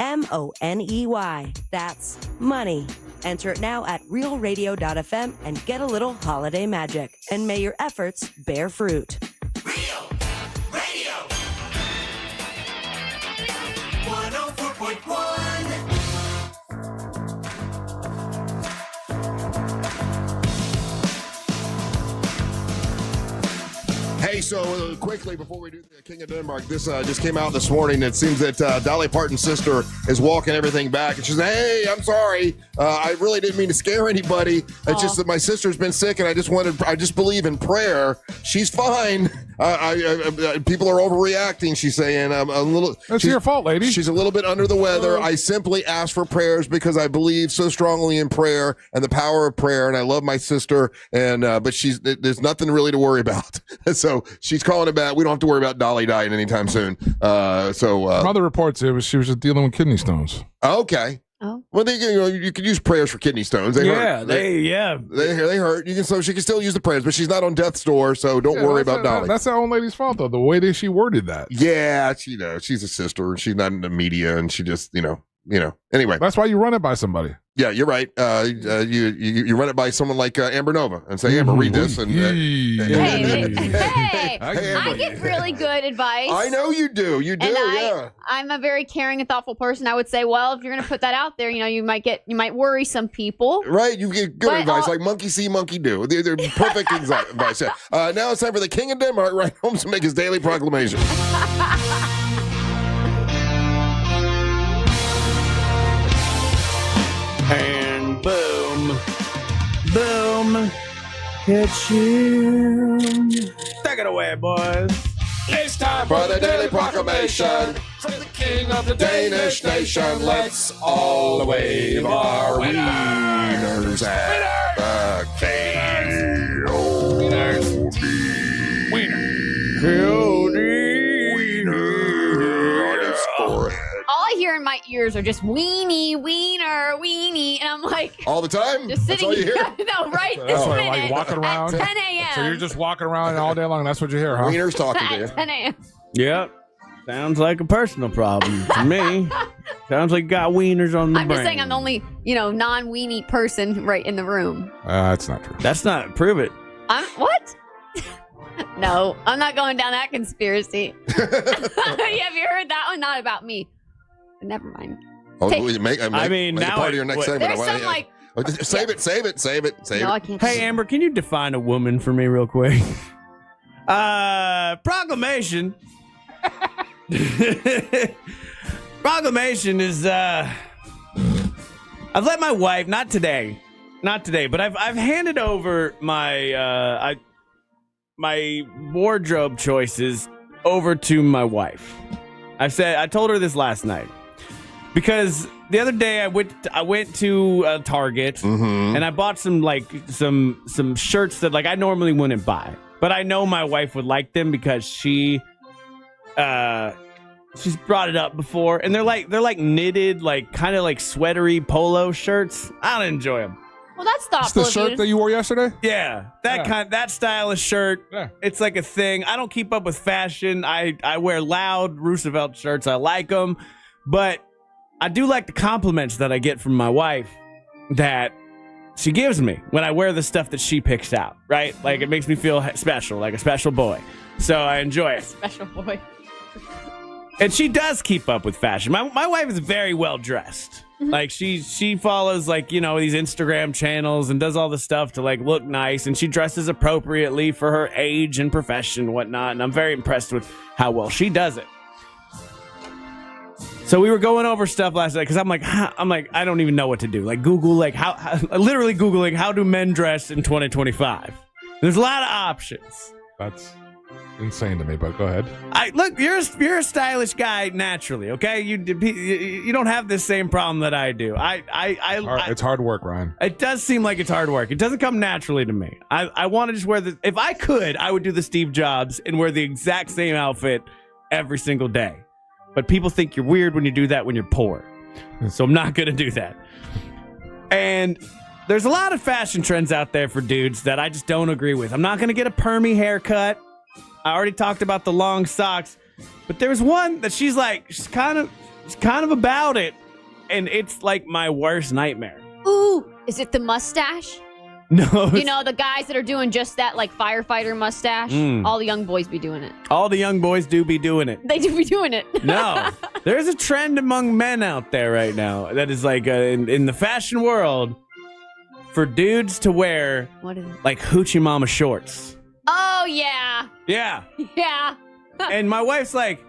MONEY. That's money. Enter it now at realradio.fm and get a little holiday magic. And may your efforts bear fruit. Real Radio 104.1. Hey, so quickly before we do the King of Denmark, this just came out this morning. It seems that Dolly Parton's sister is walking everything back, and she's like, "Hey, I'm sorry. I really didn't mean to scare anybody. It's just that my sister's been sick, and I just believe in prayer. She's fine. People are overreacting." She's saying, "I'm a little." That's your fault, lady. She's a little bit under the weather. I simply ask for prayers because I believe so strongly in prayer and the power of prayer, and I love my sister. And but there's nothing really to worry about. So she's calling it back. We don't have to worry about Dolly dying anytime soon. Mother reports she was just dealing with kidney stones. Okay. Oh. Well, you could use prayers for kidney stones. They hurt. They hurt. So she can still use the prayers, but she's not on death's door, so don't worry about Dolly. That's that old lady's fault, though. The way that she worded that. Yeah, she's a sister. She's not in the media, and she just Anyway, that's why you run it by somebody. Yeah, you're right. You run it by someone like Amber Nova and say, Amber, read this. And Hey, I give really good advice. I know you do. You do. And I'm a very caring and thoughtful person. I would say, well, if you're going to put that out there, you might worry some people. Right. You get good advice like monkey see, monkey do. They're perfect advice. Yeah. Now it's time for the King of Denmark right home to make his daily proclamation. And boom, boom, hit you. Take it away, boys. It's time for the Daily Proclamation from the King of the Danish nation. Let's all wave our wieners at the All I hear in my ears are just weenie, wiener, weenie, and I'm like, all the time. Just sitting That's all you hear. No, right So this that's why, minute like walking around at 10 a.m. So you're just walking around all day long. That's what you hear, huh? Wiener's talking to you. At 10 a.m. Yep. Sounds like a personal problem to me. Sounds like you got wieners on the I'm brain. just saying I'm the only, non-weenie person right in the room. That's not true. That's not, prove it. What? No, I'm not going down that conspiracy. Have you heard that one? Not about me. Never mind. Oh, make a part of your next segment. There's some like... Save it. No, I can't. Hey, Amber, can you define a woman for me real quick? Proclamation. Proclamation is, I've let my wife, not today, but I've handed over my, my wardrobe choices over to my wife. I told her this last night. Because the other day I went to Target and I bought some shirts that I normally wouldn't buy, but I know my wife would like them because she's brought it up before, and they're like knitted, kind of like sweatery polo shirts. I don't enjoy them. Well, that's It's thoughtful. the shirt that you wore yesterday? Yeah, that stylish shirt. Yeah. It's like a thing. I don't keep up with fashion. I wear loud Roosevelt shirts. I like them, but I do like the compliments that I get from my wife that she gives me when I wear the stuff that she picks out. Right, like it makes me feel special, like a special boy. So I enjoy it. Special boy. And she does keep up with fashion. My wife is very well dressed. Like she follows like, you know, these Instagram channels and does all the stuff to like look nice, and she dresses appropriately for her age and profession and whatnot. And I'm very impressed with how well she does it. So we were going over stuff last night because I'm like, I don't even know what to do. Like Google, like how literally Googling how do men dress in 2025. There's a lot of options. That's insane to me, but go ahead. Look, you're a stylish guy naturally, okay? You don't have this same problem that I do. It's hard work, Ryan. It does seem like it's hard work. It doesn't come naturally to me. I want to just wear if I could, I would do the Steve Jobs and wear the exact same outfit every single day. But people think you're weird when you do that when you're poor. So I'm not going to do that. And there's a lot of fashion trends out there for dudes that I just don't agree with. I'm not going to get a permy haircut. I already talked about the long socks, but there's one that she's kind of about it, and it's like my worst nightmare. Ooh, is it the mustache? No. You know, the guys that are doing just that, like firefighter mustache? All the young boys be doing it. All the young boys do be doing it. They do be doing it. No. There's a trend among men out there right now that is like in the fashion world for dudes to wear What is it? like hoochie mama shorts. Oh, yeah. Yeah. Yeah. And my wife's like,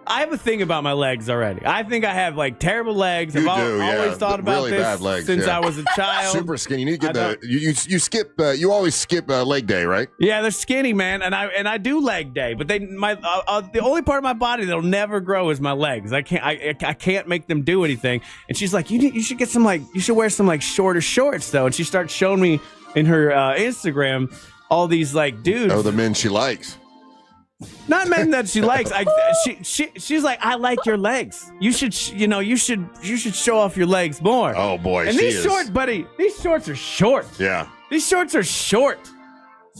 I have a thing about my legs already. I think I have like terrible legs. You I've do, yeah. always thought about Really this bad legs, since yeah. I was a child. Super skinny. You need to get you skip. You always skip leg day, right? Yeah, they're skinny, man, and I do leg day, but the only part of my body that'll never grow is my legs. I can't make them do anything. And she's like, you should get you should wear some like shorter shorts though. And she starts showing me in her Instagram all these like dudes. Oh, the men she likes. Not men that she likes. She's like, I like your legs. You should show off your legs more. Oh boy, and these shorts, buddy, these shorts are short. Yeah, these shorts are short.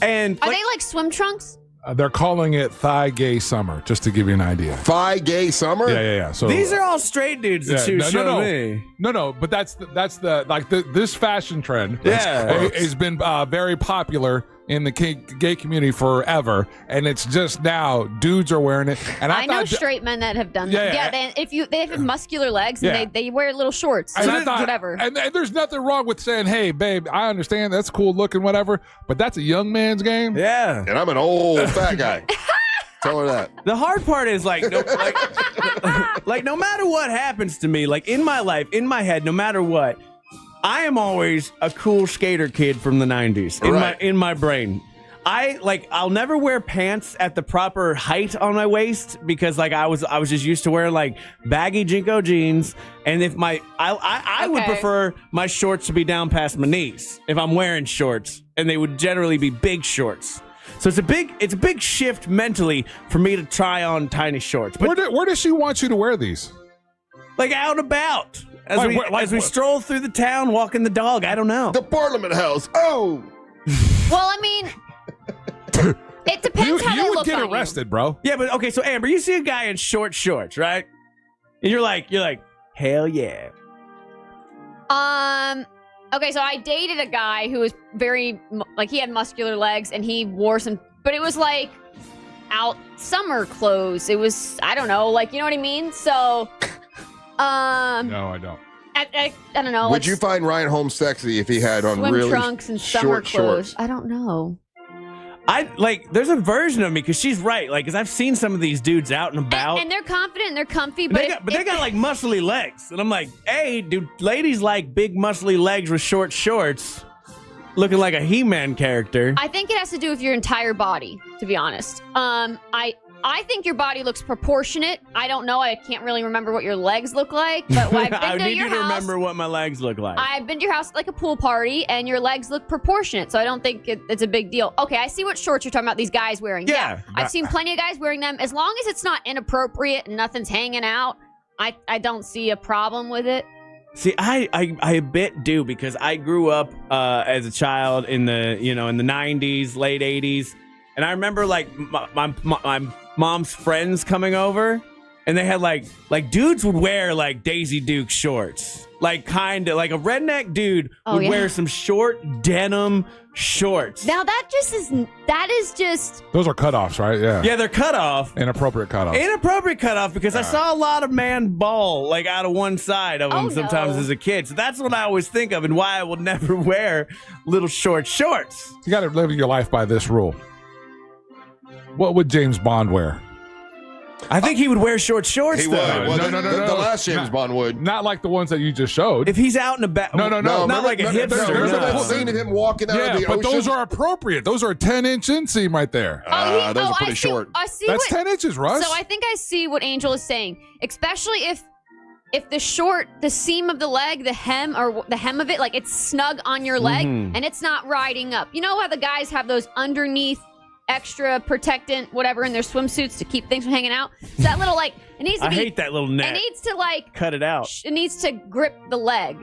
And are they like swim trunks? They're calling it thigh gay summer, just to give you an idea. Thigh gay summer? Yeah. So these are all straight dudes that she was showing me. No, but that's this fashion trend. Yeah, has been very popular in the gay community forever, and it's just now dudes are wearing it. And I know straight men that have done Yeah, that. yeah. Yeah, they have muscular legs and Yeah. they wear little shorts. And I thought, whatever. And there's nothing wrong with saying, "Hey, babe, I understand that's cool looking, whatever," but that's a young man's game. Yeah, and I'm an old fat guy. Tell her that. The hard part is like no matter what happens to me, like in my life, in my head, no matter what, I am always a cool skater kid from the 90s in my brain. I'll never wear pants at the proper height on my waist because like I was just used to wearing like baggy Jinko jeans, and if I would prefer my shorts to be down past my knees if I'm wearing shorts, and they would generally be big shorts. So it's a big shift mentally for me to try on tiny shorts. But where does she want you to wear these? Like out and about as we stroll through the town, walking the dog. I don't know. The Parliament House. Oh. Well, I mean, it depends how they You would look get on arrested, bro. Yeah, but okay. So Amber, you see a guy in short shorts, right? And you're like, hell yeah. Okay, so I dated a guy who was very he had muscular legs, and he wore some, but it was like out summer clothes. It was, I don't know, like, you know what I mean? So, No, I don't. I don't know. Would you find Ryan Holmes sexy if he had on swim really trunks and summer short clothes? shorts? I don't know. There's a version of me because she's right. Like, because I've seen some of these dudes out and about. And they're confident and they're comfy, They got like muscly legs. And I'm like, hey, dude, ladies like big muscly legs with short shorts looking like a He-Man character. I think it has to do with your entire body, to be honest. I think your body looks proportionate. I don't know. I can't really remember what your legs look like, but I've been I to need your you to house. remember what my legs look like. I've been to your house at like a pool party, and your legs look proportionate, so I don't think it's a big deal. Okay, I see what shorts you're talking about, these guys wearing. Yeah. I've seen plenty of guys wearing them. As long as it's not inappropriate and nothing's hanging out, I don't see a problem with it. See, I a bit do because I grew up as a child in the 90s, late 80s, and I remember like my mom's friends coming over, and they had like dudes would wear like Daisy Duke shorts, like kind of like a redneck dude would wear some short denim shorts. Now that is just Those are cutoffs, right? Yeah. Yeah, they're cut off. Inappropriate cutoff. Inappropriate cutoff because I saw a lot of man ball like out of one side of them sometimes as a kid. So that's what I always think of and why I will never wear little short shorts. You got to live your life by this rule. What would James Bond wear? I think he would wear short shorts. He though. would. Well, the last James Bond would. Not like the ones that you just showed. If he's out and about. No. Not like a hipster. There's that scene of him walking out of the but ocean. those are appropriate. Those are a 10-inch inseam right there. Those are pretty short. I see That's 10 inches, Russ. So I think I see what Angel is saying, especially if the seam of the leg, the hem of it, like it's snug on your leg and it's not riding up. You know how the guys have those underneath extra protectant, whatever, in their swimsuits to keep things from hanging out? So that little it needs to I hate that little net. It needs to cut it out. It needs to grip the leg.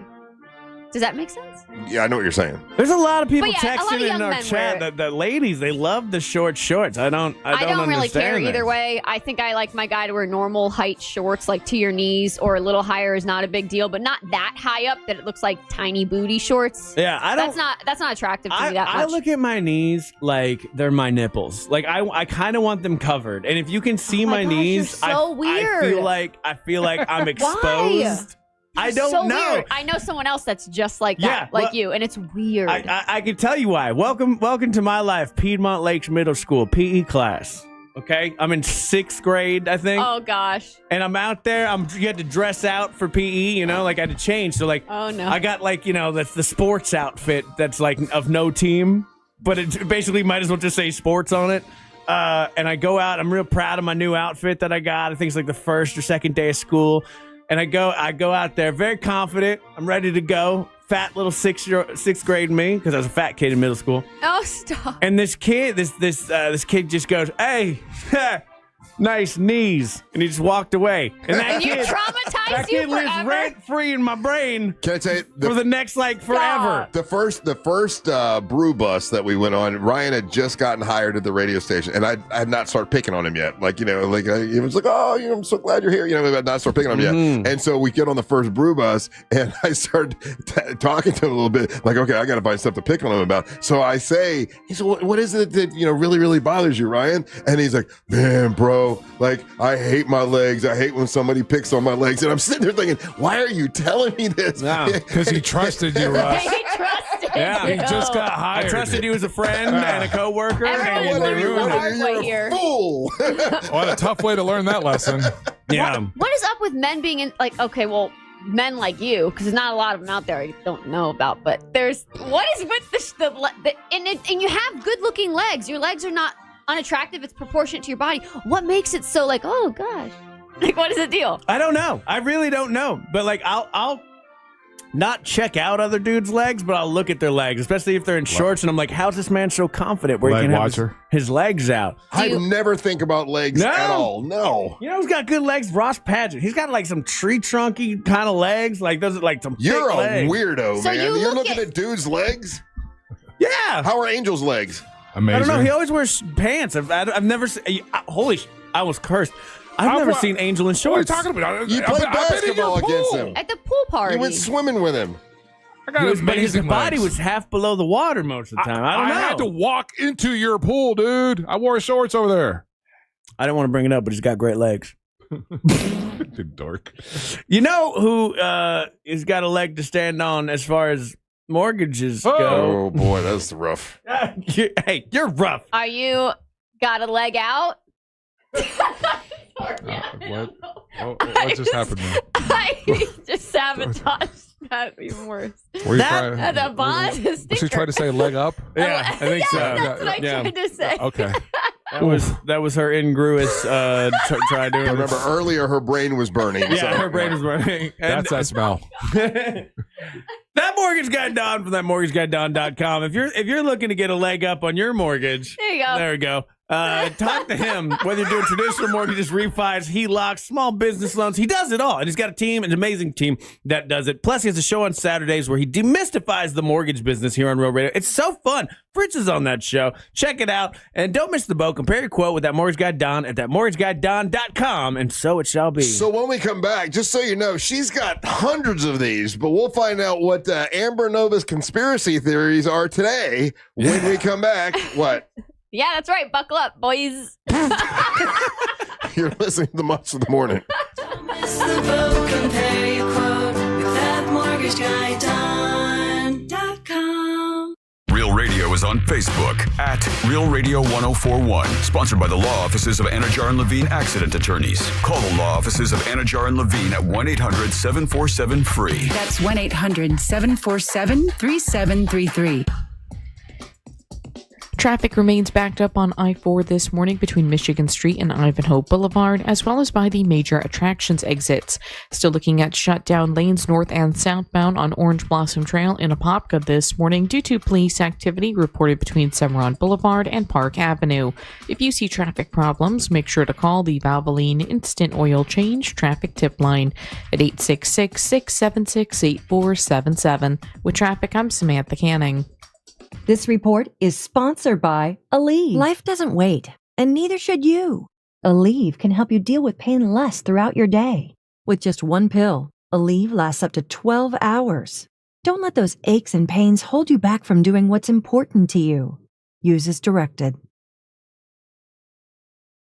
Does that make sense? Yeah, I know what you're saying. There's a lot of people But yeah, a lot texting of in young our men chat wear that the ladies, they love the short shorts. I don't really care understand either that. way. I think I like my guy to wear normal height shorts, like to your knees, or a little higher is not a big deal, but not that high up that it looks like tiny booty shorts. Yeah, That's not attractive to me that much. I look at my knees like they're my nipples. Like I kind of want them covered. And if you can see my knees, you're so weird. I feel like I'm exposed. I don't so know. Weird. I know someone else that's just like that, you, and it's weird. I can tell you why. Welcome to my life, Piedmont Lakes Middle School PE class. Okay, I'm in 6th grade, I think. Oh gosh. And I'm out there. You had to dress out for PE, like I had to change. So oh no, I got that's the sports outfit that's like of no team, but it basically might as well just say sports on it. And I go out. I'm real proud of my new outfit that I got. I think it's like the first or second day of school. And I go out there very confident. I'm ready to go. Fat little 6th grade me, because I was a fat kid in middle school. Oh, stop. And this kid, this kid just goes, "Hey, nice knees," and he just walked away. And that you kid, traumatized that you kid lives forever? rent free in my brain. Can I tell you for the next forever? The first brew bus that we went on, Ryan had just gotten hired at the radio station, and I had not started picking on him yet. He was like, "Oh, I'm so glad you're here." I had not started picking on him yet. And so we get on the first brew bus, and I started talking to him a little bit, like, okay, I got to find stuff to pick on him about. So I say, he said, "What is it that really, really bothers you, Ryan?" And he's like, "Man, bro, like I hate my legs. I hate when somebody picks on my legs." And I'm sitting there thinking, why are you telling me this? Because he trusted you, Russ. He trusted Yeah, he just got hired. I trusted you as a friend and a coworker. Everyone learns the hard way here. Fool. What a tough way to learn that lesson. Yeah. What is up with men being in men like you, because there's not a lot of them out there I don't know about, but what is with and you have good looking legs. Your legs are not unattractive. It's proportionate to your body. What makes it so oh gosh, what is the deal? I don't know. I really don't know. But I'll not check out other dudes' legs, but I'll look at their legs, especially if they're in shorts, and I'm like, how's this man so confident where he Leg can have watcher. his legs out? I never think about legs at all. No. You know who's got good legs? Ross Padgett. He's got some tree trunky kind of legs. Those are some You're thick a legs. weirdo, So man. you You're look looking at dudes' legs? Yeah. How are Angel's legs? Amazing. I don't know. He always wears pants. I've never seen. I was cursed. I've never seen Angel in What are you shorts. talking about? You played basketball against him. At the pool party. You went swimming with him. I got But his amazing body legs. was half below the water most of the time. I don't know. I had to walk into your pool, dude. I wore shorts over there. I don't want to bring it up, but he's got great legs. You dork. You know who has got a leg to stand on as far as mortgages go? Oh, boy, that's rough. Hey, you're rough. Are you got a leg out? What? What just happened there? I just sabotaged that even worse. Were you trying- The bond is Was she trying to say leg up? Yeah, I think so. That's what I tried to say. Okay. That was her incongruous try doing. Remember, earlier her brain was burning. Yeah, so- her brain was burning. That's that smell. That Mortgage Guy Don from thatmortgageguyDon.com. If you're looking to get a leg up on your mortgage, There you go. There we go. Talk to him. Whether you're doing traditional mortgages, refis, HELOCs, small business loans, he does it all. And he's got a team, an amazing team that does it. Plus, he has a show on Saturdays where he demystifies the mortgage business here on Real Radio. It's so fun. Fritz is on that show. Check it out. And don't miss the boat. Compare your quote with that mortgage guy Don at thatmortgageguydon.com, and so it shall be. So when we come back, just so you know, she's got hundreds of these, but we'll find out what Amber Nova's conspiracy theories are today when we come back. What? Yeah, that's right. Buckle up, boys. You're listening to the Monster of the Morning. Don't miss the boat. Compare your quote with thatmortgageguydon.com. Real Radio is on Facebook at Real Radio 1041. Sponsored by the law offices of Anajar and Levine Accident Attorneys. Call the law offices of Anajar and Levine at 1-800-747-FREE. That's 1-800-747-3733. Traffic remains backed up on I-4 this morning between Michigan Street and Ivanhoe Boulevard, as well as by the major attractions exits. Still looking at shut down lanes north and southbound on Orange Blossom Trail in Apopka this morning due to police activity reported between Cimarron Boulevard and Park Avenue. If you see traffic problems, make sure to call the Valvoline Instant Oil Change Traffic Tip Line at 866-676-8477. With traffic, I'm Samantha Canning. This report is sponsored by Aleve. Life doesn't wait, and neither should you. Aleve can help you deal with pain less throughout your day. With just one pill, Aleve lasts up to 12 hours. Don't let those aches and pains hold you back from doing what's important to you. Use as directed.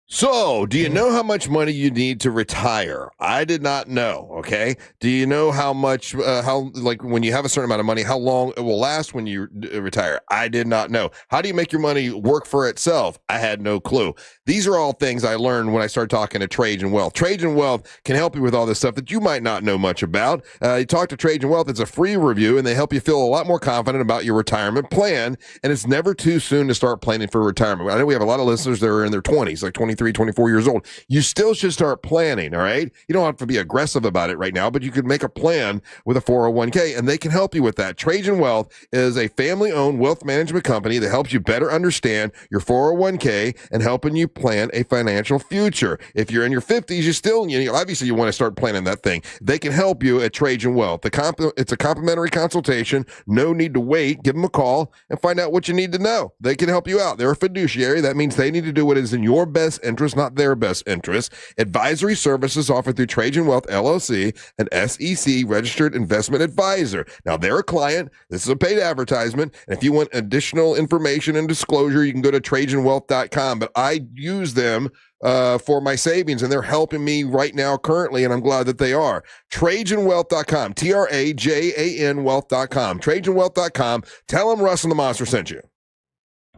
So, do you know how much money you need to retire? I did not know, okay? Do you know how much, when you have a certain amount of money, how long it will last when you retire? I did not know. How do you make your money work for itself? I had no clue. These are all things I learned when I started talking to Trajan Wealth. Trajan Wealth can help you with all this stuff that you might not know much about. You talk to Trajan Wealth, it's a free review, and they help you feel a lot more confident about your retirement plan, and it's never too soon to start planning for retirement. I know we have a lot of listeners that are in their 20s, like 23, 24 years old. You still should start planning, all right? You don't have to be aggressive about it right now, but you could make a plan with a 401k, and they can help you with that. Trajan Wealth is a family-owned wealth management company that helps you better understand your 401k and helping you plan a financial future. If you're in your 50s, obviously you want to start planning that thing. They can help you at Trajan Wealth. It's a complimentary consultation. No need to wait. Give them a call and find out what you need to know. They can help you out. They're a fiduciary. That means they need to do what is in your best interest, not their best interest. Advisory services offered through Trajan Wealth LLC, an SEC registered investment advisor. Now they're a client. This is a paid advertisement. And if you want additional information and disclosure, you can go to TrajanWealth.com. But I use them for my savings, and they're helping me right now currently, and I'm glad that they are. TrajanWealth.com, TRAJAN Wealth.com, TrajanWealth.com. Tell them Russ and the Monster sent you.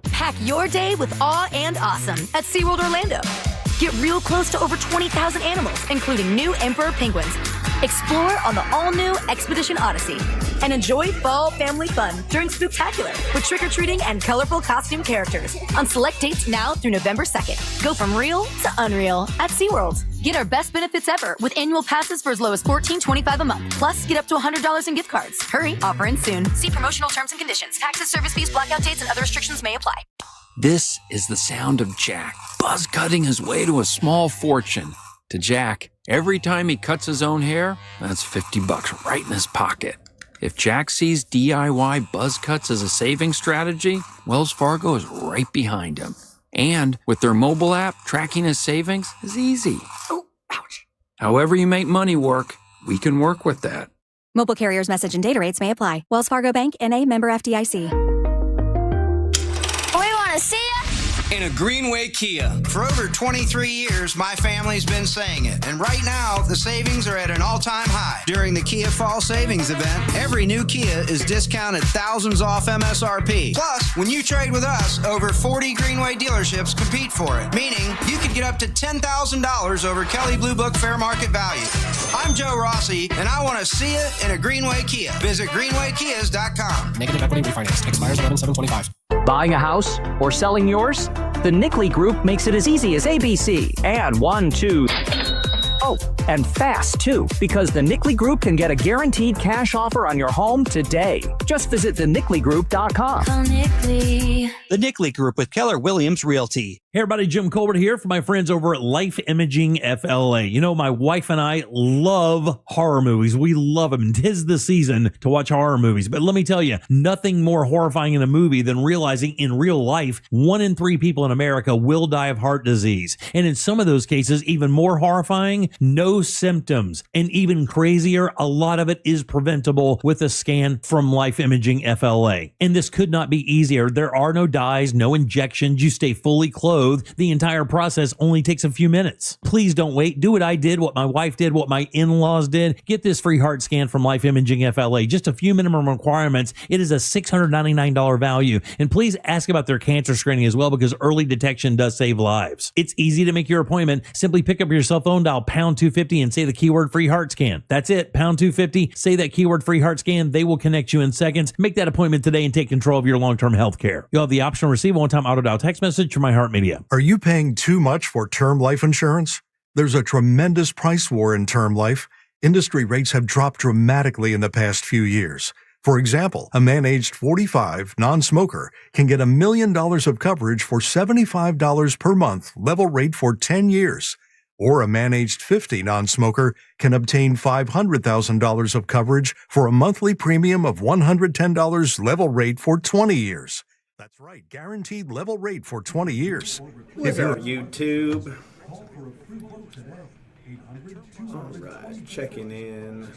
Pack your day with awe and awesome at SeaWorld Orlando. Get real close to over 20,000 animals, including new emperor penguins. Explore on the all-new Expedition Odyssey. And enjoy fall family fun during Spooktacular with trick-or-treating and colorful costume characters on select dates now through November 2nd. Go from real to unreal at SeaWorld. Get our best benefits ever with annual passes for as low as $14.25 a month. Plus, get up to $100 in gift cards. Hurry, offer ends soon. See promotional terms and conditions. Taxes, service fees, blackout dates, and other restrictions may apply. This is the sound of Jack, buzz cutting his way to a small fortune. To Jack, every time he cuts his own hair, that's $50 right in his pocket. If Jack sees DIY buzz cuts as a saving strategy, Wells Fargo is right behind him. And with their mobile app, tracking his savings is easy. Oh, ouch. However you make money work, we can work with that. Mobile carriers' message and data rates may apply. Wells Fargo Bank, N.A., member FDIC. We want to see ya. In a Greenway Kia. For over 23 years, my family's been saying it. And right now, the savings are at an all-time high. During the Kia Fall Savings Event, every new Kia is discounted thousands off MSRP. Plus, when you trade with us, over 40 Greenway dealerships compete for it. Meaning, you could get up to $10,000 over Kelley Blue Book fair market value. I'm Joe Rossi, and I want to see you in a Greenway Kia. Visit greenwaykias.com. Negative equity refinance. Expires 11/7/25. Buying a house or selling yours? The Nickley Group makes it as easy as ABC. Add 1, 2. Oh, And fast, too, because the Nickley Group can get a guaranteed cash offer on your home today. Just visit thenickley.com. Call Nickley. The Nickley Group with Keller Williams Realty. Hey everybody, Jim Colbert here for my friends over at Life Imaging FLA. You know, my wife and I love horror movies. We love them. 'Tis the season to watch horror movies. But let me tell you, nothing more horrifying in a movie than realizing in real life, 1 in 3 people in America will die of heart disease. And in some of those cases, even more horrifying, no symptoms. And even crazier, a lot of it is preventable with a scan from Life Imaging FLA. And this could not be easier. There are no dyes, no injections. You stay fully clothed. The entire process only takes a few minutes. Please don't wait. Do what I did, what my wife did, what my in-laws did. Get this free heart scan from Life Imaging FLA. Just a few minimum requirements. It is a $699 value. And please ask about their cancer screening as well, because early detection does save lives. It's easy to make your appointment. Simply pick up your cell phone, dial pound 250 and say the keyword free heart scan. That's it, pound 250. Say that keyword free heart scan. They will connect you in seconds. Make that appointment today and take control of your long-term health care. You'll have the option to receive a one-time auto-dial text message from My Heart Media. Are you paying too much for term life insurance? There's a tremendous price war in term life. Industry rates have dropped dramatically in the past few years. For example, a man aged 45, non-smoker, can get $1 million of coverage for $75 per month, level rate for 10 years. Or a man aged 50, non-smoker, can obtain $500,000 of coverage for a monthly premium of $110, level rate for 20 years. That's right, guaranteed level rate for 20 years. What's up, YouTube? All right, checking in.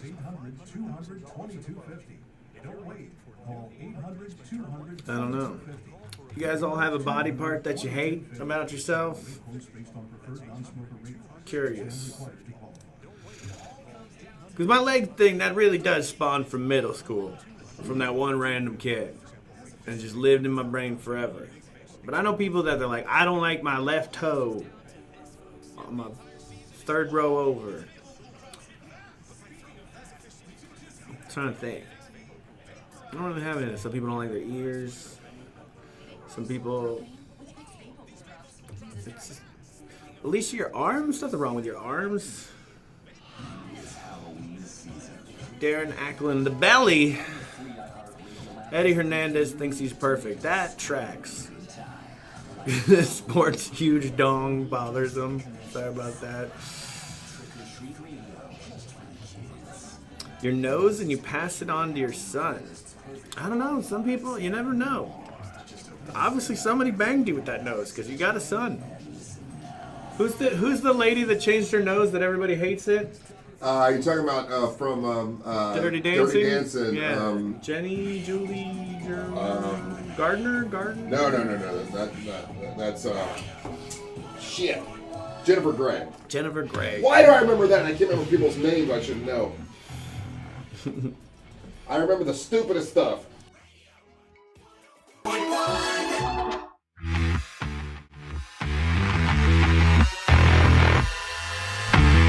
I don't know. You guys all have a body part that you hate about yourself? Curious. Because my leg thing, that really does spawn from middle school. From that one random kid. And just lived in my brain forever. But I know people that they're like, I don't like my left toe on my third row over. I'm trying to think. I don't really have any. Some people don't like their ears. Some people, it's just, at least your arms. Nothing wrong with your arms. Darren Acklin, the belly. Eddie Hernandez thinks he's perfect. That tracks. Sports huge dong bothers him. Sorry about that. Your nose and you pass it on to your son. I don't know. Some people, you never know. Obviously somebody banged you with that nose because you got a son. Who's the lady that changed her nose that everybody hates it? You're talking about from Dirty Dancing? Dirty Dancing. Yeah. Julie Gardner? No. That's shit. Jennifer Grey. Jennifer Grey. Why do I remember that? And I can't remember people's names. I should know. I remember the stupidest stuff.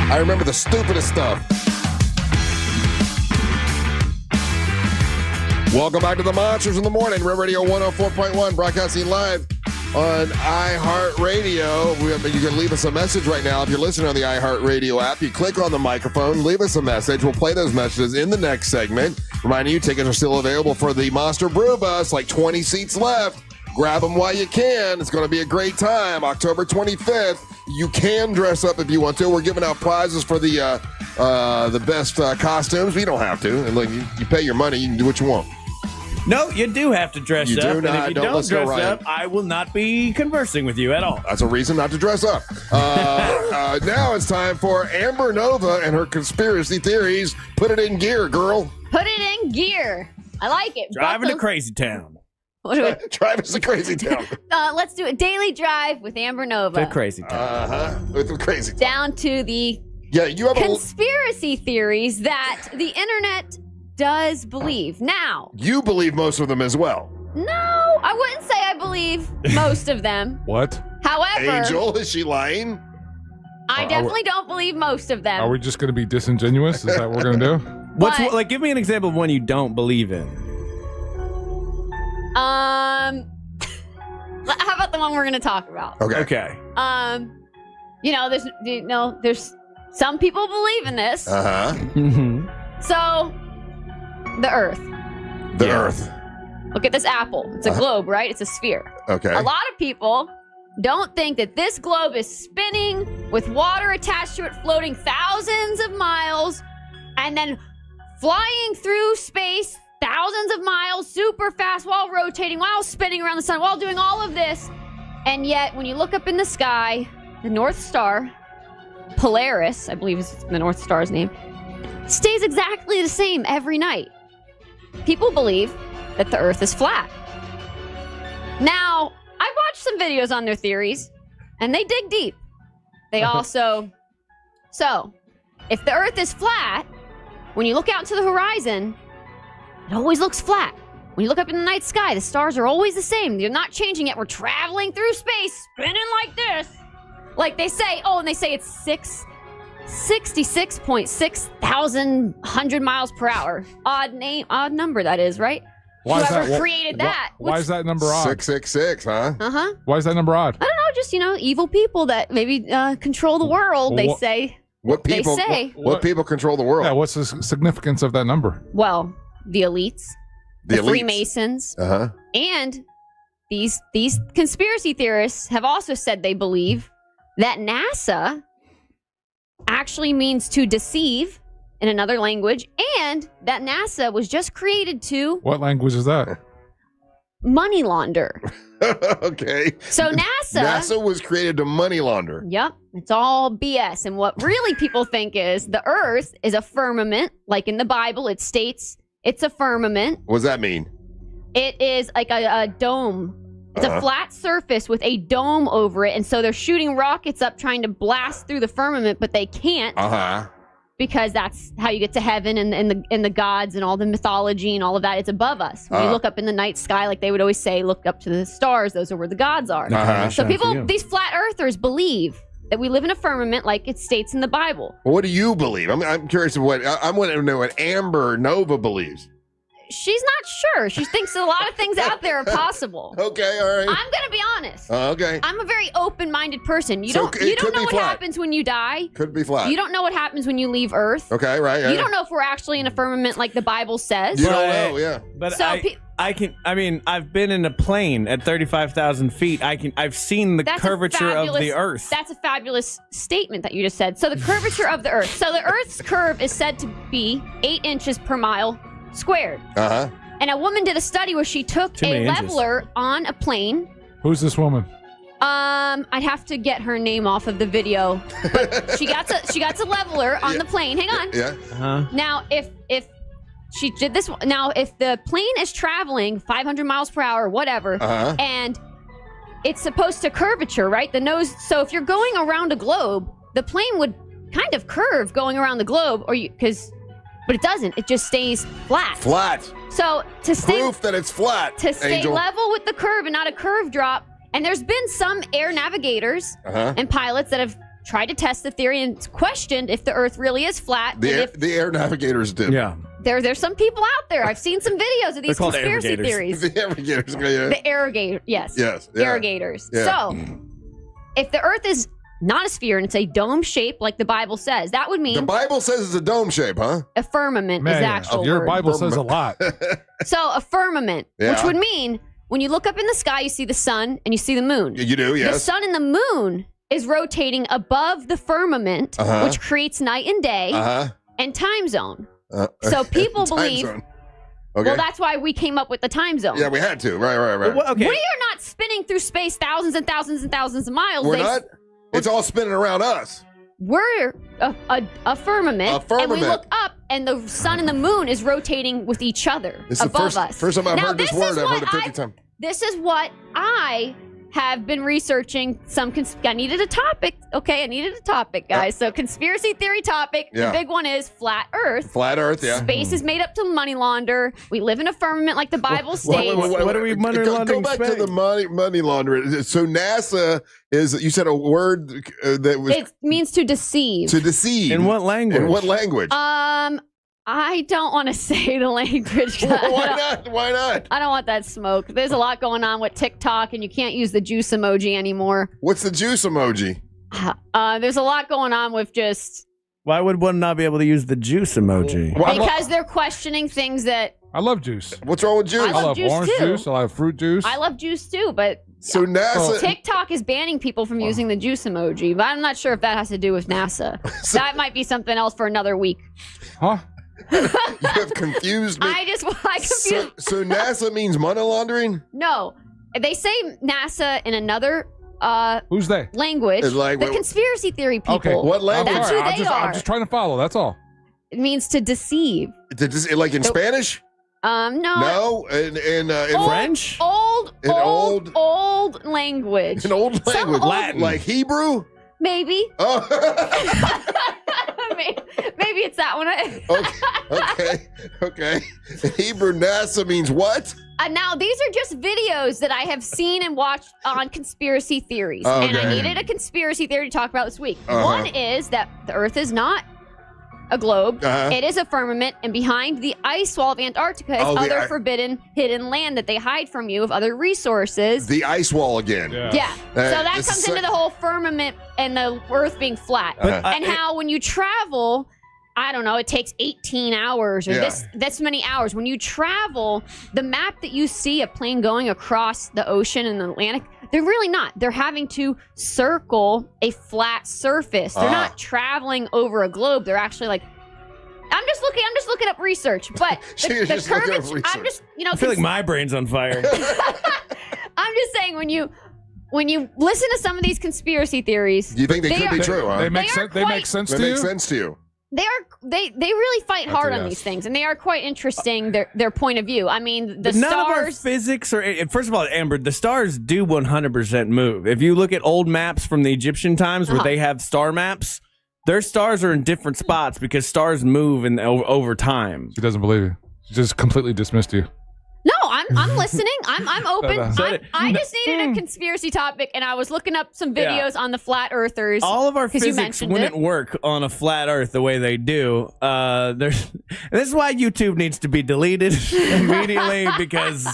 I remember the stupidest stuff. Welcome back to the Monsters in the Morning. Real Radio 104.1, broadcasting live on iHeartRadio. You can leave us a message right now if you're listening on the iHeartRadio app. You click on the microphone, leave us a message. We'll play those messages in the next segment. Reminding you, tickets are still available for the Monster Brew Bus, like 20 seats left. Grab them while you can. It's going to be a great time. October 25th. You can dress up if you want to. We're giving out prizes for the best costumes. You don't have to. And you pay your money. You can do what you want. No, you do have to dress You up. do And not. if you Don't don't listen to dress Ryan. up, I will not be conversing with you at all. That's a reason not to dress up. Now it's time for Amber Nova and her conspiracy theories. Put it in gear, girl. Put it in gear. I like it. Driving to Buckle- Crazy Town. What do we- Driving to Crazy Town. Let's do a daily drive with Amber Nova. To Crazy Town. With the Crazy Town. Down to the Yeah, you have conspiracy theories that the internet does believe. Now, You believe most of them as well. no, I wouldn't say I believe most of them. What? However, Angel, is she lying? I definitely don't believe most of them. Are we just going to be disingenuous? Is that what we're going to do? What's What? like? Give me an example of one you don't believe in. How about the one we're going to talk about? Okay. Okay. There's Some people believe in this. So, the Earth. The Earth. Look at this apple. It's a globe, right? It's a sphere. Okay. A lot of people don't think that this globe is spinning with water attached to it, floating thousands of miles, and then flying through space thousands of miles super fast while rotating, while spinning around the sun, while doing all of this. And yet, when you look up in the sky, the North Star, Polaris, I believe is the North Star's name, stays exactly the same every night. People believe that the Earth is flat. Now, I watched some videos on their theories, and they dig deep. They also... So, if the Earth is flat, when you look out into the horizon, it always looks flat. When you look up in the night sky, the stars are always the same. They're not changing yet. We're traveling through space, spinning like this. Like they say, and they say it's 66.6 thousand 100 miles per hour. Odd number that is, right? Whoever created that. Why is that number odd? 666, huh? Uh-huh. Why is that number odd? I don't know, just, evil people that maybe control the world, they say. What people? They say. What people control the world? Yeah, what's the significance of that number? Well, the elites, the elites. Freemasons, and these conspiracy theorists have also said they believe that NASA actually means to deceive in another language, and that NASA was just created to What language is that? money launder. Okay. So NASA was created to money launder. Yep, it's all BS. And what really people think is the Earth is a firmament, like in the Bible, it states it's a firmament. What does that mean? It is like a dome. It's a flat surface with a dome over it, and so they're shooting rockets up trying to blast through the firmament, but they can't because that's how you get to heaven and the gods and all the mythology and all of that. It's above us. When you look up in the night sky, like they would always say, look up to the stars. Those are where the gods are. So people, these flat earthers, believe that we live in a firmament like it states in the Bible. Well, what do you believe? I'm curious of what I want to know what Amber Nova believes. She's not sure. She thinks a lot of things out there are possible. Okay, all right. I'm gonna be honest. Okay. I'm a very open-minded person. You So don't it could know be what flat. happens when you die. Could be flat. You don't know what happens when you leave Earth. Okay, right. You don't know if we're actually in a firmament like the Bible says. You don't know, yeah. But So I've been in a plane at 35,000 feet. I've seen the curvature of the Earth. That's a fabulous statement that you just said. So the curvature of the Earth. So the Earth's curve is said to be 8 inches per mile squared. And a woman did a study where she took Too a many inches. leveler on a plane. Who's this woman? I'd have to get her name off of the video. But she got a leveler on the plane. Hang on. Yeah. Now, if she did this, now if the plane is traveling 500 miles per hour, whatever, and it's supposed to curvature, right? The nose. So if you're going around a globe, the plane would kind of curve going around the globe, but it doesn't. It just stays flat. Flat. So to stay Proof that it's flat. to stay Angel. level with the curve and not a curve drop. And there's been some air navigators and pilots that have tried to test the theory and questioned if the Earth really is flat. The air navigators did. Yeah. There's some people out there. I've seen some videos of these called conspiracy irrigators. theories. The irrigators. Yeah. The irrigator, yes. Yes. Yeah. Irrigators. Yeah. So, if the Earth is not a sphere and it's a dome shape like the Bible says, that would mean The Bible says it's a dome shape, huh? a firmament is the actual your word. Bible says a lot. So a firmament, which Yeah. would mean when you look up in the sky, you see the sun and you see the moon. You do, The yes. sun and the moon is rotating above the firmament, which creates night and day and time zone. So people Time believe. zone. Okay. Well, that's why we came up with the time zone. Yeah, we had to. Right. We are not spinning through space thousands and thousands and thousands of miles. We're not? It's all spinning around us. We're a firmament. A firmament. And we look up, and the sun and the moon is rotating with each other This is the above us. first time I've Now, heard this is word. I've what heard it 50 times. This is what I have been researching. I needed a topic. Okay, I needed a topic, guys. So conspiracy theory topic. Yeah. The big one is flat Earth. Flat Earth, yeah. Space is made up to money launder. We live in a firmament like the Bible states. What are we money laundering Go back to space? the money laundering. So NASA is, you said a word that was It means to deceive. to deceive. In what language? In what language? I don't want to say the language. Why not? Why not? I don't want that smoke. There's a lot going on with TikTok, and you can't use the juice emoji anymore. What's the juice emoji? There's a lot going on with just Why would one not be able to use the juice emoji? Because they're questioning things that I love juice. What's wrong with juice? I love juice orange too. juice. I love fruit juice. I love juice too, but So NASA. TikTok is banning people from using the juice emoji, but I'm not sure if that has to do with NASA. That might be something else for another week. Huh? You have confused me. I confused. So NASA means money laundering? No, they say NASA in another Who's they? language. It's like- the conspiracy theory people. Okay. What language? That's who they are. I'm just trying to follow. That's all. It means to deceive. Like in Spanish? No. No, in Old- French, Old In old language. in old Some language, old- Latin, like Hebrew. Maybe. Oh, Maybe it's that one. okay. Hebrew NASA means what? Now, these are just videos that I have seen and watched on conspiracy theories. Okay. And I needed a conspiracy theory to talk about this week. Uh-huh. One is that the Earth is not a globe. Uh-huh. It is a firmament, and behind the ice wall of Antarctica is Oh, the other i- forbidden hidden land that they hide from you of other resources. The ice wall again. Yeah. So that it's comes the into the whole firmament and the Earth being flat. Uh-huh. And how when you travel, I don't know, it takes 18 hours or Yeah. this many hours. When you travel, the map that you see a plane going across the ocean and the Atlantic, they're really not. They're having to circle a flat surface. They're not traveling over a globe. They're actually like, I'm just looking up research, but She's the just looking up curvature. I'm research. just, I feel like my brain's on fire. I'm just saying when you listen to some of these conspiracy theories, You think they could be are- true, huh? They make They are sense. They make sense That to makes you. sense to you. they really fight That's a hard on yes. these things, and they are quite interesting. Their point of view. I mean, the But none of our stars. physics or first of all, Amber, the stars do 100% move. If you look at old maps from the Egyptian times where Uh-huh. they have star maps, their stars are in different spots because stars move over time. She doesn't believe you. She just completely dismissed you. No, I'm listening. I'm open. So I just needed a conspiracy topic, and I was looking up some videos on the flat earthers. All of our 'cause you physics mentioned wouldn't it. work on a flat Earth the way they do. This is why YouTube needs to be deleted immediately because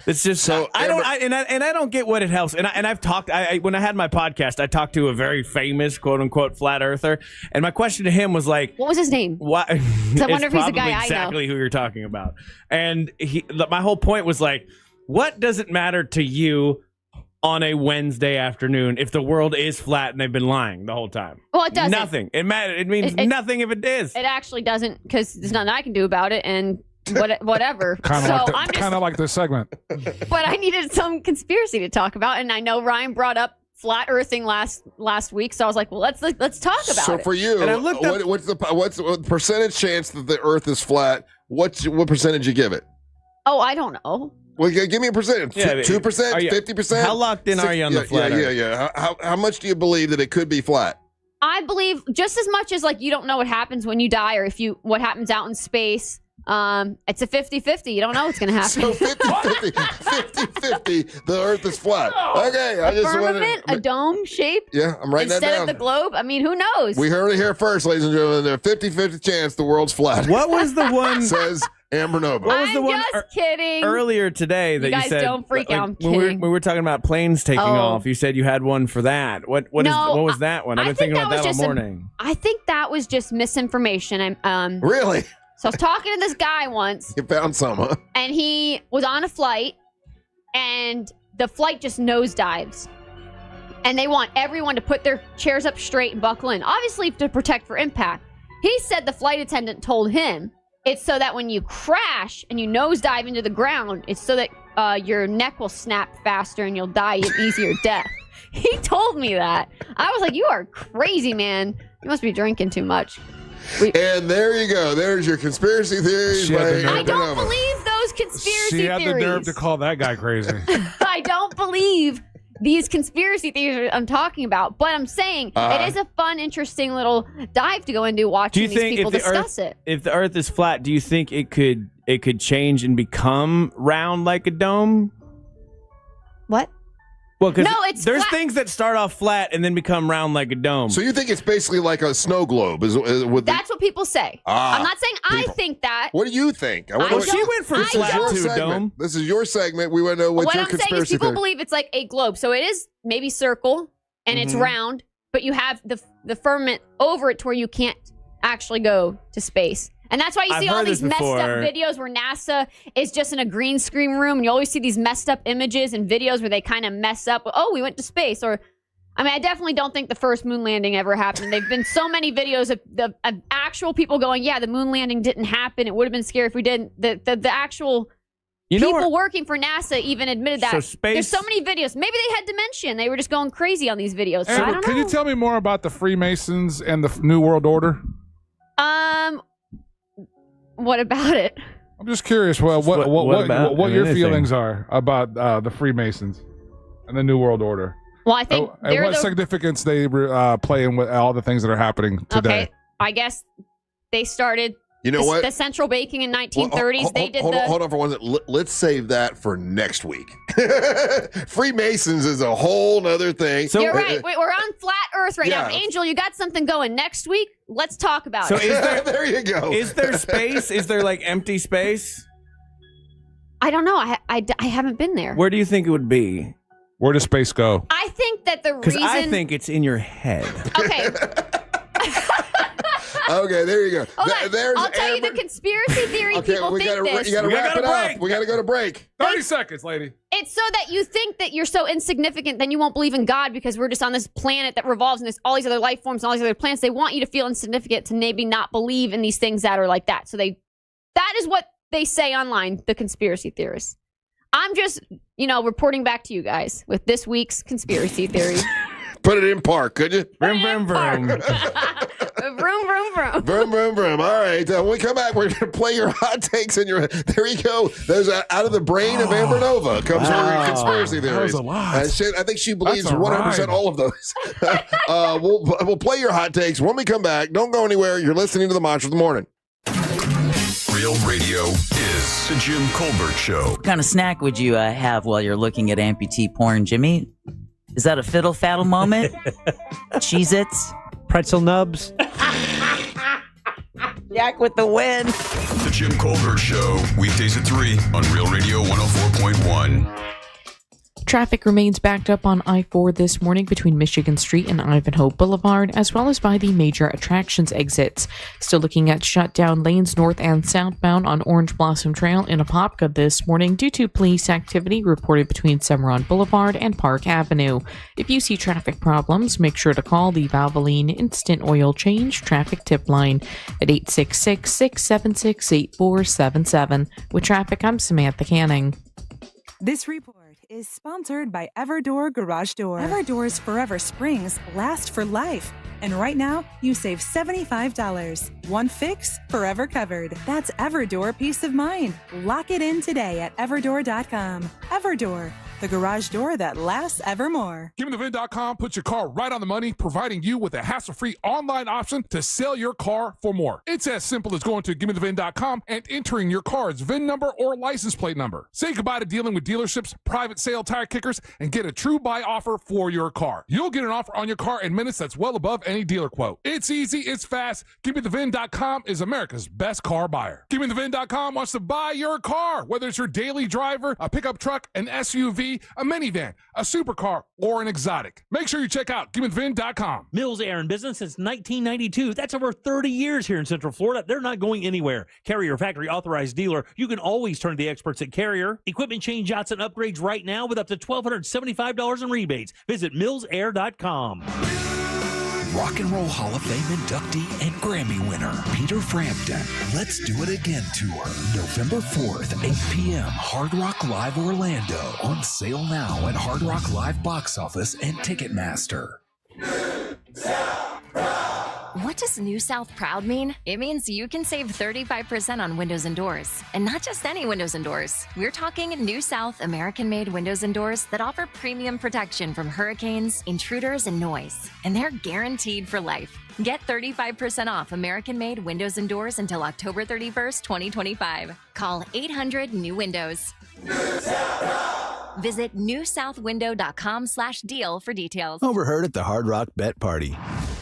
it's just so. I don't get what it helps. And I've talked. When I had my podcast, I talked to a very famous quote unquote flat earther, and my question to him was like, "What was his name?" Why? I wonder if he's the guy I know. Exactly who you're talking about. And my whole point was like, what does it matter to you on a Wednesday afternoon if the world is flat and they've been lying the whole time? Well, it doesn't. Nothing. It matters. It means nothing if it is. It actually doesn't, because there's nothing I can do about it, and whatever. Kind So of I'm just. like this segment. But I needed some conspiracy to talk about, and I know Ryan brought up flat earthing last week, so I was like, well, let's talk about So it. for you, And I looked up- what's the percentage chance that the Earth is flat? What percentage you give it? Oh, I don't know. Well, give me a percentage. Yeah, 2%, are you- 50%. how locked in are you on the flat Yeah, Earth? yeah. How much do you believe that it could be flat? I believe just as much as like you don't know what happens when you die, or what happens out in space. It's a 50-50. You don't know what's going to happen. So 50-50, the Earth is flat. Okay, I A just firmament, a dome shape. Yeah, I'm writing that Instead down. of the globe. I mean, who knows? We heard it here first, ladies and gentlemen. There's a 50-50 chance the world's flat. What was the one? Says Amber Nova. What was the I'm one just kidding. earlier today that You guys said? don't freak out. I'm when kidding. we were talking about planes taking Oh. off. You said you had one for that. What No, was that one? I've I been think thinking about that that was all just morning. I think that was just misinformation. Really? So I was talking to this guy once, You found some, huh? and he was on a flight, and the flight just nosedives. And they want everyone to put their chairs up straight and buckle in, obviously to protect for impact. He said the flight attendant told him it's so that when you crash and you nosedive into the ground, it's so that your neck will snap faster and you'll die an easier death. He told me that. I was like, you are crazy, man. You must be drinking too much. And there you go. There's your conspiracy theories. She had the by nerve. I Amber don't Nova. believe those conspiracy She had the theories. nerve to call that guy crazy. I don't believe these conspiracy theories I'm talking about, but I'm saying it is a fun, interesting little dive to go into Do watching you these think people if the discuss Earth, it. if the Earth is flat, do you think it could change and become round like a dome? What? Well, because No, it's there's flat. things that start off flat and then become round like a dome. So you think it's basically like a snow globe? Is with the, That's what people say. I'm not saying I think that. what do you think? I wanna I know don't- she went from I flat don't- to a segment. dome. This is your segment. We want to know What what's your I'm saying is conspiracy people theory. believe it's like a globe. So it is maybe circle and it's Mhm. round, but you have the firmament over it to where you can't actually go to space. And that's why you see I've all heard these this messed up before. videos where NASA is just in a green screen room. And you always see these messed up images and videos where they kind of mess up. Oh, we went to space. Or, I mean, I definitely don't think the first moon landing ever happened. There've been so many videos of actual people going, yeah, the moon landing didn't happen. It would have been scary if we didn't. The actual people working for NASA even admitted that. So space- There's so many videos. Maybe they had dementia and they were just going crazy on these videos. So I Amber, don't can know. you tell me more about the Freemasons and the New World Order? What about it? I'm just curious. Well, what your anything. feelings are about the Freemasons and the New World Order? Well, I think and they're what the significance they play in with all the things that are happening today. okay. I guess they started. You know what? The central banking in 1930s. They did Hold on for 1 second. Let's save that for next week. Freemasons is a whole nother thing. You're right. We're on flat Earth right now. Yeah. Angel, you got something going. Next week, let's talk about So it. is there, there you go. Is there space? Is there like empty space? I don't know. I haven't been there. Where do you think it would be? Where does space go? I think that the Because reason. I think it's in your head. Okay. Okay, there you go. Hold on. There's I'll tell you the conspiracy theory people think this. You gotta wrap it up. We gotta go to break. 30 seconds, lady. It's so that you think that you're so insignificant, then you won't believe in God because we're just on this planet that revolves and there's all these other life forms and all these other planets. They want you to feel insignificant to maybe not believe in these things that are like that. So that is what they say online, the conspiracy theorists. I'm just, reporting back to you guys with this week's conspiracy theory. Put it in park, could you? Vroom, vroom, vroom. Vroom, vroom, vroom. Vroom, vroom, vroom. All right. When we come back, we're going to play your hot takes and your. There you go. There's out of the brain of Amber Nova comes her conspiracy theories. That was a lot. I think she believes That's a 100% ride. all of those. We'll play your hot takes when we come back. Don't go anywhere. You're listening to the Mantra of the Morning. Real radio is the Jim Colbert Show. What kind of snack would you have while you're looking at amputee porn, Jimmy? Is that a fiddle faddle moment? Cheez-Its? Pretzel nubs? Jack with the win. The Jim Colbert Show, weekdays at 3 on Real Radio 104.1. Traffic remains backed up on I-4 this morning between Michigan Street and Ivanhoe Boulevard, as well as by the major attractions exits. Still looking at shut down lanes north and southbound on Orange Blossom Trail in Apopka this morning due to police activity reported between Cimarron Boulevard and Park Avenue. If you see traffic problems, make sure to call the Valvoline Instant Oil Change Traffic Tip Line at 866-676-8477. With traffic, I'm Samantha Canning. This report is sponsored by Everdoor Garage Door. Everdoor's Forever Springs last for life. And right now, you save $75. One fix, forever covered. That's Everdoor peace of mind. Lock it in today at everdoor.com. Everdoor, the garage door that lasts evermore. GiveMeTheVin.com puts your car right on the money, providing you with a hassle-free online option to sell your car for more. It's as simple as going to GiveMeTheVin.com and entering your car's VIN number or license plate number. Say goodbye to dealing with dealerships, private sale tire kickers, and get a true buy offer for your car. You'll get an offer on your car in minutes that's well above any dealer quote. It's easy, it's fast. GiveMeTheVin.com is America's best car buyer. GiveMeTheVin.com wants to buy your car, whether it's your daily driver, a pickup truck, an SUV, a minivan, a supercar, or an exotic. Make sure you check out GiveMeTheVin.com. Mills Air and Business since 1992. That's over 30 years here in Central Florida. They're not going anywhere. Carrier factory authorized dealer. You can always turn to the experts at Carrier. Equipment change outs and upgrades right now with up to $1,275 in rebates. Visit millsair.com. Rock and Roll Hall of Fame inductee and Grammy winner, Peter Frampton. Let's Do It Again tour, November 4th, 8 p.m., Hard Rock Live Orlando. On sale now at Hard Rock Live Box Office and Ticketmaster. What does New South Proud mean? It means you can save 35% on windows and doors. And not just any windows and doors. We're talking New South American-made windows and doors that offer premium protection from hurricanes, intruders, and noise. And they're guaranteed for life. Get 35% off American-made windows and doors until October 31st, 2025. Call 800-NEW-WINDOWS. Visit newsouthwindow.com/deal for details. Overheard at the Hard Rock Bet Party.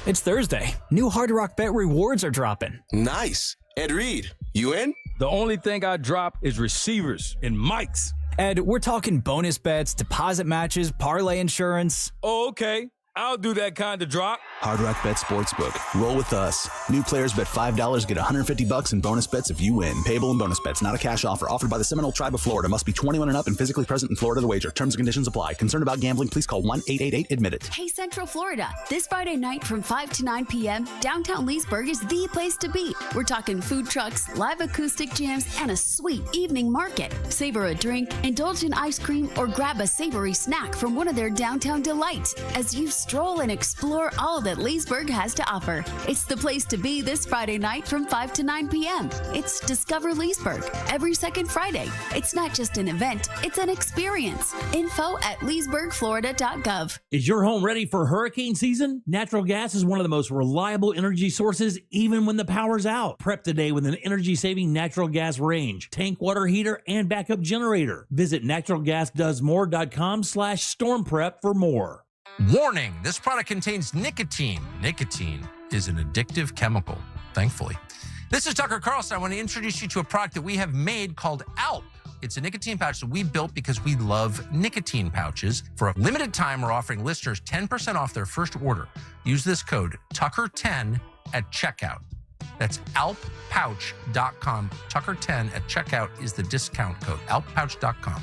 It's Thursday. New Hard Rock Bet rewards are dropping. Nice. Ed Reed, you in? The only thing I drop is receivers and mics. Ed, we're talking bonus bets, deposit matches, parlay insurance. Oh, okay. I'll do that kind of drop. Hard Rock Bet Sportsbook. Roll with us. New players bet $5, get $150 in bonus bets if you win. Payable in bonus bets, not a cash offer. Offered by the Seminole Tribe of Florida. Must be 21 and up and physically present in Florida to wager. Terms and conditions apply. Concerned about gambling? Please call 1-888-ADMIT-IT. Hey, Central Florida. This Friday night from 5 to 9 p.m., downtown Leesburg is the place to be. We're talking food trucks, live acoustic jams, and a sweet evening market. Savor a drink, indulge in ice cream, or grab a savory snack from one of their downtown delights as you stroll and explore all that Leesburg has to offer. It's the place to be this Friday night from 5 to 9 p.m. It's Discover Leesburg every second Friday. It's not just an event, it's an experience. Info at leesburgflorida.gov. Is your home ready for hurricane season? Natural gas is one of the most reliable energy sources even when the power's out. Prep today with an energy-saving natural gas range, tank water heater, and backup generator. Visit naturalgasdoesmore.com/storm prep for more. Warning, this product contains nicotine. Nicotine is an addictive chemical, thankfully. This is Tucker Carlson. I want to introduce you to a product that we have made called ALP. It's a nicotine pouch that we built because we love nicotine pouches. For a limited time, we're offering listeners 10% off their first order. Use this code Tucker10 at checkout. That's alppouch.com. Tucker10 at checkout is the discount code. alppouch.com.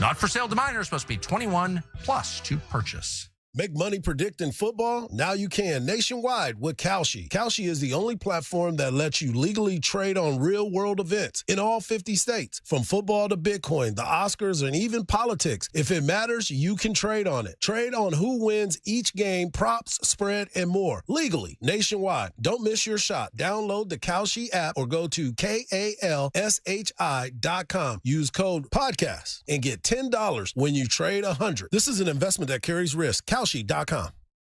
Not for sale to minors. Must be 21 plus to purchase. Make money predicting football? Now you can nationwide with Kalshi. Kalshi is the only platform that lets you legally trade on real-world events in all 50 states. From football to Bitcoin, the Oscars, and even politics. If it matters, you can trade on it. Trade on who wins each game, props, spread, and more. Legally, nationwide. Don't miss your shot. Download the Kalshi app or go to KALSHI.com. Use code PODCAST and get $10 when you trade 100. This is an investment that carries risk. Kalshi.com.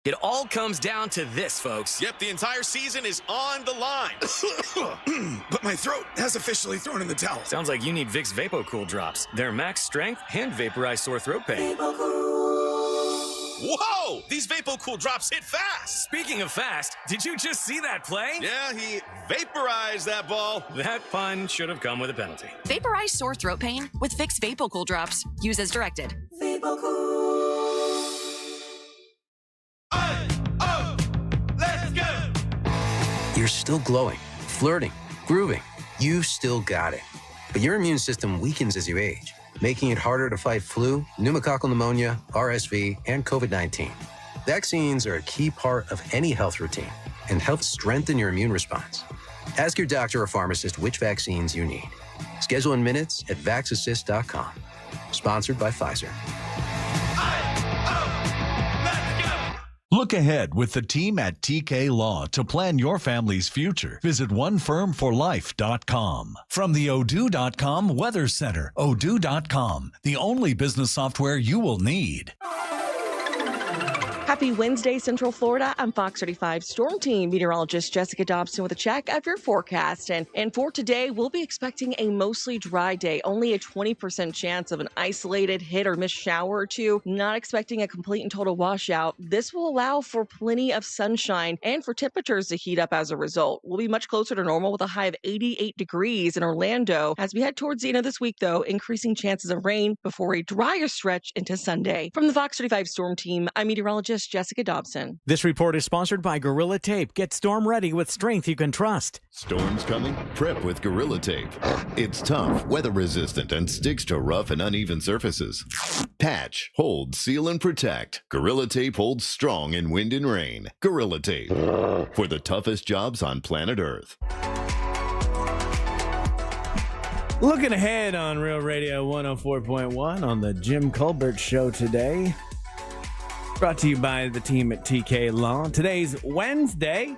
It all comes down to this, folks. Yep, the entire season is on the line. But my throat has officially thrown in the towel. Sounds like you need Vicks VapoCool drops. They're max strength and vaporize sore throat pain. Whoa! These VapoCool drops hit fast. Speaking of fast, did you just see that play? Yeah, he vaporized that ball. That pun should have come with a penalty. Vaporize sore throat pain with Vicks VapoCool drops. Use as directed. You're still glowing, flirting, grooving. You still got it. But your immune system weakens as you age, making it harder to fight flu, pneumococcal pneumonia, RSV, and COVID-19. Vaccines are a key part of any health routine and help strengthen your immune response. Ask your doctor or pharmacist which vaccines you need. Schedule in minutes at VaxAssist.com. Sponsored by Pfizer. Look ahead with the team at TK Law to plan your family's future. Visit onefirmforlife.com. From the Odoo.com Weather Center, Odoo.com, the only business software you will need. Happy Wednesday, Central Florida. I'm Fox 35 Storm Team meteorologist Jessica Dobson with a check of your forecast. And for today, we'll be expecting a mostly dry day, only a 20% chance of an isolated hit or miss shower or two. Not expecting a complete and total washout. This will allow for plenty of sunshine and for temperatures to heat up as a result. We'll be much closer to normal with a high of 88 degrees in Orlando. As we head towards the end of this week, though, increasing chances of rain before a drier stretch into Sunday. From the Fox 35 Storm Team, I'm meteorologist Jessica Dobson. This report is sponsored by Gorilla Tape. Get storm ready with strength you can trust. Storms coming? Prep with Gorilla Tape. It's tough, weather resistant, and sticks to rough and uneven surfaces. Patch, hold, seal, and protect. Gorilla Tape holds strong in wind and rain. Gorilla Tape. For the toughest jobs on planet Earth. Looking ahead on Real Radio 104.1 on the Jim Colbert Show today. Brought to you by the team at TK Law. Today's Wednesday.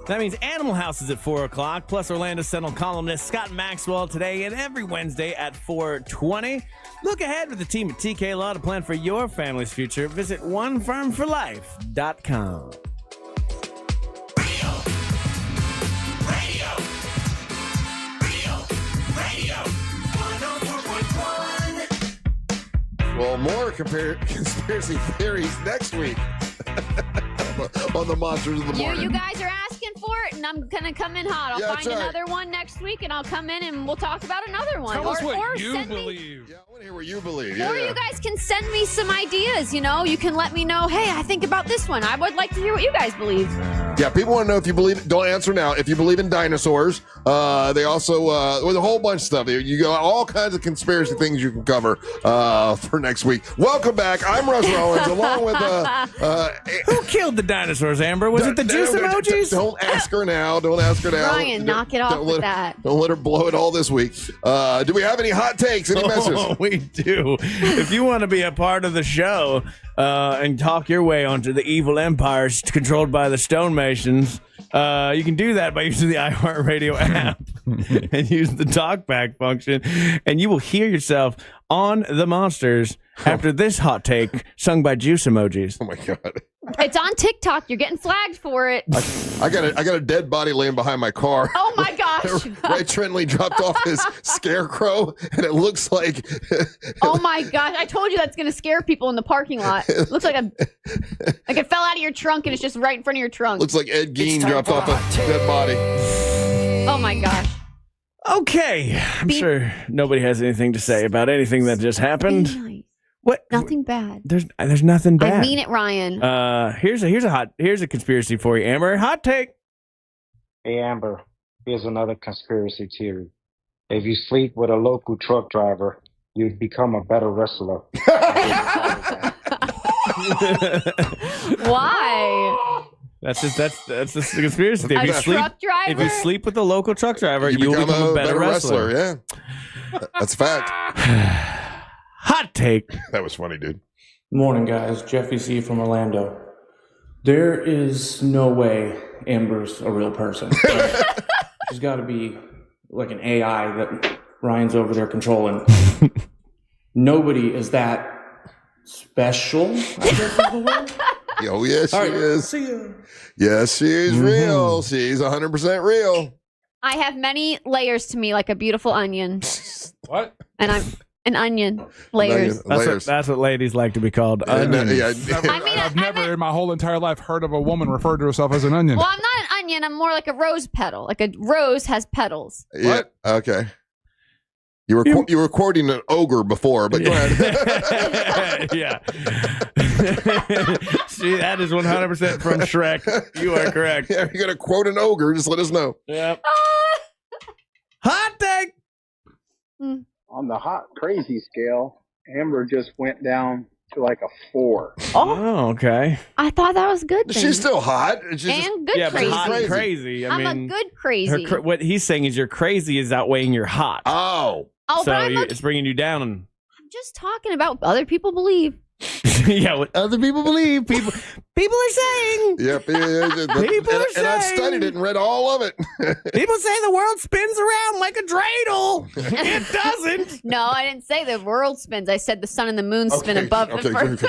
That means Animal House is at 4 o'clock, plus Orlando Sentinel columnist Scott Maxwell today and every Wednesday at 4:20. Look ahead with the team at TK Law to plan for your family's future. Visit onefirmforlife.com. Well, more conspiracy theories next week on the Monsters of the Morning. You guys are asking for it, and I'm gonna come in hot. I'll find another one next week, and I'll come in and we'll talk about another one. Tell us what or you send believe. Yeah, I want to hear what you believe. Or you guys can send me some ideas. You know, you can let me know. Hey, I think about this one. I would like to hear what you guys believe. Yeah, people want to know if you believe. Don't answer now. If you believe in dinosaurs, they also with a whole bunch of stuff. You got all kinds of conspiracy things you can cover for next week. Welcome back. I'm Russ Rollins, along with who killed the dinosaurs? Amber, was it the juice emojis? Don't ask her now. Don't ask her now. Ryan, knock it off with that. Don't let her blow it all this week. Do we have any hot takes? Any messages? Oh, we do. If you want to be a part of the show and talk your way onto the evil empires controlled by the stonemasons, you can do that by using the iHeartRadio app and use the talkback function, and you will hear yourself on the Monsters after this hot take sung by juice emojis. Oh my god. It's on TikTok. You're getting flagged for it. I got a dead body laying behind my car. Oh my gosh. Ray Trentley dropped off his scarecrow, and it looks like. Oh my gosh! I told you that's gonna scare people in the parking lot. It looks like it fell out of your trunk and it's just right in front of your trunk. Looks like Ed Gein dropped off a dead body. Oh my gosh. Okay, I'm sure nobody has anything to say about anything that just happened. Nice. What? Nothing bad. There's nothing bad. I mean it, Ryan. Here's a conspiracy for you, Amber. Hot take. Hey, Amber, here's another conspiracy theory. If you sleep with a local truck driver, you'd become a better wrestler. Why? That's the conspiracy theory. If you sleep with a local truck driver, you will become a better wrestler. Yeah, that's a fact. Hot take. That was funny, dude. Morning, guys. Jeffy C. from Orlando. There is no way Amber's a real person. Right? She's got to be like an AI that Ryan's over there controlling. Nobody is that special, I guess is the word. Oh, yes, she is. See ya. Yes, she is real. She's 100% real. I have many layers to me, like a beautiful onion. What? And I'm an onion. Layers. That's what ladies like to be called. Onions. I've never in my whole entire life heard of a woman refer to herself as an onion. Well, I'm not an onion. I'm more like a rose petal. Like a rose has petals. Yeah. Okay. You were quoting an ogre before, but go ahead. Yeah. See, that is 100% from Shrek. You are correct. Yeah, you're gonna quote an ogre. Just let us know. Yep. Hot take. On the hot crazy scale, Amber just went down to like a 4. Oh, okay. I thought that was good. She's still hot. Good crazy. But hot and crazy. I'm a good crazy. What he's saying is your crazy is outweighing your hot. Oh, so it's bringing you down. I'm just talking about what other people believe. Yeah, what other people believe. People are saying. Yep. And I've studied it and read all of it. People say the world spins around like a dreidel. It doesn't. No, I didn't say the world spins. I said the sun and the moon spin above the first.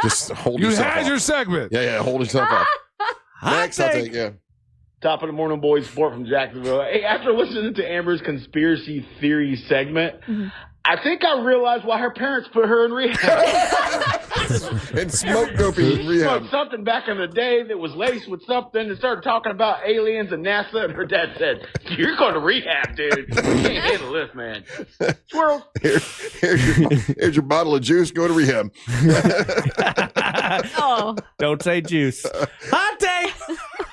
Just hold you yourself had off. your segment. Yeah, hold yourself up. Next, I'll take, Top of the morning, boys. Sport from Jacksonville. Hey, after listening to Amber's conspiracy theory segment, I think I realized why her parents put her in rehab. And smoke dopey in rehab. Smoked something back in the day that was laced with something and started talking about aliens and NASA, and her dad said, "You're going to rehab, dude. You can't handle this, man." Squirrel. Here's your bottle of juice. Go to rehab. Oh. Don't say juice. Hot take.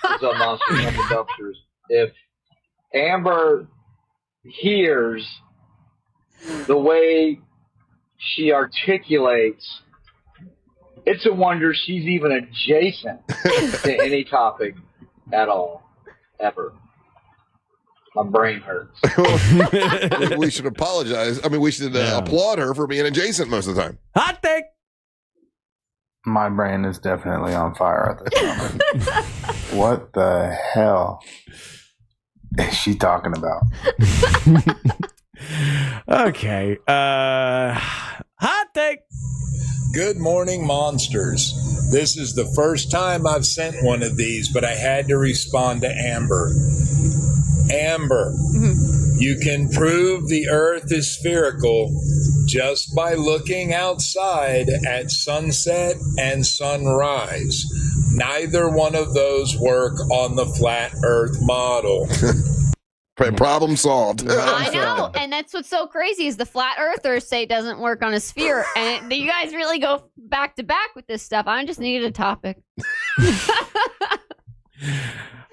What's up, Monsters and the Dumpsters? If Amber hears the way she articulates, it's a wonder she's even adjacent to any topic at all, ever. My brain hurts. We should apologize. I mean, we should applaud her for being adjacent most of the time. Hot take. My brain is definitely on fire at this moment. What the hell is she talking about? Okay. Hot take. Good morning, Monsters. This is the first time I've sent one of these, but I had to respond to Amber. Amber, you can prove the Earth is spherical just by looking outside at sunset and sunrise. Neither one of those work on the flat Earth model. Problem solved. I know, and that's what's so crazy is the flat earthers say it doesn't work on a sphere, and you guys really go back to back with this stuff. I just needed a topic.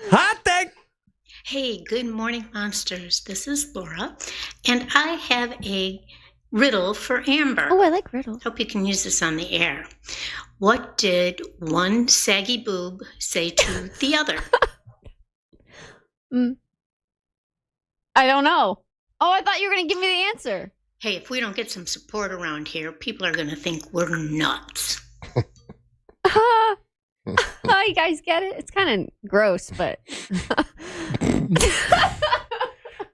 Hot take. Hey, good morning, monsters. This is Laura, and I have a riddle for Amber. Oh, I like riddles. Hope you can use this on the air. What did one saggy boob say to the other? I don't know. Oh, I thought you were going to give me the answer. Hey, if we don't get some support around here, people are going to think we're nuts. Oh, you guys get it? It's kind of gross, but...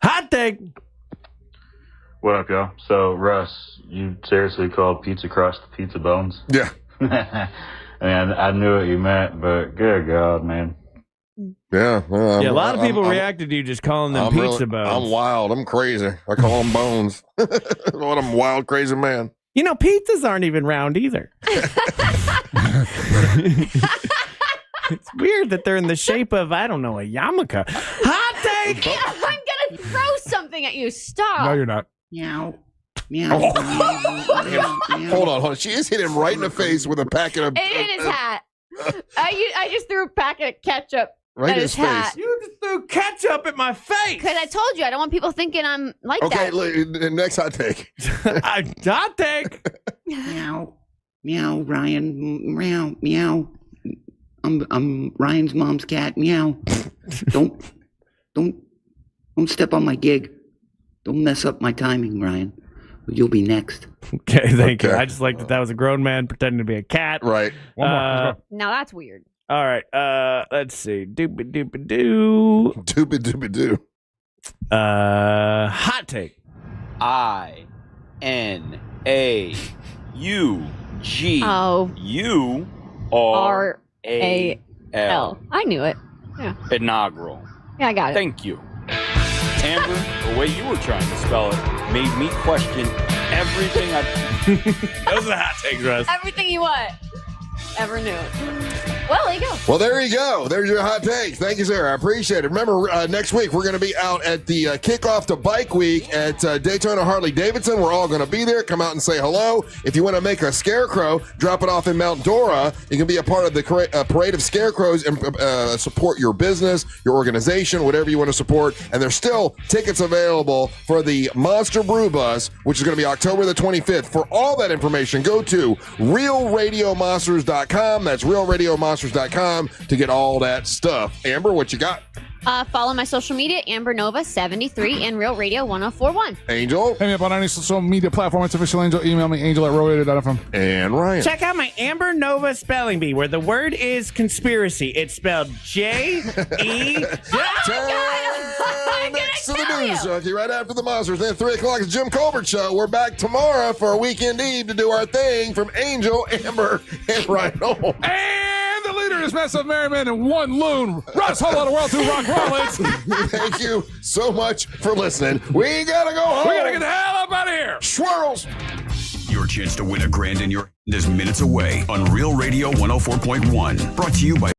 Hot take. What up, y'all? So, Russ, you seriously called pizza crust pizza bones? Yeah. And I knew what you meant, but good God, man. Yeah. A lot of people reacted to you just calling them pizza bones. I'm wild. I'm crazy. I call them bones. What I'm wild, crazy man. You know, pizzas aren't even round either. It's weird that they're in the shape of, I don't know, a yarmulke. Hot take! I'm going to throw something at you. Stop. No, you're not. Meow. Meow. Hold on. She just hit him right in the face with a packet of... It hit his hat. I just threw a packet of ketchup right at in his his hat. face. You just threw ketchup at my face. Because I told you, I don't want people thinking I'm like Okay, that. look, next hot take. Hot take. Meow. Meow, Ryan. Meow. Meow. I'm Ryan's mom's cat. Meow. Don't step on my gig. Don't mess up my timing, Ryan. You'll be next. Okay, thank you. I just like that was a grown man pretending to be a cat. Right. One more. Now that's weird. All right. Let's see. Doopy doopy doo. Doopy doopy doo. Hot take. INAUGURAL. I knew it. Yeah. Inaugural. Yeah, I got it. Thank you. Amber, the way you were trying to spell it made me question everything Those are the hot takes, Russ. Everything you ever knew. Well, there you go. Well, there you go. There's your hot takes. Thank you, sir. I appreciate it. Remember, next week we're going to be out at the kickoff to Bike Week at Daytona Harley-Davidson. We're all going to be there. Come out and say hello. If you want to make a scarecrow, drop it off in Mount Dora. You can be a part of the parade of scarecrows and support your business, your organization, whatever you want to support. And there's still tickets available for the Monster Brew Bus, which is going to be October the 25th. For all that information, go to realradiomonsters.com. That's realradiomonsters.com to get all that stuff. Amber, what you got? Follow my social media, Amber Nova 73 and Real Radio 1041. Angel. Hit me up on any social media platform. It's Official Angel. Email me, angel@realradio.fm. And Ryan. Check out my Amber Nova spelling bee, where the word is conspiracy. It's spelled J-E. Next to the news junkie, right after the Monsters. Then 3 o'clock is Jim Colbert Show. We're back tomorrow for a Weekend Eve to do our thing from Angel, Amber, and Ryan Holmes. And the leader is Massive Merriman and one loon. Russ, whole lot of world to Rock Rollins. Thank you so much for listening. We gotta go home. We gotta get the hell up out of here. Swirls. Your chance to win $1,000 in your hand is minutes away on Real Radio 104.1. Brought to you by